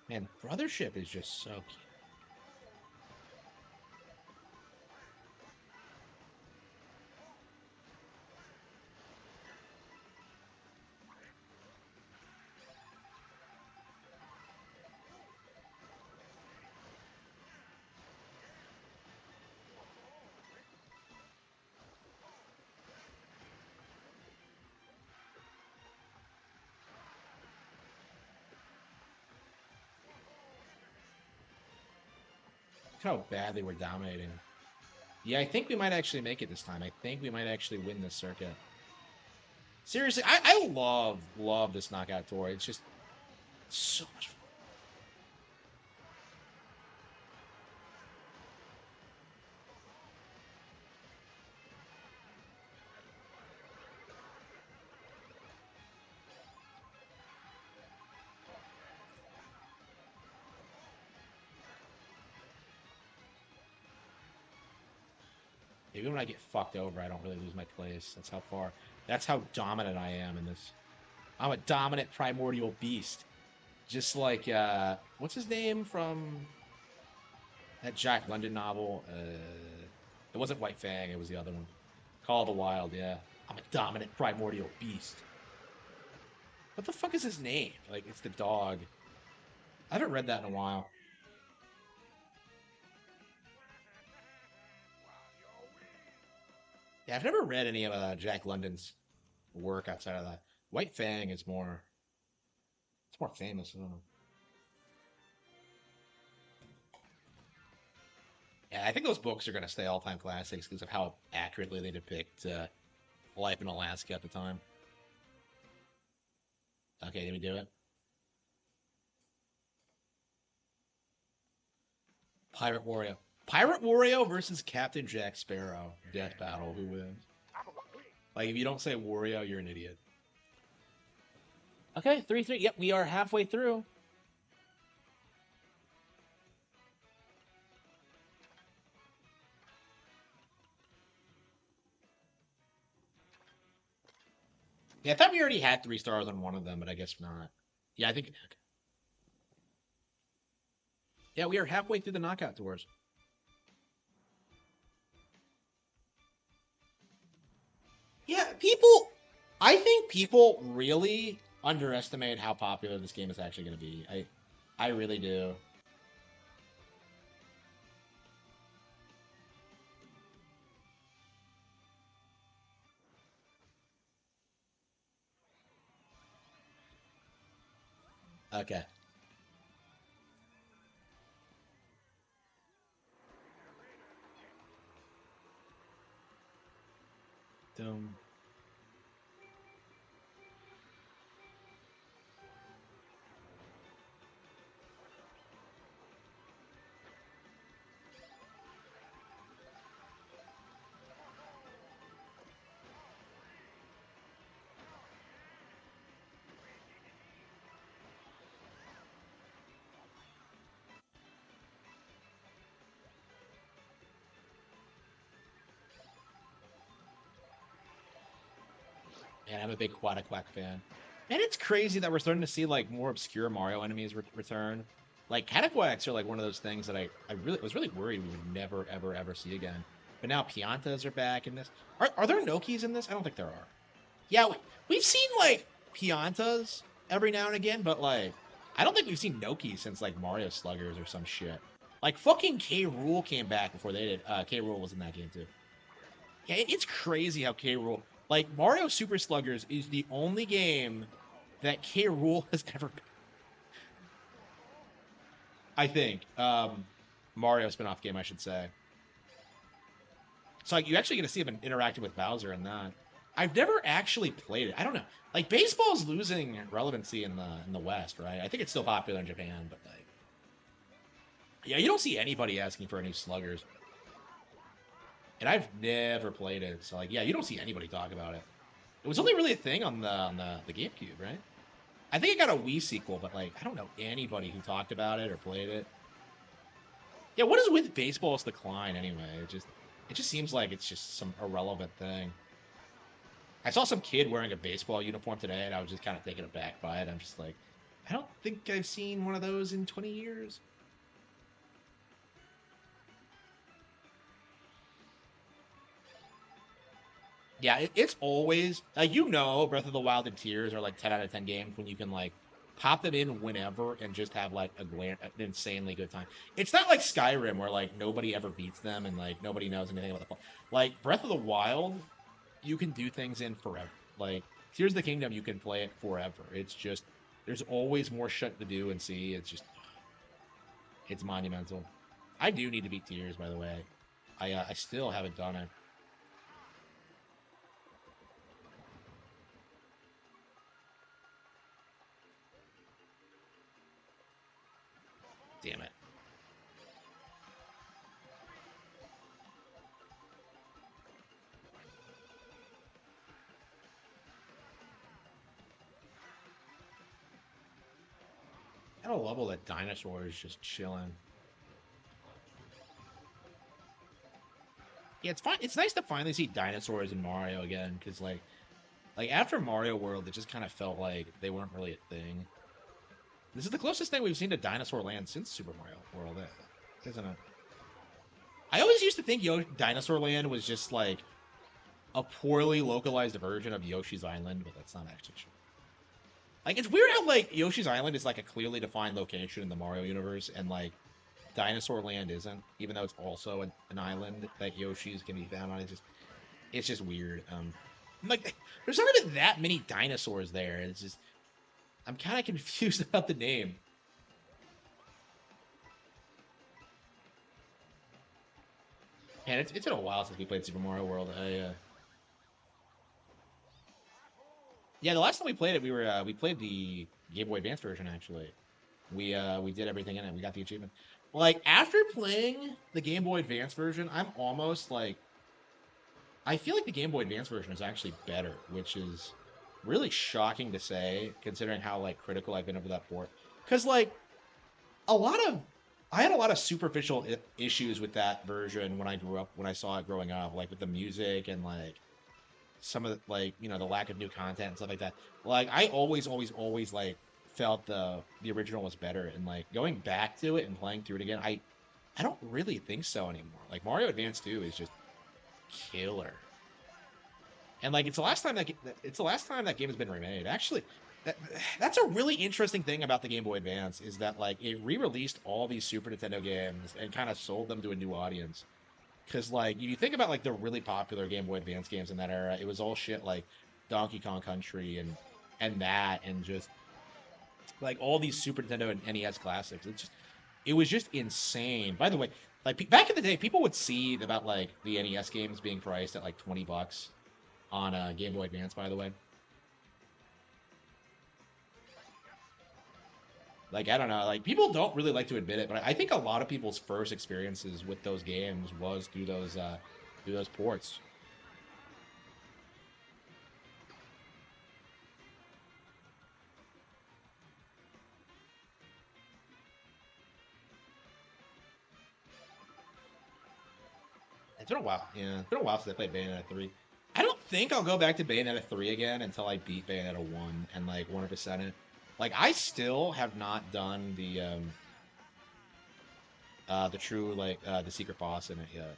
Man, Brothership is just so cute. Look how badly we're dominating. Yeah, I think we might actually make it this time. I think we might actually win this circuit. Seriously, I love this knockout tour. It's just so much fun. Even when I get fucked over, I don't really lose my place. That's how dominant I am in this. I'm a dominant primordial beast. Just like, what's his name from that Jack London novel? It wasn't White Fang, it was the other one. Call of the Wild, yeah. I'm a dominant primordial beast. What the fuck is his name? Like, it's the dog. I haven't read that in a while. Yeah, I've never read any of Jack London's work outside of that. White Fang is more, it's more famous. I don't know. Yeah, I think those books are going to stay all-time classics because of how accurately they depict life in Alaska at the time. Okay, did we do it? Pirate Wario. Pirate Wario versus Captain Jack Sparrow. Death battle. Who wins? Like, if you don't say Wario, you're an idiot. Okay, 3-3. Yep, we are halfway through. Yeah, I thought we already had 3 stars on one of them, but I guess not. Yeah, I think... Yeah, we are halfway through the knockout tours. Yeah, people... I think people really underestimate how popular this game is actually going to be. I really do. Okay. Doom. Man, I'm a big Quack fan. And it's crazy that we're starting to see like more obscure Mario enemies return. Like Cataquacks are like one of those things that I really was really worried we would never ever see again. But now Piantas are back in this. Are there Nokis in this? I don't think there are. Yeah, we've seen like Piantas every now and again, but like I don't think we've seen Nokis since like Mario Sluggers or some shit. Like fucking K. Rool came back before they did. K. Rool was in that game too. Yeah, it's crazy how K. Rool. Like Mario Super Sluggers is the only game that K. Rool has ever. I think Mario spin-off game, I should say. So like, you actually get to see him interacting with Bowser in that. I've never actually played it. I don't know. Like baseball's losing relevancy in the West, right? I think it's still popular in Japan, but like, yeah, you don't see anybody asking for any Sluggers. And I've never played it, so like, yeah, you don't see anybody talk about it. It was only really a thing on the GameCube, right? I think it got a Wii sequel, but like, I don't know anybody who talked about it or played it. Yeah, what is with baseball's decline anyway? It just seems like it's just some irrelevant thing. I saw some kid wearing a baseball uniform today, and I was just kind of taken aback by it. I'm just like, I don't think I've seen one of those in 20 years. Yeah, it's always like Breath of the Wild and Tears are like 10 out of 10 games when you can like pop them in whenever and just have like an insanely good time. It's not like Skyrim where like nobody ever beats them and like nobody knows anything about the like Breath of the Wild, you can do things in forever. Like Tears of the Kingdom, you can play it forever. It's just there's always more shit to do and see. It's monumental. I do need to beat Tears, by the way. I still haven't done it. Damn it. I don't love all that dinosaurs just chilling. Yeah, it's fine. It's nice to finally see dinosaurs in Mario again, because like Like after Mario World, it just kind of felt like they weren't really a thing. This is the closest thing we've seen to Dinosaur Land since Super Mario World, isn't it? I always used to think Dinosaur Land was just like a poorly localized version of Yoshi's Island, but that's not actually true. Like, it's weird how, like, Yoshi's Island is, like, a clearly defined location in the Mario universe, and, like, Dinosaur Land isn't, even though it's also an island that Yoshi's can be found on. It's just weird. Like, there's not even that many dinosaurs there. It's just, I'm kind of confused about the name. And it's been a while since we played Super Mario World. Yeah, the last time we played it, we played the Game Boy Advance version. Actually, we did everything in it. We got the achievement. Like after playing the Game Boy Advance version, I'm almost like, I feel like the Game Boy Advance version is actually better, which is really shocking to say, considering how like critical I've been over that port. Because like I had a lot of superficial issues with that version when I saw it growing up, like with the music and like some of the, like, you know, the lack of new content and stuff like that. Like I always like felt the original was better, and like going back to it and playing through it again, I don't really think so anymore. Like Mario Advance 2 is just killer. And like it's the last time that game has been remade. Actually, that's a really interesting thing about the Game Boy Advance, is that like it re-released all these Super Nintendo games and kind of sold them to a new audience. Because, like, you think about, like, the really popular Game Boy Advance games in that era, it was all shit like Donkey Kong Country and just, like, all these Super Nintendo and NES classics. It was just insane. By the way, like, back in the day, people would see about, like, the NES games being priced at, like, $20 on Game Boy Advance, by the way. Like, I don't know, like, people don't really like to admit it, but I think a lot of people's first experiences with those games was through those ports. It's been a while. Yeah, it's been a while since I played Bayonetta 3. I don't think I'll go back to Bayonetta 3 again until I beat Bayonetta 1 and, like, 100% it. Like, I still have not done the true, like, the secret boss in it yet.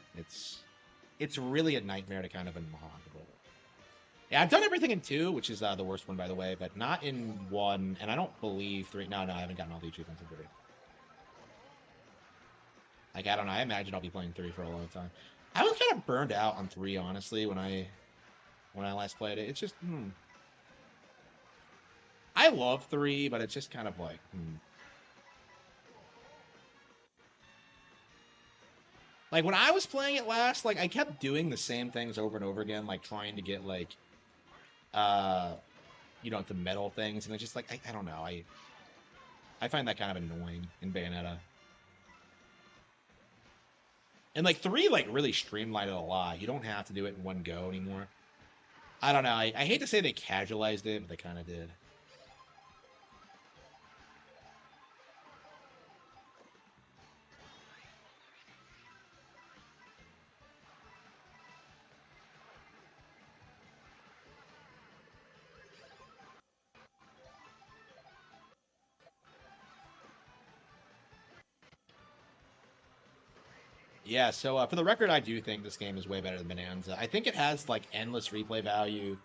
It's really a nightmare to kind of unlock. Yeah, I've done everything in 2, which is the worst one, by the way, but not in 1, and I don't believe 3. No, I haven't gotten all the achievements in 3. Like, I don't know. I imagine I'll be playing 3 for a long time. I was kind of burned out on 3, honestly, when I last played it. It's just, I love 3, but it's just kind of like, Like, when I was playing it last, like, I kept doing the same things over and over again, like, trying to get, like, you know, the metal things, and it's just, like, I don't know, I find that kind of annoying in Bayonetta. And, like, 3, like, really streamlined it a lot. You don't have to do it in one go anymore. I don't know, I hate to say they casualized it, but they kind of did. Yeah, so for the record, I do think this game is way better than Bonanza. I think it has, like, endless replay value.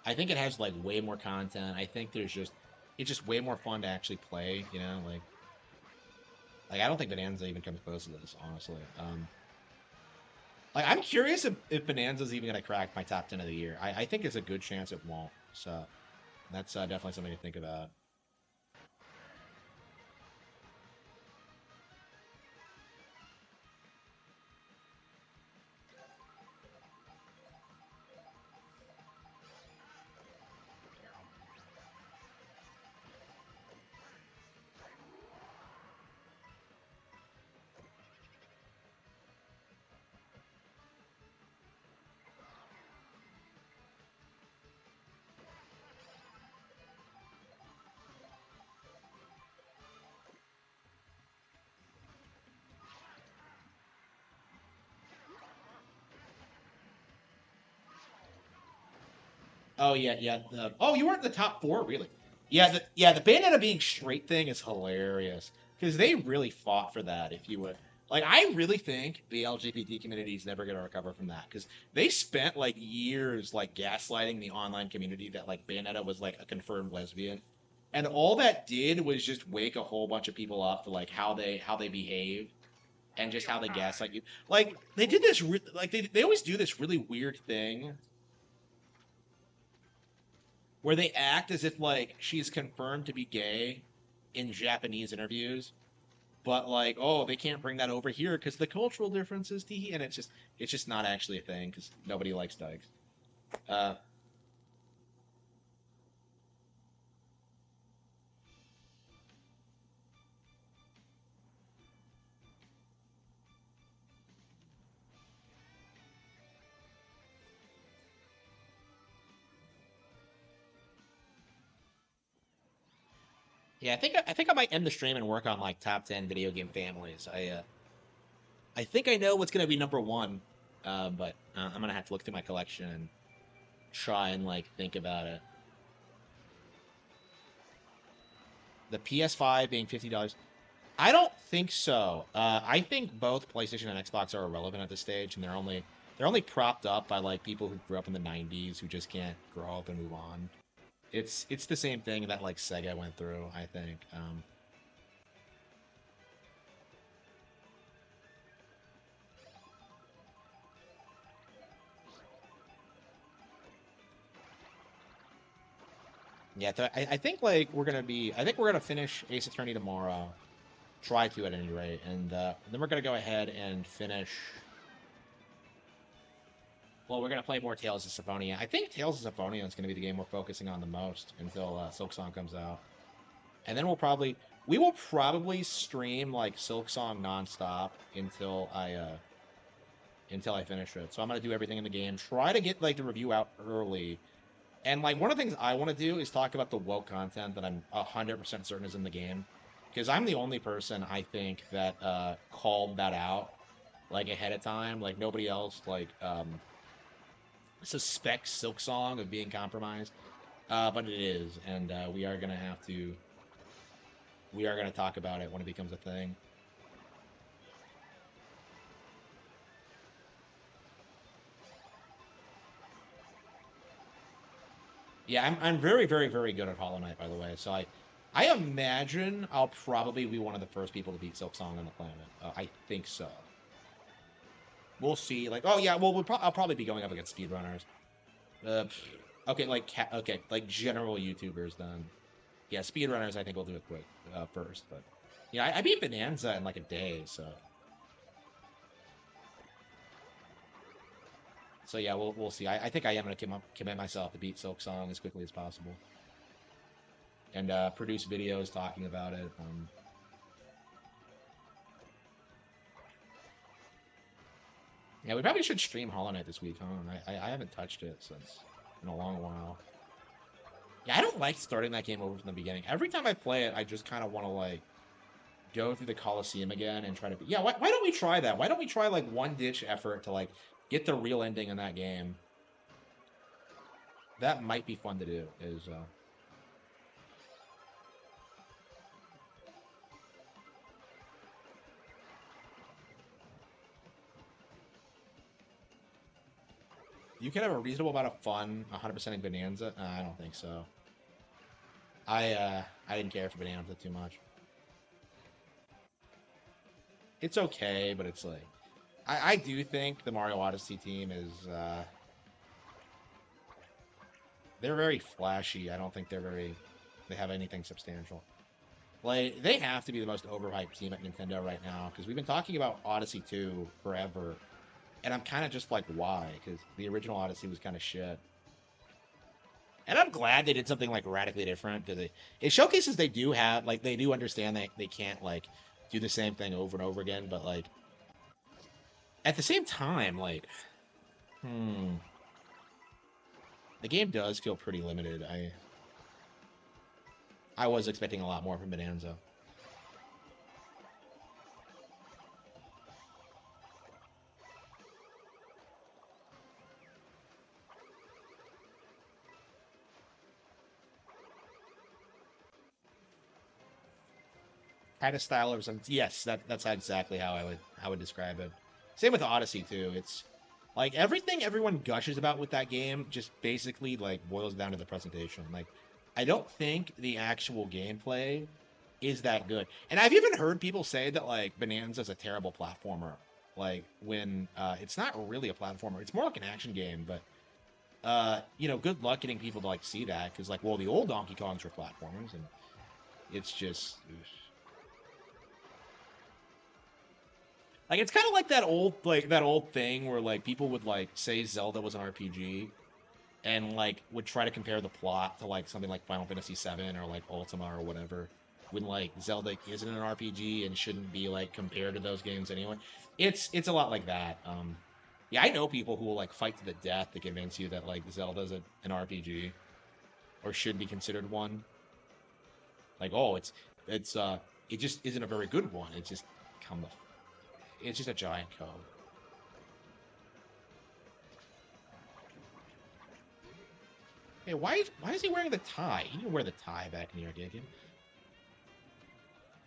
I think it has, like, way more content. I think it's just way more fun to actually play, you know? Like I don't think Bonanza even comes close to this, honestly. Like, I'm curious if Bonanza's even going to crack my top 10 of the year. I think it's a good chance it won't. So that's definitely something to think about. Oh yeah, yeah. Oh, you weren't in the top four, really? Yeah, the Bayonetta being straight thing is hilarious because they really fought for that. If you would like, I really think the LGBT community is never gonna recover from that because they spent like years like gaslighting the online community that like Bayonetta was like a confirmed lesbian, and all that did was just wake a whole bunch of people up to like how they behave and just how they gaslight you. Like they did this, like they always do this really weird thing where they act as if like she's confirmed to be gay in Japanese interviews, but like, oh, they can't bring that over here because the cultural differences, and it's just not actually a thing because nobody likes dykes. Uh, yeah, I think I might end the stream and work on like top 10 video game families. I think I know what's gonna be number one, but I'm gonna have to look through my collection and try and like think about it. The PS5 being $50. I don't think so. I think both PlayStation and Xbox are irrelevant at this stage, and they're only propped up by like people who grew up in the '90s who just can't grow up and move on. It's the same thing that like Sega went through. I think. Yeah, I think like we're gonna be. I think we're gonna finish Ace Attorney tomorrow. Try to at any rate, and then we're gonna go ahead and finish. Well, we're gonna play more Tales of Symphonia. I think Tales of Symphonia is gonna be the game we're focusing on the most until Silksong comes out. And then we will probably stream like Silk Song nonstop until I finish it. So I'm gonna do everything in the game. Try to get like the review out early. And like one of the things I want to do is talk about the woke content that I'm 100% certain is in the game. Because I'm the only person I think that called that out like ahead of time. Like nobody else like suspects Silk Song of being compromised. But it is, and we are gonna talk about it when it becomes a thing. Yeah, I'm very, very, very good at Hollow Knight, by the way. So I imagine I'll probably be one of the first people to beat Silk Song on the planet. I think so. We'll see. Like, oh yeah, well, I'll probably be going up against speedrunners. Okay, okay, like general YouTubers then. Yeah, speedrunners I think will do it quick first, but yeah, I beat Bonanza in like a day, so. So yeah, we'll see. I think I am gonna commit myself to beat Silk Song as quickly as possible, and produce videos talking about it. Yeah, we probably should stream Hollow Knight this week, huh? I haven't touched it since in a long while. Yeah, I don't like starting that game over from the beginning. Every time I play it, I just kind of want to like go through the Coliseum again and try to. Yeah, why don't we try that? Why don't we try like one ditch effort to like get the real ending in that game? That might be fun to do. You can have a reasonable amount of fun 100% in Bonanza? I don't think so. I didn't care for Bonanza too much. It's okay, but it's like I do think the Mario Odyssey team is they're very flashy. I don't think they have anything substantial. Like they have to be the most overhyped team at Nintendo right now because we've been talking about Odyssey 2 forever, and I'm kind of just like why? Because the original Odyssey was kind of shit. And I'm glad they did something like radically different because it showcases they do have like they do understand that they can't like do the same thing over and over again, but like at the same time, like the game does feel pretty limited. I was expecting a lot more from Bonanza. Kind of style or something. Yes, that's exactly how I would describe it. Same with Odyssey too. It's like everything everyone gushes about with that game just basically like boils down to the presentation. Like I don't think the actual gameplay is that good. And I've even heard people say that like Bonanza's a terrible platformer. Like when it's not really a platformer. It's more like an action game, but good luck getting people to like see that because like, well, the old Donkey Kongs were platformers, and it's just like it's kind of like that old thing where like people would like say Zelda was an RPG and like would try to compare the plot to like something like Final Fantasy VII or like Ultima or whatever, when like Zelda isn't an RPG and shouldn't be like compared to those games anyway. It's a lot like that. Yeah, I know people who will like fight to the death to convince you that like Zelda's an RPG or should be considered one. Like, oh, it just isn't a very good one. It's just come the it's just a giant code. Hey, why is he wearing the tie? He didn't wear the tie back in the arcade game.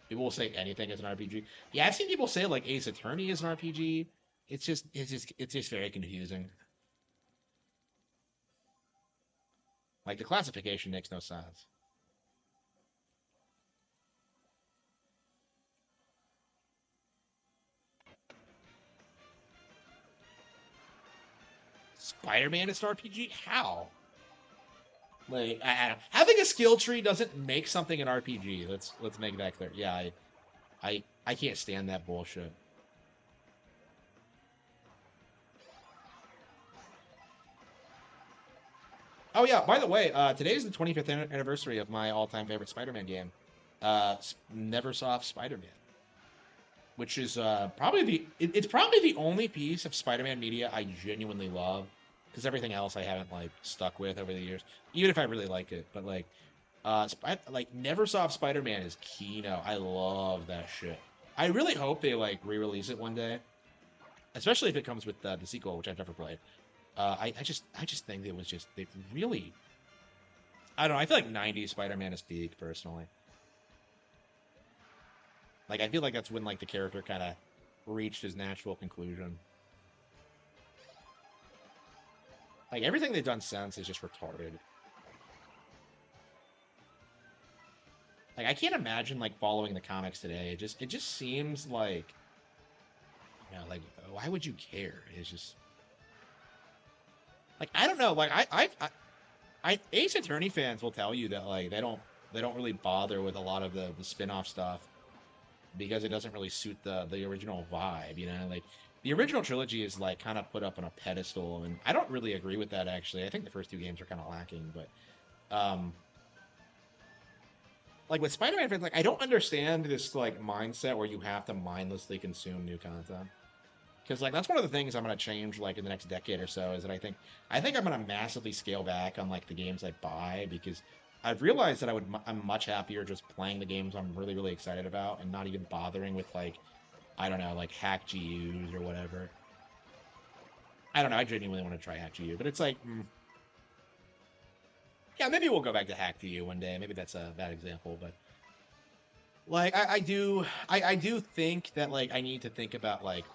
People will say anything as an RPG. Yeah, I've seen people say like Ace Attorney is an RPG. It's just very confusing. Like the classification makes no sense. Spider-Man is an RPG? How? Like, having a skill tree doesn't make something an RPG. Let's make that clear. Yeah, I can't stand that bullshit. Oh yeah, by the way, today is the 25th anniversary of my all-time favorite Spider-Man game, Neversoft Spider-Man, which is it's probably the only piece of Spider-Man media I genuinely love, because everything else I haven't like stuck with over the years, even if I really like it. But like, like Neversoft Spider-Man is Kino. I love that shit. I really hope they like re-release it one day, especially if it comes with the sequel, which I've never played. I just think it was just they really. I don't know. I feel like '90s Spider-Man is peak personally. Like I feel like that's when like the character kind of reached his natural conclusion. Like everything they've done since is just retarded. Like I can't imagine like following the comics today. It just seems like, like why would you care? It's just like I don't know. Like I Ace Attorney fans will tell you that like they don't really bother with a lot of the spin-off stuff because it doesn't really suit the original vibe, like the original trilogy is like kind of put up on a pedestal, and I don't really agree with that actually. I think the first two games are kind of lacking, but like with Spider-Man fans, like I don't understand this like mindset where you have to mindlessly consume new content. Because like that's one of the things I'm gonna change like in the next decade or so is that I think I'm gonna massively scale back on like the games I buy, because I've realized that I'm much happier just playing the games I'm really really excited about and not even bothering with like, I don't know, like hack GUs or whatever. I don't know. I genuinely want to try hack GU, but it's like, yeah, maybe we'll go back to hack GU one day. Maybe that's a bad example, but like I do think that like I need to think about like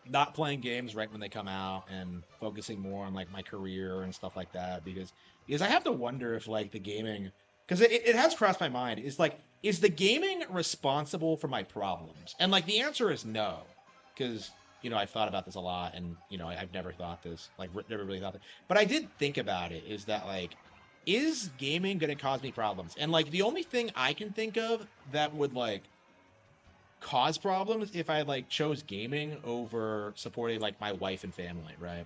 not playing games right when they come out and focusing more on like my career and stuff like that, because I have to wonder if like the gaming, because it has crossed my mind, is like, is the gaming responsible for my problems? And like the answer is no, because I've thought about this a lot, and I've never thought this, like never really thought that, but I did think about it, is that like, is gaming going to cause me problems? And like the only thing I can think of that would like cause problems if I like chose gaming over supporting like my wife and family, right?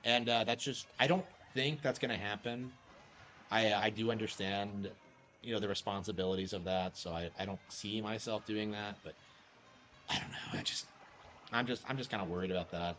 And that's just, I don't think that's gonna happen. I do understand, the responsibilities of that, so I don't see myself doing that, but I don't know. I'm just kind of worried about that.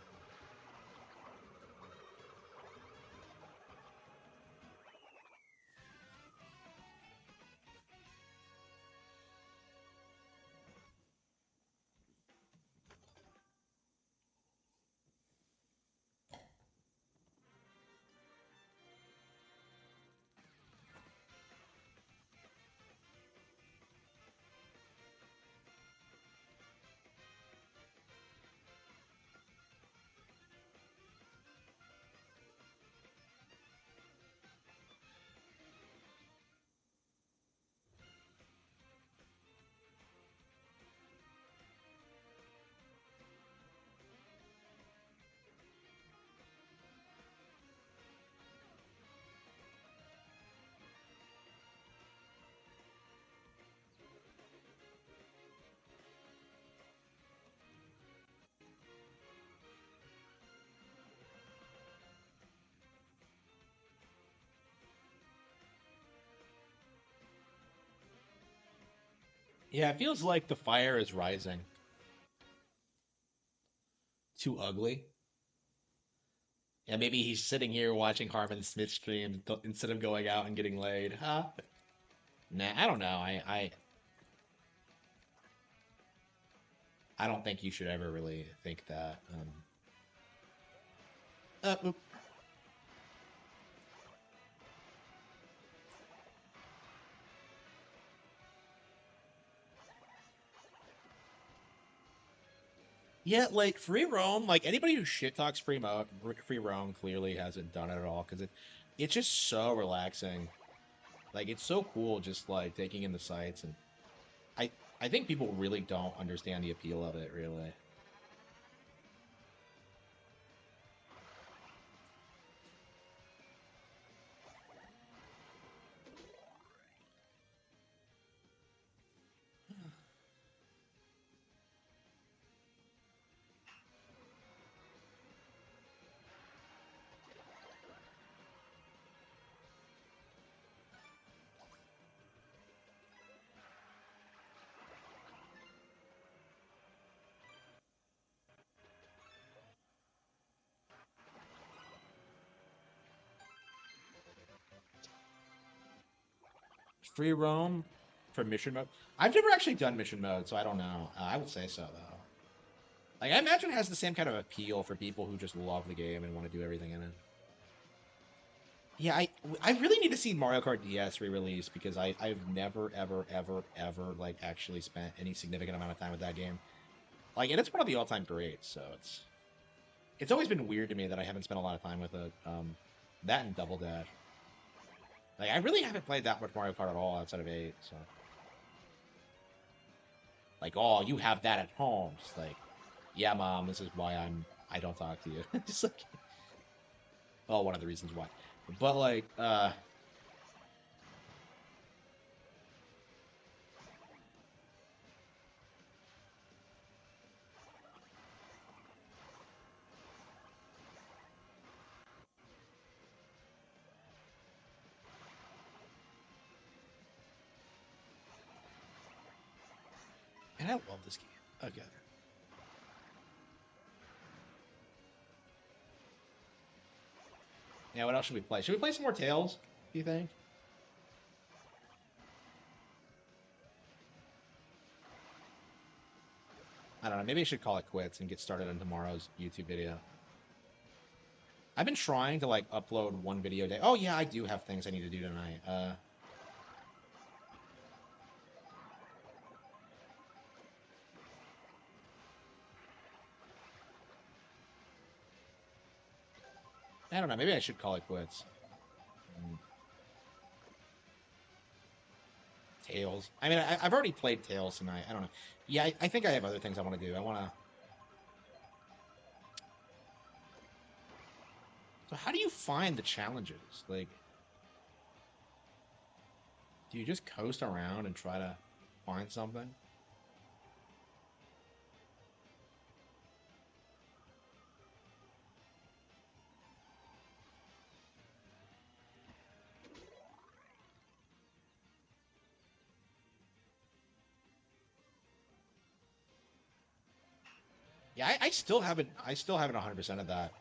Yeah, it feels like the fire is rising. Too ugly. Yeah, maybe he's sitting here watching Harman Smith stream instead of going out and getting laid. Huh? Nah, I don't know. I don't think you should ever really think that. Oop. Yeah, like free roam, like anybody who shit talks free roam clearly hasn't done it at all because it's just so relaxing. Like it's so cool just like taking in the sights and I I think people really don't understand the appeal of it really. Free roam for mission mode. I've never actually done mission mode, so I don't know. I would say so though. Like I imagine it has the same kind of appeal for people who just love the game and want to do everything in it. Yeah, I really need to see Mario Kart DS re-release because I've never ever like actually spent any significant amount of time with that game. Like, and it's one of the all-time greats, so it's always been weird to me that I haven't spent a lot of time with it. That and Double Dash. Like, I really haven't played that much Mario Kart at all outside of 8, so. Like, oh, you have that at home. Just like, yeah, Mom, this is why I don't talk to you. Just like, oh, one of the reasons why. But like, and I love this game. Okay. Yeah, what else should we play? Should we play some more Tales, do you think? I don't know. Maybe I should call it quits and get started on tomorrow's YouTube video. I've been trying to like upload one video a day. Oh yeah, I do have things I need to do tonight. I don't know. Maybe I should call it quits. Tales. I mean, I've already played Tales tonight. I don't know. Yeah, I think I have other things I want to do. I want to. So how do you find the challenges? Like, do you just coast around and try to find something? Yeah, I still haven't. I still haven't 100% of that.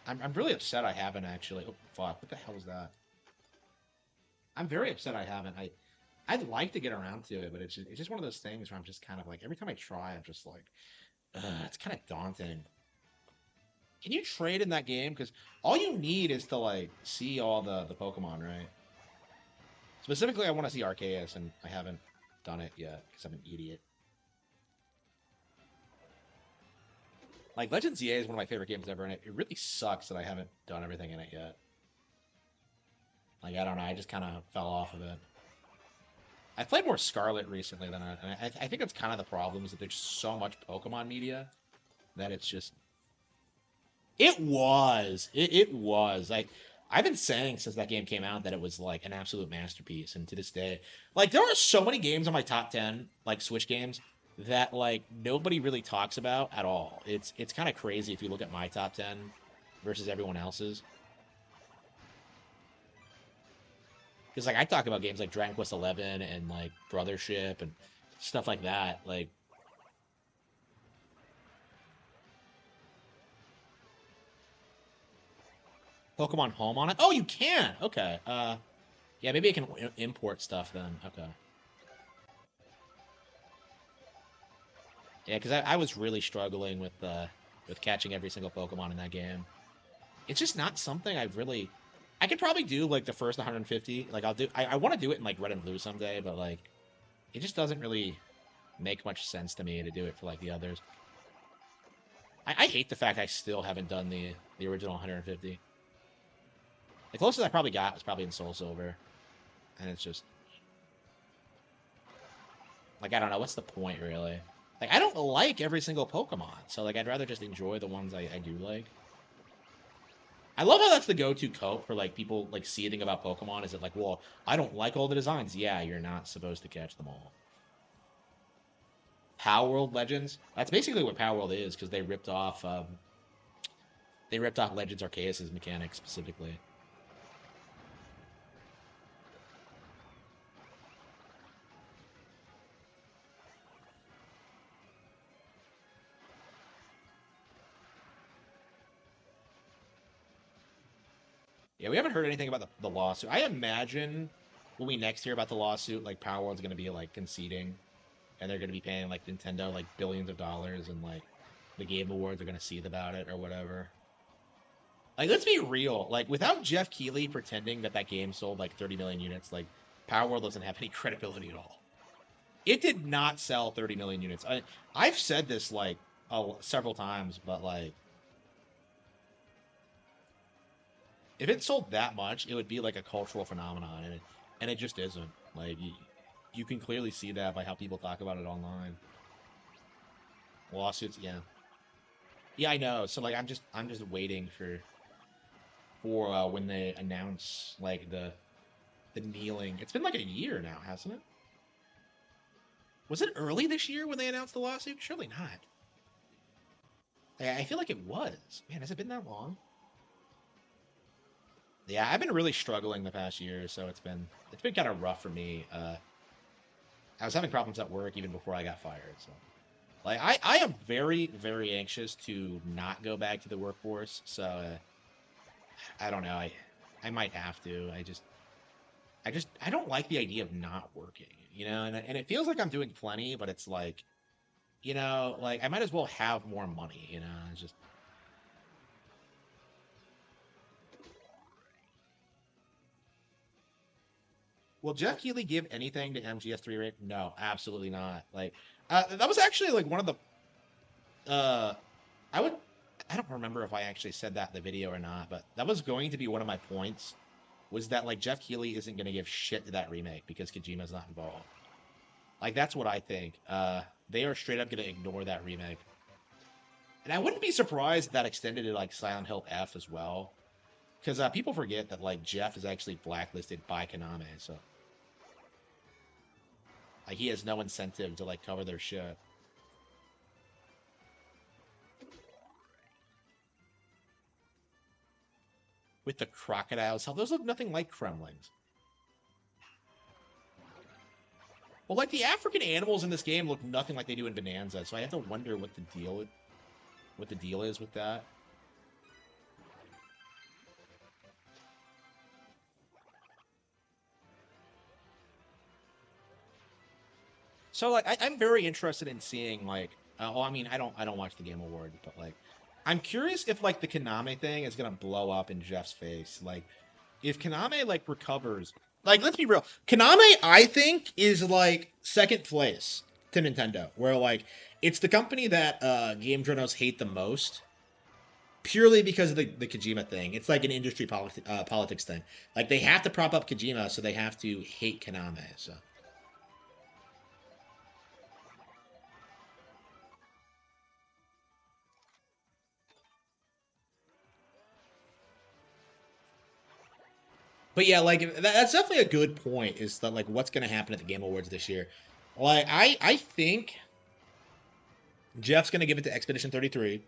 I'm really upset I haven't actually. Oh fuck! What the hell is that? I'm very upset I haven't. I'd like to get around to it, but it's just one of those things where I'm just kind of like every time I try, I'm just like, it's kind of daunting. Can you trade in that game? Because all you need is to like see all the Pokemon, right? Specifically, I want to see Arceus, and I haven't done it yet because I'm an idiot. Like Legends EA is one of my favorite games ever, and it really sucks that I haven't done everything in it yet. Like I don't know, I just kind of fell off of it. I played more Scarlet recently than I think that's kind of the problem is that there's so much Pokemon media that it's just. It was. It was. I've been saying since that game came out that it was like an absolute masterpiece, and to this day, like there are so many games on my top 10, like Switch games, that like nobody really talks about at all. It's kind of crazy if you look at my top 10 versus everyone else's. Because like I talk about games like Dragon Quest 11 and like Brothership and stuff like that. Like, Pokemon Home on it. Oh, you can. Okay. Yeah, maybe I can import stuff then. Okay. Yeah, because I was really struggling with catching every single Pokemon in that game. It's just not something I've really. I could probably do like the first 150. Like I want to do it in like Red and Blue someday, but like it just doesn't really make much sense to me to do it for like the others. I hate the fact I still haven't done the original 150. The closest I probably got was probably in Soul Silver, and it's just like I don't know what's the point really. Like I don't like every single Pokemon, so like I'd rather just enjoy the ones I do like. I love how that's the go-to cope for like people like seething about Pokemon. Is it like, well, I don't like all the designs. Yeah, you're not supposed to catch them all. Power World Legends. That's basically what Power World is because they ripped off Legends Arceus' mechanics specifically. Yeah, we haven't heard anything about the lawsuit. I imagine when we next hear about the lawsuit, like Power World's going to be like conceding, and they're going to be paying like Nintendo like billions of dollars, and like the Game Awards are going to seethe about it or whatever. Like, let's be real. Like, without Jeff Keighley pretending that that game sold like 30 million units, like Power World doesn't have any credibility at all. It did not sell 30 million units. I've said this like several times, but like if it sold that much, it would be like a cultural phenomenon, and it just isn't. Like you can clearly see that by how people talk about it online. Lawsuits, yeah, yeah, I know. So like, I'm just waiting for when they announce like the kneeling. It's been like a year now, hasn't it? Was it early this year when they announced the lawsuit? Surely not. I feel like it was. Man, has it been that long? Yeah, I've been really struggling the past year, so it's been kind of rough for me. I was having problems at work even before I got fired. So, like, I am very, very anxious to not go back to the workforce. So, I don't know. I might have to. I don't like the idea of not working, you know. And it feels like I'm doing plenty, but it's like, you know, like I might as well have more money, you know. It's just. Will Jeff Keighley give anything to MGS3 Rick? No, absolutely not. Like, that was actually like one of the. I would. I don't remember if I actually said that in the video or not, but that was going to be one of my points. Was that like Jeff Keighley isn't going to give shit to that remake because Kojima's not involved. Like that's what I think. They are straight up going to ignore that remake, and I wouldn't be surprised if that extended to like Silent Hill F as well, because people forget that like Jeff is actually blacklisted by Konami, so. Like, he has no incentive to, like, cover their shit. With the crocodiles. Hell, those look nothing like Kremlings. Well, like, the African animals in this game look nothing like they do in Bonanza, so I have to wonder what the deal is with that. So, like, I'm very interested in seeing, like, well, I mean, I don't watch the Game Awards, but, like, I'm curious if, like, the Konami thing is gonna blow up in Jeff's face. Like, if Konami, like, recovers... Like, let's be real. Konami, I think, is, like, second place to Nintendo. Where, like, it's the company that game journalists hate the most. Purely because of the Kojima thing. It's like an industry politics thing. Like, they have to prop up Kojima, so they have to hate Konami, so... But yeah, like that's definitely a good point. Is that like what's going to happen at the Game Awards this year? Like I think Jeff's going to give it to Expedition 33.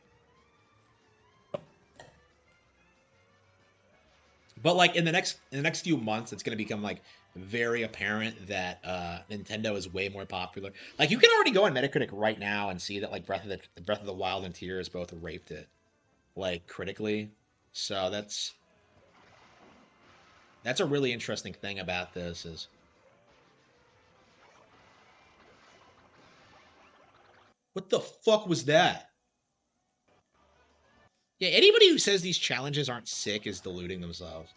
But like in the next few months, it's gonna become like very apparent that Nintendo is way more popular. Like you can already go on Metacritic right now and see that like Breath of the Wild and Tears both raped it, like critically. So that's a really interesting thing about this is what the fuck was that? Yeah, anybody who says these challenges aren't sick is deluding themselves.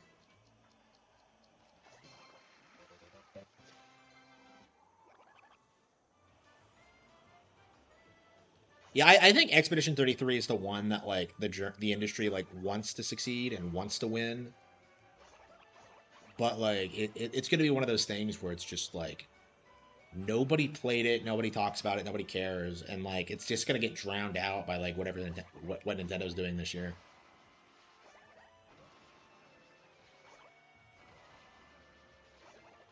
Yeah, I think Expedition 33 is the one that like the industry like wants to succeed and wants to win, but like it's gonna be one of those things where it's just like nobody played it, nobody talks about it, nobody cares, and like it's just gonna get drowned out by like what Nintendo's doing this year.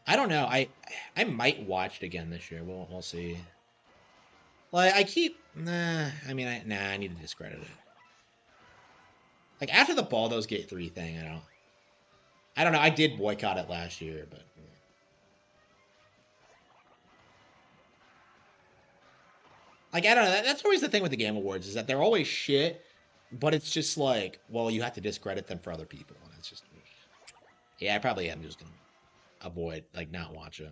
I don't know. I might watch it again this year. We'll see. Like I keep nah. I mean, I need to discredit it. Like after the Baldur's Gate 3 thing, I don't know. I did boycott it last year, but like I don't know. That's always the thing with the Game Awards is that they're always shit, but it's just like, well, you have to discredit them for other people, and it's just yeah. I probably am just gonna avoid like not watch it.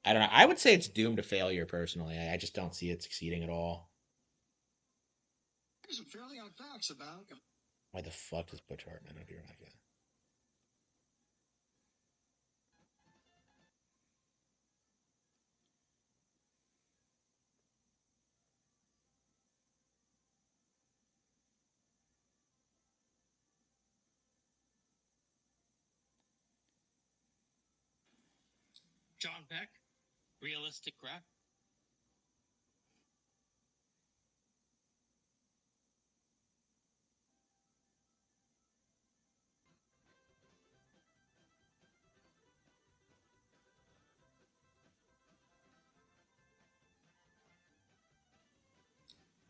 I don't know. I would say it's doomed to failure personally. I just don't see it succeeding at all. There's some fairly odd facts about. Why the fuck does Butch Hartman appear like that? John Peck, realistic rap.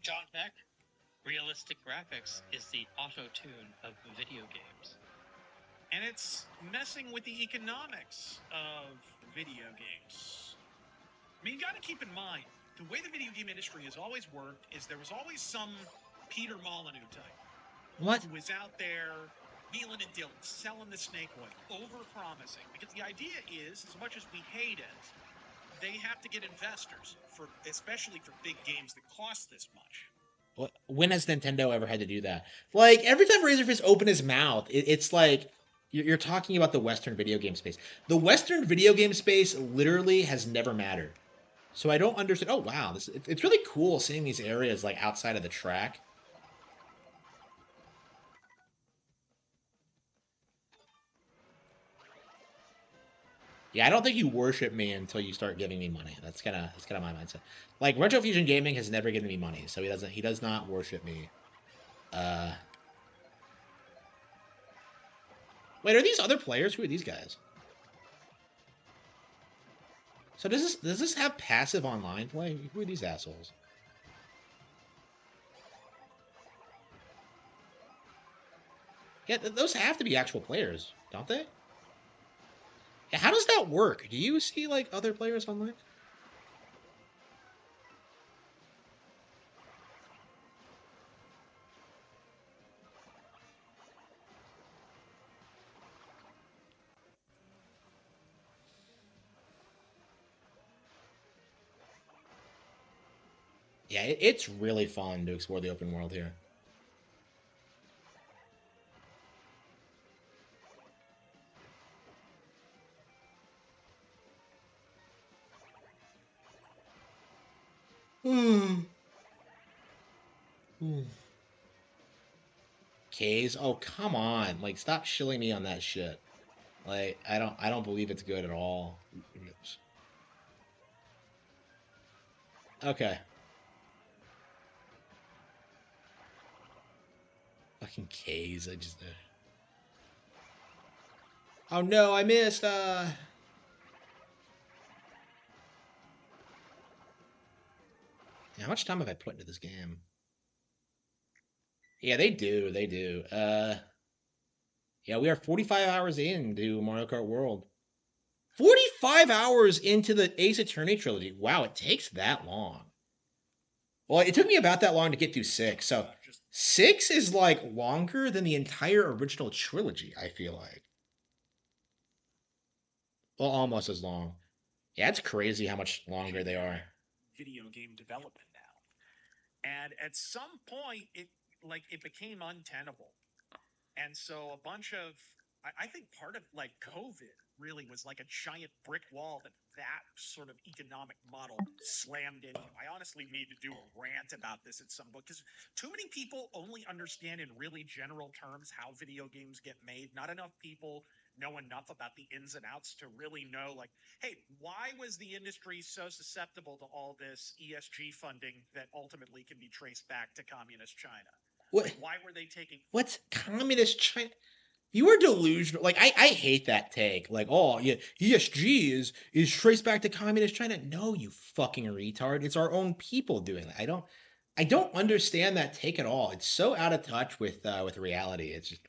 John Peck, realistic graphics is the auto-tune of video games. And it's messing with the economics of video games. I mean, you got to keep in mind, the way the video game industry has always worked is there was always some Peter Molyneux type. What? Who was out there wheeling and dealing, selling the snake oil, over-promising. Because the idea is, as much as we hate it, they have to get investors, especially for big games that cost this much. When has Nintendo ever had to do that? Like every time Razorfist opened his mouth, it's like you're talking about the Western video game space. The Western video game space literally has never mattered. So I don't understand. Oh wow, it's really cool seeing these areas like outside of the track. Yeah, I don't think you worship me until you start giving me money. That's kind of my mindset. Like Retro Fusion Gaming has never given me money, so he does not worship me. Wait, are these other players? Who are these guys? So does this have passive online play? Who are these assholes? Yeah, those have to be actual players, don't they? Yeah, how does that work? Do you see like other players online? Yeah, it's really fun to explore the open world here. Hmm. K's? Oh, come on. Like, stop shilling me on that shit. Like, I don't believe it's good at all. Okay. Fucking K's. I just. Oh no, I missed. How much time have I put into this game? Yeah, they do. They do. Yeah, we are 45 hours into Mario Kart World. 45 hours into the Ace Attorney trilogy. Wow, it takes that long. Well, it took me about that long to get through 6. So 6 is like longer than the entire original trilogy, I feel like. Well, almost as long. Yeah, it's crazy how much longer they are. Video game development now. And at some point, it became untenable. And so a bunch of, I think part of like COVID really was like a giant brick wall that sort of economic model slammed into. I honestly need to do a rant about this at some point because too many people only understand in really general terms how video games get made. Not enough people know enough about the ins and outs to really know, like, hey, why was the industry so susceptible to all this ESG funding that ultimately can be traced back to communist China? What? Like, why were they taking? What's communist China? You are delusional. Like I hate that take. Like, oh yeah, ESG is traced back to communist China. No, you fucking retard. It's our own people doing that. I don't understand that take at all. It's so out of touch with reality. It's just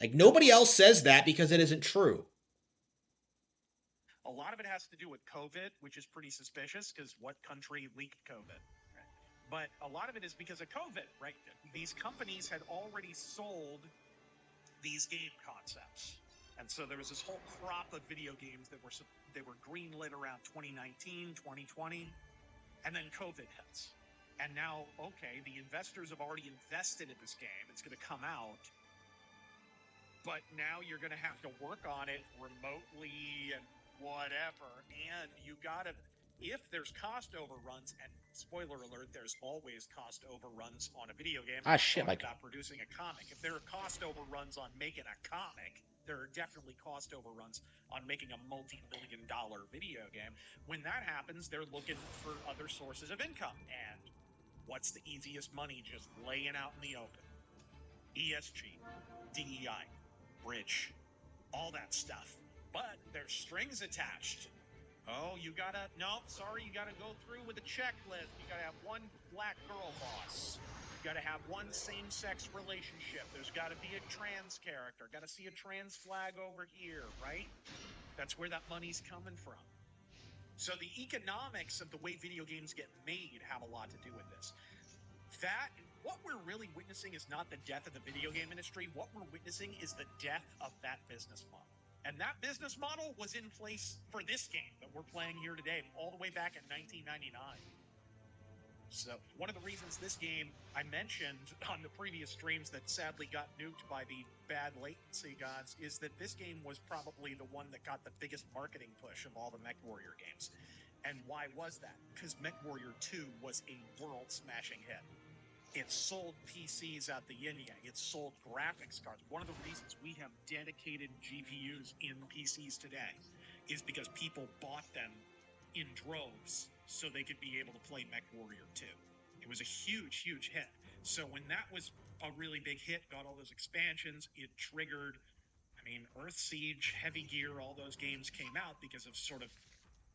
like nobody else says that because it isn't true. A lot of it has to do with COVID, which is pretty suspicious because what country leaked COVID? But a lot of it is because of COVID, right? These companies had already sold these game concepts. And so there was this whole crop of video games that were greenlit around 2019, 2020, and then COVID hits. And now, okay, the investors have already invested in this game. It's going to come out. But now you're going to have to work on it remotely and whatever. And you got to, if there's cost overruns, and spoiler alert, there's always cost overruns on a video game. Ah, shit, like about producing a comic. If there are cost overruns on making a comic, there are definitely cost overruns on making a multi-million-dollar video game. When that happens, they're looking for other sources of income. And what's the easiest money just laying out in the open? ESG, DEI, bridge, all that stuff. But there's strings attached. Oh, you gotta, no, sorry, you gotta go through with a checklist. You gotta have one black girl boss. You gotta have one same-sex relationship. There's gotta be a trans character. Gotta see a trans flag over here, right? That's where that money's coming from. So the economics of the way video games get made have a lot to do with this. That, what we're really witnessing is not the death of the video game industry. What we're witnessing is the death of that business model. And that business model was in place for this game that we're playing here today, all the way back in 1999. So one of the reasons this game I mentioned on the previous streams that sadly got nuked by the bad latency gods is that this game was probably the one that got the biggest marketing push of all the MechWarrior games. And why was that? Because MechWarrior 2 was a world-smashing hit. It sold PCs out the yin-yang. It sold graphics cards. One of the reasons we have dedicated GPUs in PCs today is because people bought them in droves so they could be able to play MechWarrior 2. It was a huge, huge hit. So when that was a really big hit, got all those expansions, it triggered, I mean, Earth Siege, Heavy Gear, all those games came out because of sort of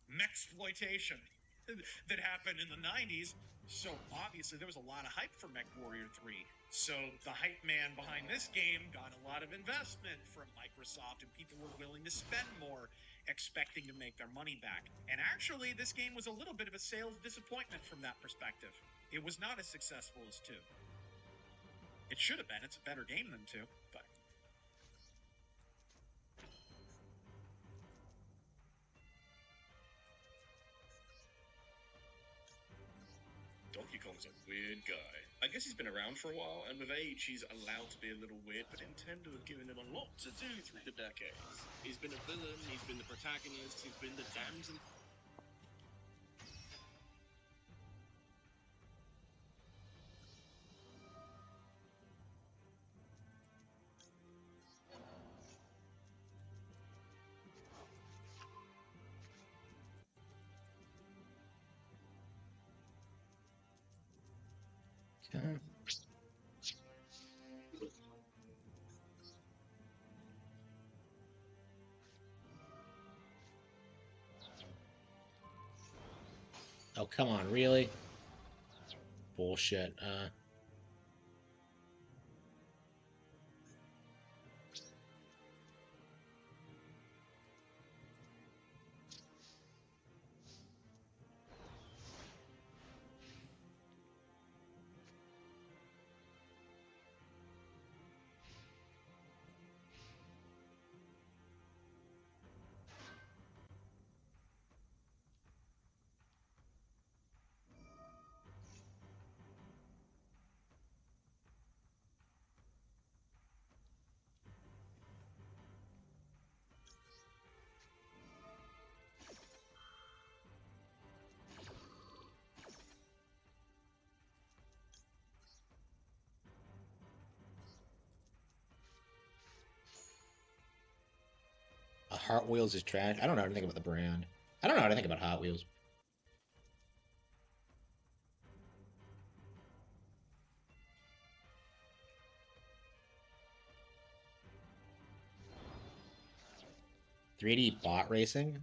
mechsploitation that happened in the 90s. So obviously there was a lot of hype for MechWarrior 3. So the hype man behind this game got a lot of investment from Microsoft, and people were willing to spend more, expecting to make their money back. And actually, this game was a little bit of a sales disappointment from that perspective. It was not as successful as 2. It should have been. It's a better game than 2, but Donkey Kong's a weird guy. I guess he's been around for a while, and with age, he's allowed to be a little weird, but Nintendo have given him a lot to do through the decades. He's been a villain, he's been the protagonist, he's been the damsel. Okay. Oh, come on, really? Bullshit. Hot Wheels is trash. I don't know anything about the brand. I don't know anything about Hot Wheels. "3D bot racing?"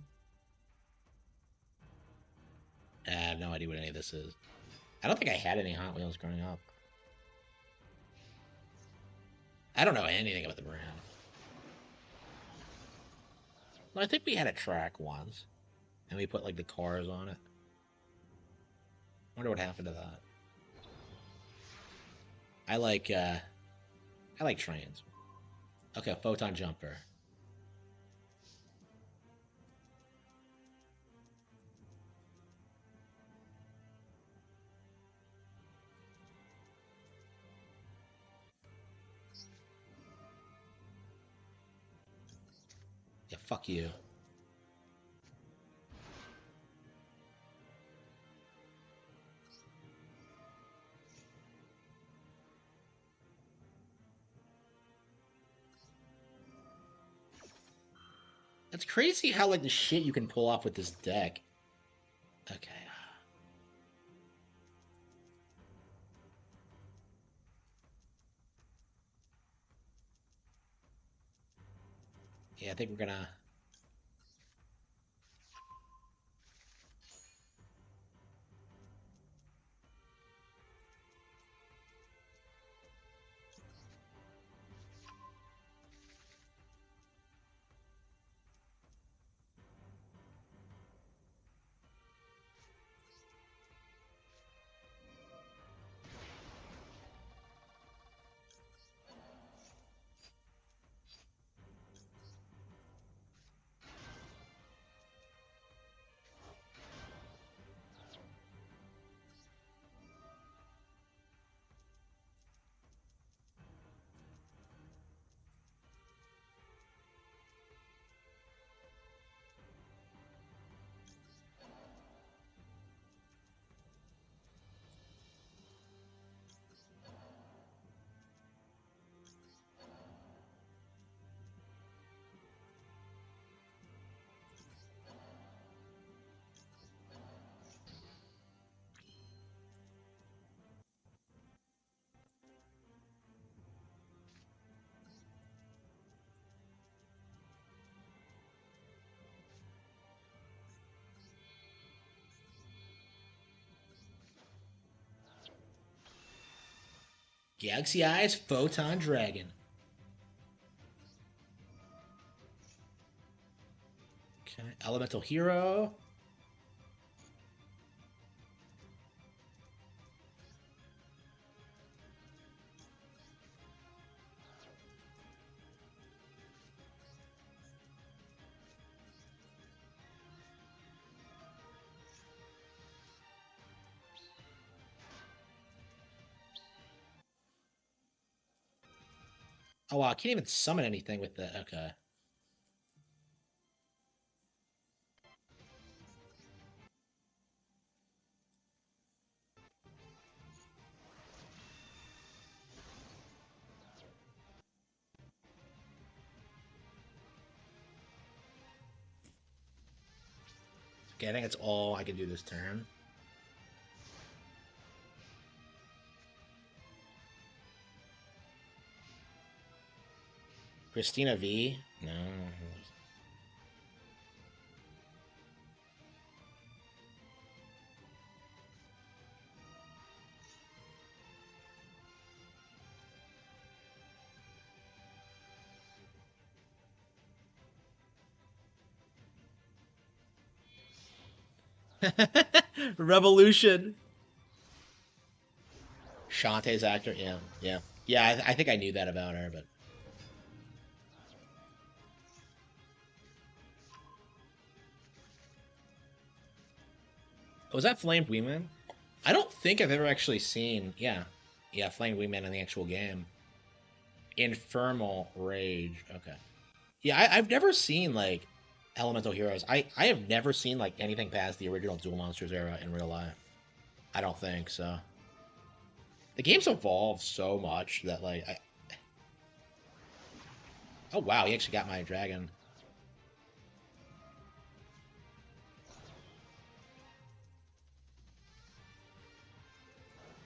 I have no idea what any of this is. I don't think I had any Hot Wheels growing up. I don't know anything about the brand. Well, I think we had a track once, and we put like the cars on it. Wonder what happened to that. I like trains. Okay, photon jumper. Yeah, fuck you. It's crazy how like the shit you can pull off with this deck. Okay. Yeah, I think we're gonna. Galaxy Eyes Photon Dragon. Okay, Elemental Hero. Oh wow, I can't even summon anything with that. Okay. Okay, I think that's all I can do this turn. Christina V? No. Revolution. Shantae's actor, yeah, yeah, yeah. I think I knew that about her, but was that Flamed Wingman? I don't think I've ever actually seen. Yeah, yeah, Flamed Wingman in the actual game. Infernal Rage. Okay. Yeah, I've never seen like Elemental Heroes. I have never seen like anything past the original Duel Monsters era in real life. I don't think so. The game's evolved so much that like oh wow, he actually got my dragon.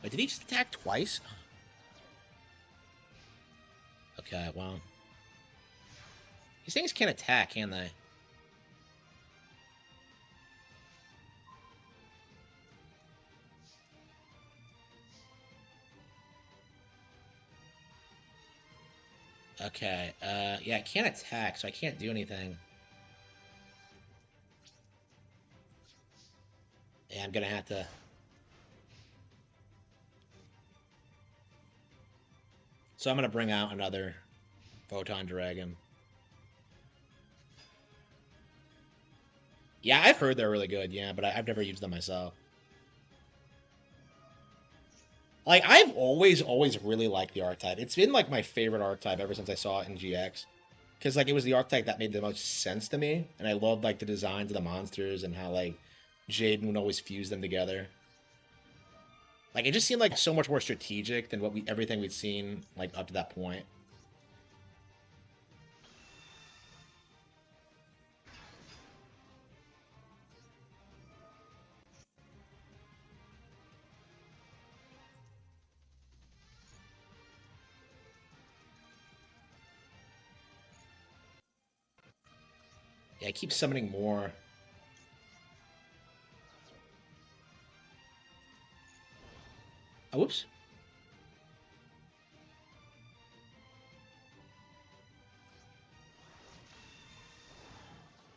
Wait, did he just attack twice? Okay, well. These things can't attack, can they? Okay, yeah, it can't attack, so I can't do anything. Yeah, I'm gonna have to... So I'm gonna bring out another Photon Dragon. Yeah, I've heard they're really good, yeah, but I've never used them myself. Like, I've always really liked the archetype. It's been, like, my favorite archetype ever since I saw it in GX. Because, like, it was the archetype that made the most sense to me. And I loved, like, the designs of the monsters and how, like, Jaden would always fuse them together. Like, it just seemed like so much more strategic than everything we'd seen, like, up to that point. Yeah, I keep summoning more. Oh, whoops.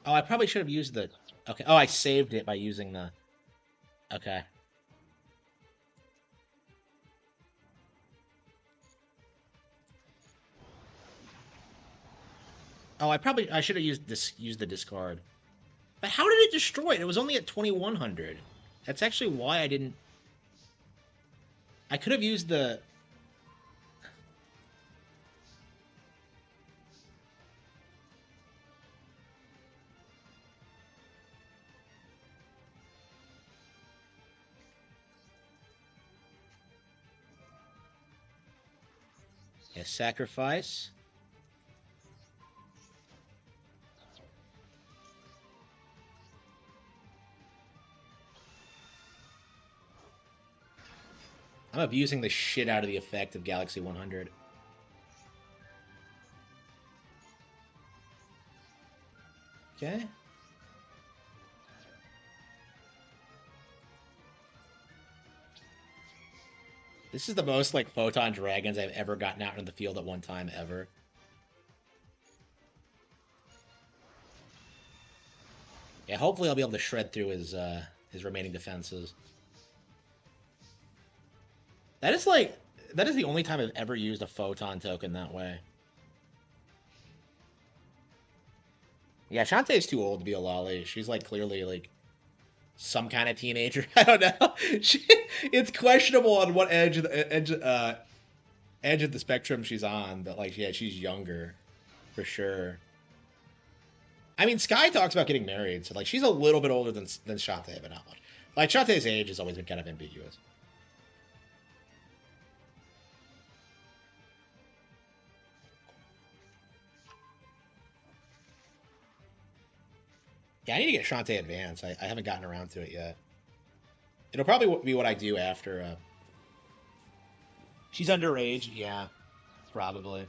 Oh, I probably should have used the... Okay. Oh, I saved it by using the... Okay. Oh, I should have used the discard. But how did it destroy it? It was only at 2100. That's actually why I didn't... I could have used the... Yeah, sacrifice. I'm abusing the shit out of the effect of Galaxy 100. Okay. This is the most, like, Photon Dragons I've ever gotten out in the field at one time, ever. Yeah, hopefully I'll be able to shred through his remaining defenses. That is, like... That is the only time I've ever used a Photon token that way. Yeah, Shantae's too old to be a lolly. She's, like, clearly, like, some kind of teenager. I don't know. It's questionable on what edge of the edge of the spectrum she's on, but, like, yeah, she's younger for sure. I mean, Sky talks about getting married, so, like, she's a little bit older than Shantae, but not much. Like, Shantae's age has always been kind of ambiguous. Yeah, I need to get Shantae Advance. I haven't gotten around to it yet. It'll probably be what I do after. She's underage, yeah, probably.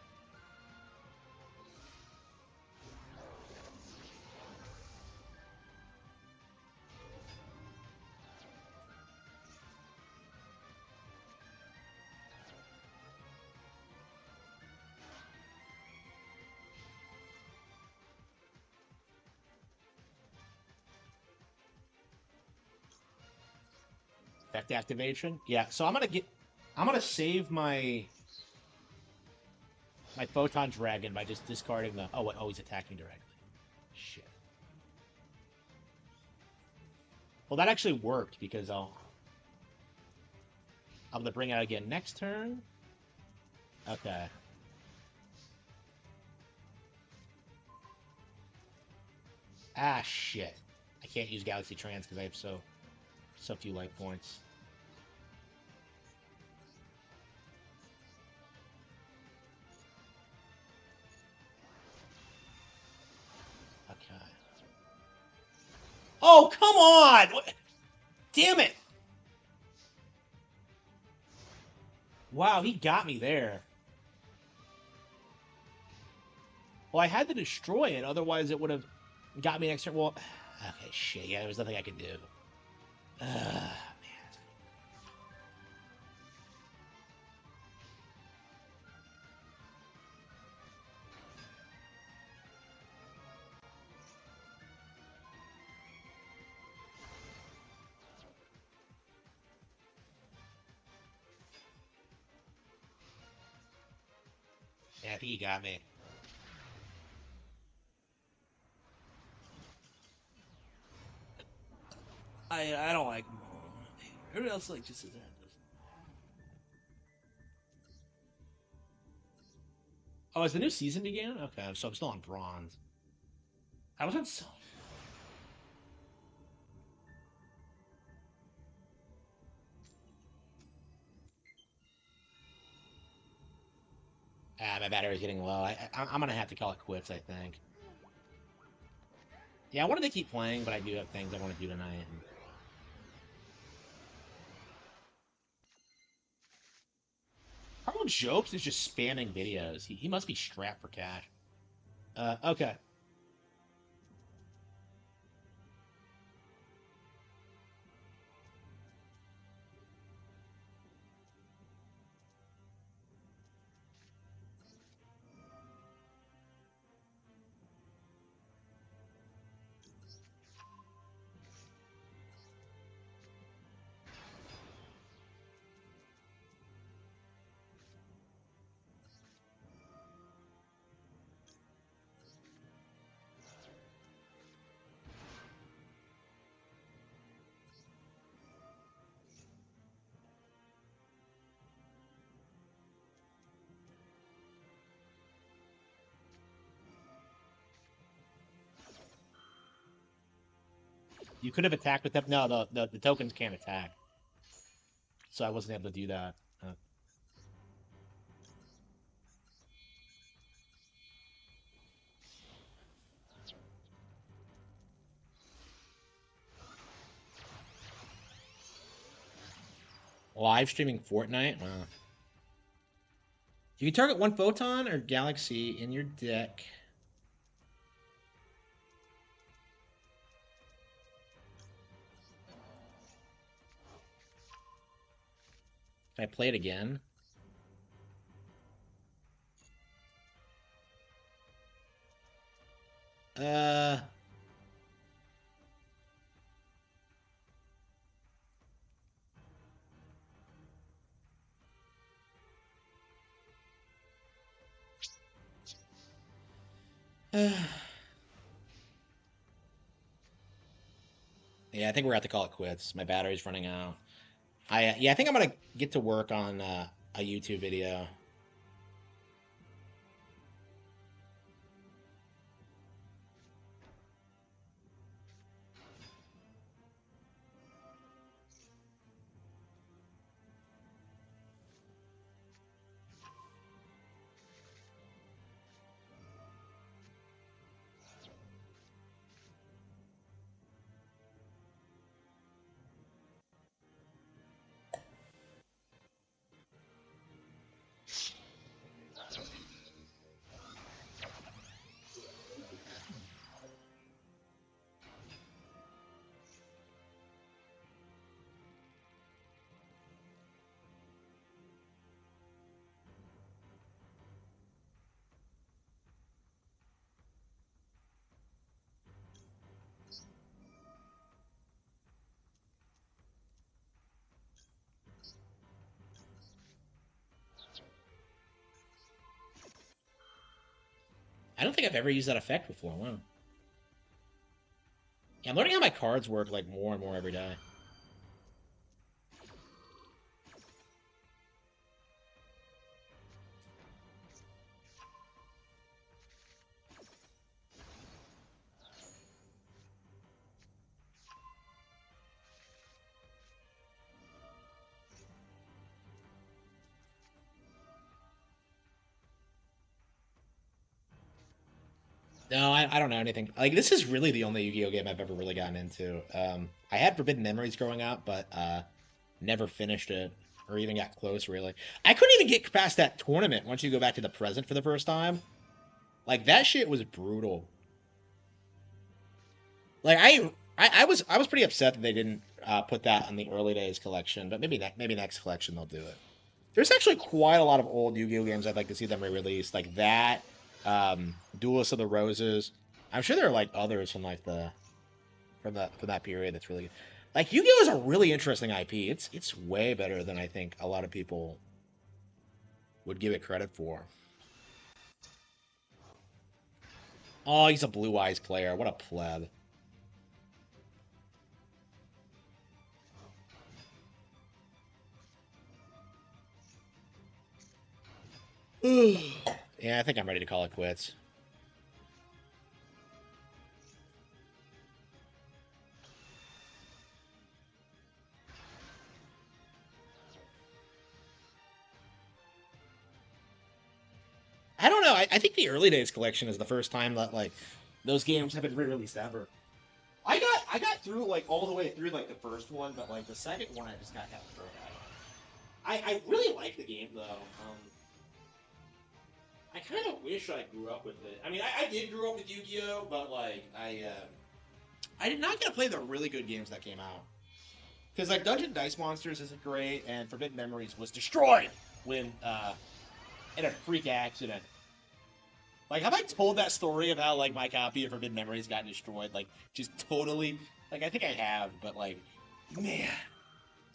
Effect activation? Yeah, so I'm gonna save my Photon Dragon by just discarding the... Oh, he's attacking directly. Shit. Well, that actually worked, because I'm gonna bring it out again next turn. Okay. Ah, shit. I can't use Galaxy Trans because I have so few life points. Okay. Oh, come on! What? Damn it! wow, he got me there. Well, I had to destroy it, otherwise it would have got me next turn. Well, okay, shit. Yeah, there was nothing I could do. Man. Yeah, he got me. I don't like. Everybody else like just as that. Oh, has the new season began? Okay, so I'm still on bronze. I was on silver. My battery's getting low. I'm gonna have to call it quits, I think. Yeah, I wanted to keep playing, but I do have things I want to do tonight. Carl Jokes is just spamming videos. He must be strapped for cash. Okay. You could have attacked with them. No, the tokens can't attack. So I wasn't able to do that. Live streaming Fortnite? Wow. You can target one photon or galaxy in your deck. Can I play it again? Uh... Yeah, I think we're gonna have to call it quits. My battery's running out. Yeah, I think I'm gonna get to work on a YouTube video. I don't think I've ever used that effect before. Wow. Yeah, I'm learning how my cards work like more and more every day. No, I don't know anything. Like, this is really the only Yu-Gi-Oh game I've ever really gotten into. I had Forbidden Memories growing up, but never finished it. or even got close, really. I couldn't even get past that tournament once you go back to the present for the first time. Like, that shit was brutal. Like, I was pretty upset that they didn't put that on the early days collection, but maybe next collection they'll do it. There's actually quite a lot of old Yu-Gi-Oh games I'd like to see them re-released, like that, Duelist of the Roses. I'm sure there are like others from like from that period that's really good. Like Yu-Gi-Oh is a really interesting IP. It's way better than I think a lot of people would give it credit for. Oh, he's a Blue Eyes player. What a pleb. Yeah, I think I'm ready to call it quits. I don't know. I think the early days collection is the first time that like those games have been re-released ever. I got through like all the way through like the first one, but like the second one I just got kind of thrown out. I really like the game though. I kind of wish I grew up with it. I mean, I did grow up with Yu-Gi-Oh, but like I did not get to play the really good games that came out. Because like Dungeon Dice Monsters isn't great, and Forbidden Memories was destroyed when in a freak accident. Like, have I told that story of how like my copy of Forbidden Memories got destroyed? Like, just totally. Like, I think I have, but like, man,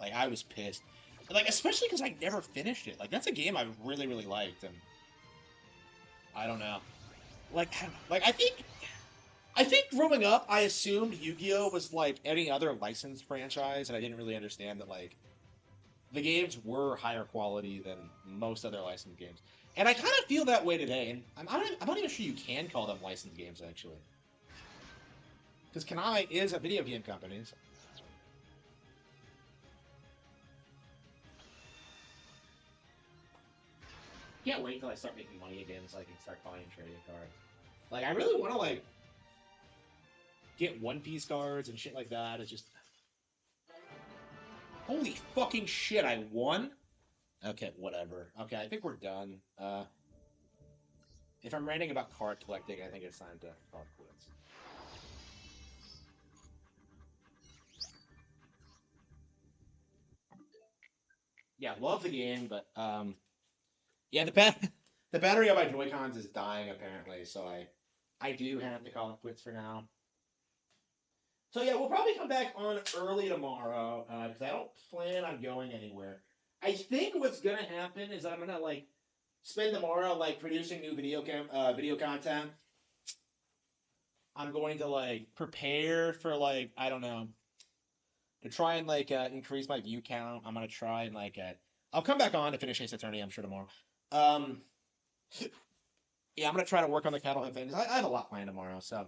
like I was pissed. Like, especially because I never finished it. Like, that's a game I really liked, and I don't know. Like I think growing up, I assumed Yu-Gi-Oh was like any other licensed franchise, and I didn't really understand that like the games were higher quality than most other licensed games. And I kind of feel that way today, and I'm not even sure you can call them licensed games actually, because Konami is a video game company. So. Can't wait till I start making money again, so I can start buying trading cards. Like, I really want to like get One Piece cards and shit like that. It's just holy fucking shit! I won. Okay, whatever. Okay, I think we're done. If I'm ranting about card collecting, I think it's time to call it quits. Yeah, love the game, but yeah, the battery on my Joy Cons is dying apparently, so I do have to call it quits for now. So yeah, we'll probably come back on early tomorrow because I don't plan on going anywhere. I think what's gonna happen is I'm gonna like spend tomorrow like producing new video content. I'm going to like prepare for like I don't know to try and like increase my view count. I'm gonna try and like I'll come back on to finish Ace Attorney. I'm sure tomorrow. Um, yeah, I'm gonna try to work on the cattle things. I have a lot planned tomorrow. So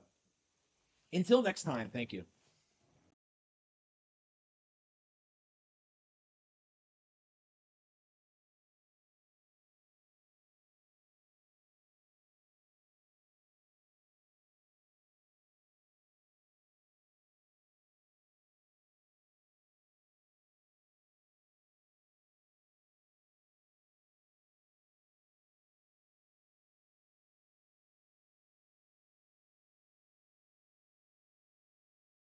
until next time, thank you.